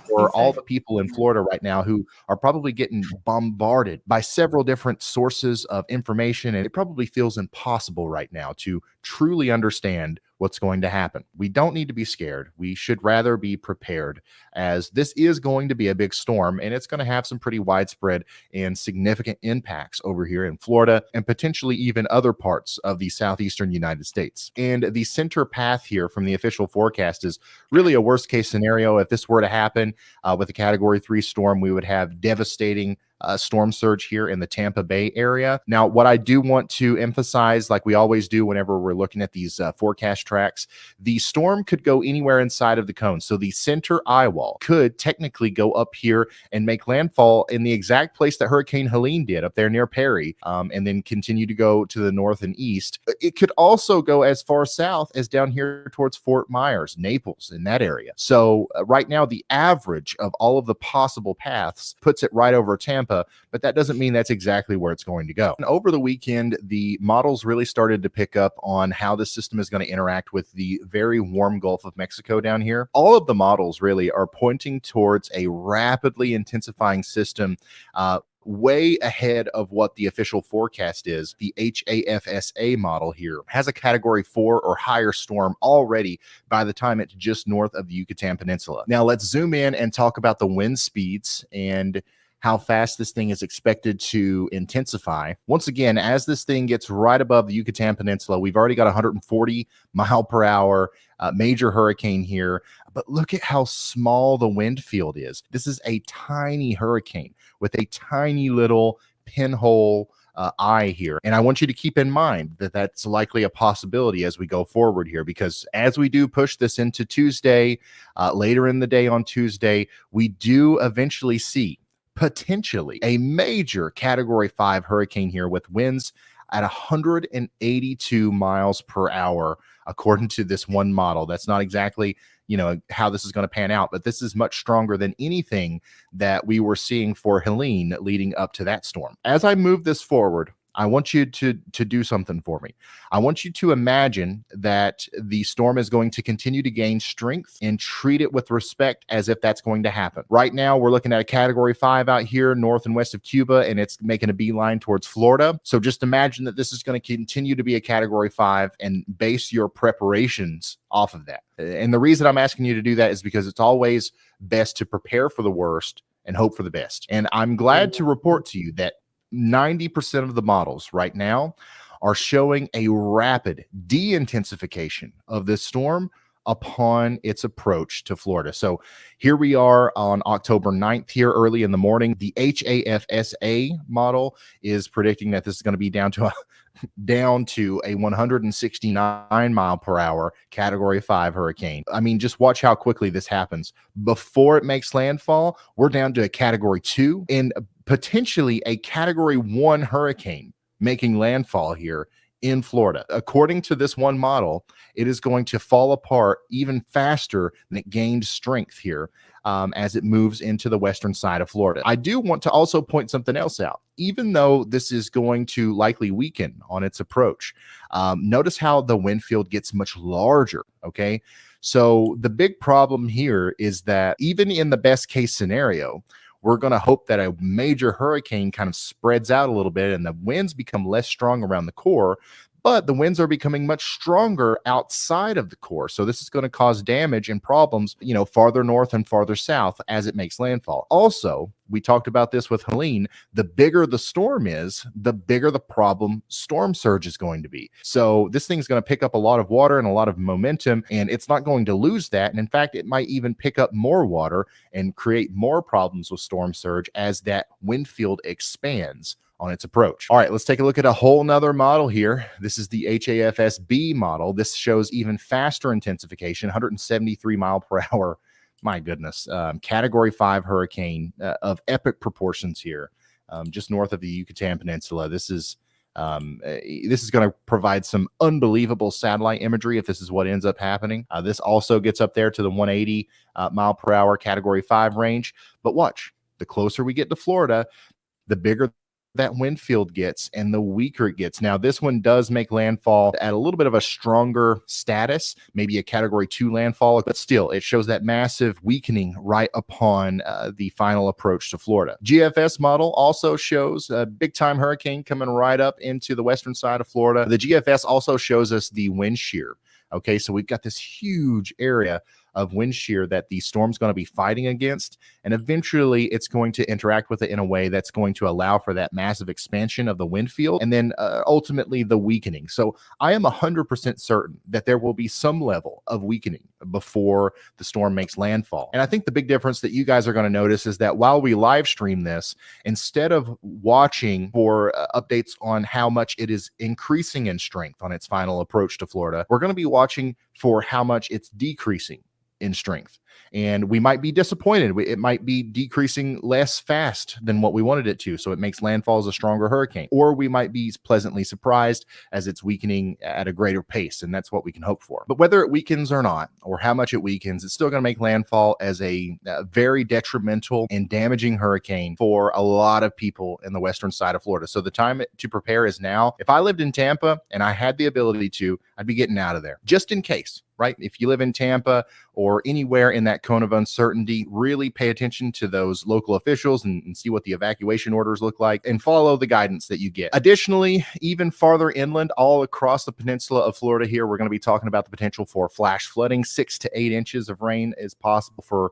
for all the people in Florida right now who are probably getting bombarded by several different sources of information, and it probably feels impossible right now to truly understand what's going to happen. We don't need to be scared. We should rather be prepared, as this is going to be a big storm, and it's going to have some pretty widespread and significant impacts over here in Florida and potentially even other parts of the southeastern United States. And the center path here from the official forecast is really a worst case scenario. If this were to happen with a Category 3 storm, we would have devastating storm surge here in the Tampa Bay area. Now, what I do want to emphasize, like we always do whenever we're looking at these forecast tracks, the storm could go anywhere inside of the cone. So the center eye wall could technically go up here and make landfall in the exact place that Hurricane Helene did up there near Perry, and then continue to go to the north and east. It could also go as far south as down here towards Fort Myers, Naples, in that area. So right now, the average of all of the possible paths puts it right over Tampa, but that doesn't mean that's exactly where it's going to go. And over the weekend, the models really started to pick up on how the system is going to interact with the very warm Gulf of Mexico down here. All of the models really are pointing towards a rapidly intensifying system way ahead of what the official forecast is. The HAFSA model here has a category 4 or higher storm already by the time it's just north of the Yucatan Peninsula. Now let's zoom in and talk about the wind speeds and how fast this thing is expected to intensify. Once again, as this thing gets right above the Yucatan Peninsula, we've already got 140 mile per hour major hurricane here, but look at how small the wind field is. This is a tiny hurricane with a tiny little pinhole eye here. And I want you to keep in mind that that's likely a possibility as we go forward here, because as we do push this into Tuesday, later in the day on Tuesday, we do eventually see potentially a major category 5 hurricane here with winds at 182 miles per hour, according to this one model. That's not exactly, how this is going to pan out, but this is much stronger than anything that we were seeing for Helene leading up to that storm. As I move this forward, I want you to do something for me. I want you to imagine that the storm is going to continue to gain strength and treat it with respect as if that's going to happen. Right now, we're looking at a category 5 out here north and west of Cuba, and it's making a beeline towards Florida. So just imagine that this is going to continue to be a category 5 and base your preparations off of that. And the reason I'm asking you to do that is because it's always best to prepare for the worst and hope for the best. And I'm glad to report to you that 90% of the models right now are showing a rapid de-intensification of this storm upon its approach to Florida. So here we are on October 9th here early in the morning. The HAFSA model is predicting that this is going to be down to a 169 mile per hour category 5 hurricane. I mean, just watch how quickly this happens. Before it makes landfall, we're down to a category 2 and potentially a category 1 hurricane making landfall here in Florida. According to this one model, it is going to fall apart even faster than it gained strength here as it moves into the western side of Florida. I do want to also point something else out. Even though this is going to likely weaken on its approach, notice how the wind field gets much larger, okay? So the big problem here is that even in the best case scenario, we're going to hope that a major hurricane kind of spreads out a little bit and the winds become less strong around the core, but the winds are becoming much stronger outside of the core. So this is going to cause damage and problems, farther north and farther south as it makes landfall. Also, we talked about this with Helene. The bigger the storm is, the bigger the problem storm surge is going to be. So this thing's going to pick up a lot of water and a lot of momentum, and it's not going to lose that. And in fact, it might even pick up more water and create more problems with storm surge as that wind field expands on its approach. All right, let's take a look at a whole nother model here. This is the HAFSB model. This shows even faster intensification, 173 mile per hour. My goodness, category 5 hurricane of epic proportions here, just north of the Yucatan Peninsula. This is going to provide some unbelievable satellite imagery if this is what ends up happening. This also gets up there to the 180 mile per hour category 5 range. But watch, the closer we get to Florida, the bigger that wind field gets and the weaker it gets. Now, this one does make landfall at a little bit of a stronger status, maybe a category 2 landfall, but still it shows that massive weakening right upon the final approach to Florida. GFS model also shows a big time hurricane coming right up into the western side of Florida. The GFS also shows us the wind shear. Okay, so we've got this huge area of wind shear that the storm's going to be fighting against, and eventually it's going to interact with it in a way that's going to allow for that massive expansion of the wind field and then ultimately the weakening. So I am 100% certain that there will be some level of weakening before the storm makes landfall. And I think the big difference that you guys are going to notice is that while we live stream this, instead of watching for updates on how much it is increasing in strength on its final approach to Florida, we're going to be watching for how much it's decreasing in strength. And we might be disappointed. It might be decreasing less fast than what we wanted it to. So it makes landfall as a stronger hurricane. Or we might be pleasantly surprised as it's weakening at a greater pace. And that's what we can hope for. But whether it weakens or not, or how much it weakens, it's still going to make landfall as a very detrimental and damaging hurricane for a lot of people in the western side of Florida. So the time to prepare is now. If I lived in Tampa and I had the ability to, I'd be getting out of there just in case. right? If you live in Tampa or anywhere in that cone of uncertainty, really pay attention to those local officials and see what the evacuation orders look like and follow the guidance that you get. Additionally, even farther inland, all across the peninsula of Florida here, we're going to be talking about the potential for flash flooding. 6 to 8 inches of rain is possible for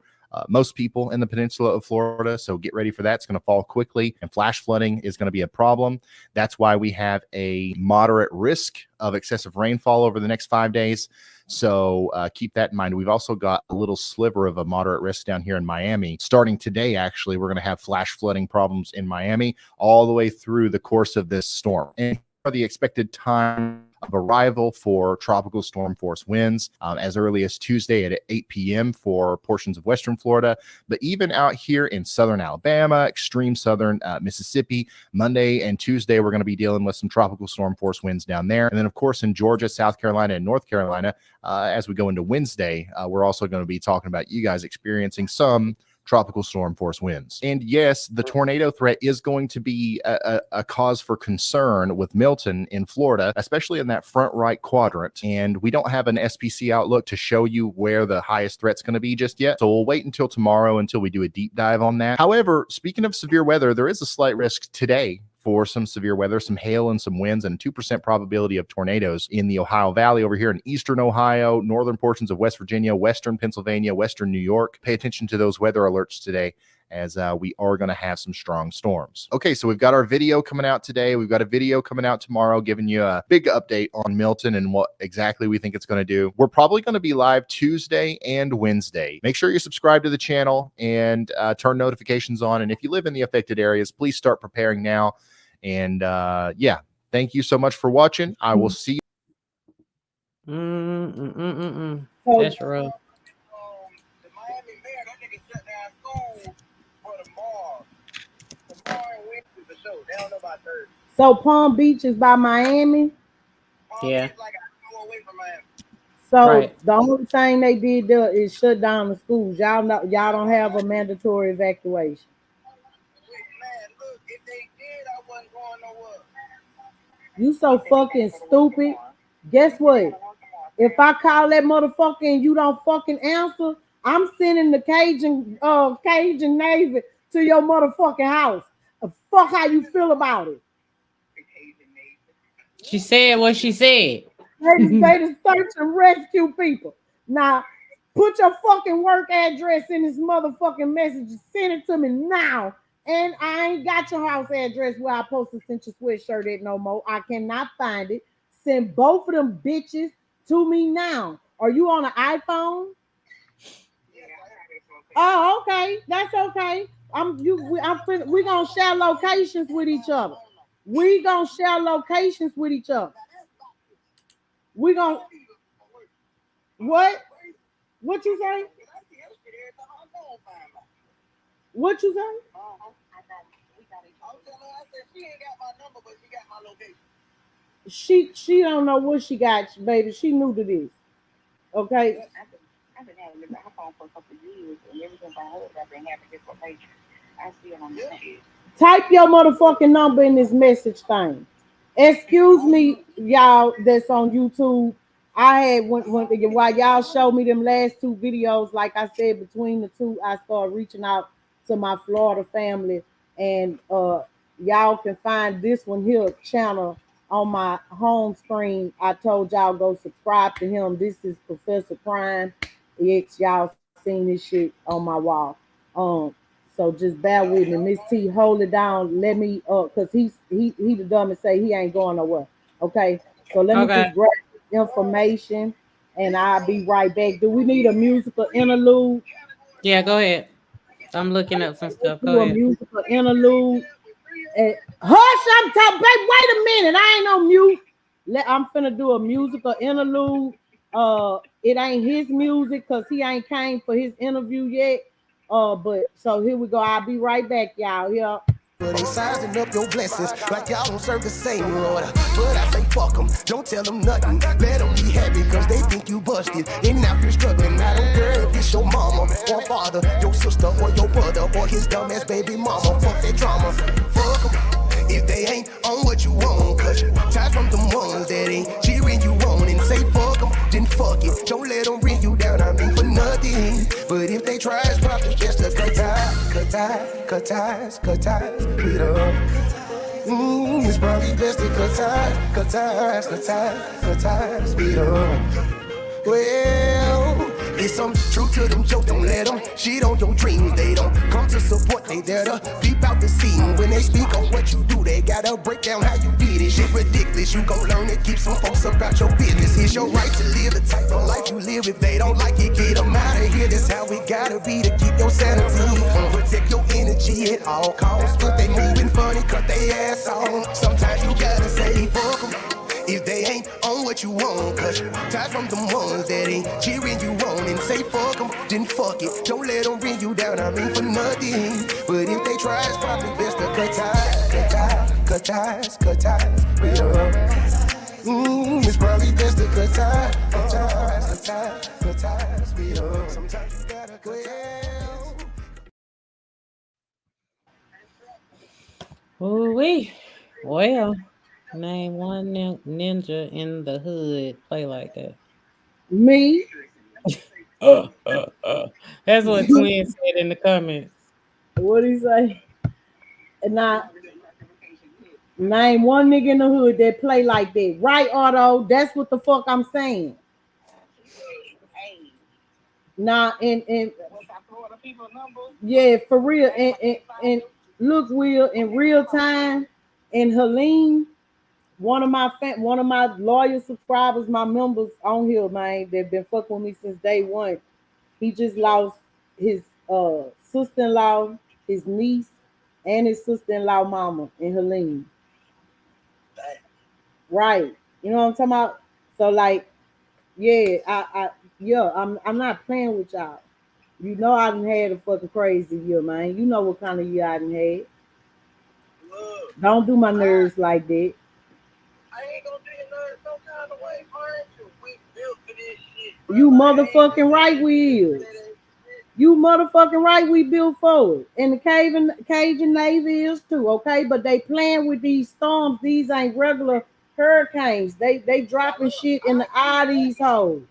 most people in the peninsula of Florida. So get ready for that. It's going to fall quickly, and flash flooding is going to be a problem. That's why we have a moderate risk of excessive rainfall over the next 5 days. So keep that in mind. We've also got a little sliver of a moderate risk down here in Miami. Starting today, actually, we're going to have flash flooding problems in Miami all the way through the course of this storm. And for the expected time of arrival for tropical storm force winds as early as Tuesday at 8 p.m. for portions of western Florida. But even out here in southern Alabama, extreme southern Mississippi, Monday and Tuesday, we're going to be dealing with some tropical storm force winds down there. And then, of course, in Georgia, South Carolina, and North Carolina, as we go into Wednesday, we're also going to be talking about you guys experiencing some tropical storm force winds. And yes, the tornado threat is going to be a cause for concern with Milton in Florida, especially in that front right quadrant. And we don't have an SPC outlook to show you where the highest threat's going to be just yet. So we'll wait until tomorrow until we do a deep dive on that. However, speaking of severe weather, there is a slight risk today for some severe weather, some hail and some winds, and 2% probability of tornadoes in the Ohio Valley over here in eastern Ohio, northern portions of West Virginia, western Pennsylvania, western New York. Pay attention to those weather alerts today, as we are going to have some strong storms. Okay, so we've got our video coming out today. We've got a video coming out tomorrow giving you a big update on Milton and what exactly we think it's going to do. We're probably going to be live Tuesday and Wednesday. Make sure you subscribe to the channel and turn notifications on. And if you live in the affected areas, please start preparing now. And yeah, thank you so much for watching. I will see you. That's rough. So Palm Beach is by Miami. Yeah. So Right. the only thing they did there is shut down the schools. Y'all know, y'all don't have a mandatory evacuation. You so fucking stupid. Guess what? If I call that motherfucker and you don't fucking answer, I'm sending the Cajun Navy to your motherfucking house. Fuck how you feel about it. She said what she said. They just search and rescue people. Now, put your fucking work address in this motherfucking message. Send it to me now. And I ain't got your house address where I posted sent your sweatshirt at no more. I cannot find it. Send both of them bitches to me now. Are you on an iPhone? Oh, okay. That's okay. We're gonna share locations with each other. We gonna share locations with each other. We gonna what? What you say? What you say? She don't know what she got, baby. She new to this. Okay. I've been having her phone for a couple of years, and every time I heard I've been having this location. I see it on the shit. Type your motherfucking number in this message thing. Excuse me, y'all that's on YouTube. I had while y'all showed me them last 2 videos, like I said, between the 2, I started reaching out to my Florida family, and y'all can find this one here channel on my home screen. I told y'all go subscribe to him. This is Professor Crime X. Y'all seen this shit on my wall. So just bear with me. Miss T, hold it down. Let me because he the dumb and say he ain't going nowhere. Okay. So let me just grab information and I'll be right back. Do we need a musical interlude? Yeah, go ahead. I'm looking up some stuff. Go ahead. Musical interlude. Hush, I'm talking. Babe, wait a minute. I ain't on mute. I'm finna do a musical interlude. It ain't his music because he ain't came for his interview yet. But so here we go. I'll be right back, y'all. Yeah. But they sizing up your blessings like y'all don't serve the same order. But I say fuck them, don't tell them nothing. Let them be happy cause they think you busted. And now you're struggling. I don't care if it's your mama or father, your sister or your brother or his dumbass baby mama. Fuck that drama. Fuck them if they ain't on what you want. Cause you tired from them ones that ain't cheering you on. And say fuck them, then fuck it. 'em, don't let them bring you down, I mean for nothing. But if they try, it's probably best to cut ties with 'em. It's probably best to cut ties with 'em. Well, it's some truth to them jokes, don't let them shit on your dreams. They don't come to support, they there to peep out the scene. When they speak on what you do, they gotta break down how you did it. Shit ridiculous, you gon' learn to keep some folks about your business. It's your right to live the type of life you live. If they don't like it, get them out of here. That's how we gotta be to keep your sanity. Protect your energy at all costs. If they moving funny, cut they ass off. Sometimes you gotta say fuck 'em if they ain't on what you want. Cause ties from them ones that ain't cheering you on. And say fuck them, then fuck it. Don't let them bring you down, I mean for nothing. But if they try, it's probably best to cut ties with 'em. It's probably best to cut ties with 'em. Sometimes you gotta cut ties. Ooh-wee. Well, name one ninja in the hood play like that. Me. That's what Twin said in the comments. What did he say? Now, name one nigga in the hood that play like that. Right, Otto? That's what the fuck I'm saying. Nah, and yeah, for real. And look, Will, in real time, and Helene, one of my loyal subscribers, my members on here, man, they've been fucking with me since day one. He just lost his sister-in-law, his niece, and his sister-in-law mama in Helene. Right. You know what I'm talking about? So like, yeah, I'm not playing with y'all. You know I done had a fucking crazy year, man. You know what kind of year I done had. Don't do my nerves like that. You motherfucking right we is. You motherfucking right we built for it. And the Cajun Navy is too, okay? But they playing with these storms. These ain't regular hurricanes. They dropping shit in the eye of these hoes.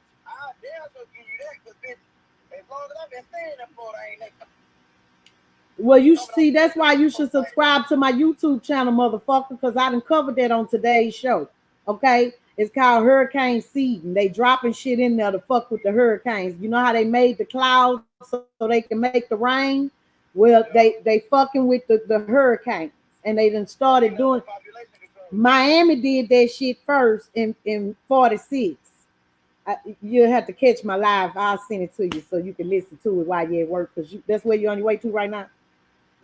Well, you see, that's why you should subscribe to my YouTube channel, motherfucker, because I done covered that on today's show. Okay? It's called Hurricane Seeding. They dropping shit in there to fuck with the hurricanes. You know how they made the clouds so they can make the rain? Well, they fucking with the hurricanes. And they done started doing. Miami did that shit first in 46. You'll have to catch my live. I'll send it to you so you can listen to it while you're at work, because that's where you're on your way to right now.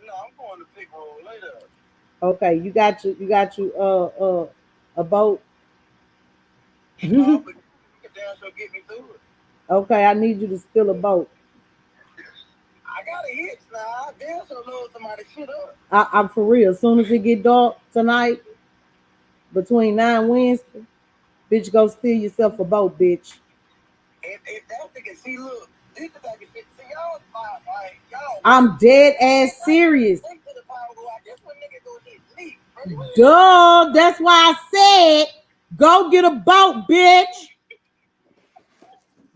No, I'm going to pick roll later. Okay, you got a boat. Okay, I need you to steal a boat. I got a hitch now. I damn so load somebody shit up. I'm for real. As soon as it get dark tonight, between 9 Wednesday, bitch, go steal yourself a boat, bitch. If that nigga see, look, this is like see y'all like y'all. I'm dead ass serious. Duh, that's why I said go get a boat, bitch.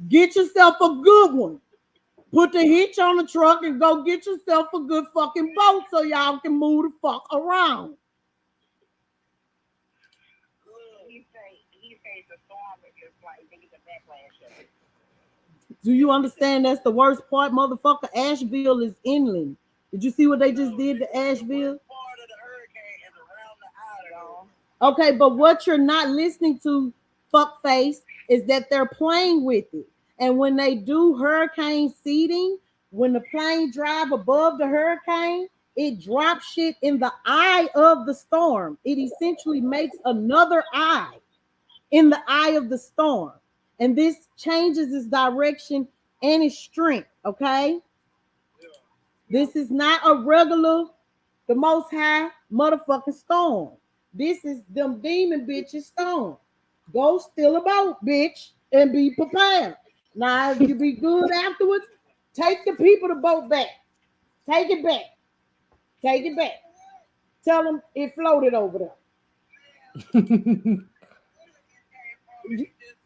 Get yourself a good one. Put the hitch on the truck and go get yourself a good fucking boat so y'all can move the fuck around. Do you understand that's the worst part, motherfucker? Asheville is inland. Did you see what they just did to Asheville? Okay, but what you're not listening to, fuckface, is that they're playing with it. And when they do hurricane seeding, when the plane drive above the hurricane, it drops shit in the eye of the storm. It essentially makes another eye in the eye of the storm. And this changes its direction and its strength, okay? This is not a regular, the most high motherfucking storm. This is them demon bitches storm. Go steal a boat, bitch, and be prepared. Now, if you be good afterwards, take the people the boat back. Take it back. Take it back. Tell them it floated over there.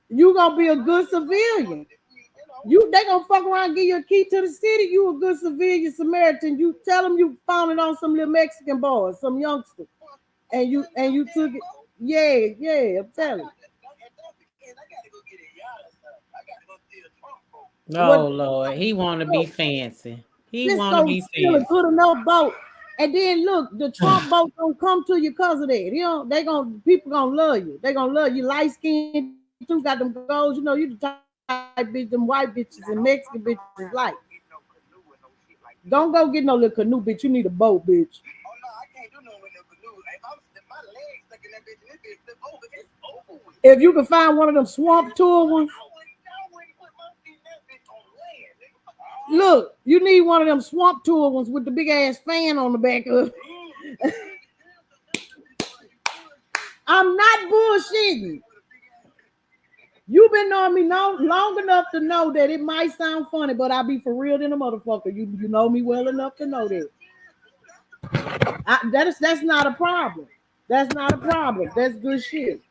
You gonna be a good civilian. They gonna fuck around and give you a key to the city. You a good civilian Samaritan. You tell them you found it on some little Mexican boys, some youngsters, and you took it. Yeah, I'm telling you. Oh Lord, he want to be fancy. He want to be Steal a fancy. good enough boat, and then look, the Trump boat gonna come to you because of that. You know, people gonna love you. They gonna love you. Light skin too, got them goals. You know, you the type bitch them white bitches and Mexican bitches like. Don't go get no little canoe, bitch. You need a boat, bitch. If you can find one of them swamp tour ones. Look, you need one of them swamp tour ones with the big ass fan on the back of it. I'm not bullshitting. You've been knowing me long enough to know that it might sound funny, but I'll be for real than a motherfucker. You know me well enough to know that. That's not a problem. That's not a problem. That's good shit.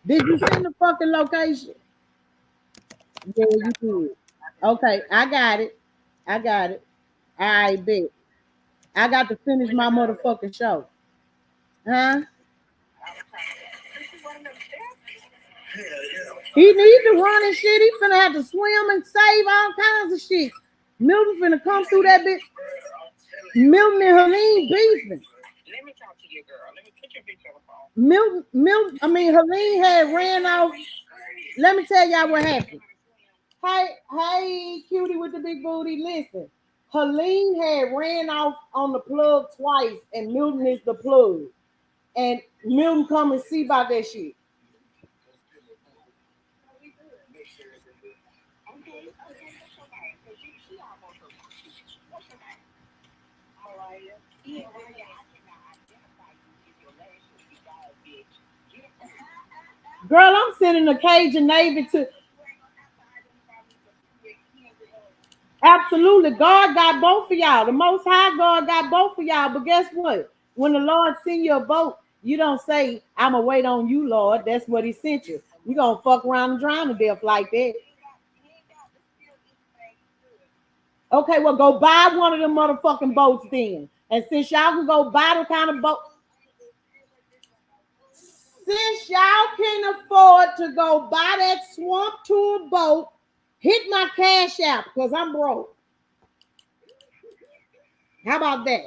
Did you send the fucking location? Yeah, you did. Okay, I got it. I bet. I got to finish my motherfucking show. Huh? He need to run and shit. He finna have to swim and save all kinds of shit. Milton finna come through that bitch. Milton and Helene beefing. Let me talk to you, girl. Let me put your picture on the phone. Helene had ran off. Let me tell y'all what happened. Hey, cutie with the big booty. Listen, Helene had ran off on the plug twice, and Milton is the plug. And Milton come and see about that shit. Girl, I'm sending a Cajun Navy to. Absolutely. God got both of y'all. The Most High God got both of y'all. But guess what? When the Lord send you a boat, you don't say, I'm going to wait on you, Lord. That's what he sent you. You going to fuck around and drown to death like that. Okay, well, go buy one of them motherfucking boats then. And since y'all can go buy the kind of boat, since y'all can afford to go buy that swamp tour boat, hit my cash app because I'm broke. How about that?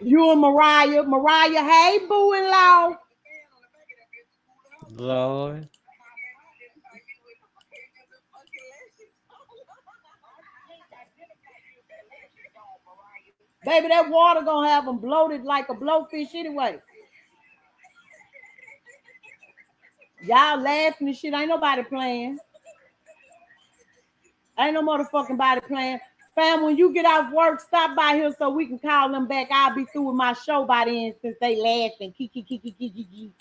You and Mariah, hey, boo-in-law. Lord. Baby, that water gonna have them bloated like a blowfish anyway. Y'all laughing and shit. Ain't nobody playing. Ain't no motherfucking body playing. Fam, when you get off work, stop by here so we can call them back. I'll be through with my show by then since they laughing. Kiki.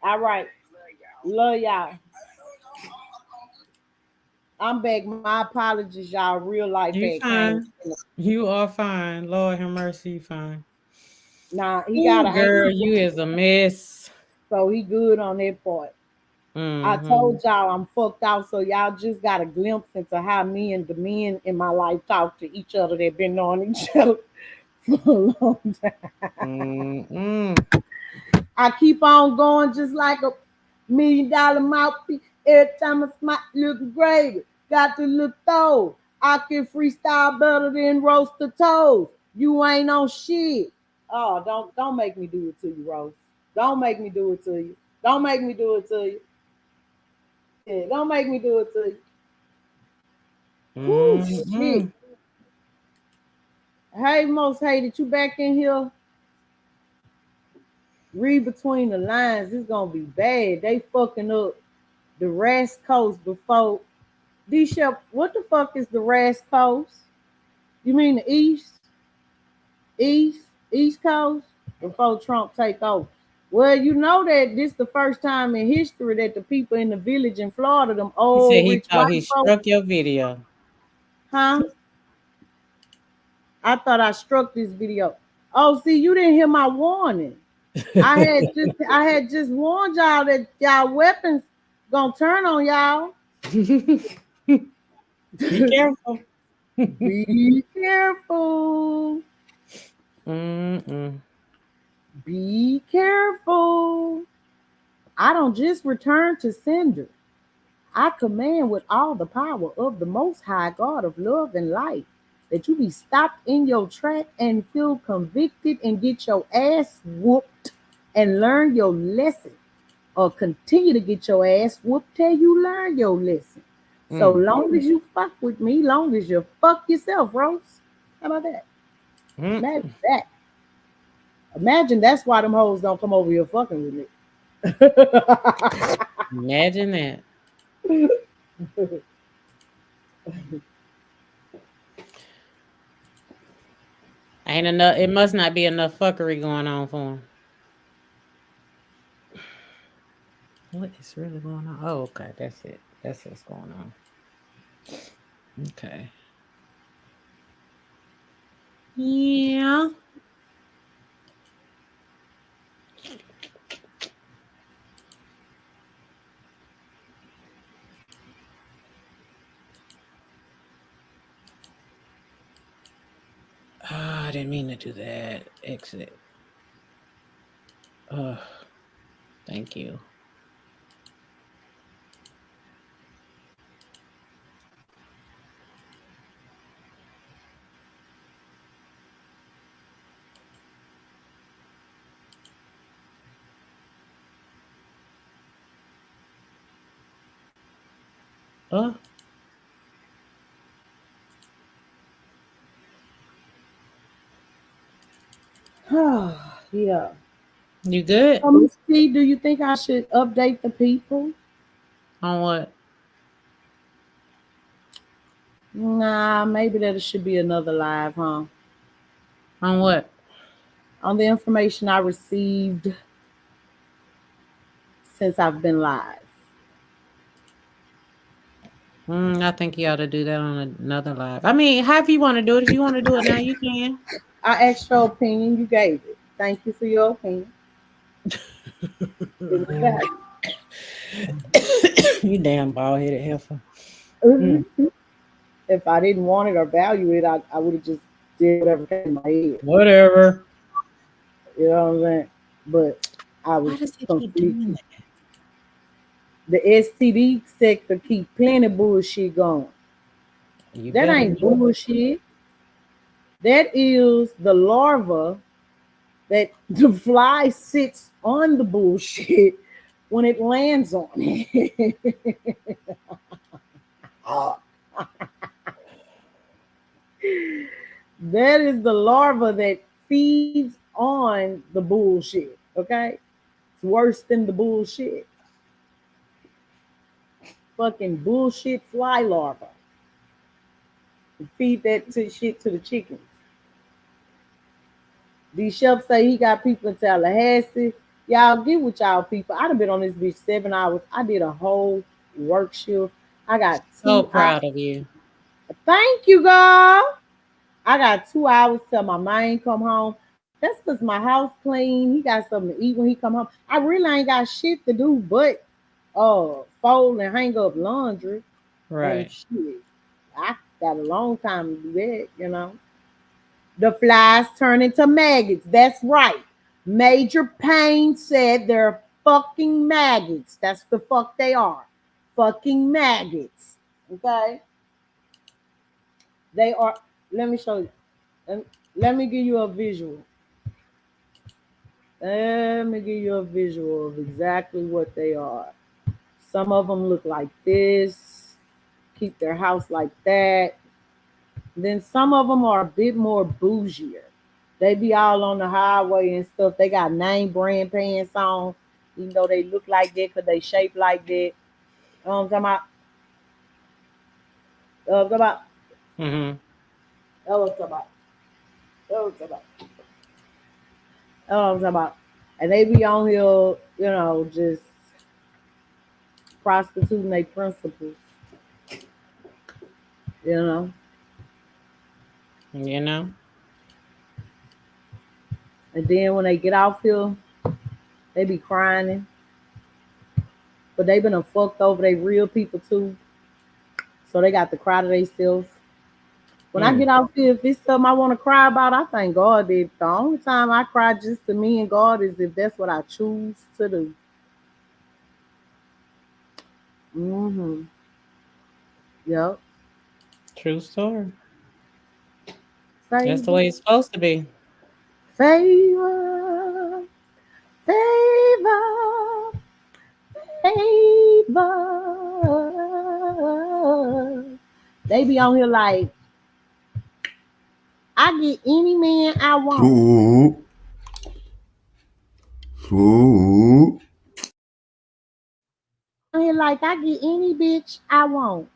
All right. Love y'all. I'm back. My apologies, y'all. Real life. You fine. You are fine. Lord have mercy, you fine. Nah, he got a girl. You is a mess. So he good on that part. Mm-hmm. I told y'all I'm fucked out, so y'all just got a glimpse into how me and the men in my life talk to each other. They've been knowing each other for a long time. Mm-hmm. I keep on going just like a $1 million mouthpiece. Every time I smile, look gravy. Got to look throw. I can freestyle better than roast the toes. You ain't on shit. Oh, don't make me do it to you, Rose. Don't make me do it to you. Don't make me do it to you. Yeah, don't make me do it to you. Mm-hmm. Shit. Hey, Most Hated, you back in here? Read between the lines. It's gonna be bad. They fucking up the West Coast before. D-Shep, what the fuck is the West Coast? You mean the East Coast? Before Trump take over. Well, you know that this is the first time in history that the people in the village in Florida, them old he said he rich thought white he folks, struck your video. huh? I thought I struck this video. Oh, see, you didn't hear my warning. I had just warned y'all that y'all weapons gonna turn on y'all. Be careful. Be careful. Mm-mm. Be careful. I don't just return to sender. I command with all the power of the Most High God of love and light that you be stopped in your track and feel convicted and get your ass whooped and learn your lesson, or continue to get your ass whooped till you learn your lesson. So long as you fuck with me, long as you fuck yourself, Rose. How about that? Imagine that. Imagine that's why them hoes don't come over here fucking with me. Imagine that. Ain't enough. It must not be enough fuckery going on for him. What is really going on? Oh, okay. That's it. That's what's going on. Okay. Yeah. I didn't mean to do that. Exit. Thank you. Yeah. You good? Steve, do you think I should update the people? On what? Nah, maybe that should be another live, huh? On what? On the information I received since I've been live. I think you ought to do that on another live. I mean, however you want to do it. If you want to do it now, you can. I asked your opinion. You gave it. Thank you for your opinion. You damn bald-headed heifer. If I didn't want it or value it, I would have just did whatever came in my head. Whatever. You know what I'm saying? But I was Why does he keep doing that? The STD sector keep plenty bullshit going. That ain't bullshit. That is the larva that the fly sits on the bullshit when it lands on it. That is the larva that feeds on the bullshit. Okay? It's worse than the bullshit. Fucking bullshit fly larva. Feed that shit to the chickens. D Shep say he got people in Tallahassee. Y'all get with y'all people. I done been on this bitch 7 hours. I did a whole work shift. I got so proud of you. Thank you, girl. I got 2 hours till my man come home. That's because my house clean. He got something to eat when he come home. I really ain't got shit to do but fold and hang up laundry. Right. Shit. I got a long time to do that, you know. The flies turn into maggots. That's right. Major Payne said they're fucking maggots. That's the fuck they are. Fucking maggots. Okay? They are. Let me show you. Let me give you a visual. Let me give you a visual of exactly what they are. Some of them look like this. Keep their house like that. Then some of them are a bit more bougier. They be all on the highway and stuff. They got name brand pants on, even though they look like that because they shape like that. You know what I'm talking about? Mm-hmm. That's what I'm talking about. That's what I'm talking about. That's what I'm talking about. And they be on here, you know, just prostituting their principles. You know? You know? And then when they get off here, they be crying. But they been fucked over. They real people too. So they got to cry to themselves. When I get off here, if it's something I want to cry about, I thank God that the only time I cry just to me and God is if that's what I choose to do. Mm-hmm. Yep. True story. Favor. That's the way it's supposed to be. Favor. Favor. Favor. They be on here like, I get any man I want. On here like, I get any bitch I want.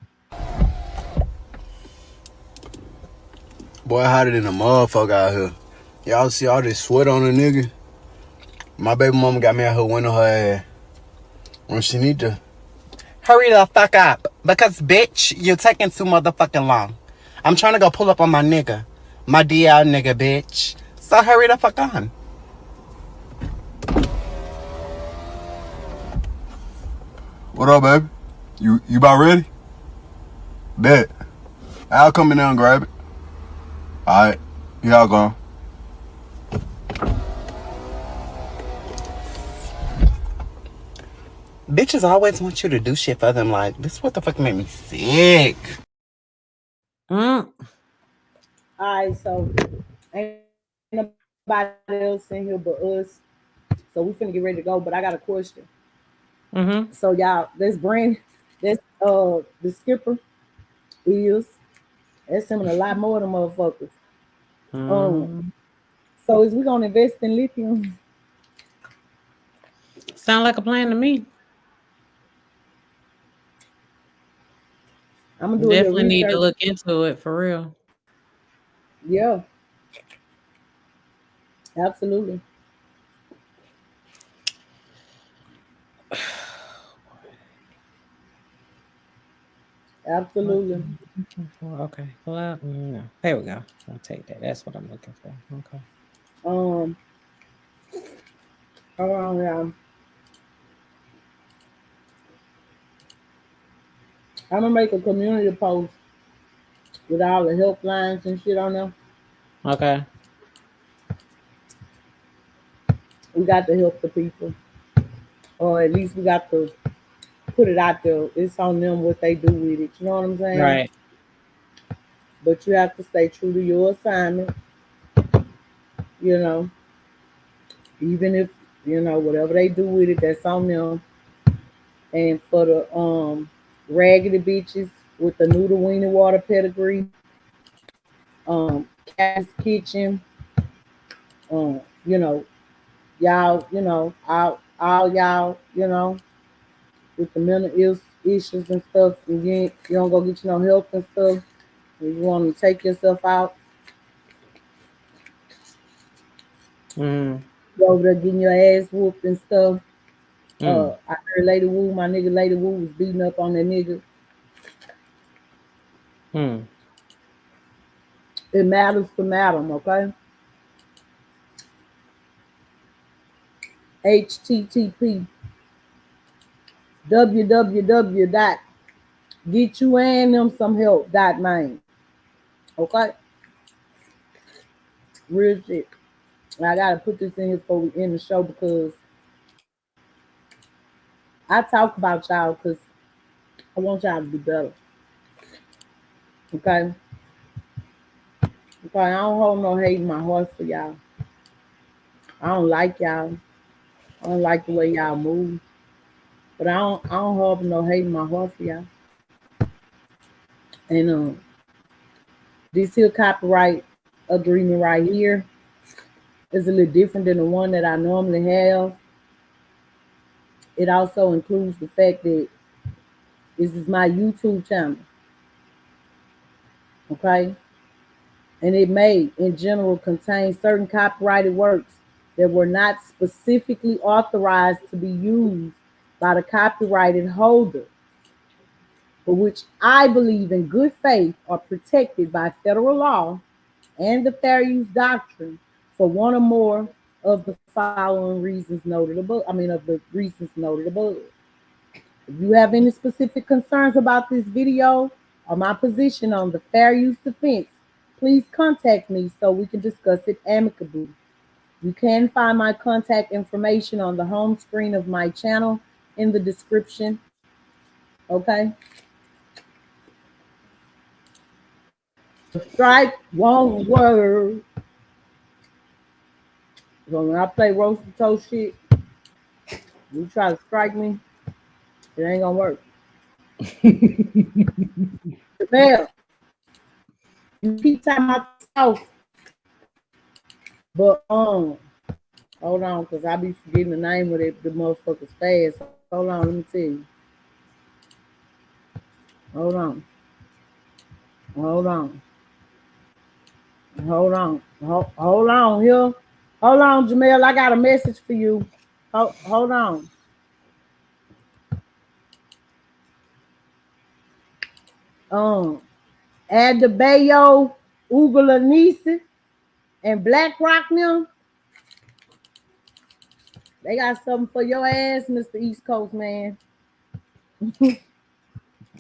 Boy, hotter than a motherfucker out here. Y'all see all this sweat on a nigga? My baby mama got me out here winning her ass. When she need to. Hurry the fuck up. Because, bitch, you're taking too motherfucking long. I'm trying to go pull up on my nigga. My DL nigga, bitch. So hurry the fuck on. What up, baby? You about ready? Bet. I'll come in there and grab it. Alright. Y'all gone. Bitches always want you to do shit for them. Like, this what the fuck made me sick. All right, so ain't nobody else in here but us. So we finna get ready to go, but I got a question. So y'all, this brand, this the skipper is that's him and a lot more of them motherfuckers. So is we gonna invest in lithium? Sound like a plan to me. I'm gonna do Definitely need to look into it for real. Yeah, absolutely. Absolutely. Okay. Well, no. There we go. I'll take that. That's what I'm looking for. Okay. Hold on, y'all. I'm gonna make a community post with all the helplines and shit on them. Okay. We got to help the people, or at least we got to put it out there. It's on them what they do with it. You know what I'm saying? Right. But you have to stay true to your assignment. You know, even if you know whatever they do with it, that's on them. And for the raggedy bitches with the noodle weenie water pedigree, Cat's Kitchen, you know, y'all, you know, all y'all, you know, with the mental issues and stuff, and you don't go get you no help and stuff, and you want to take yourself out, go over there getting your ass whooped and stuff. I heard Lady Wu, my nigga Lady Wu was beating up on that nigga. It matters to madam, okay? HTTP www.getyouandthemsomehelp.main. Okay? Real shit. And I gotta put this in here before we end the show because I talk about y'all because I want y'all to be better. Okay? Okay, I don't hold no hate in my heart for y'all. I don't like y'all. I don't like the way y'all move. But I don't hold no hate in my heart for y'all. And this here copyright agreement right here is a little different than the one that I normally have. It also includes the fact that this is my YouTube channel. Okay? And it may, in general, contain certain copyrighted works that were not specifically authorized to be used by the copyrighted holder, but which I believe in good faith are protected by federal law and the fair use doctrine for one or more of the following reasons noted above. Of the reasons noted above. If you have any specific concerns about this video or my position on the fair use defense, please contact me so we can discuss it amicably. You can find my contact information on the home screen of my channel in the description. Okay? Strike one word. So when I play roasted toast shit, you try to strike me, it ain't gonna work. Jamel, you keep talking about the South. But hold on, because I be forgetting the name of the motherfuckers fast. Hold on, let me tell you. Hold on. Hold on, here. Hold on, Jamel. I got a message for you. Hold on. Adebayo, Ugalanisi, and Black Rock now. They got something for your ass, Mr. East Coast man.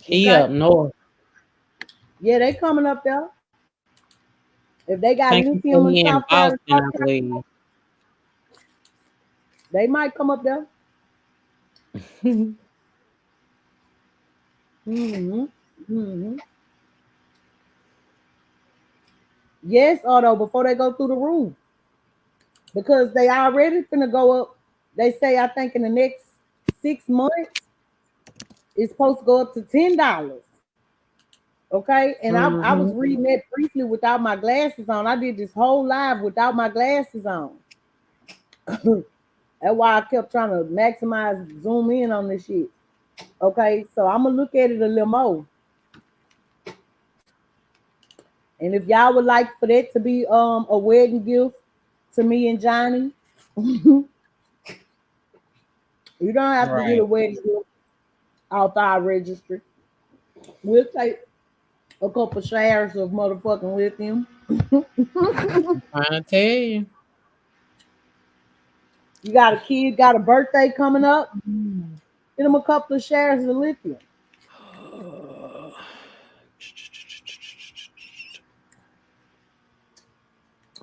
He up north. Yeah, they coming up there. If they got lithium in South Carolina, they might come up there. Yes, Otto, before they go through the roof. Because they already finna go up. They say, I think in the next 6 months, it's supposed to go up to $10. Okay, and I was reading that briefly without my glasses on. I did this whole live without my glasses on. That's why I kept trying to maximize, zoom in on this shit. Okay, so I'm gonna look at it a little more. And if y'all would like for that to be a wedding gift to me and Johnny, you don't have to get a wedding gift out our registry. We'll take a couple shares of motherfucking lithium. I tell you. You got a kid, got a birthday coming up. Get them a couple of shares of lithium.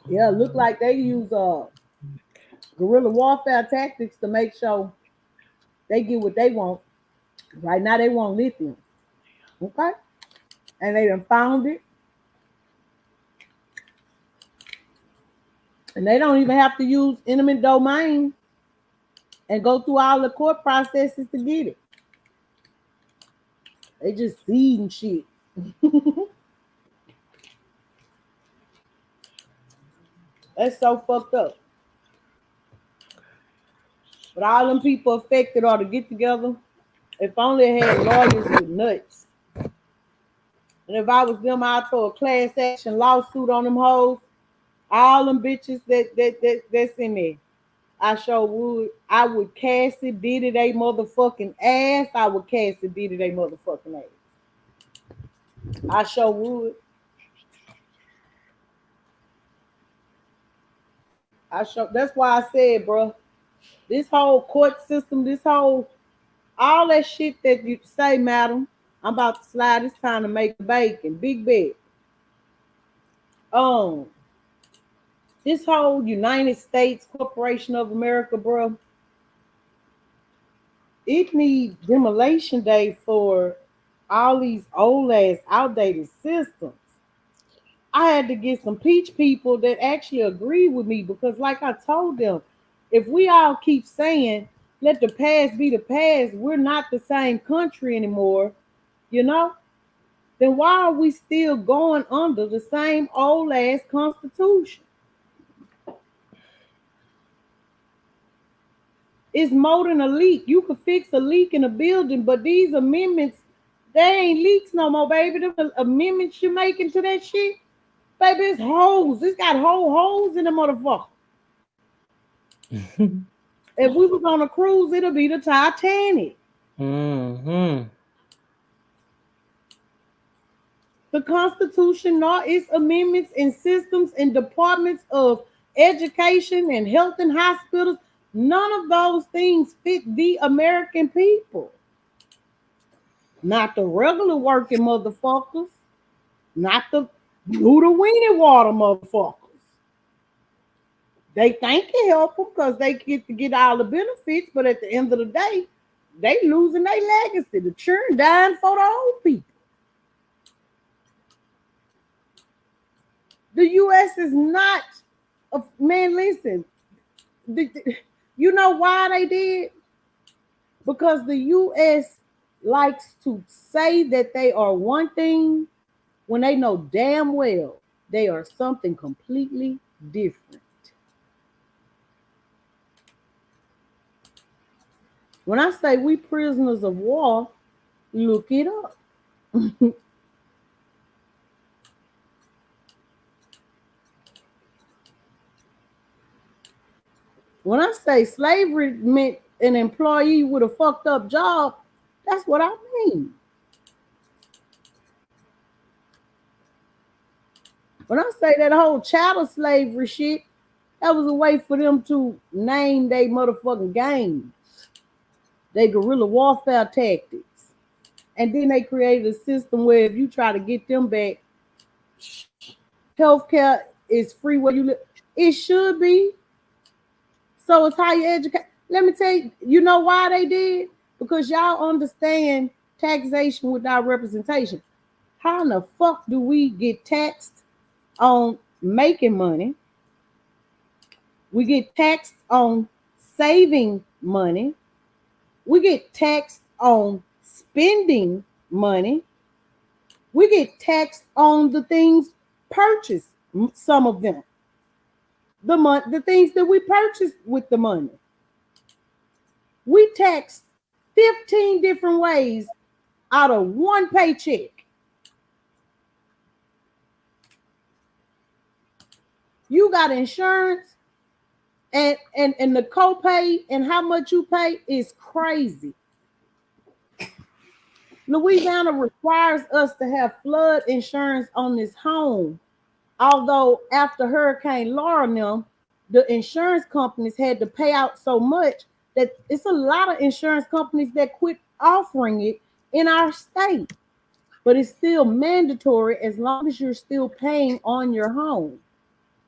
Yeah, look like they use guerrilla warfare tactics to make sure they get what they want. Right now they want lithium. Okay? And they done found it. And they don't even have to use eminent domain and go through all the court processes to get it. They just seeding shit. That's so fucked up. But all them people affected ought to get together. If only I had lawyers with nuts. And if I was them, I'd throw a class action lawsuit on them hoes. All them bitches that's in there. I sure would. I would Cassie Diddy they motherfucking ass. I would Cassie Diddy they motherfucking ass. I sure would. That's why I said, bro, this whole court system, all that shit that you say, madam, I'm about to slide. It's time to make bacon. Big bet. This whole United States Corporation of America, bro, it needs demolition day for all these old ass outdated systems. I had to get some peach people that actually agree with me because, like I told them, if we all keep saying, let the past be the past, we're not the same country anymore, then why are we still going under the same old ass constitution? It's more than a leak. You could fix a leak in a building, but these amendments, they ain't leaks no more, baby. The amendments you're making to that shit, baby, it's holes. It's got whole holes in the motherfucker. If we was on a cruise, it'll be the Titanic. The Constitution, nor its amendments and systems and departments of education and health and hospitals, none of those things fit the American people. Not the regular working motherfuckers, not the who the weenie water motherfuckers. They think it help them because they get to get all the benefits, but at the end of the day, they losing their legacy. The children dying for the old people. The U.S. is not a man. Listen, you know why they did? Because the U.S. likes to say that they are one thing when they know damn well they are something completely different. When I say we prisoners of war, look it up. When I say slavery meant an employee with a fucked up job, that's what I mean. When I say that whole chattel slavery shit, that was a way for them to name their motherfucking games, they guerrilla warfare tactics. And then they created a system where if you try to get them back, healthcare is free where you live. It should be. So it's how you educate. Let me tell you, you know why they did? Because y'all understand taxation without representation. How in the fuck do we get taxed on making money? We get taxed on saving money. We get taxed on spending money. We get taxed on the things purchased, some of them. The things that we purchase with the money. We taxed 15 different ways out of one paycheck. You got insurance and the copay and how much you pay is crazy. Louisiana requires us to have flood insurance on this home. Although after Hurricane Laura and them, the insurance companies had to pay out so much that it's a lot of insurance companies that quit offering it in our state. But it's still mandatory as long as you're still paying on your home.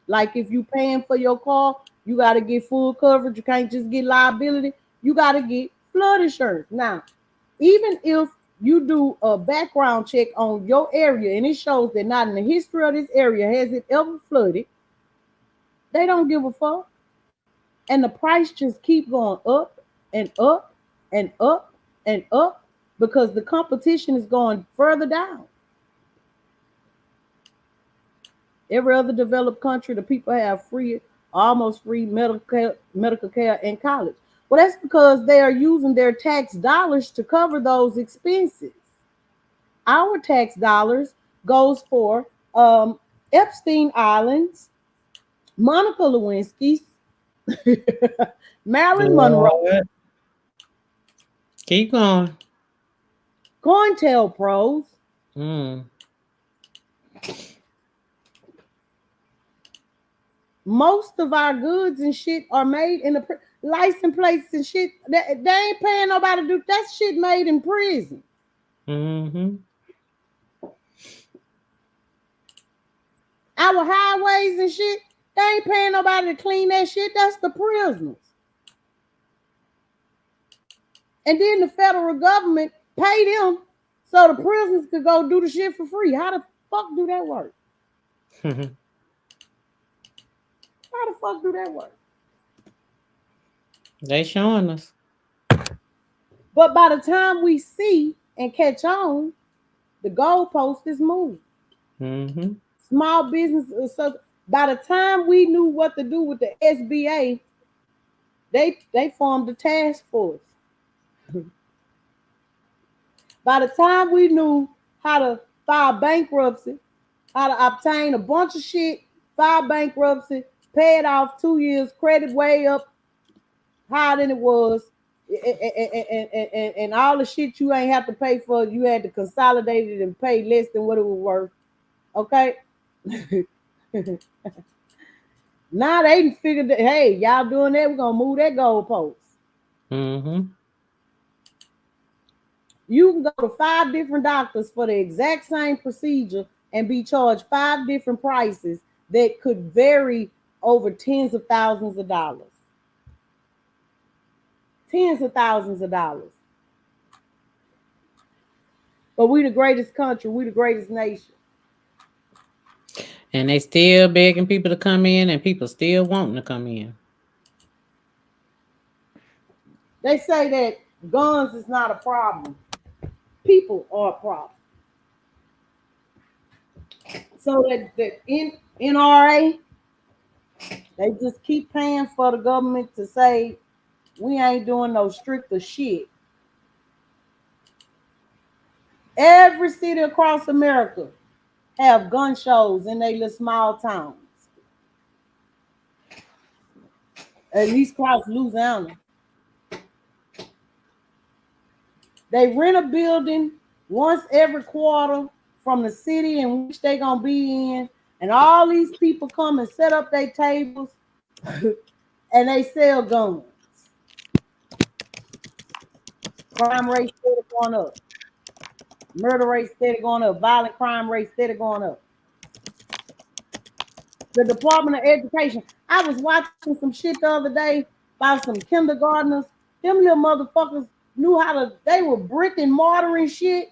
Like if you're paying for your car, you got to get full coverage. You can't just get liability. You got to get flood insurance. Now, even if you do a background check on your area and it shows that not in the history of this area has it ever flooded, they don't give a fuck. And the price just keep going up and up and up and up because the competition is going further down. Every other developed country, the people have free, almost free medical care and college. Well, that's because they are using their tax dollars to cover those expenses. Our tax dollars goes for Epstein Islands, Monica Lewinsky's, Marilyn Monroe. Keep going. COINTELPRO's. Most of our goods and shit are made in the license plates and shit. They ain't paying nobody to do that shit made in prison. Mm-hmm. Our highways and shit, they ain't paying nobody to clean that shit. That's the prisoners. And then the federal government pay them so the prisoners could go do the shit for free. How the fuck do that work? How the fuck do that work? They showing us. But by the time we see and catch on, the goalpost is moved. Mm-hmm. Small business. So by the time we knew what to do with the SBA, they formed a task force. By the time we knew how to file bankruptcy, how to obtain a bunch of shit, file bankruptcy, pay it off 2 years, credit way up higher than it was, and all the shit you ain't have to pay for, you had to consolidate it and pay less than what it was worth. Okay? Now they figured that, hey, y'all doing that, we're gonna move that goalpost. Mm-hmm. You can go to 5 different doctors for the exact same procedure and be charged 5 different prices that could vary over tens of thousands of dollars. Tens of thousands of dollars. But we the greatest country, we the greatest nation. And they still begging people to come in, and people still wanting to come in. They say that guns is not a problem. People are a problem. So that the NRA, they just keep paying for the government to say we ain't doing no stricter shit. Every city across America have gun shows in their little small towns. At least across Louisiana. They rent a building once every quarter from the city in which they're going to be in. And all these people come and set up their tables and they sell guns. Crime rate steady going up. Murder rate steady going up. Violent crime rate steady going up. The Department of Education. I was watching some shit the other day about some kindergartners. Them little motherfuckers knew how to, they were brick and mortar and shit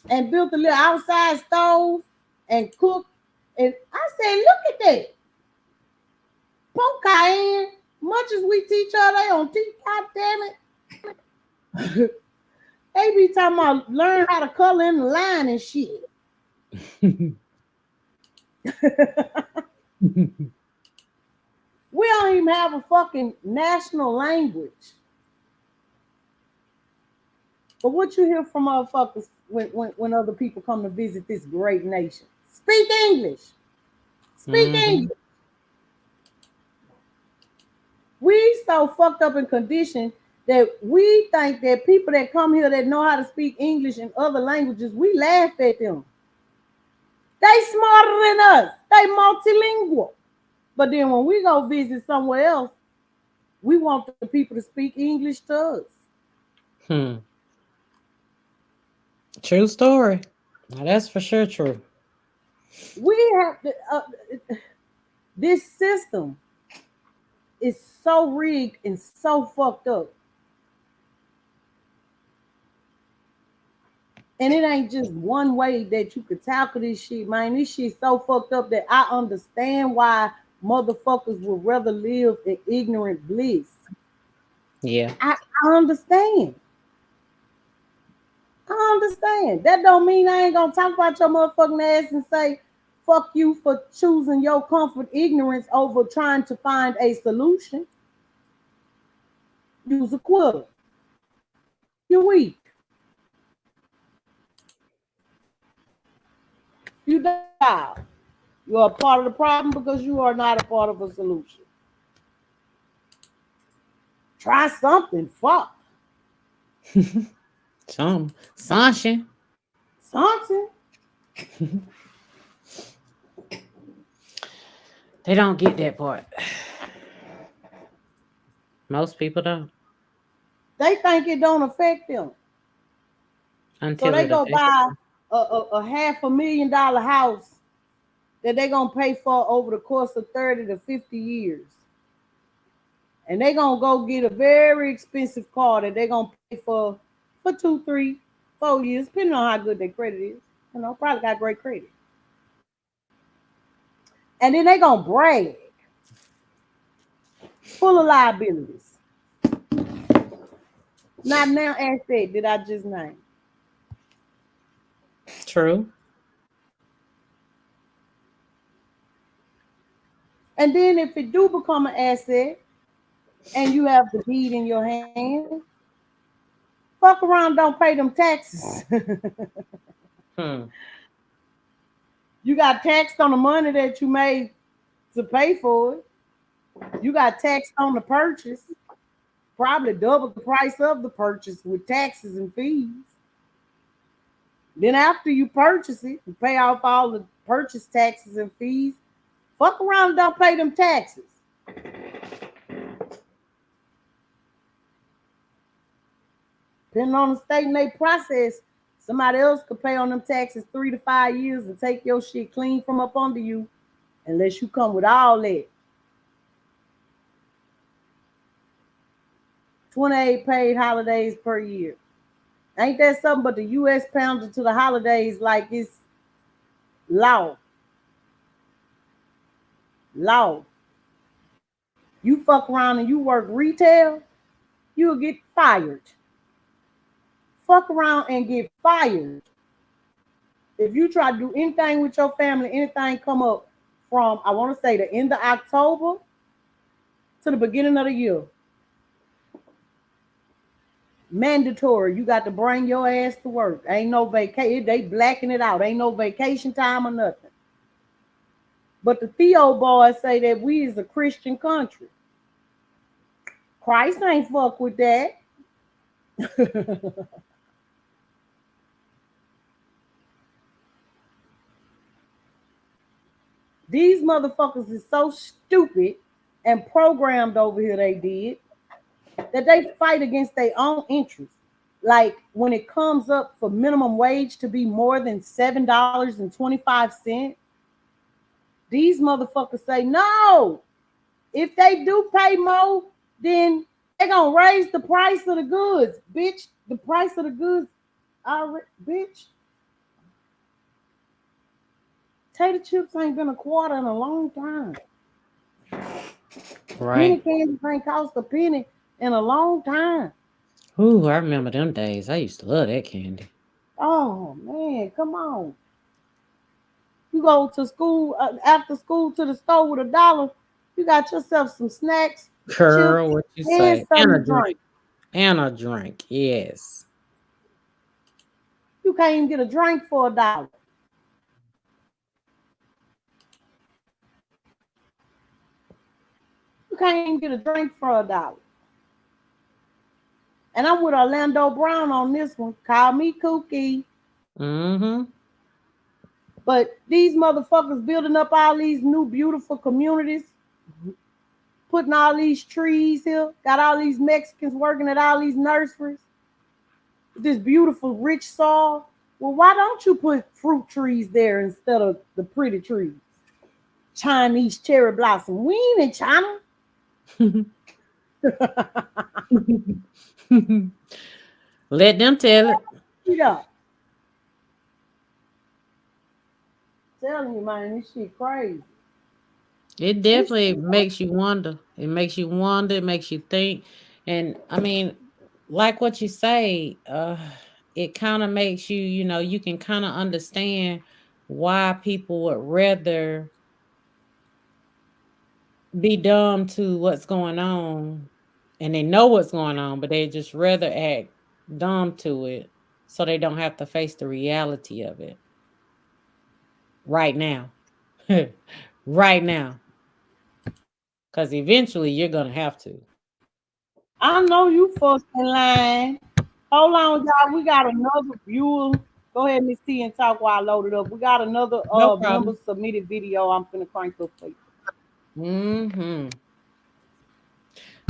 and built a little outside stove and cooked. And I said, look at that. Poke in. Much as we teach her, they don't teach, god damn it. They be talking about learn how to color in the line and shit. We don't even have a fucking national language. But what you hear from motherfuckers when other people come to visit this great nation? Speak English. Speak English. We so fucked up in condition that we think that people that come here that know how to speak English and other languages, we laugh at them. They smarter than us. They multilingual. But then when we go visit somewhere else, we want the people to speak English to us. True story. Now, that's for sure true. We have to, this system is so rigged and so fucked up. And it ain't just one way that you could tackle this shit, man. This shit so fucked up that I understand why motherfuckers would rather live in ignorant bliss. Yeah. I understand. I understand. That don't mean I ain't gonna talk about your motherfucking ass and say, fuck you for choosing your comfort ignorance over trying to find a solution. You's a quitter. You're weak. You die. You are a part of the problem because you are not a part of a solution. Try something. Fuck. Something. They don't get that part. Most people don't. They think it don't affect them. Until so they go buy a $500,000 house that they're going to pay for over the course of 30 to 50 years. And they're going to go get a very expensive car that they're going to pay for 2, 3, 4 years, depending on how good their credit is. You know, probably got great credit. And then they're going to brag. Full of liabilities. Not now asset that I just named. True. And then if it do become an asset and you have the deed in your hand, fuck around, don't pay them taxes. You got taxed on the money that you made to pay for it. You got taxed on the purchase, probably double the price of the purchase with taxes and fees. Then after you purchase it, you pay off all the purchase taxes and fees. Fuck around and don't pay them taxes. Depending on the state and they process, somebody else could pay on them taxes 3 to 5 years and take your shit clean from up under you unless you come with all that. 28 paid holidays per year. Ain't that something? But the U.S. pounded to the holidays like it's law. Law. You fuck around and you work retail, you'll get fired. Fuck around and get fired. If you try to do anything with your family, anything come up from, I want to say, the end of October to the beginning of the year, mandatory. You got to bring your ass to work. Ain't no vacation. They blacking it out. Ain't no vacation time or nothing. But the Theo boys say that we is a Christian country. Christ ain't fuck with that. These motherfuckers is so stupid and programmed over here, they did, that they fight against their own interests. Like when it comes up for minimum wage to be more than $7.25, these motherfuckers say, no, if they do pay more, then they're going to raise the price of the goods. Bitch, the price of the goods, bitch. Tater chips ain't been a quarter in a long time. Right. Penny candy ain't cost a penny in a long time. Ooh, I remember them days. I used to love that candy. Oh, man, come on. You go to school, after school to the store with $1, you got yourself some snacks. Girl, chips, what you say? and And a something to drink. And a drink, yes. You can't even get a drink for $1. You can't even get a drink for $1. And I'm with Orlando Brown on this one. Call me kooky. Mm-hmm. But these motherfuckers building up all these new beautiful communities, putting all these trees here, got all these Mexicans working at all these nurseries, this beautiful rich soil. Well, why don't you put fruit trees there instead of the pretty trees? Chinese cherry blossom. We ain't in China. Let them tell it. Yeah. Telling you, man, this shit crazy. It definitely makes you wonder. It makes you wonder. It makes you think. And I mean, like what you say, it kind of makes you, you can kind of understand why people would rather be dumb to what's going on, and they know what's going on, but they just rather act dumb to it so they don't have to face the reality of it right now. Right now. Because eventually you're going to have to. I know you folks in line. Hold on, y'all. We got another viewer. Go ahead, Miss T, and talk while I load it up. We got another member submitted video I'm finna crank up for you. Mm-hmm.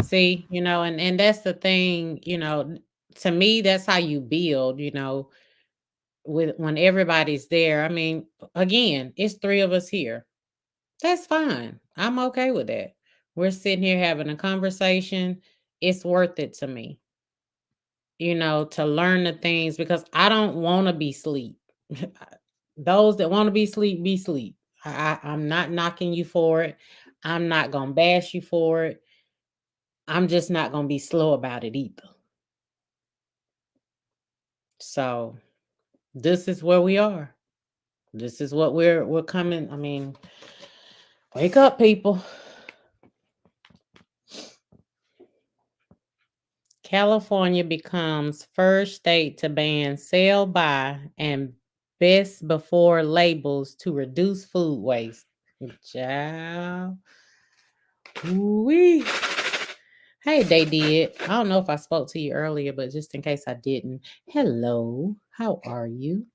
See, and that's the thing, to me, that's how you build, when everybody's there. I mean, again, it's 3 of us here. That's fine. I'm okay with that. We're sitting here having a conversation. It's worth it to me, to learn the things, because I don't want to be asleep. Those that want to be asleep, be asleep. I'm not knocking you for it. I'm not going to bash you for it. I'm just not going to be slow about it either. So this is where we are. This is what we're coming. I mean, wake up, people. California becomes first state to ban sell by and best before labels to reduce food waste. Ciao. Ooh-wee. Hey, they did. I don't know if I spoke to you earlier, but just in case I didn't. Hello. How are you?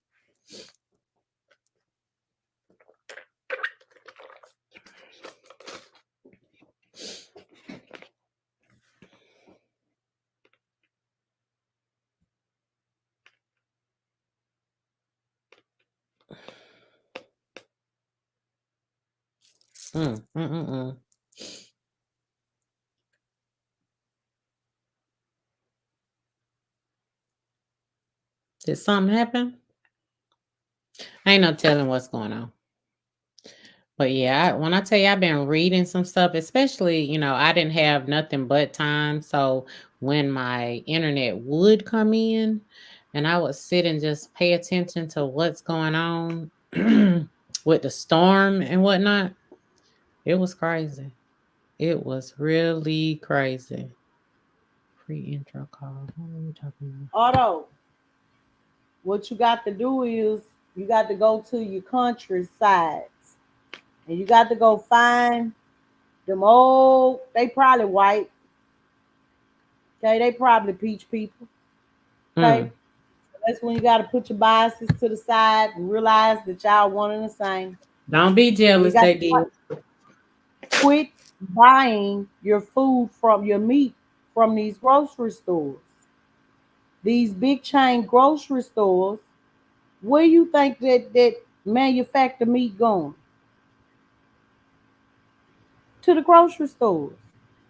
Did something happen? Ain't no telling what's going on. But yeah, when I tell you I've been reading some stuff, especially, I didn't have nothing but time. So when my internet would come in and I would sit and just pay attention to what's going on with the storm and whatnot, it was crazy. It was really crazy. Pre-intro call. What are we talking about? Otto, what you got to do is you got to go to your country sides and you got to go find them old, they probably white. Okay, they probably peach people. Okay. So that's when you got to put your biases to the side and realize that y'all one and the same. Don't be jealous, they did. Quit buying your food from your meat from these grocery stores. These big chain grocery stores, where you think that manufacture meat going? To the grocery stores.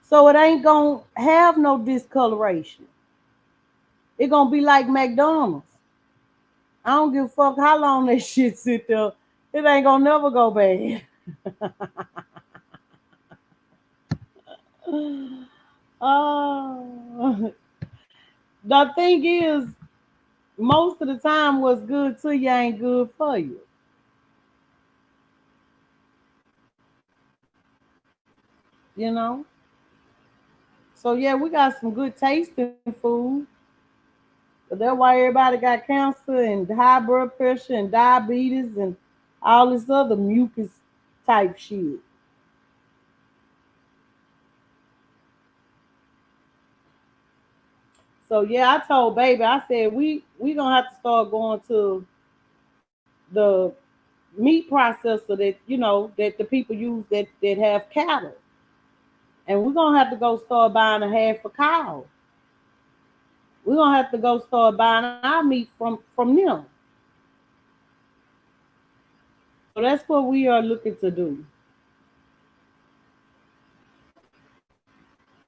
So it ain't gonna have no discoloration. It gonna be like McDonald's. I don't give a fuck how long that shit sit there. It ain't gonna never go bad. The thing is, most of the time what's good to you ain't good for you. So yeah, we got some good tasting food. But that's why everybody got cancer and high blood pressure and diabetes and all this other mucus type shit. So yeah, I told baby, I said we gonna have to start going to the meat processor that the people use that have cattle. And we're gonna have to go start buying a half a cow. We're gonna have to go start buying our meat from them. So that's what we are looking to do.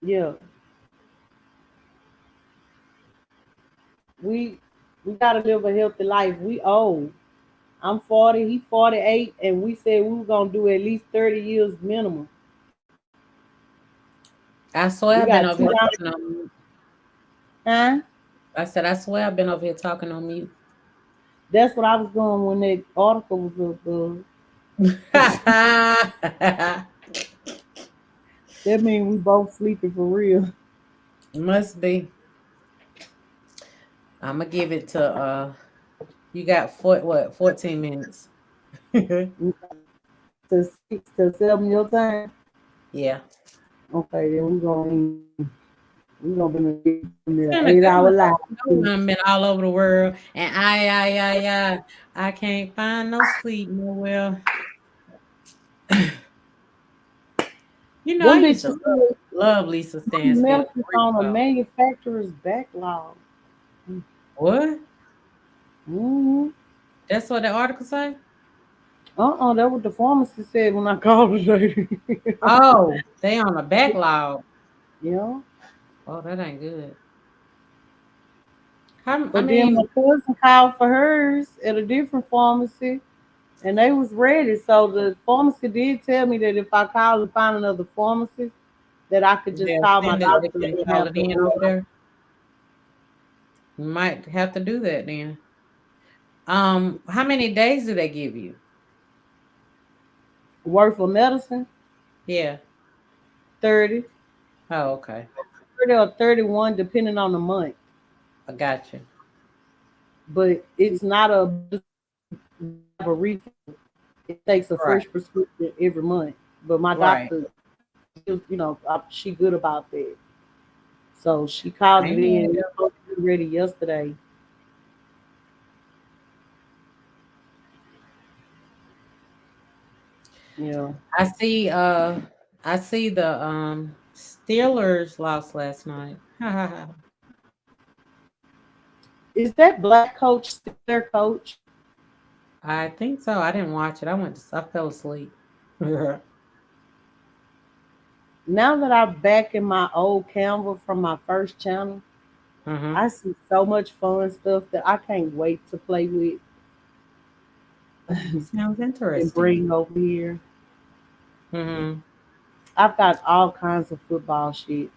Yeah. We gotta live a healthy life. We old. I'm 40, he 48, and we said we were gonna do at least 30 years minimum. I swear I've been over here talking on mute. Huh? I said, I swear I've been over here talking on mute. That's what I was doing when that article was up. That means we both sleeping for real. Must be. I'm gonna give it to you got 14 minutes. To 6 to 7 your time. Yeah. Okay, then we're gonna be in an 8-hour life. I've been all over the world, and I can't find no sleep nowhere. I used to love Lisa Stansfield. On a manufacturer's backlog. What? Mm-hmm. That's what the article say? That's what the pharmacist said when I called today. Oh, they on a backlog. Yeah. Oh, that ain't good. Then my cousin called for hers at a different pharmacy, and they was ready. So the pharmacy did tell me that if I called and find another pharmacist, that I could just call my doctor. Call it in over there. You might have to do that then. How many days do they give you? Worth of medicine? Yeah. 30. Oh, okay. 30 or 31, depending on the month. I got you. But it's not a refill. It takes a fresh prescription every month. But my doctor, she good about that. So she called me in. Ready yesterday. Yeah. I see the Steelers lost last night. Is that black coach still their coach? I think so. I didn't watch it. I fell asleep. Now that I'm back in my old Canva from my first channel, I see so much fun stuff that I can't wait to play with. Sounds And interesting. bring over here. I've got all kinds of football shit.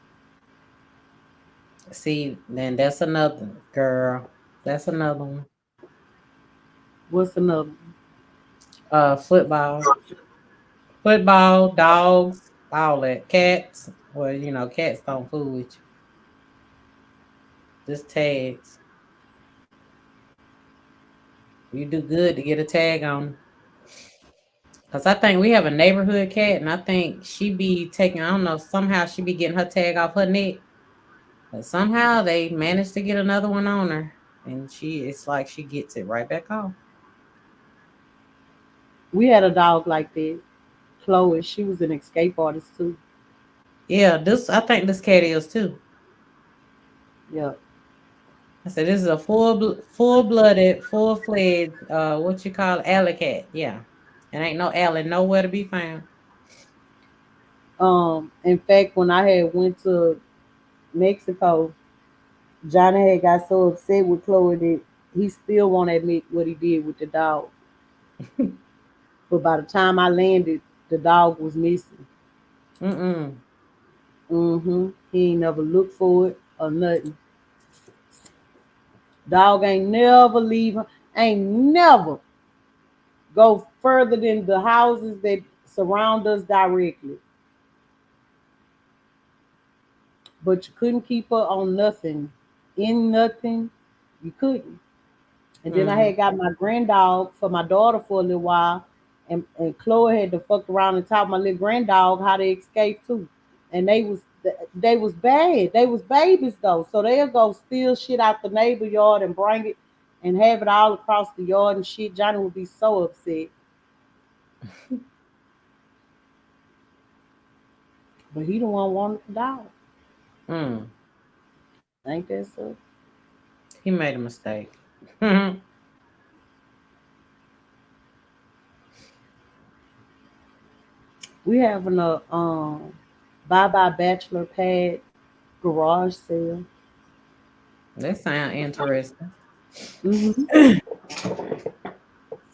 See, then that's another girl. That's another one. What's another? Football, dogs, all that. Cats. Well, you know, cats don't fool with you. Just tags. You do good to get a tag on. Cause I think we have a neighborhood cat, and I think she be taking. I don't know. Somehow she be getting her tag off her neck, but somehow they managed to get another one on her, and it's like she gets it right back off. We had a dog like that. Chloe, she was an escape artist too. Yeah, I think this cat is too. Yeah. I said this is a full-blooded, full-fledged, what you call it, alley cat. Yeah, and ain't no alley nowhere to be found. In fact, when I had went to Mexico, Johnny had got so upset with Chloe that he still won't admit what he did with the dog. But by the time I landed, the dog was missing. He ain't never looked for it or nothing. Dog ain't never leave. Ain't never go further than the houses that surround us directly. But you couldn't keep her on nothing. In nothing, you couldn't. And then I had got my grand dog for my daughter for a little while. And Chloe had to fuck around and taught my little grand dog how to escape too. And they was bad. They was babies though. So they'll go steal shit out the neighbor yard and bring it and have it all across the yard and shit. Johnny would be so upset. But he the one wanted the dog. Ain't that so? He made a mistake. We having a bye-bye bachelor pad garage sale. That sounds interesting.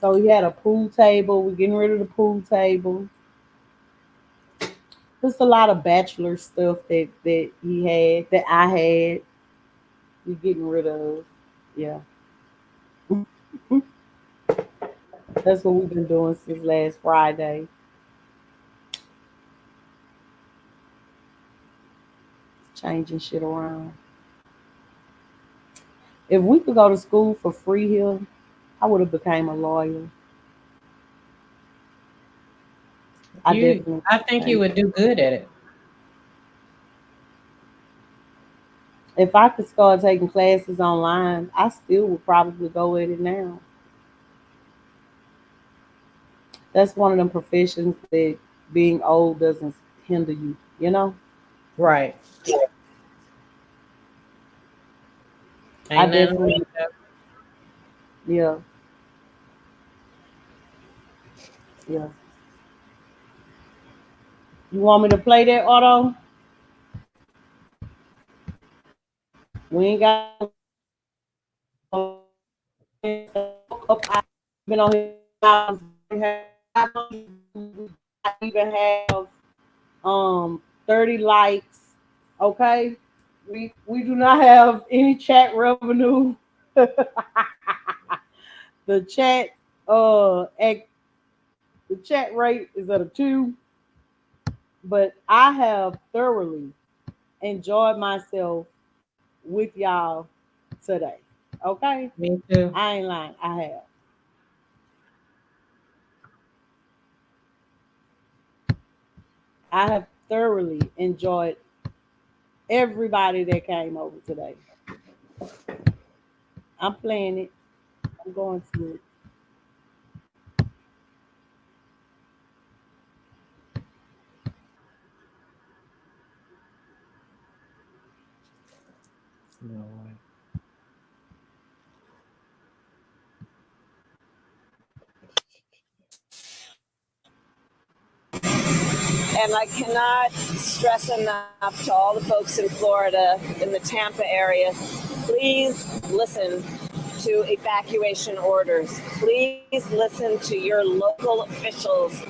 So he had a pool table. We're getting rid of the pool table. Just a lot of bachelor stuff that he had, that I had. We're getting rid of. Yeah. That's what we've been doing since last Friday. Changing shit around. If we could go to school for free here, I would have became a lawyer. I think you would do good at it. If I could start taking classes online, I still would probably go at it now. That's one of them professions that being old doesn't hinder you, you know? Right. I definitely, yeah. Yeah. You want me to play that, Otto? We ain't got been on his house. Even have 30 likes. Okay. We do not have any chat revenue. The chat the chat rate is at a 2. But I have thoroughly enjoyed myself with y'all today. Okay? Me too. I ain't lying. I have. I have thoroughly enjoyed everybody that came over today. I'm playing it. I'm going to it. And I cannot stress enough to all the folks in Florida, in the Tampa area, please listen to evacuation orders. Please listen to your local officials,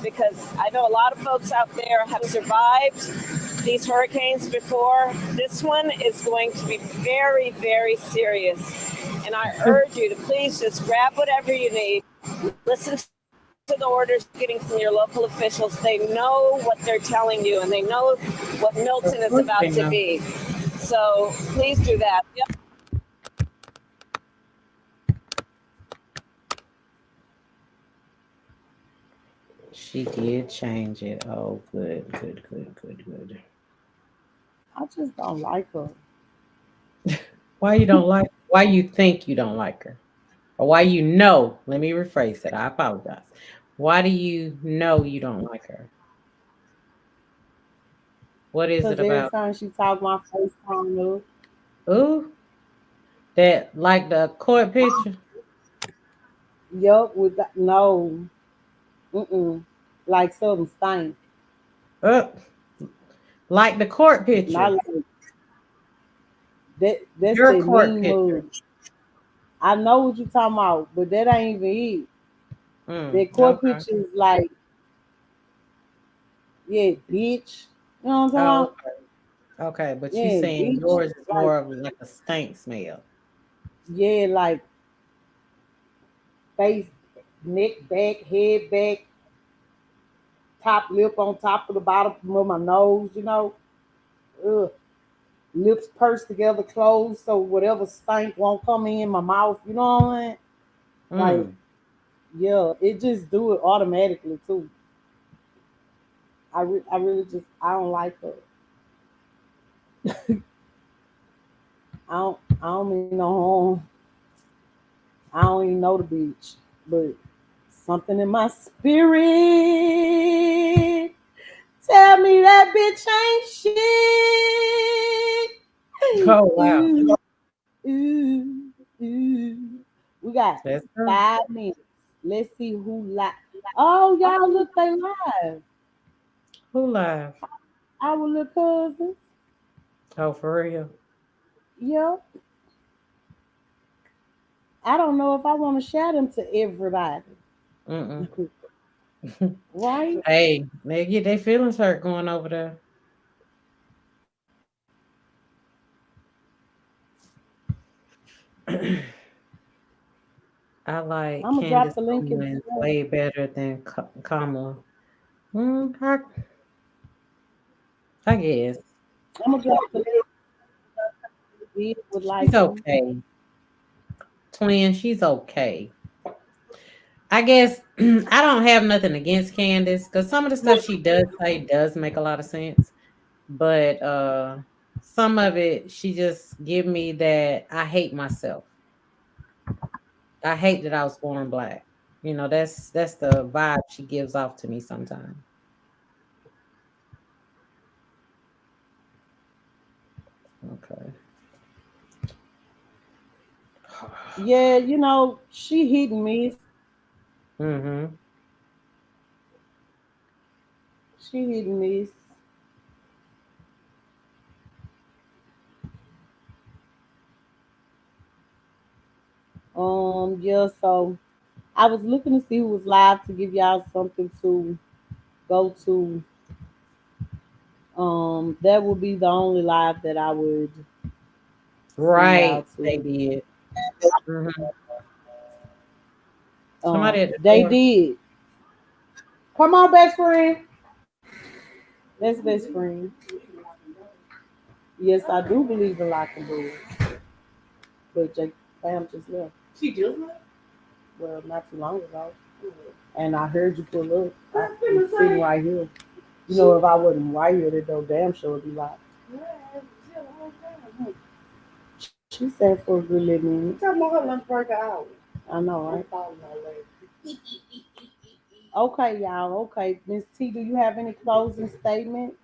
because I know a lot of folks out there have survived these hurricanes before. This one is going to be very, very serious. And I urge you to please just grab whatever you need. Listen to the orders getting from your local officials. They know what they're telling you, and they know what Milton is about to be. So please do that. Yep. She did change it. Oh, good. I just don't like her. Why you don't like? Why you think you don't like her? Or why you know? Let me rephrase it. I apologize. Why do you know you don't like her? What is it Because every about? time she talk, my face turn up. Ooh, that like the court picture? Yup, with that, no. Like something stank. Like the court picture. Not like that's Your the court mean picture. mug. I know what you're talking about, but that ain't even it. That court okay. picture is like, yeah, bitch. You know what I'm talking Oh, about? okay, but Yeah, you saying bitch. yours is Like, more of like a stank smell. yeah, like face, neck back, head back, top lip on top of the bottom of my nose, you know. Ugh. Lips pursed together, closed, so whatever stank won't come in my mouth. You know what I mean? Like, yeah, it just do it automatically too. I really just I don't like her. I don't mean no harm. I don't even know the beach, but something in my spirit tell me that bitch ain't shit. Oh wow. Ooh. We got That's 5 minutes. Let's see who live. Oh, y'all look, they live. Who live? Our little cousins. Oh, for real? Yep. I don't know if I want to shout them to everybody. Right? Hey, they get their feelings hurt going over there. I like I'm gonna drop Candace the link in the Owens chat. way better than Kamala. I guess. I'm gonna drop the link. Would like She's okay. Twin, she's okay. I guess I don't have nothing against Candace because some of the stuff she does say does make a lot of sense. But some of it, she just give me that I hate myself. I hate that I was born black. You know, that's the vibe she gives off to me sometimes. Okay. Yeah, you know, she hit and miss. She hit and miss. Yeah, so I was looking to see who was live to give y'all something to go to. That would be the only live that I would Right, they did. They did. Come on, best friend. That's best friend. Yes, I do believe in locking doors. But Jake Fam just left. She just left? Well, not too long ago. And I heard you pull up. I'm sitting right here. You know, if I wasn't right here, that no damn sure would be locked. She said for a good little minute. Tell me her lunch break out. I know, right? Okay, y'all. Okay, Miss T, do you have any closing statements?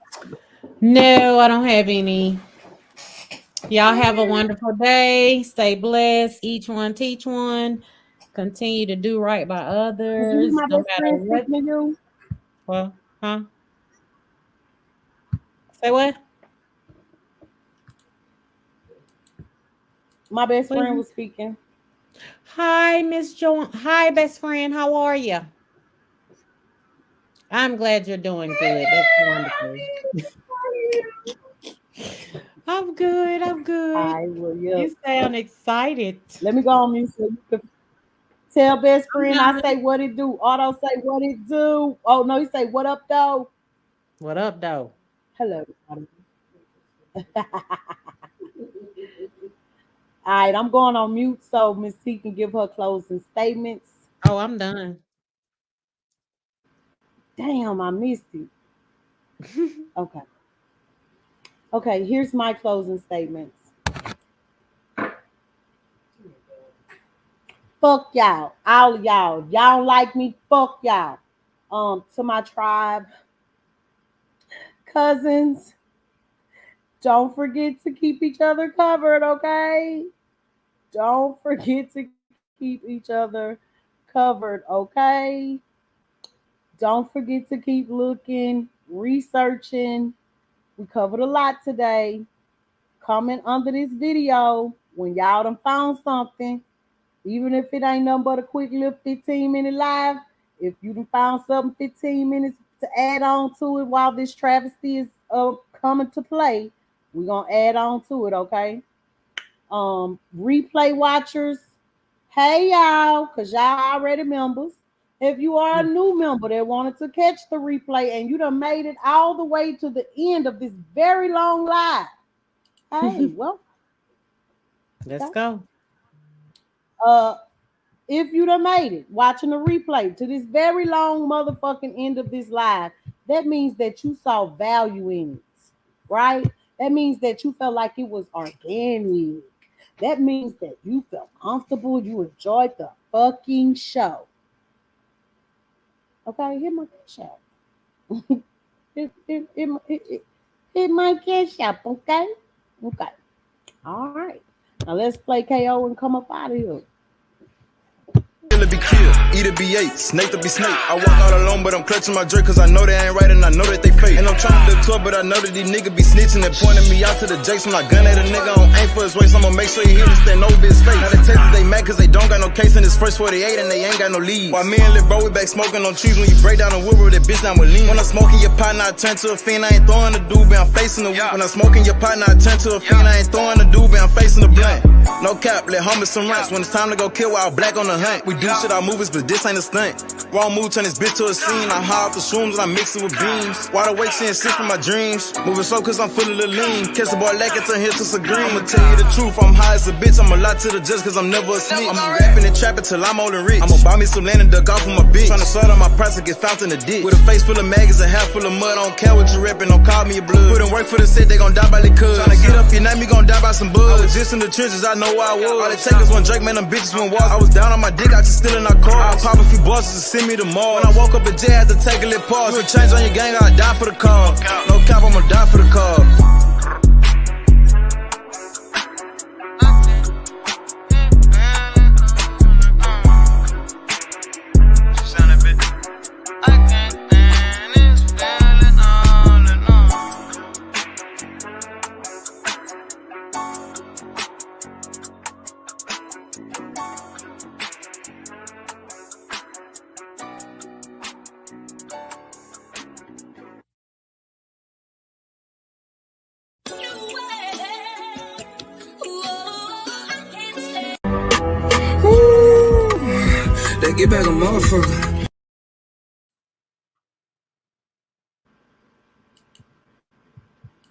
No, I don't have any. Y'all have a wonderful day. Stay blessed. Each one teach one. Continue to do right by others. Is you my No best matter friend what. speaking to you? Well, huh? Say what? My best friend was speaking. Hi, Miss Joan. Hi, best friend. How are you? I'm glad you're doing good. That's wonderful. I'm good. I'm good. You sound excited. Let me go on mute so you can tell best friend I say what it do. Otto say what it do. Oh no, he say what up though. What up though? Hello. All right, I'm going on mute so Miss T can give her closing statements. Oh, I'm done. Damn, I missed it. Okay. Okay, here's my closing statements. Fuck y'all. All of y'all. Y'all don't like me. Fuck y'all. To my tribe. Cousins. Don't forget to keep each other covered, okay? Don't forget to keep each other covered, okay? Don't forget to keep looking, researching. We covered a lot today. Comment under this video when y'all done found something. Even if it ain't nothing but a quick little 15-minute live, if you done found something 15 minutes to add on to it while this travesty is coming to play, we're going to add on to it, okay? Replay watchers, hey y'all, because y'all already members. If you are a new member that wanted to catch the replay and you done made it all the way to the end of this very long live, hey, well, let's go. If you done made it watching the replay to this very long motherfucking end of this live, that means that you saw value in it, right? That means that you felt like it was organic. That means that you felt comfortable. You enjoyed the fucking show. Okay, hit my cash app. Hit my cash app, okay? Okay. All right. Now let's play KO and come up out of here. Be killed, either be ate, snake to be snake. I walk out alone, but I'm clutching my jerk, cause I know they ain't right and I know that they fake. And I'm trying to tour, but I know that these niggas be snitching and pointing me out to the jakes. When I gun at a nigga on aim for his waist, I'ma make sure he hit and stand over his face. Now the Texas, they mad cause they don't got no case in his first 48 and they ain't got no lead. While me and Lil Bro, we back smoking on trees. When you break down the wood, that bitch down with lean. When I'm smoking your partner, I turn to a fiend. I ain't throwing the doobie, I'm facing the whip. When I'm smoking your partner, I turn to a fiend. I ain't throwing the doobie, I'm facing the blunt. No cap, let humble some rats. When it's time to go kill, while black on the hunt. We do shit, our movies, but this ain't a stunt. Wrong move, turn this bitch to a scene. I high off the shrooms and I mix it with beans. Wide awake, seeing shit from my dreams. Moving slow cause I'm full of the lean. Catch the boy lacking, turn here to some green. I'ma tell you the truth, I'm high as a bitch. I'm a lot to the judge cause I'm never asleep. I'm rapping and trapping till I'm old and rich. I'ma buy me some land and duck off with my bitch. Tryna sort out my price and get found in the ditch. With a face full of maggots and half full of mud. I don't care what you reppin', don't call me your blood. Put in work for the set, they gon' die by the cuz. Tryna get up your name, you gon' die by some bugs. I was just in the trenches, I know where I was. All it take is one Drake, man, them bitches went walk. I was down on my dick, I just still in our car. I pop a few bosses and send me the mall. When I woke up in jail, I had to take a little pause. You a change on your gang, I'll die for the cause. No cap, I'ma die for the cause. They get back a motherfucker.